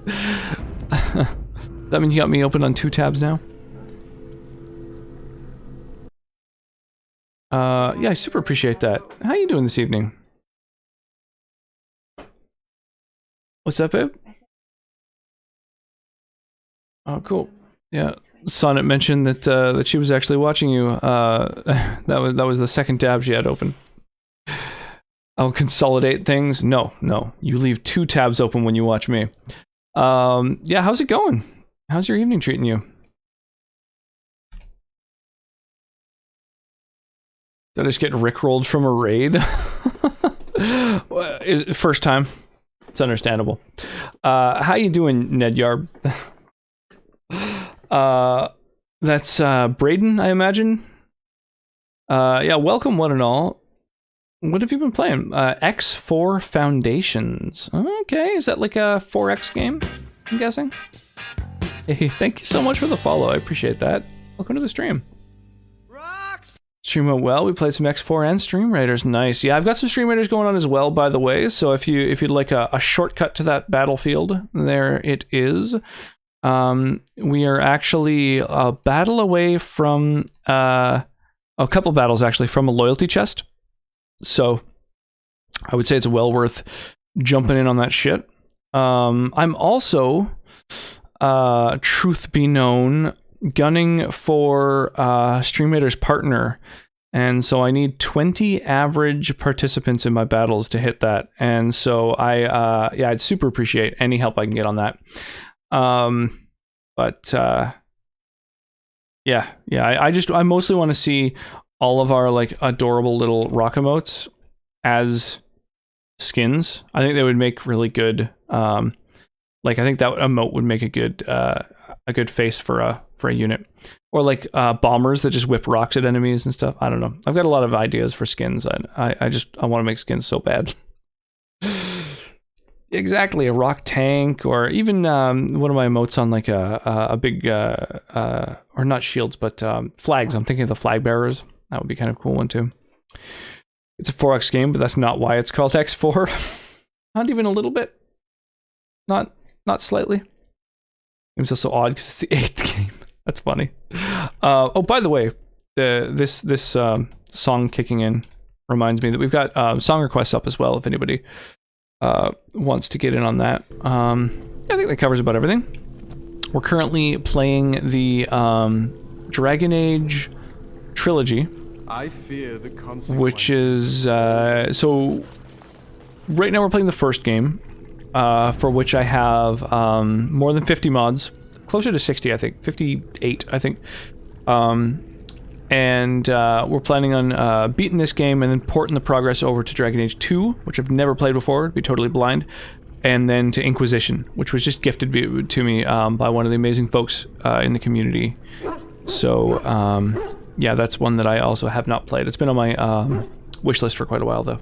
That means you got me open on 2 tabs now? Yeah, I super appreciate that. How you doing this evening? What's up, babe? Oh, cool. Yeah, Sonnet mentioned that that she was actually watching you. That was the second tab she had open. I'll consolidate things. No, you leave 2 tabs open when you watch me. Yeah, how's it going? How's your evening treating you? Did I just get rickrolled from a raid? First time. It's understandable. How you doing, Ned Yarb? That's Braden, I imagine. Yeah, welcome one and all. What have you been playing? X4 Foundations. Okay, is that like a 4X game, I'm guessing? Hey, thank you so much for the follow. I appreciate that. Welcome to the stream. Stream went well. We played some X4 and Stream Raiders. Nice. Yeah, I've got some Stream Raiders going on as well, by the way. So if you'd like a shortcut to that battlefield, there it is. We are actually a battle away from a couple battles actually from a loyalty chest. So I would say it's well worth jumping in on that shit. I'm also, truth be known, gunning for Stream Raiders partner, and so I need 20 average participants in my battles to hit that. And so I'd super appreciate any help I can get on that. I mostly want to see all of our like adorable little rock emotes as skins. I think they would make really good. I think that emote would make a good face for a unit, or like bombers that just whip rocks at enemies and stuff. I don't know. I've got a lot of ideas for skins. I want to make skins so bad. Exactly, a rock tank, or even one of my emotes on like a big or not shields, but flags. I'm thinking of the flag bearers. That would be kind of cool one too. It's a 4X game, but that's not why it's called X4. Not even a little bit. Not slightly. It's also odd because it's the 8th game. That's funny. Oh, by the way, this song kicking in reminds me that we've got song requests up as well if anybody wants to get in on that. I think that covers about everything. We're currently playing the Dragon Age trilogy, I fear the consequences. which is so right now we're playing the first game, for which I have more than 50 mods, closer to 60 I think, 58 I think, and we're planning on beating this game and then porting the progress over to Dragon Age 2, which I've never played before, to be totally blind, and then to Inquisition, which was just gifted to me by one of the amazing folks in the community. So yeah, that's one that I also have not played. It's been on my wish list for quite a while though.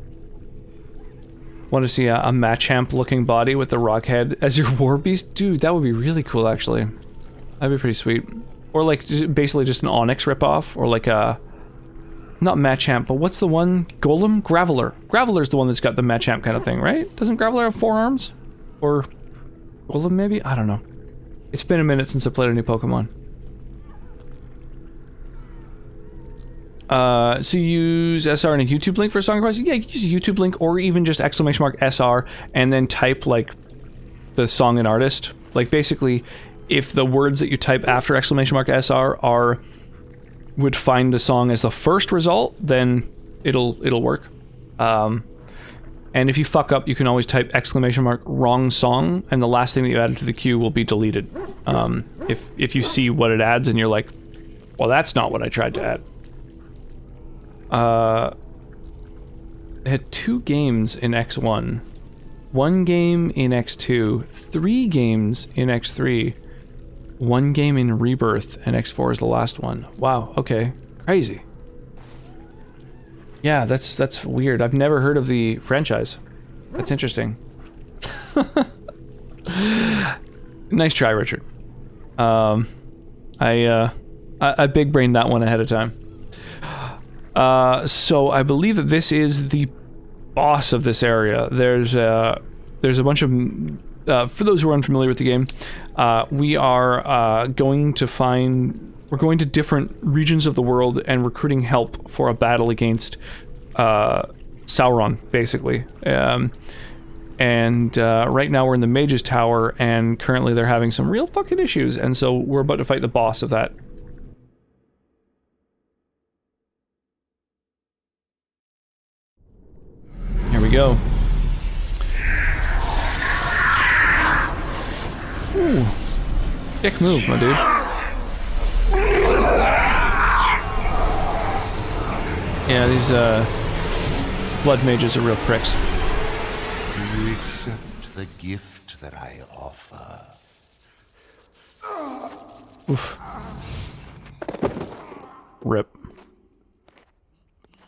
Want to see a Machamp looking body with the rock head as your war beast? Dude, that would be really cool actually. That'd be pretty sweet. Or like basically just an Onyx ripoff, or like a, not Machamp, but what's the one? Golem? Graveler. Graveler's the one that's got the Machamp kind of thing, right? Doesn't Graveler have 4 arms? Or Golem maybe? I don't know. It's been a minute since I played any Pokemon. So you use SR and a YouTube link for a song request? Yeah, you can use a YouTube link, or even just !SR and then type like the song and artist. Like basically, if the words that you type after !SR would find the song as the first result, then it'll work. And if you fuck up, you can always type !wrong song, and the last thing that you added to the queue will be deleted. If you see what it adds and you're like, well, that's not what I tried to add. It had 2 games in X1, 1 game in X2, 3 games in X3, 1 game in Rebirth, and X4 is the last one. Wow, okay. Crazy. Yeah, that's weird. I've never heard of the franchise. That's interesting. Nice try, Richard. I big brained that one ahead of time. So I believe that this is the boss of this area. There's a bunch of, for those who are unfamiliar with the game, we are going to different regions of the world and recruiting help for a battle against Sauron, basically. And right now we're in the Mage's Tower, and currently they're having some real fucking issues, and so we're about to fight the boss of that. Here we go. Ooh. Dick move, my dude. Yeah, these blood mages are real pricks. Do you accept the gift that I offer? Oof. Rip.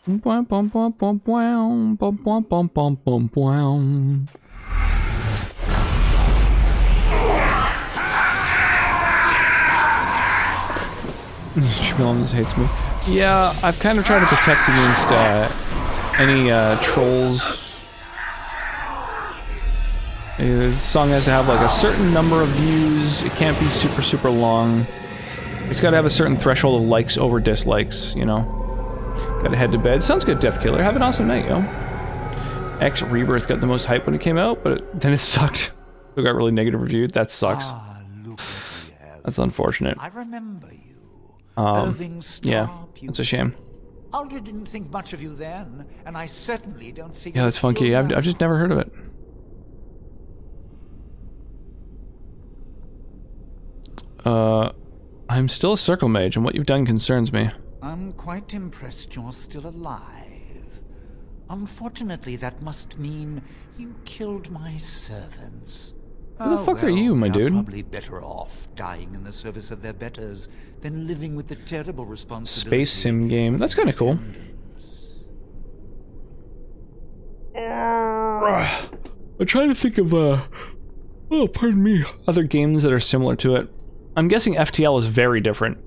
Bum bum bum bum bum bum bum bum bum bum bum. Schmillins hates me. Yeah, I've kind of tried to protect against any trolls. The song has to have like a certain number of views. It can't be super long. It's got to have a certain threshold of likes over dislikes, you know. Gotta head to bed. Sounds good, Death Killer. Have an awesome night, yo. X Rebirth got the most hype when it came out, but then it sucked. It got really negative reviewed. That sucks. That's unfortunate. I remember you. Yeah, it's a shame. Aldred didn't think much of you then, and I certainly don't see. Yeah, that's funky. I've just never heard of it. I'm still a circle mage, and what you've done concerns me. I'm quite impressed you're still alive. Unfortunately, that must mean you killed my servants. Who the fuck are you, my dude? Probably better off dying in the service of their betters than living with the terrible responsibility. Space sim game. That's kind of cool. I'm trying to think of oh, pardon me, other games that are similar to it. I'm guessing FTL is very different,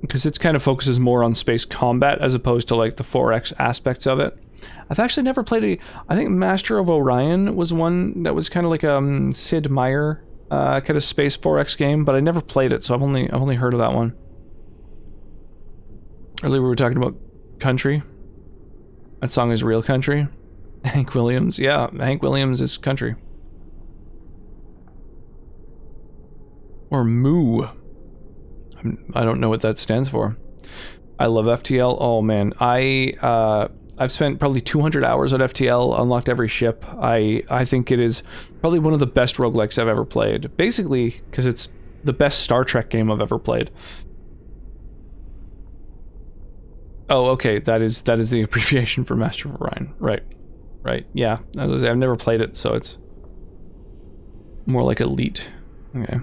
because it kind of focuses more on space combat as opposed to like the 4X aspects of it. I've actually never played I think Master of Orion was one that was kind of like a Sid Meier kind of space 4X game, but I never played it, so I've only heard of that one. Earlier we were talking about country. That song is real country. Hank Williams. Yeah, Hank Williams is country. Or Moo. I don't know what that stands for. I love FTL. Oh man, I've spent probably 200 hours at FTL, unlocked every ship. I think it is probably one of the best roguelikes I've ever played. Basically, because it's the best Star Trek game I've ever played. Oh, okay, that is the abbreviation for Master of Orion. Right. Yeah, as I say, I've never played it, so it's more like Elite. Okay.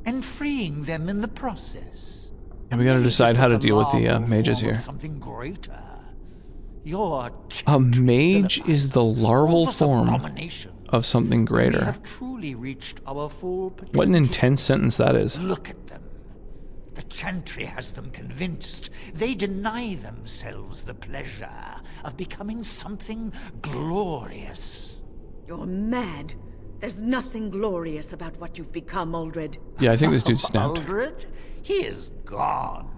And freeing them in the process. And we gotta decide how to deal with the mages here. Something greater. Your A mage is the larval form of something We greater. have truly reached our full potential. What an intense sentence that is. Look at them. The Chantry has them convinced. They deny themselves the pleasure of becoming something glorious. You're mad. There's nothing glorious about what you've become, Uldred. Yeah, I think this dude snapped. Uldred? He is gone.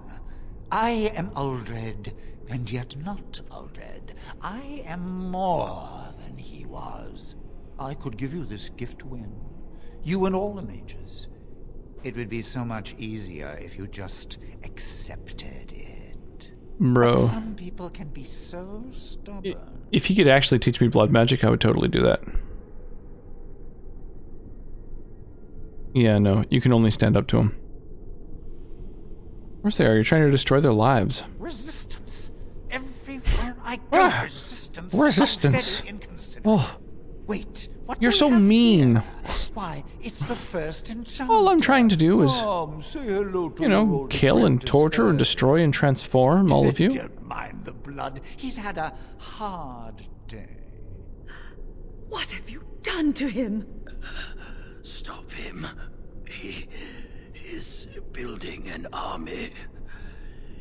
I am Uldred, and yet not Uldred. I am more than he was. I could give you this gift to win. You and all the mages. It would be so much easier if you just accepted it. Bro. But some people can be so stubborn. If he could actually teach me blood magic, I would totally do that. Yeah, no, you can only stand up to him. Of course they are. You're trying to destroy their lives. Resistance. Everywhere I go, resistance. Resistance. Oh, Wait, what you're do so we have mean. Why, it's the first enchantment. All I'm trying to do is, Say hello to you know, your old kill and apprentice, torture and destroy and transform all of you. Don't mind the blood. He's had a hard day. What have you done to him? Stop him. He is building an army.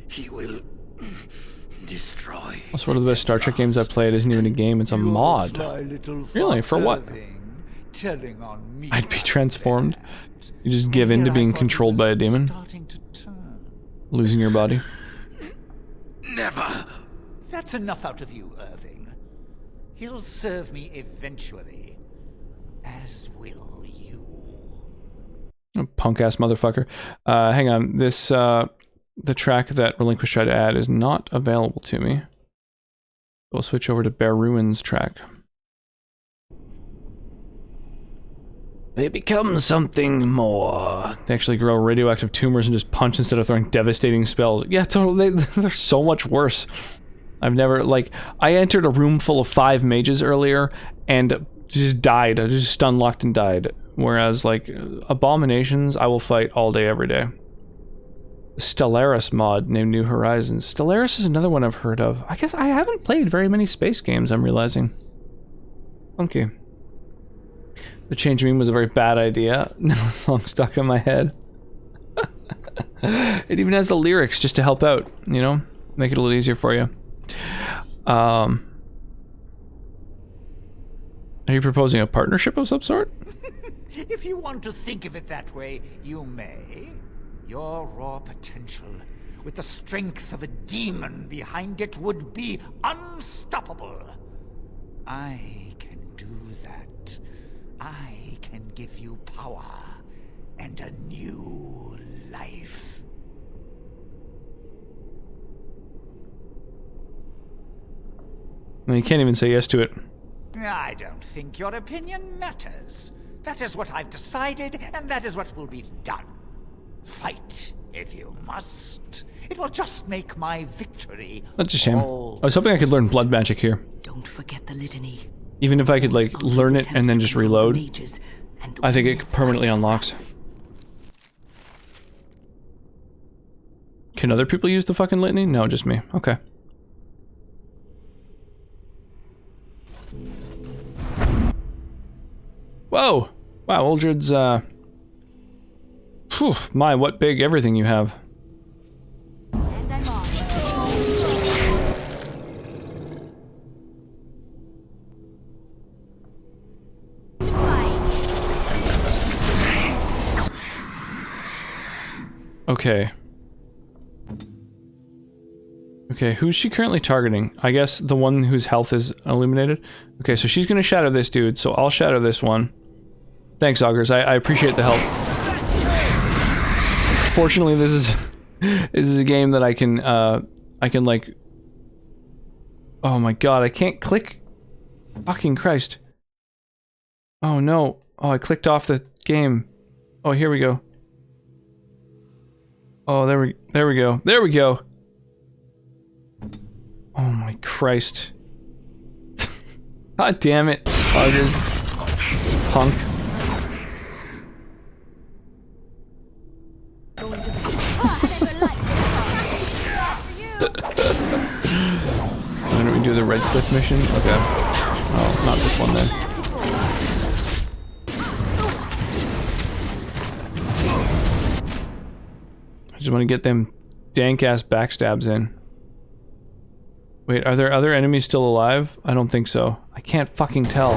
He will destroy. That's one of the best Star Trek games I've played. Isn't even a game, it's a mod. Really? For what? I'd be transformed. You just give in to being controlled by a demon? Losing your body? Never. That's enough out of you, Irving. He'll serve me eventually. As will you. Oh, punk-ass motherfucker. Hang on. This, the track that Relinquish tried to add is not available to me. We'll switch over to Bear Ruins track. They become something more. They actually grow radioactive tumors and just punch instead of throwing devastating spells. Yeah, totally. They're so much worse. I've never, like, I entered a room full of 5 mages earlier and just died. I just stun locked and died. Whereas, like, Abominations, I will fight all day, every day. The Stellaris mod named New Horizons. Stellaris is another one I've heard of. I guess I haven't played very many space games, I'm realizing. Okay. The change meme was a very bad idea. Now the song's stuck in my head. It even has the lyrics just to help out, you know? Make it a little easier for you. Are you proposing a partnership of some sort? If you want to think of it that way, you may. Your raw potential, with the strength of a demon behind it, would be unstoppable. I can do that. I can give you power and a new life. Well, you can't even say yes to it. I don't think your opinion matters. That is what I've decided, and that is what will be done. Fight, if you must. It will just make my victory. That's a shame. I was hoping I could learn blood magic here. Don't forget the litany. Even if I could, like, learn it and then just reload, I think it permanently unlocks. Can other people use the fucking litany? No, just me. Okay. Whoa! Wow, Uldred's, Phew, my, what big everything you have. Okay. Okay, who's she currently targeting? I guess the one whose health is illuminated. Okay, so she's gonna shadow this dude, so I'll shadow this one. Thanks, Augers. I appreciate the help. Fortunately, this is a game that I can like. Oh my god, I can't click. Fucking Christ. Oh no. Oh, I clicked off the game. Oh, here we go. Oh, there we go. There we go. Oh my Christ. God damn it. Augers. Punk. Why don't we do the Red Cliff mission? Okay. Oh, not this one then. I just want to get them dank-ass backstabs in. Wait, are there other enemies still alive? I don't think so. I can't fucking tell.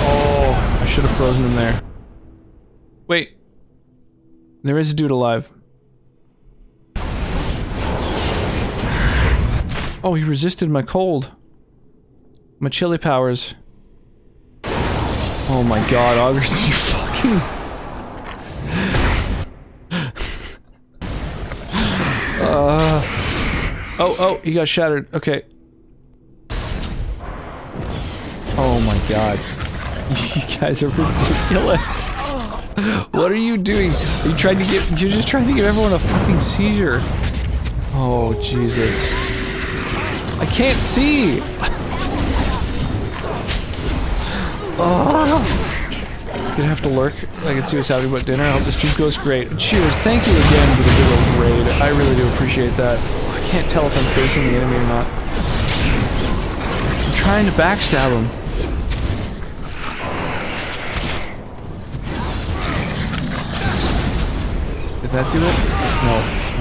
Oh, I should have frozen him there. Wait. There is a dude alive. Oh, he resisted my cold. My chili powers. Oh my god, August, you fucking... Oh, he got shattered. Okay. Oh my god. You guys are ridiculous. What are you doing? Are you trying to get... You're just trying to give everyone a fucking seizure. Oh, Jesus. I can't see! Oh. Gonna have to lurk. I can see what's happening about dinner. I hope the stream goes great. Cheers. Thank you again for the good old raid. I really do appreciate that. I can't tell if I'm facing the enemy or not. I'm trying to backstab him. Did that do it? No.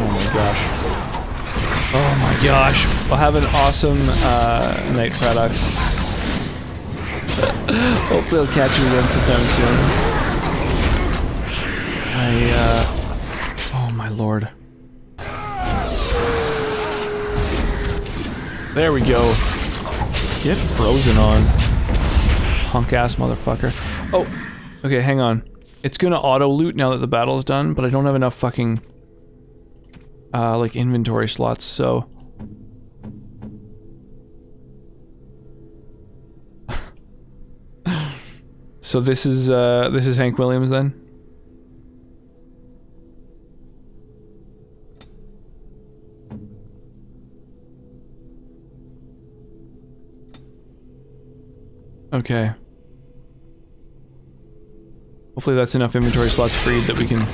Oh my gosh. Oh my gosh. We'll have an awesome night, Paradox. Hopefully I'll catch you again sometime soon. Oh my lord. There we go. Get frozen on. Punk ass motherfucker. Oh, okay, hang on. It's gonna auto loot now that the battle's done, but I don't have enough fucking like inventory slots, so so this is Hank Williams then? Okay. Hopefully that's enough inventory slots freed that we can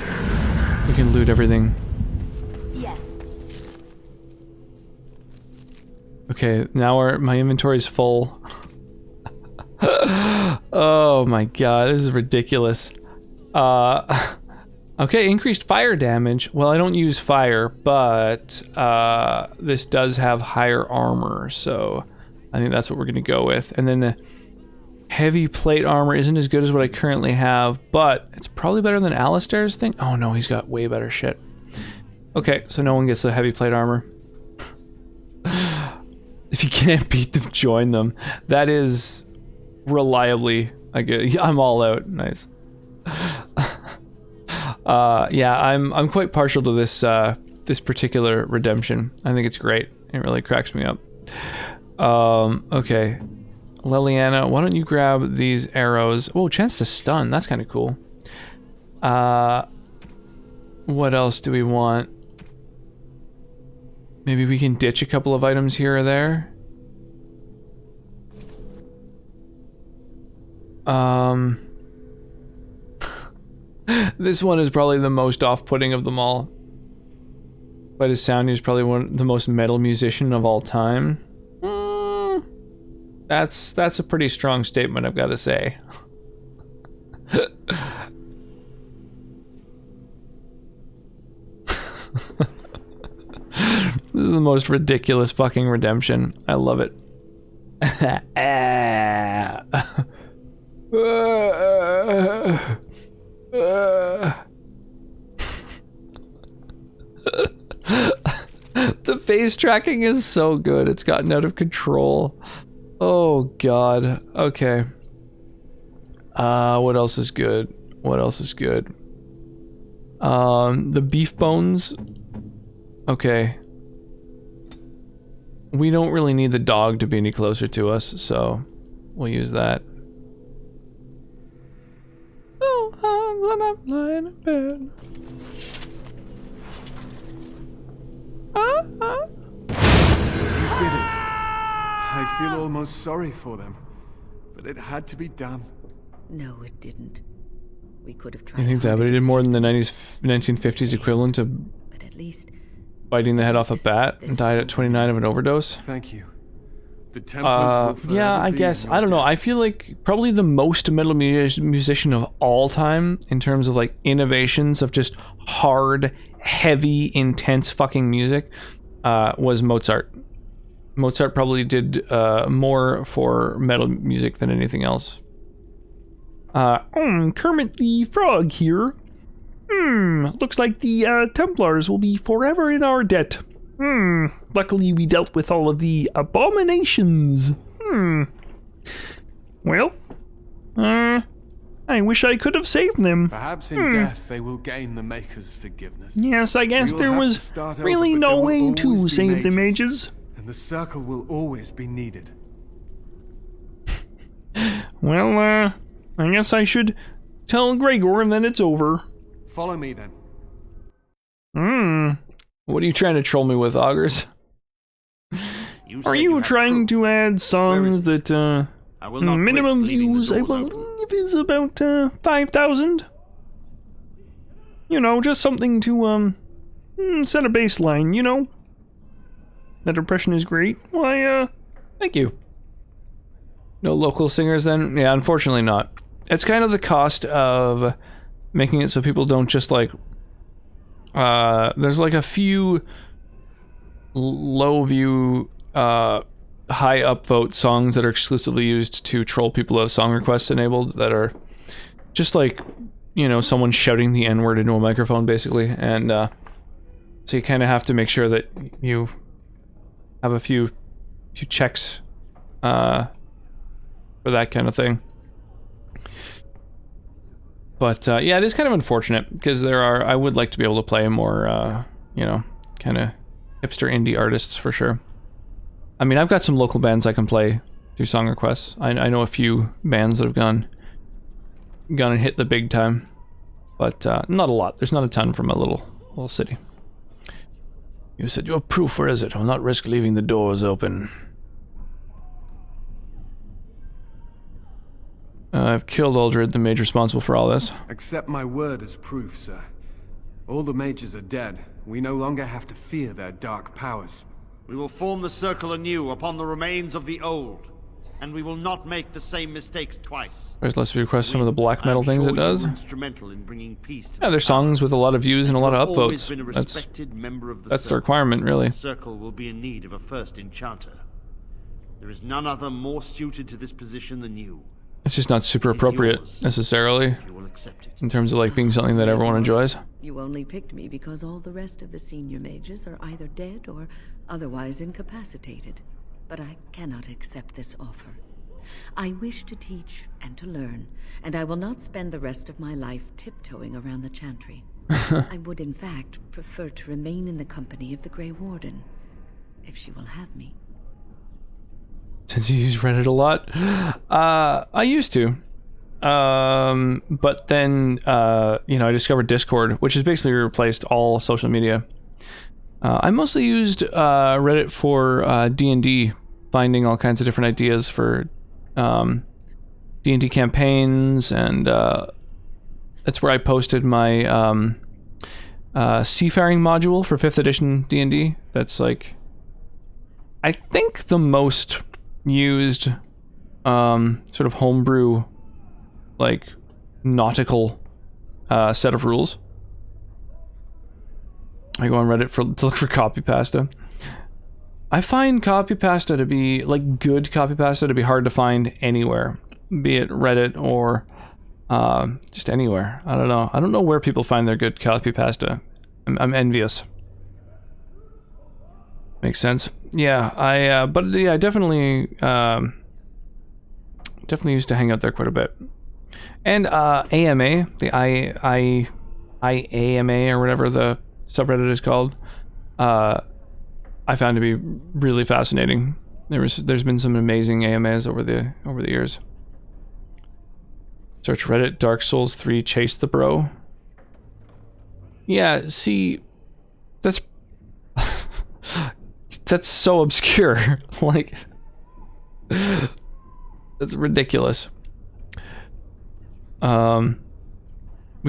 loot everything. Yes. Okay, now my inventory's full. Oh my god, this is ridiculous. Okay, increased fire damage. Well, I don't use fire, but this does have higher armor, so I think that's what we're gonna go with. And then the heavy plate armor isn't as good as what I currently have, but it's probably better than Alistair's thing. Oh no, he's got way better shit. Okay, so no one gets the heavy plate armor. If you can't beat them, join them. That is reliably a good. I'm all out. Nice. Yeah, I'm quite partial to this this particular redemption. I think it's great. It really cracks me up. Okay. Liliana, why don't you grab these arrows? Oh, chance to stun. That's kind of cool. What else do we want? Maybe we can ditch a couple of items here or there. This one is probably the most off-putting of them all. By his sound, he's probably the most metal musician of all time. That's a pretty strong statement, I've got to say. This is the most ridiculous fucking redemption. I love it. The face tracking is so good. It's gotten out of control. Oh god. Okay. What else is good? What else is good? The beef bones. Okay. We don't really need the dog to be any closer to us, so we'll use that. Oh, when I'm lying in bed. You did it. I feel almost sorry for them, but it had to be done. No, it didn't. We could have tried. I think that, but he did more than the 1950s equivalent to but at least biting the head off a bat and died at 29 of an overdose. Thank you. The Templars will yeah, forever I be guess. your I don't know. debt. I feel like probably the most metal musician of all time in terms of like innovations of just hard, heavy, intense fucking music was Mozart. Mozart probably did more for metal music than anything else. Kermit the Frog here. Looks like the Templars will be forever in our debt. Luckily we dealt with all of the abominations. Well, I wish I could have saved them. Perhaps in death they will gain the Maker's forgiveness. Yes, I guess We will there have to was start really over, but no there will way to always be save the mages. And the circle will always be needed. Well, I guess I should tell Gregor and then it's over. Follow me then. What are you trying to troll me with, Augurs? Are you trying to add songs that, I will not minimum risk leaving the views, I doors believe, is about, 5,000? You know, just something to, set a baseline, you know? That impression is great. Why, thank you. No local singers then? Yeah, unfortunately not. It's kind of the cost of making it so people don't just like there's like a few low view high upvote songs that are exclusively used to troll people who have song requests enabled that are just like, you know, someone shouting the N-word into a microphone basically, and so you kind of have to make sure that you have a few checks for that kind of thing. But yeah, it is kind of unfortunate because I would like to be able to play more, you know, kind of hipster indie artists for sure. I mean, I've got some local bands I can play through song requests. I know a few bands that have gone and hit the big time, but not a lot. There's not a ton from a little city. You said your proof. Where is it? I'll not risk leaving the doors open. I've killed Uldred, the mage responsible for all this. Accept my word as proof, sir. All the mages are dead. We no longer have to fear their dark powers. We will form the circle anew upon the remains of the old, and we will not make the same mistakes twice. There's less requests some of the black metal things it does. Instrumental in bringing peace to Yeah, there's songs with a lot of views and a lot of always upvotes. been a respected member of the That's the circle. requirement, really. The circle will be in need of a first enchanter. There is none other more suited to this position than you. It's just not super appropriate necessarily in terms of like being something that everyone enjoys. You only picked me because all the rest of the senior mages are either dead or otherwise incapacitated. But I cannot accept this offer. I wish to teach and to learn, and I will not spend the rest of my life tiptoeing around the chantry. I would, in fact, prefer to remain in the company of the Grey Warden, if she will have me. Since you use Reddit a lot, I used to, but then you know, I discovered Discord, which has basically replaced all social media. I mostly used Reddit for D&D, finding all kinds of different ideas for D&D campaigns, and that's where I posted my seafaring module for 5th edition D&D. That's like, I think the most used sort of homebrew, like, nautical set of rules. I go on Reddit to look for copy pasta. I find copy pasta to be, like, good copy pasta to be hard to find anywhere, be it Reddit or just anywhere. I don't know. I don't know where people find their good copy pasta. I'm envious. Makes sense. Yeah, I definitely definitely used to hang out there quite a bit. And AMA, the IAMA or whatever the subreddit is called, I found to be really fascinating. There's been some amazing AMAs over the years. Search Reddit, Dark Souls 3, Chase the Bro. Yeah, see, that's that's so obscure. Like, that's ridiculous. We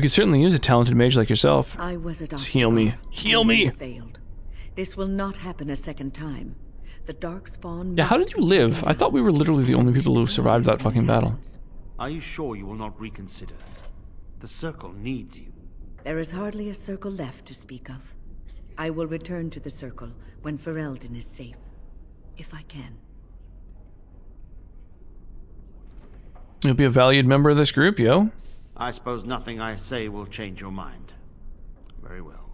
could certainly use a talented mage like yourself. I was a doctor. Heal me. Heal me! Failed. This will not happen a second time. The Darkspawn. Yeah, how did you live? I thought we were literally the only people who survived that fucking battle. Are you sure you will not reconsider? The Circle needs you. There is hardly a circle left to speak of. I will return to the Circle when Ferelden is safe. If I can. You'll be a valued member of this group, yo. I suppose nothing I say will change your mind. Very well.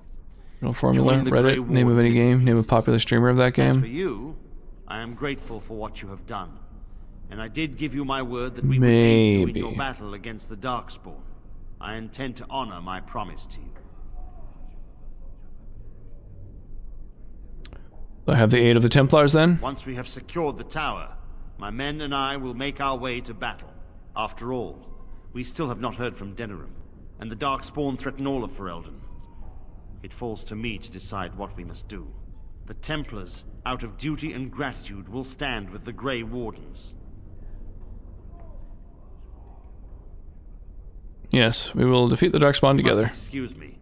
No formula, Reddit, name of any game, name a popular streamer of that game. As for you, I am grateful for what you have done. And I did give you my word that we would aid you in your battle against the Darkspawn. I intend to honor my promise to you. I have the aid of the Templars then? Once we have secured the tower, my men and I will make our way to battle. After all, we still have not heard from Denerim, and the Darkspawn threaten all of Ferelden. It falls to me to decide what we must do. The Templars, out of duty and gratitude, will stand with the Grey Wardens. Yes, we will defeat the Darkspawn together. Excuse me.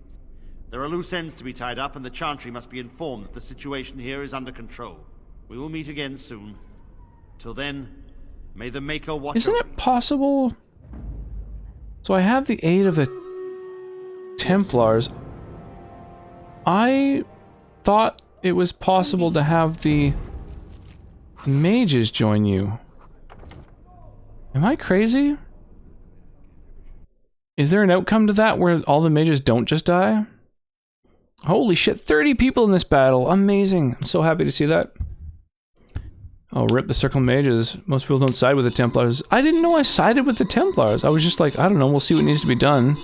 There are loose ends to be tied up, and the Chantry must be informed that the situation here is under control. We will meet again soon. Till then, may the Maker watch Isn't it possible? So I have the aid of the Templars. I thought it was possible to have the mages join you. Am I crazy? Is there an outcome to that where all the mages don't just die? Holy shit, 30 people in this battle. Amazing. I'm so happy to see that. Oh, rip the Circle Mages. Most people don't side with the Templars. I didn't know I sided with the Templars. I was just like, I don't know, we'll see what needs to be done.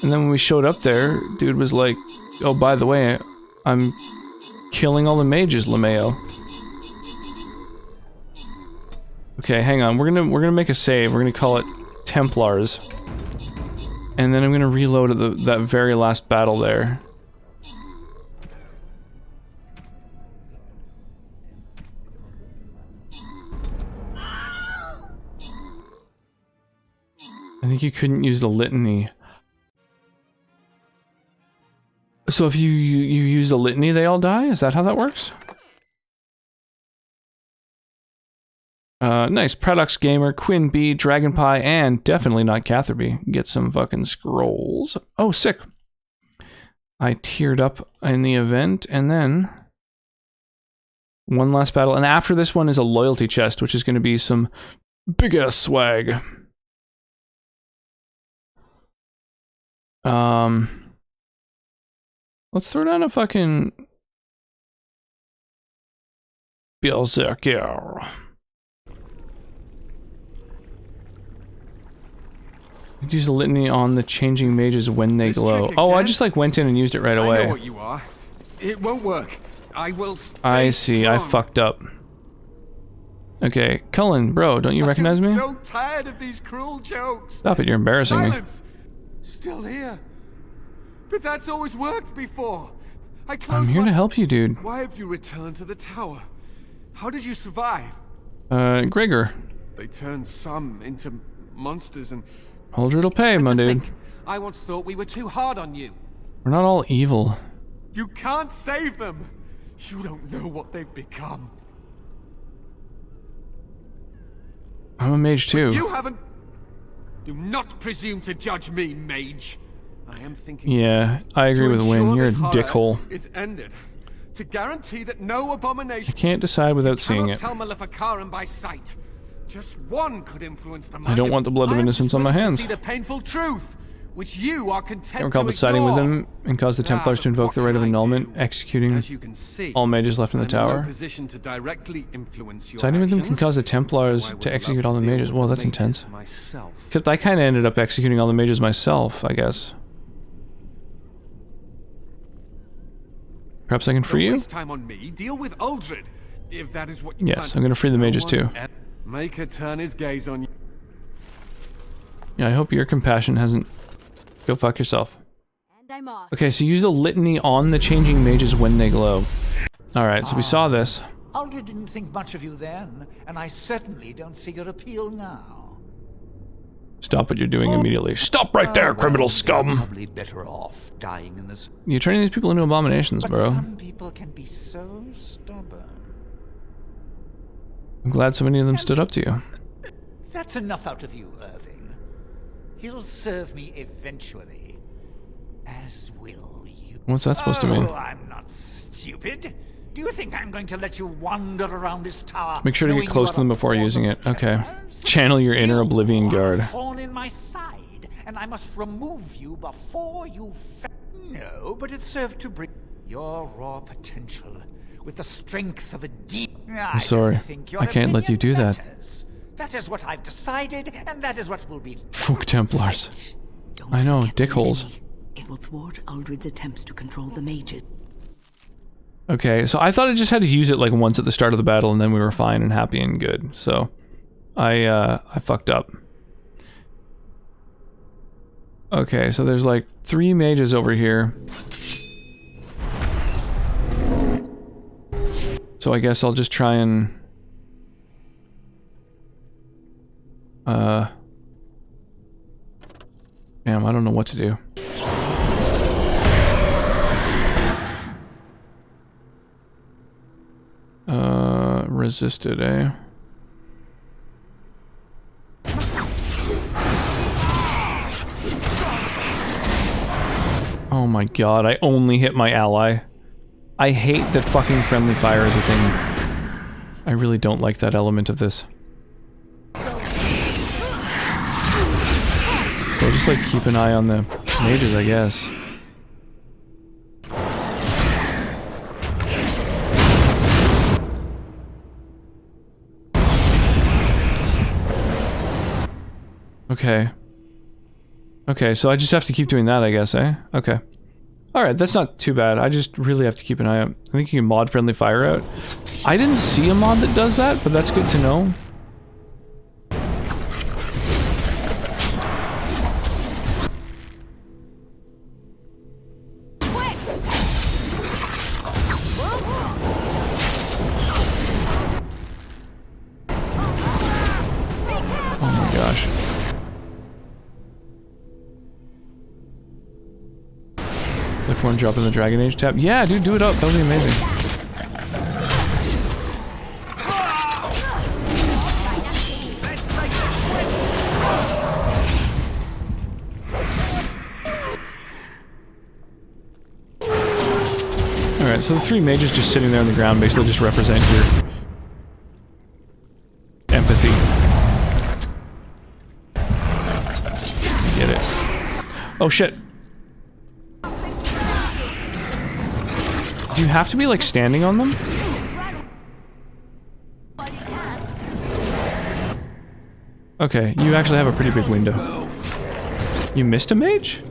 And then when we showed up there, dude was like, oh, by the way, I'm killing all the mages, LeMayo. Okay, hang on. We're gonna make a save. We're gonna call it Templars. And then I'm gonna reload at that very last battle there. I think you couldn't use the litany. So if you use the litany, they all die? Is that how that works? Nice. Paradox Gamer, Quinn B, Dragon Pie, and definitely not Catherby. Get some fucking scrolls. Oh, sick. I teared up in the event, and then one last battle. And after this one is a loyalty chest, which is going to be some big-ass swag. Let's throw down a fucking Berserker. Use the litany on the changing mages when they glow. Oh, I just like went in and used it right away. I know what you are. It won't work. I will stay I see. strong. I fucked up. Okay, Cullen, bro, don't you recognize me? I'm so tired of these cruel jokes. Stop it, you're embarrassing Silence. Still here. But that's always worked before. I'm here to help you, dude. Why have you returned to the tower? How did you survive? Gregor. They turned some into monsters and... Uldred'll pay, my dude. I once thought we were too hard on you. We're not all evil. You can't save them. You don't know what they've become. I'm a mage too. But you haven't... Do not presume to judge me, mage. I am thinking... Yeah, I agree with Win. You're a dickhole. Is ended. To guarantee that no abomination... I can't decide without seeing it. Tell Maleficarum by sight. Just one could influence the mind. I don't want the blood of innocence on my hands. See the painful truth. which you are content Can't recall to but siding with ignore. them and cause the Templars to invoke the right of annulment, executing As you can see, all mages left in the I'm in no tower. position to directly influence your Siding with them can actions, cause the though Templars I would to love execute all the deal mages. with Well, the that's mages intense. myself. Except I kind of ended up executing all the mages myself, I guess. Perhaps I can free Don't you? waste time on me. Deal with Uldred, if that is what you Yes, plan I'm going to free the No mages one too. Make her turn his gaze on you. Yeah, I hope your compassion hasn't... Go fuck yourself. And I'm off. Okay, so use the litany on the changing mages when they glow. Alright, so we saw this. Uldred didn't think much of you then, and I certainly don't see your appeal now. Stop what you're doing immediately. Stop right there, criminal scum! Probably better off dying in this. You're turning these people into abominations, But bro. some people can be so stubborn. I'm glad so many of them stood up to you. That's enough out of you, Irving. He'll serve me eventually. As will you. What's that supposed to mean? Oh, I'm not stupid. Do you think I'm going to let you wander around this tower? Make sure to knowing get you close are to them a before pawn using of it. the Okay. Templars? Channel your inner Oblivion Guard. Thorn in my side, and I must remove you before you. No, but it served to bring your raw potential with the strength of a deep. I'm sorry. I can't let you do that. That is what I've decided, and that is what will be. Fuck Templars. I know, dickholes. It will thwart Uldred's attempts to control the mages. Okay, so I thought I just had to use it like once at the start of the battle and then we were fine and happy and good. So I fucked up. Okay, so there's like 3 mages over here. So I guess I'll just try and damn, I don't know what to do. Resisted, eh? Oh my god, I only hit my ally. I hate that fucking friendly fire is a thing. I really don't like that element of this. So I'll just like keep an eye on the mages, I guess. Okay. Okay, so I just have to keep doing that, I guess, eh? Okay. Alright, that's not too bad. I just really have to keep an eye out. I think you can mod friendly fire out. I didn't see a mod that does that, but that's good to know. Oh my gosh. Look for one drop in the Dragon Age tab. Yeah, dude, do it up. That would be amazing. Alright, so the 3 mages just sitting there on the ground basically just represent your empathy. Get it. Oh shit. Do you have to be like standing on them? Okay, you actually have a pretty big window. You missed a mage?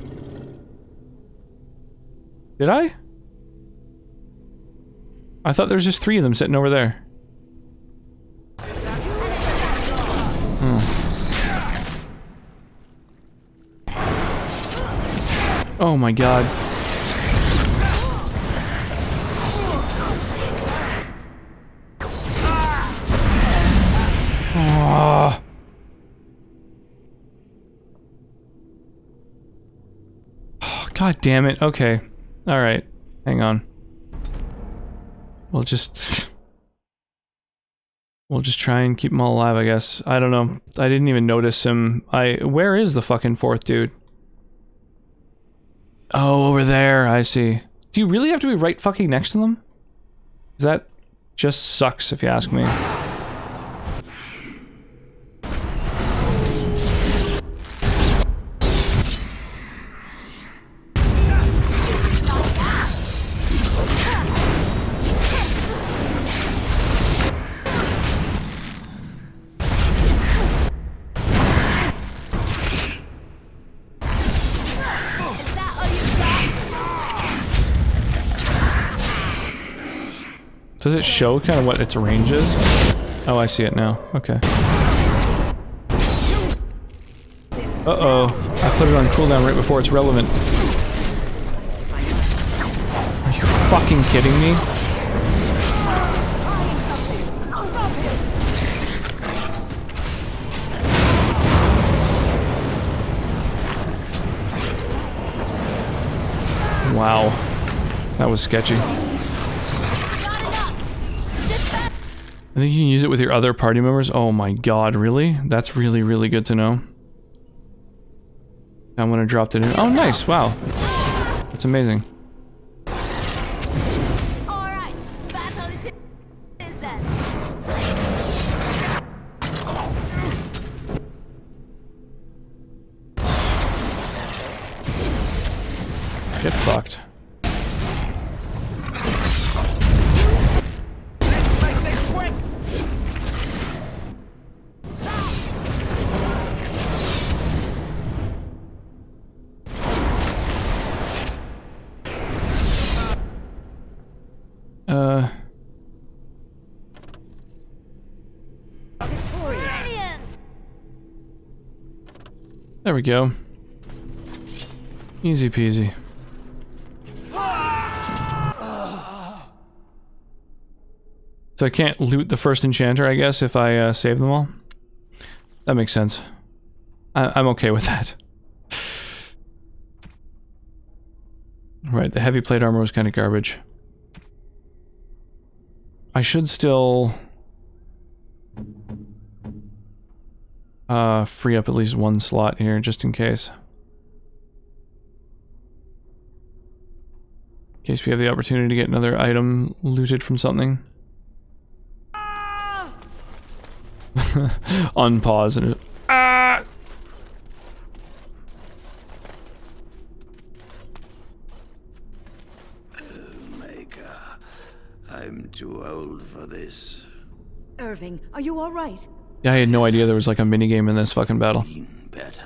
Did I? I thought there was just 3 of them sitting over there. Oh my god. Oh. God damn it. Okay. Alright. Hang on. We'll just try and keep them all alive, I guess. I don't know. I didn't even notice him. Where is the fucking 4th dude? Oh, over there. I see. Do you really have to be right fucking next to them? That just sucks, if you ask me. Does it show kind of what its range is? Oh, I see it now. Okay. Uh-oh. I put it on cooldown right before it's relevant. Are you fucking kidding me? Wow. That was sketchy. I think you can use it with your other party members. Oh my god, really? That's really, really good to know. I'm gonna drop it in. Oh, nice! Wow. That's amazing. Alright, battle it is then. Get fucked. There we go. Easy peasy. So I can't loot the first enchanter, I guess, if I save them all? That makes sense. I'm okay with that. Right, the heavy plate armor was kind of garbage. I should still... free up at least one slot here, just in case. In case we have the opportunity to get another item looted from something. On pause and... Ah! Maker, I'm too old for this. Irving, are you all right? Yeah, I had no idea there was like a minigame in this fucking battle. Better.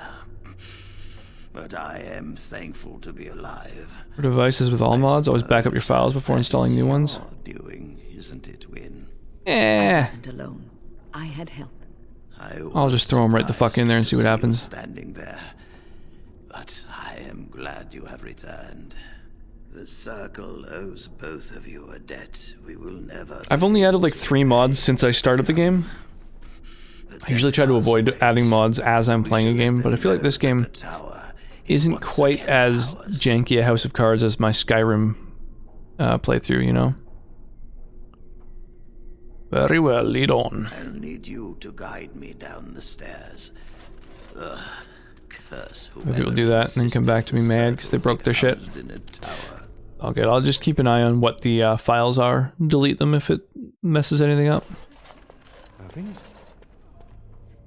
But I am thankful to be alive. For devices with all mods, always back up your files before installing new ones. Doing, isn't it, Win? I wasn't alone. I had help. I'll just throw him right the fuck in there and see what happens. Standing there. But I am glad you have returned. The Circle owes both of you a debt we will never... I've only added like 3 mods since I started the game. I usually try to avoid adding mods as I'm playing a game, but I feel like this game isn't quite as janky a House of Cards as my Skyrim playthrough, you know? Very well, lead on. I'll need you to guide me down the stairs. Ugh, curse Maybe we'll do that and then come back to me mad because they broke their shit. Okay, I'll just keep an eye on what the files are. Delete them if it messes anything up.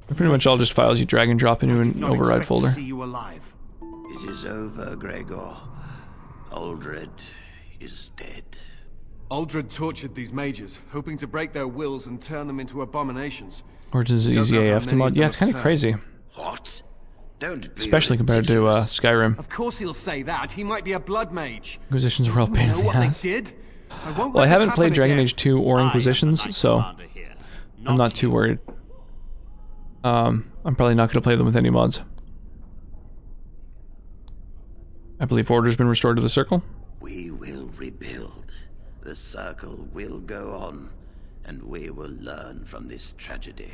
They're pretty much all just files you drag and drop into an override folder. See you alive. It is over, Gregor. Aldred is dead. Aldred tortured these mages, hoping to break their wills and turn them into abominations. Origins Easy AF the mod. Yeah, it's kind of crazy. What? Don't be especially compared to Skyrim. Of course he'll say that. He might be a blood mage. Inquisitions were all pain in the ass. They did? Well, I haven't played Dragon Age 2 or Inquisitions, so I'm not too worried. I'm probably not going to play them with any mods. I believe order's been restored to the Circle. We will rebuild. The Circle will go on, and we will learn from this tragedy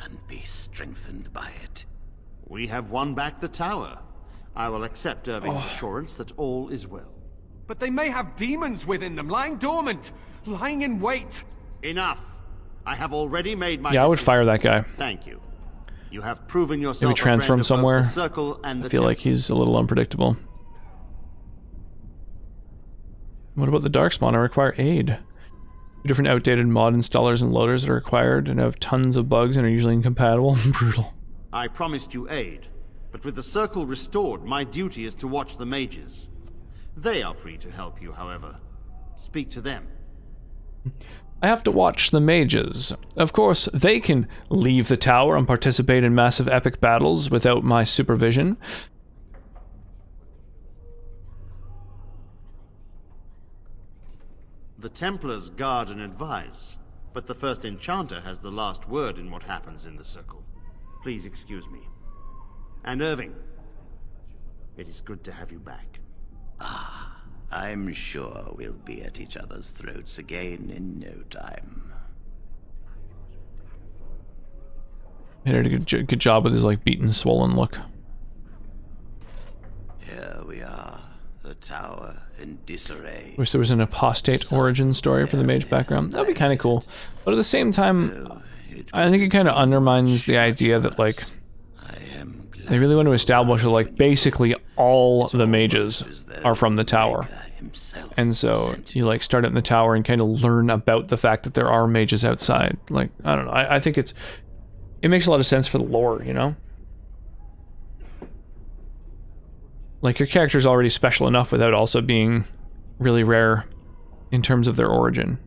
and be strengthened by it. We have won back the tower. I will accept Irving's assurance that all is well. But they may have demons within them, lying dormant, lying in wait. Enough. I have already made my decision. I would fire that guy. Thank you. You have proven yourself maybe transfer him somewhere. The Circle and I feel like he's a little unpredictable. What about the Darkspawn? I require aid. 2 different outdated mod installers and loaders that are required and have tons of bugs and are usually incompatible. Brutal. I promised you aid, but with the Circle restored, my duty is to watch the mages. They are free to help you, however. Speak to them. I have to watch the mages. Of course, they can leave the tower and participate in massive epic battles without my supervision. The Templars guard and advise, but the first enchanter has the last word in what happens in the circle. Please excuse me. And Irving, it is good to have you back. Ah, I'm sure we'll be at each other's throats again in no time. He did a good job with his like beaten, swollen look. Here we are, the tower in disarray. Wish there was an apostate origin story for the mage background. That'd be kind of cool. But at the same time, I think it kind of undermines the idea that like they really want to establish that like basically all the mages are from the tower. And so you like start out in the tower and kind of learn about the fact that there are mages outside. Like, I don't know. I think it makes a lot of sense for the lore, you know? Like, your character's already special enough without also being really rare in terms of their origin.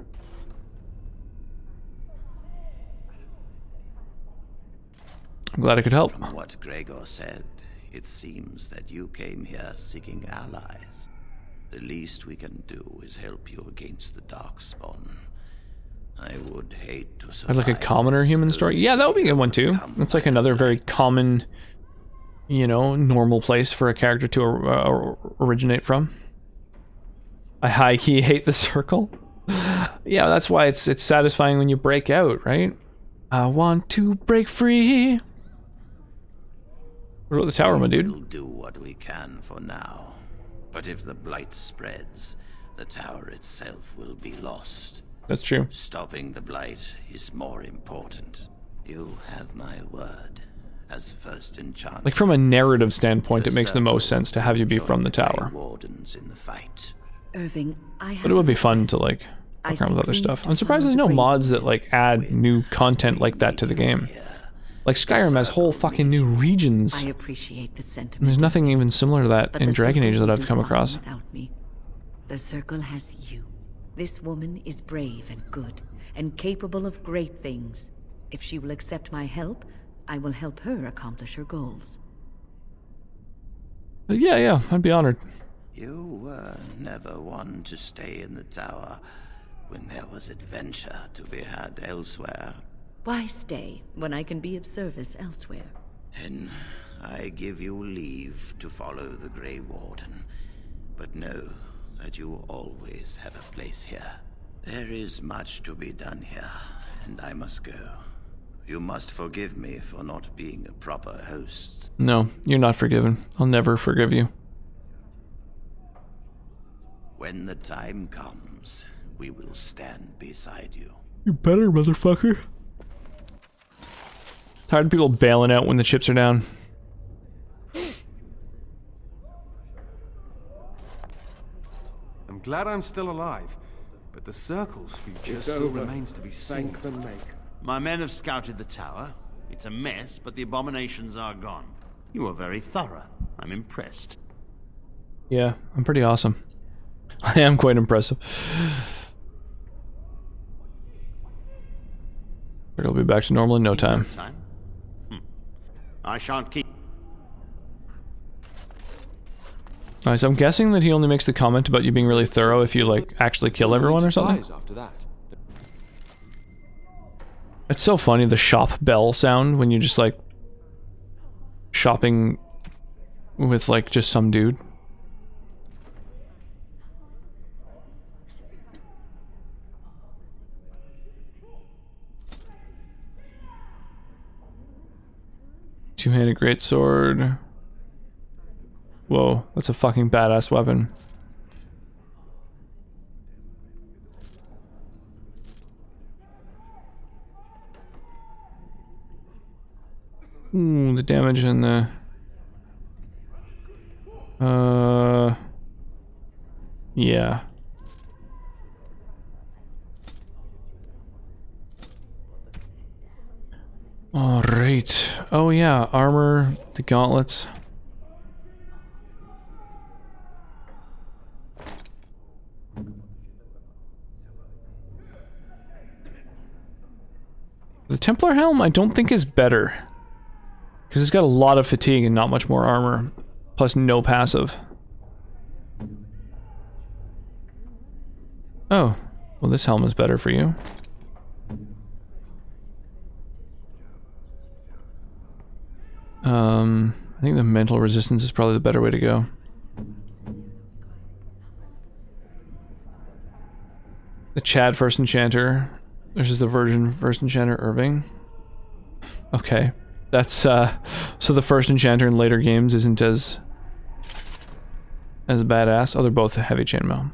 I'm glad I could help. From what Gregor said, it seems that you came here seeking allies. The least we can do is help you against the Darkspawn. I would hate to survive. I'd like a commoner human story. Yeah, that would be a good one too. That's like another very common, you know, normal place for a character to originate from. I high-key hate the circle. Yeah, that's why it's satisfying when you break out, right? I want to break free. What about the tower, my dude? We'll do what we can for now. But if the blight spreads, the tower itself will be lost. That's true. Stopping the blight is more important. You have my word as first enchanter. Like from a narrative standpoint, it makes the most sense to have you be from the tower. Wardens in the fight. Irving, But it would be fun to like work around with other stuff. I'm surprised there's no mods that like add new content like that to the game. Like Skyrim has whole fucking new regions. I appreciate the sentiment. And there's nothing even similar to that in Dragon Age that I've come across. Without me. The circle has you. This woman is brave and good, and capable of great things. If she will accept my help, I will help her accomplish her goals. Yeah, I'd be honored. You were never one to stay in the tower when there was adventure to be had elsewhere. Why stay when I can be of service elsewhere? Then I give you leave to follow the Grey Warden, but know that you always have a place here. There is much to be done here, and I must go. You must forgive me for not being a proper host. No, you're not forgiven. I'll never forgive you. When the time comes, we will stand beside you. You better, motherfucker. Tired of people bailing out when the chips are down. I'm glad I'm still alive, but the Circle's future still remains to be seen. My men have scouted the tower. It's a mess, but the Abominations are gone. You are very thorough. I'm impressed. Yeah, I'm pretty awesome. I am quite impressive. It'll be back to normal in no time. I shan't keep. Alright, so I'm guessing that he only makes the comment about you being really thorough if you, like, actually kill everyone or something? It's so funny, the shop bell sound when you're just, like, shopping with, like, just some dude. Two-handed greatsword. Whoa, that's a fucking badass weapon. Ooh, the damage in the... Yeah. Alright. Oh yeah, armor, the gauntlets. The Templar helm I don't think is better. Because it's got a lot of fatigue and not much more armor. Plus no passive. Oh. Well, this helm is better for you. I think the mental resistance is probably the better way to go. The Chad First Enchanter versus the Virgin First Enchanter Irving. Okay. That's, so the First Enchanter in later games isn't as badass. Oh, they're both heavy chainmail.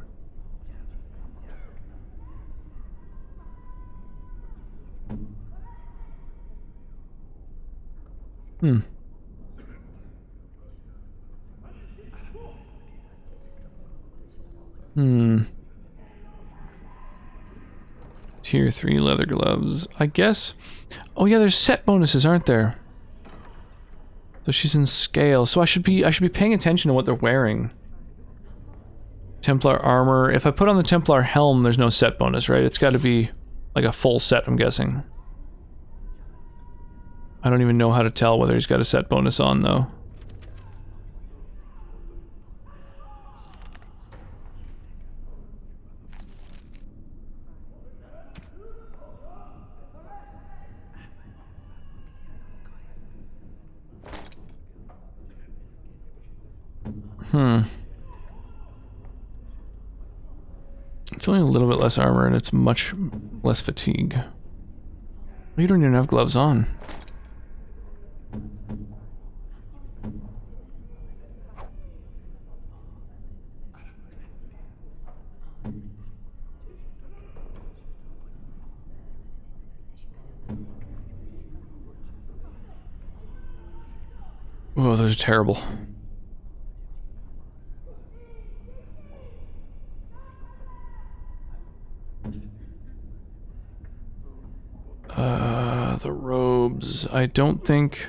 Tier 3 leather gloves. I guess... Oh yeah, there's set bonuses, aren't there? So she's in scale. So I should be paying attention to what they're wearing. Templar armor. If I put on the Templar helm, there's no set bonus, right? It's got to be like a full set, I'm guessing. I don't even know how to tell whether he's got a set bonus on, though. It's only a little bit less armor and it's much less fatigue. You don't even have gloves on. Oh, those are terrible. The robes. I don't think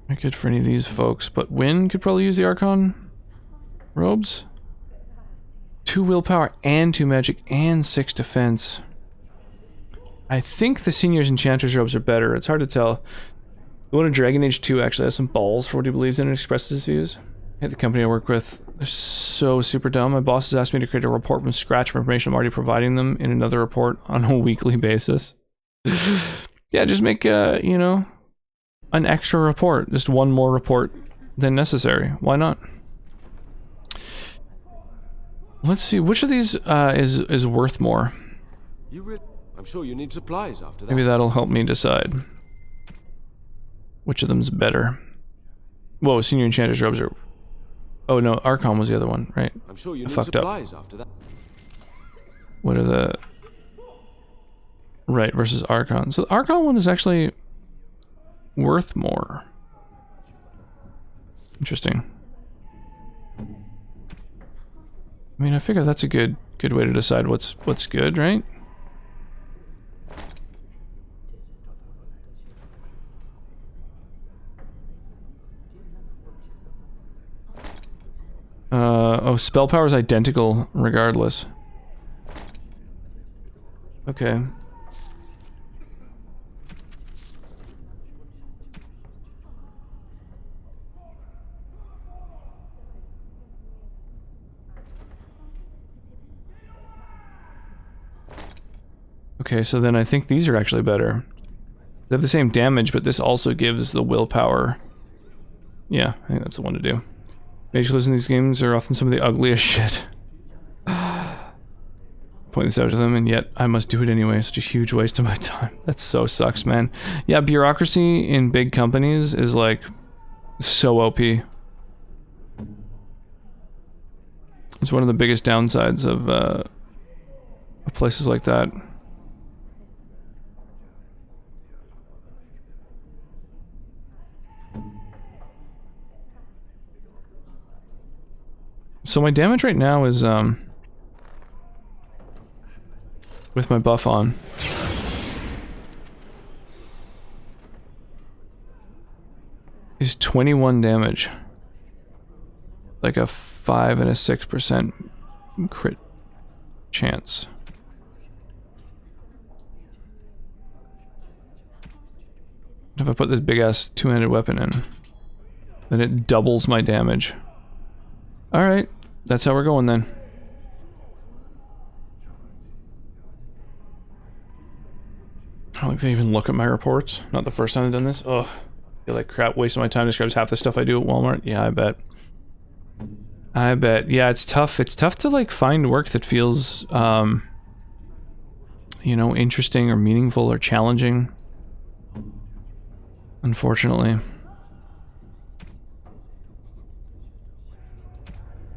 I could for any of these folks, but Wynn could probably use the Archon robes. 2 willpower and 2 magic and 6 defense. I think the Senior's Enchanter's robes are better. It's hard to tell. The one in Dragon Age 2 actually has some balls for what he believes in and expresses his views. At the company I work with, they're so super dumb. My boss has asked me to create a report from scratch for information I'm already providing them in another report on a weekly basis. Yeah, just make, you know, an extra report. Just one more report than necessary. Why not? Let's see, which of these is worth more? I'm sure you need supplies after that. Maybe that'll help me decide which of them's better. Whoa, Senior Enchanter's robes are... Oh no, Archon was the other one, right? I'm sure you need fucked supplies up. after that. What are the... Right, versus Archon. So the Archon one is actually worth more. Interesting. I mean, I figure that's a good way to decide what's good, right? Oh, spell power is identical regardless. Okay. Okay, so then I think these are actually better. They have the same damage, but this also gives the willpower. Yeah, I think that's the one to do. Mage clothes in these games are often some of the ugliest shit. Point this out to them, and yet I must do it anyway. Such a huge waste of my time. That so sucks, man. Yeah, bureaucracy in big companies is like so OP. It's one of the biggest downsides of places like that. So my damage right now is, with my buff on. Is 21 damage. Like a 5 and a 6% crit chance. If I put this big ass two-handed weapon in, then it doubles my damage. Alright, that's how we're going then. I don't think they even look at my reports. Not the first time I've done this. Ugh. I feel like crap wasting my time describes half the stuff I do at Walmart. Yeah, I bet. I bet. Yeah, it's tough. It's tough to like find work that feels you know, interesting or meaningful or challenging. Unfortunately.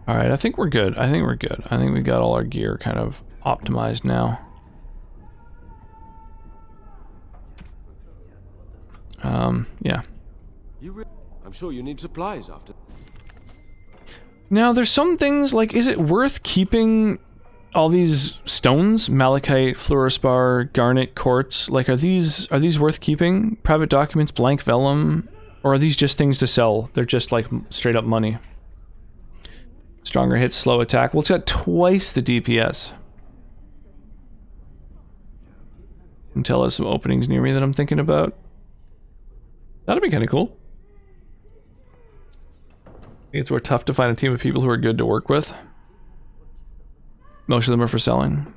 Alright, I think we're good. I think we're good. I think we got all our gear kind of optimized now. Yeah. I'm sure you need supplies after. Now, there's some things, like, is it worth keeping all these stones? Malachite, fluorospar, garnet, quartz, like, are these worth keeping? Private documents, blank vellum? Or are these just things to sell? They're just, like, straight up money. Stronger hits, slow attack. Well, it's got twice the DPS. And tell us some openings near me that I'm thinking about. That'd be kind of cool. It's we're tough to find a team of people who are good to work with. Most of them are for selling.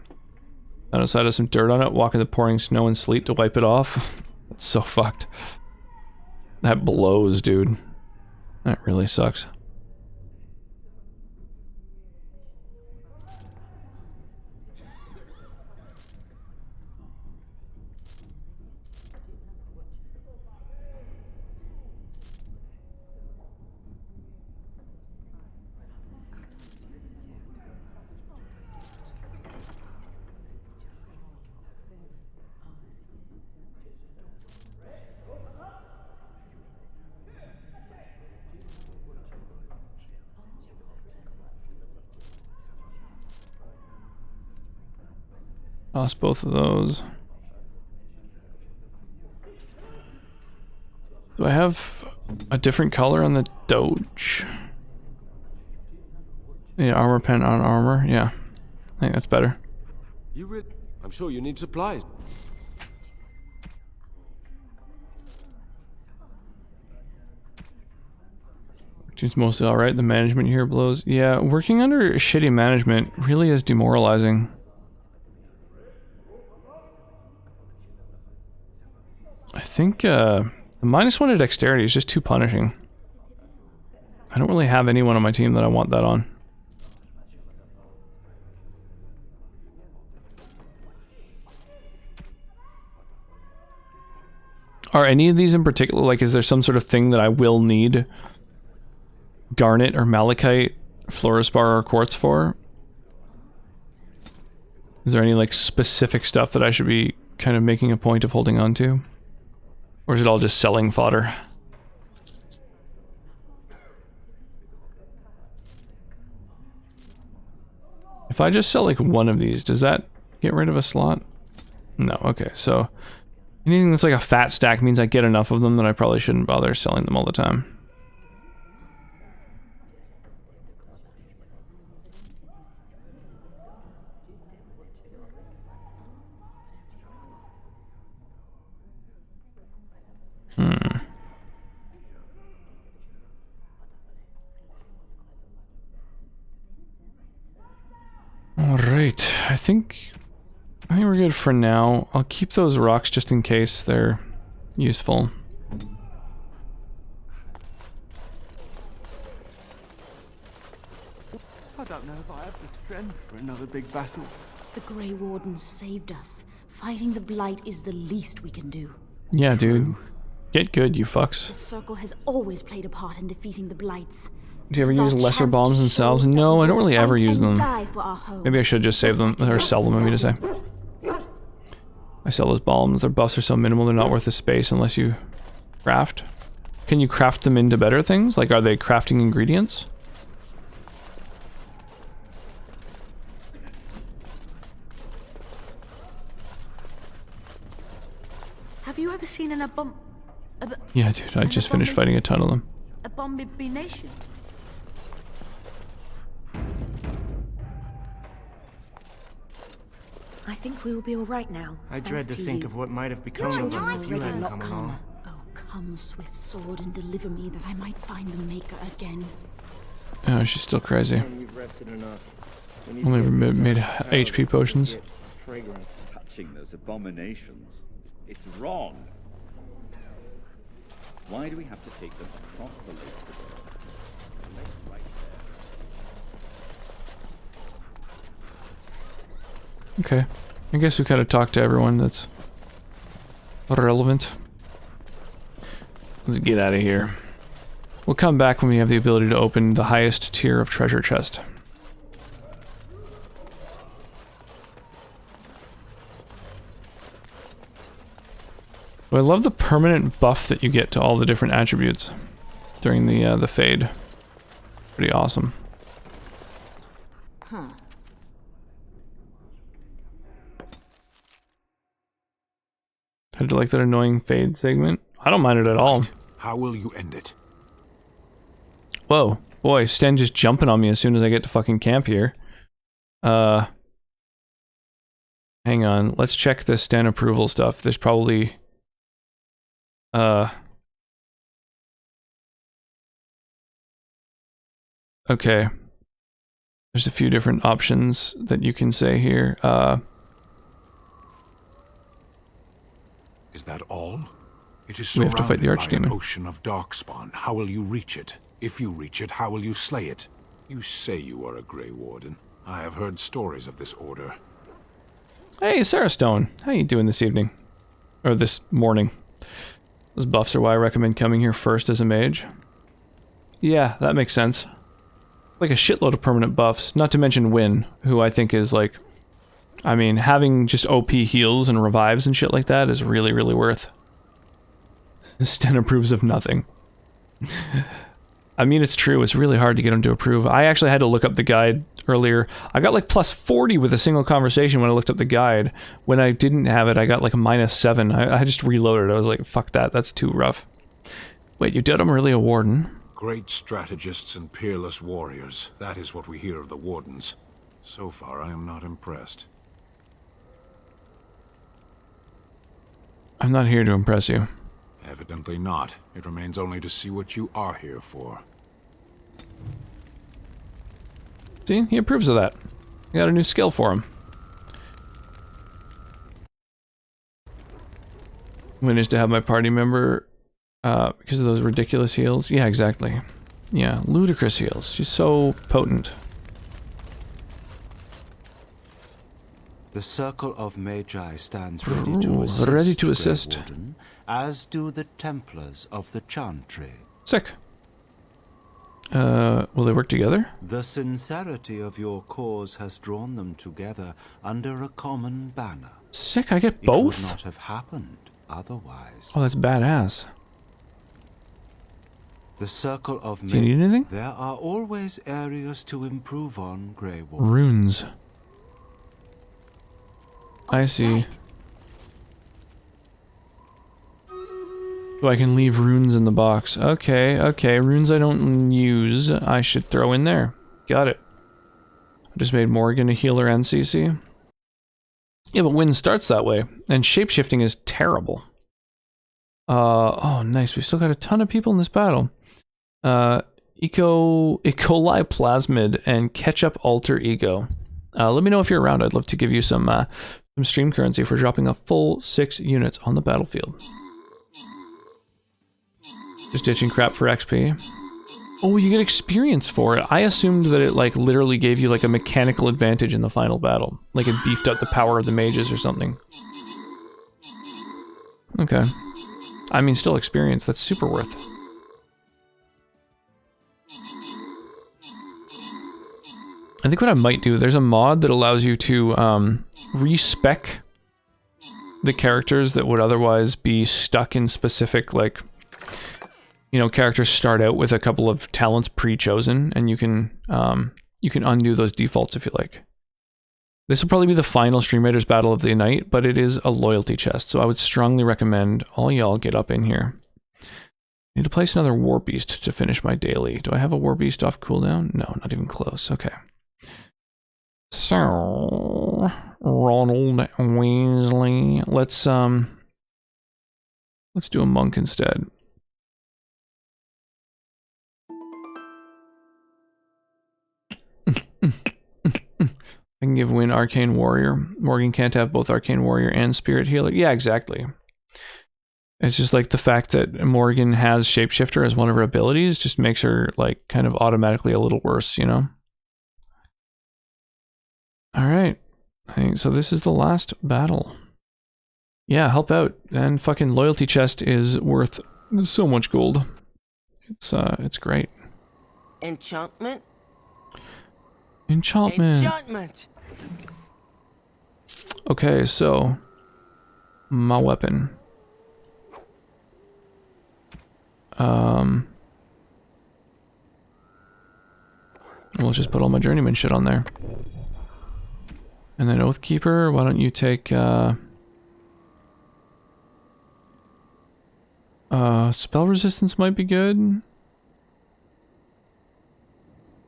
On the side of some dirt on it, walk in the pouring snow and sleet to wipe it off. That's so fucked. That blows, dude. That really sucks. Lost both of those. Do I have a different color on the Doge? Yeah, armor pen on armor. Yeah, I think that's better. I'm sure you need supplies. It's mostly alright. The management here blows. Yeah, working under shitty management really is demoralizing. I think the -1 to dexterity is just too punishing. I don't really have anyone on my team that I want that on. Are any of these in particular, like, is there some sort of thing that I will need garnet or malachite, fluorospar or quartz for? Is there any, like, specific stuff that I should be kind of making a point of holding on to? Or is it all just selling fodder? If I just sell like one of these, does that get rid of a slot? No, okay, so anything that's like a fat stack means I get enough of them that I probably shouldn't bother selling them all the time. Alright, I think we're good for now. I'll keep those rocks just in case they're useful. I don't know if I have the strength for another big battle. The Grey Warden saved us. Fighting the Blight is the least we can do. Yeah, dude. Get good, you fucks. The Circle has always played a part in defeating the Blights. Do you ever use lesser bombs themselves? No, I don't really ever use them. Maybe I should just save them, or sell them, I mean to say. I sell those bombs. Their buffs are so minimal they're not worth the space unless you craft. Can you craft them into better things? Like, are they crafting ingredients? Have you ever seen an Yeah, dude, I just finished fighting a ton of them. Abomination? I think we'll be all right now. I dread to think of what might have become of us if you hadn't come along. Oh, come, swift sword, and deliver me that I might find the Maker again. Oh, she's still crazy. Only made HP potions. Fragrance touching those abominations. It's wrong. Why do we have to take them across the lake to go? The lake's right there. Okay. I guess we kind of talked to everyone that's relevant. Let's get out of here. We'll come back when we have the ability to open the highest tier of treasure chest. I love the permanent buff that you get to all the different attributes during the fade. Pretty awesome. Huh. How'd you like that annoying fade segment? I don't mind it at all. How will you end it? Whoa. Boy, Sten just jumping on me as soon as I get to fucking camp here. Hang on. Let's check the Sten approval stuff. There's probably... Okay. There's a few different options that you can say here. Is that all? It is We have to fight the surrounded by an Archdemon. ocean of darkspawn. How will you reach it? If you reach it, how will you slay it? You say you are a Grey Warden. I have heard stories of this order. Hey, Sarah Stone. How you doing this evening? Or this morning? Those buffs are why I recommend coming here first as a mage. Yeah, that makes sense. Like a shitload of permanent buffs, not to mention Win, who I think is like... I mean, having just OP heals and revives and shit like that is really, really worth. Sten approves of nothing. I mean, it's true, it's really hard to get him to approve. I actually had to look up the guide earlier. I got like plus 40 with a single conversation when I looked up the guide. When I didn't have it, I got like a -7. I just reloaded. I was like, fuck that, that's too rough. Wait, you did him really a warden? Great strategists and peerless warriors. That is what we hear of the Wardens. So far, I am not impressed. I'm not here to impress you. Evidently not. It remains only to see what you are here for. See, he approves of that. I got a new skill for him. Managed to have my party member because of those ridiculous heals. Yeah, exactly. Yeah, ludicrous heals. She's so potent. The Circle of Magi stands ready to assist. Ready to assist. Grey Warden, as do the Templars of the Chantry. Sick. Will they work together? The sincerity of your cause has drawn them together under a common banner. Sick, I get both? It would not have happened otherwise. Oh, that's badass. The Circle of Do you need anything? There are always areas to improve on, Grey Warden. Runes. I see. So I can leave runes in the box. Okay, okay. Runes I don't use, I should throw in there. Got it. I just made Morgan a healer and CC. Yeah, but Wind starts that way. And shapeshifting is terrible. Oh, nice. We've still got a ton of people in this battle. E. coli Plasmid and Ketchup Alter Ego. Let me know if you're around. I'd love to give you some stream currency for dropping a full 6 units on the battlefield. Just ditching crap for XP. Oh, you get experience for it. I assumed that it like literally gave you like a mechanical advantage in the final battle. Like it beefed up the power of the mages or something. Okay. I mean, still experience. That's super worth. I think what I might do, there's a mod that allows you to respec the characters that would otherwise be stuck in specific, like, you know, characters start out with a couple of talents pre-chosen, and you can undo those defaults if you like. This will probably be the final Stream Raiders battle of the night, but it is a loyalty chest, so I would strongly recommend all y'all get up in here. I need to place another War Beast to finish my daily. Do I have a War Beast off cooldown? No, not even close. Okay. So, Ronald Weasley. Let's do a monk instead. I can give Win Arcane Warrior. Morgan can't have both Arcane Warrior and Spirit Healer. Yeah, exactly. It's just like the fact that Morgan has Shapeshifter as one of her abilities just makes her like kind of automatically a little worse, you know? Alright. I think so this is the last battle. Yeah, help out. And fucking loyalty chest is worth so much gold. It's great. Enchantment? Enchantment. Enchantment! Okay, so my weapon. Let's just put all my journeyman shit on there. And then Oathkeeper, why don't you take spell resistance might be good.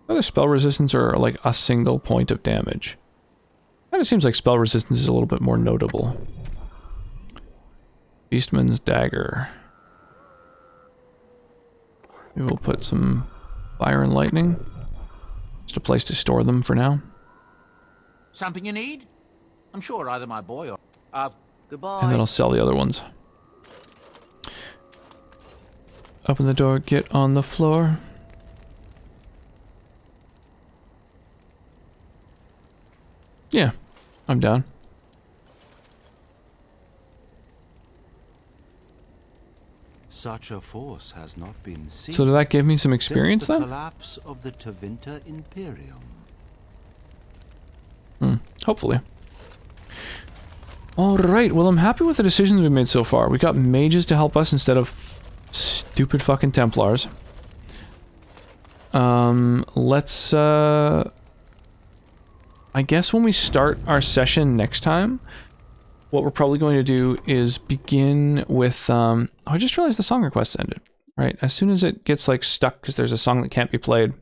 Other spell resistance or like a single point of damage. Kind of seems like spell resistance is a little bit more notable. Beastman's Dagger. Maybe we'll put some Fire and Lightning. Just a place to store them for now. Something you need? I'm sure either my boy or... goodbye. And then I'll sell the other ones. Open the door, get on the floor. Yeah, I'm down. Such a force has not been seen. So did that give me some experience since the then? Collapse of the Tevinter Imperium. Hopefully. Alright, well I'm happy with the decisions we made so far. We got mages to help us instead of stupid fucking Templars. Let's I guess when we start our session next time, what we're probably going to do is begin with oh, I just realized the song request ended. Right? As soon as it gets like stuck because there's a song that can't be played,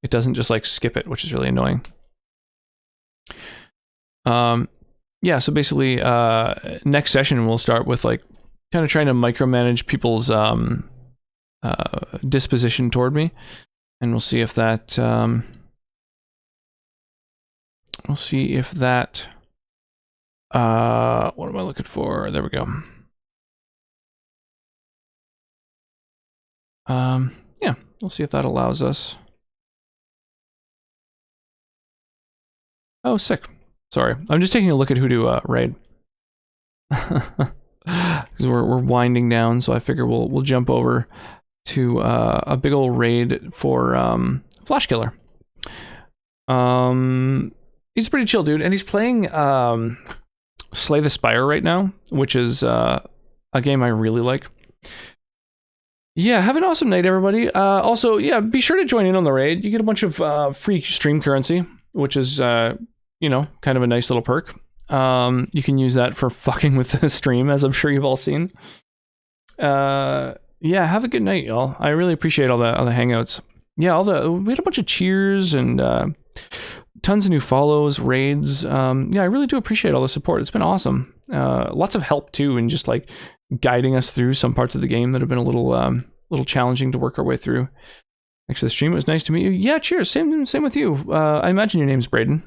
it doesn't just like skip it, which is really annoying. Yeah, so basically next session we'll start with like kind of trying to micromanage people's disposition toward me, and we'll see if that what am I looking for? There we go. Yeah, we'll see if that allows us. Oh, sick. Sorry, I'm just taking a look at who to raid. Because we're winding down, so I figure we'll jump over to a big old raid for Flash Killer. He's pretty chill, dude, and he's playing Slay the Spire right now, which is a game I really like. Yeah, have an awesome night, everybody. Also, yeah, be sure to join in on the raid. You get a bunch of free stream currency, which is you know, kind of a nice little perk. You can use that for fucking with the stream, as I'm sure you've all seen. Yeah, have a good night, y'all. I really appreciate all the hangouts. Yeah, we had a bunch of cheers and tons of new follows, raids. Yeah, I really do appreciate all the support. It's been awesome. Lots of help too, and just like guiding us through some parts of the game that have been a little challenging to work our way through. Thanks for the stream. It was nice to meet you. Yeah, cheers. Same with you. I imagine your name's Braden.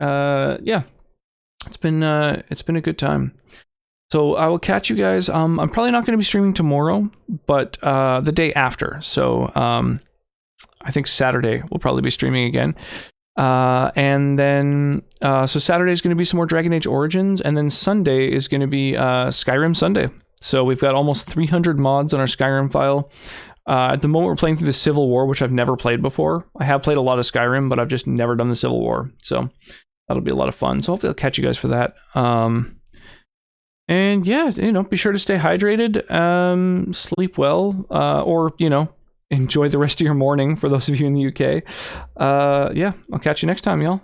Yeah, it's been a good time. So I will catch you guys. I'm probably not going to be streaming tomorrow, but the day after. So I think Saturday we'll probably be streaming again. And then so Saturday is going to be some more Dragon Age Origins, and then Sunday is going to be Skyrim Sunday. So we've got almost 300 mods on our Skyrim file. At the moment, we're playing through the Civil War, which I've never played before. I have played a lot of Skyrim, but I've just never done the Civil War. So that'll be a lot of fun. So hopefully I'll catch you guys for that. And yeah, you know, be sure to stay hydrated, sleep well, or, you know, enjoy the rest of your morning for those of you in the UK. Yeah, I'll catch you next time, y'all.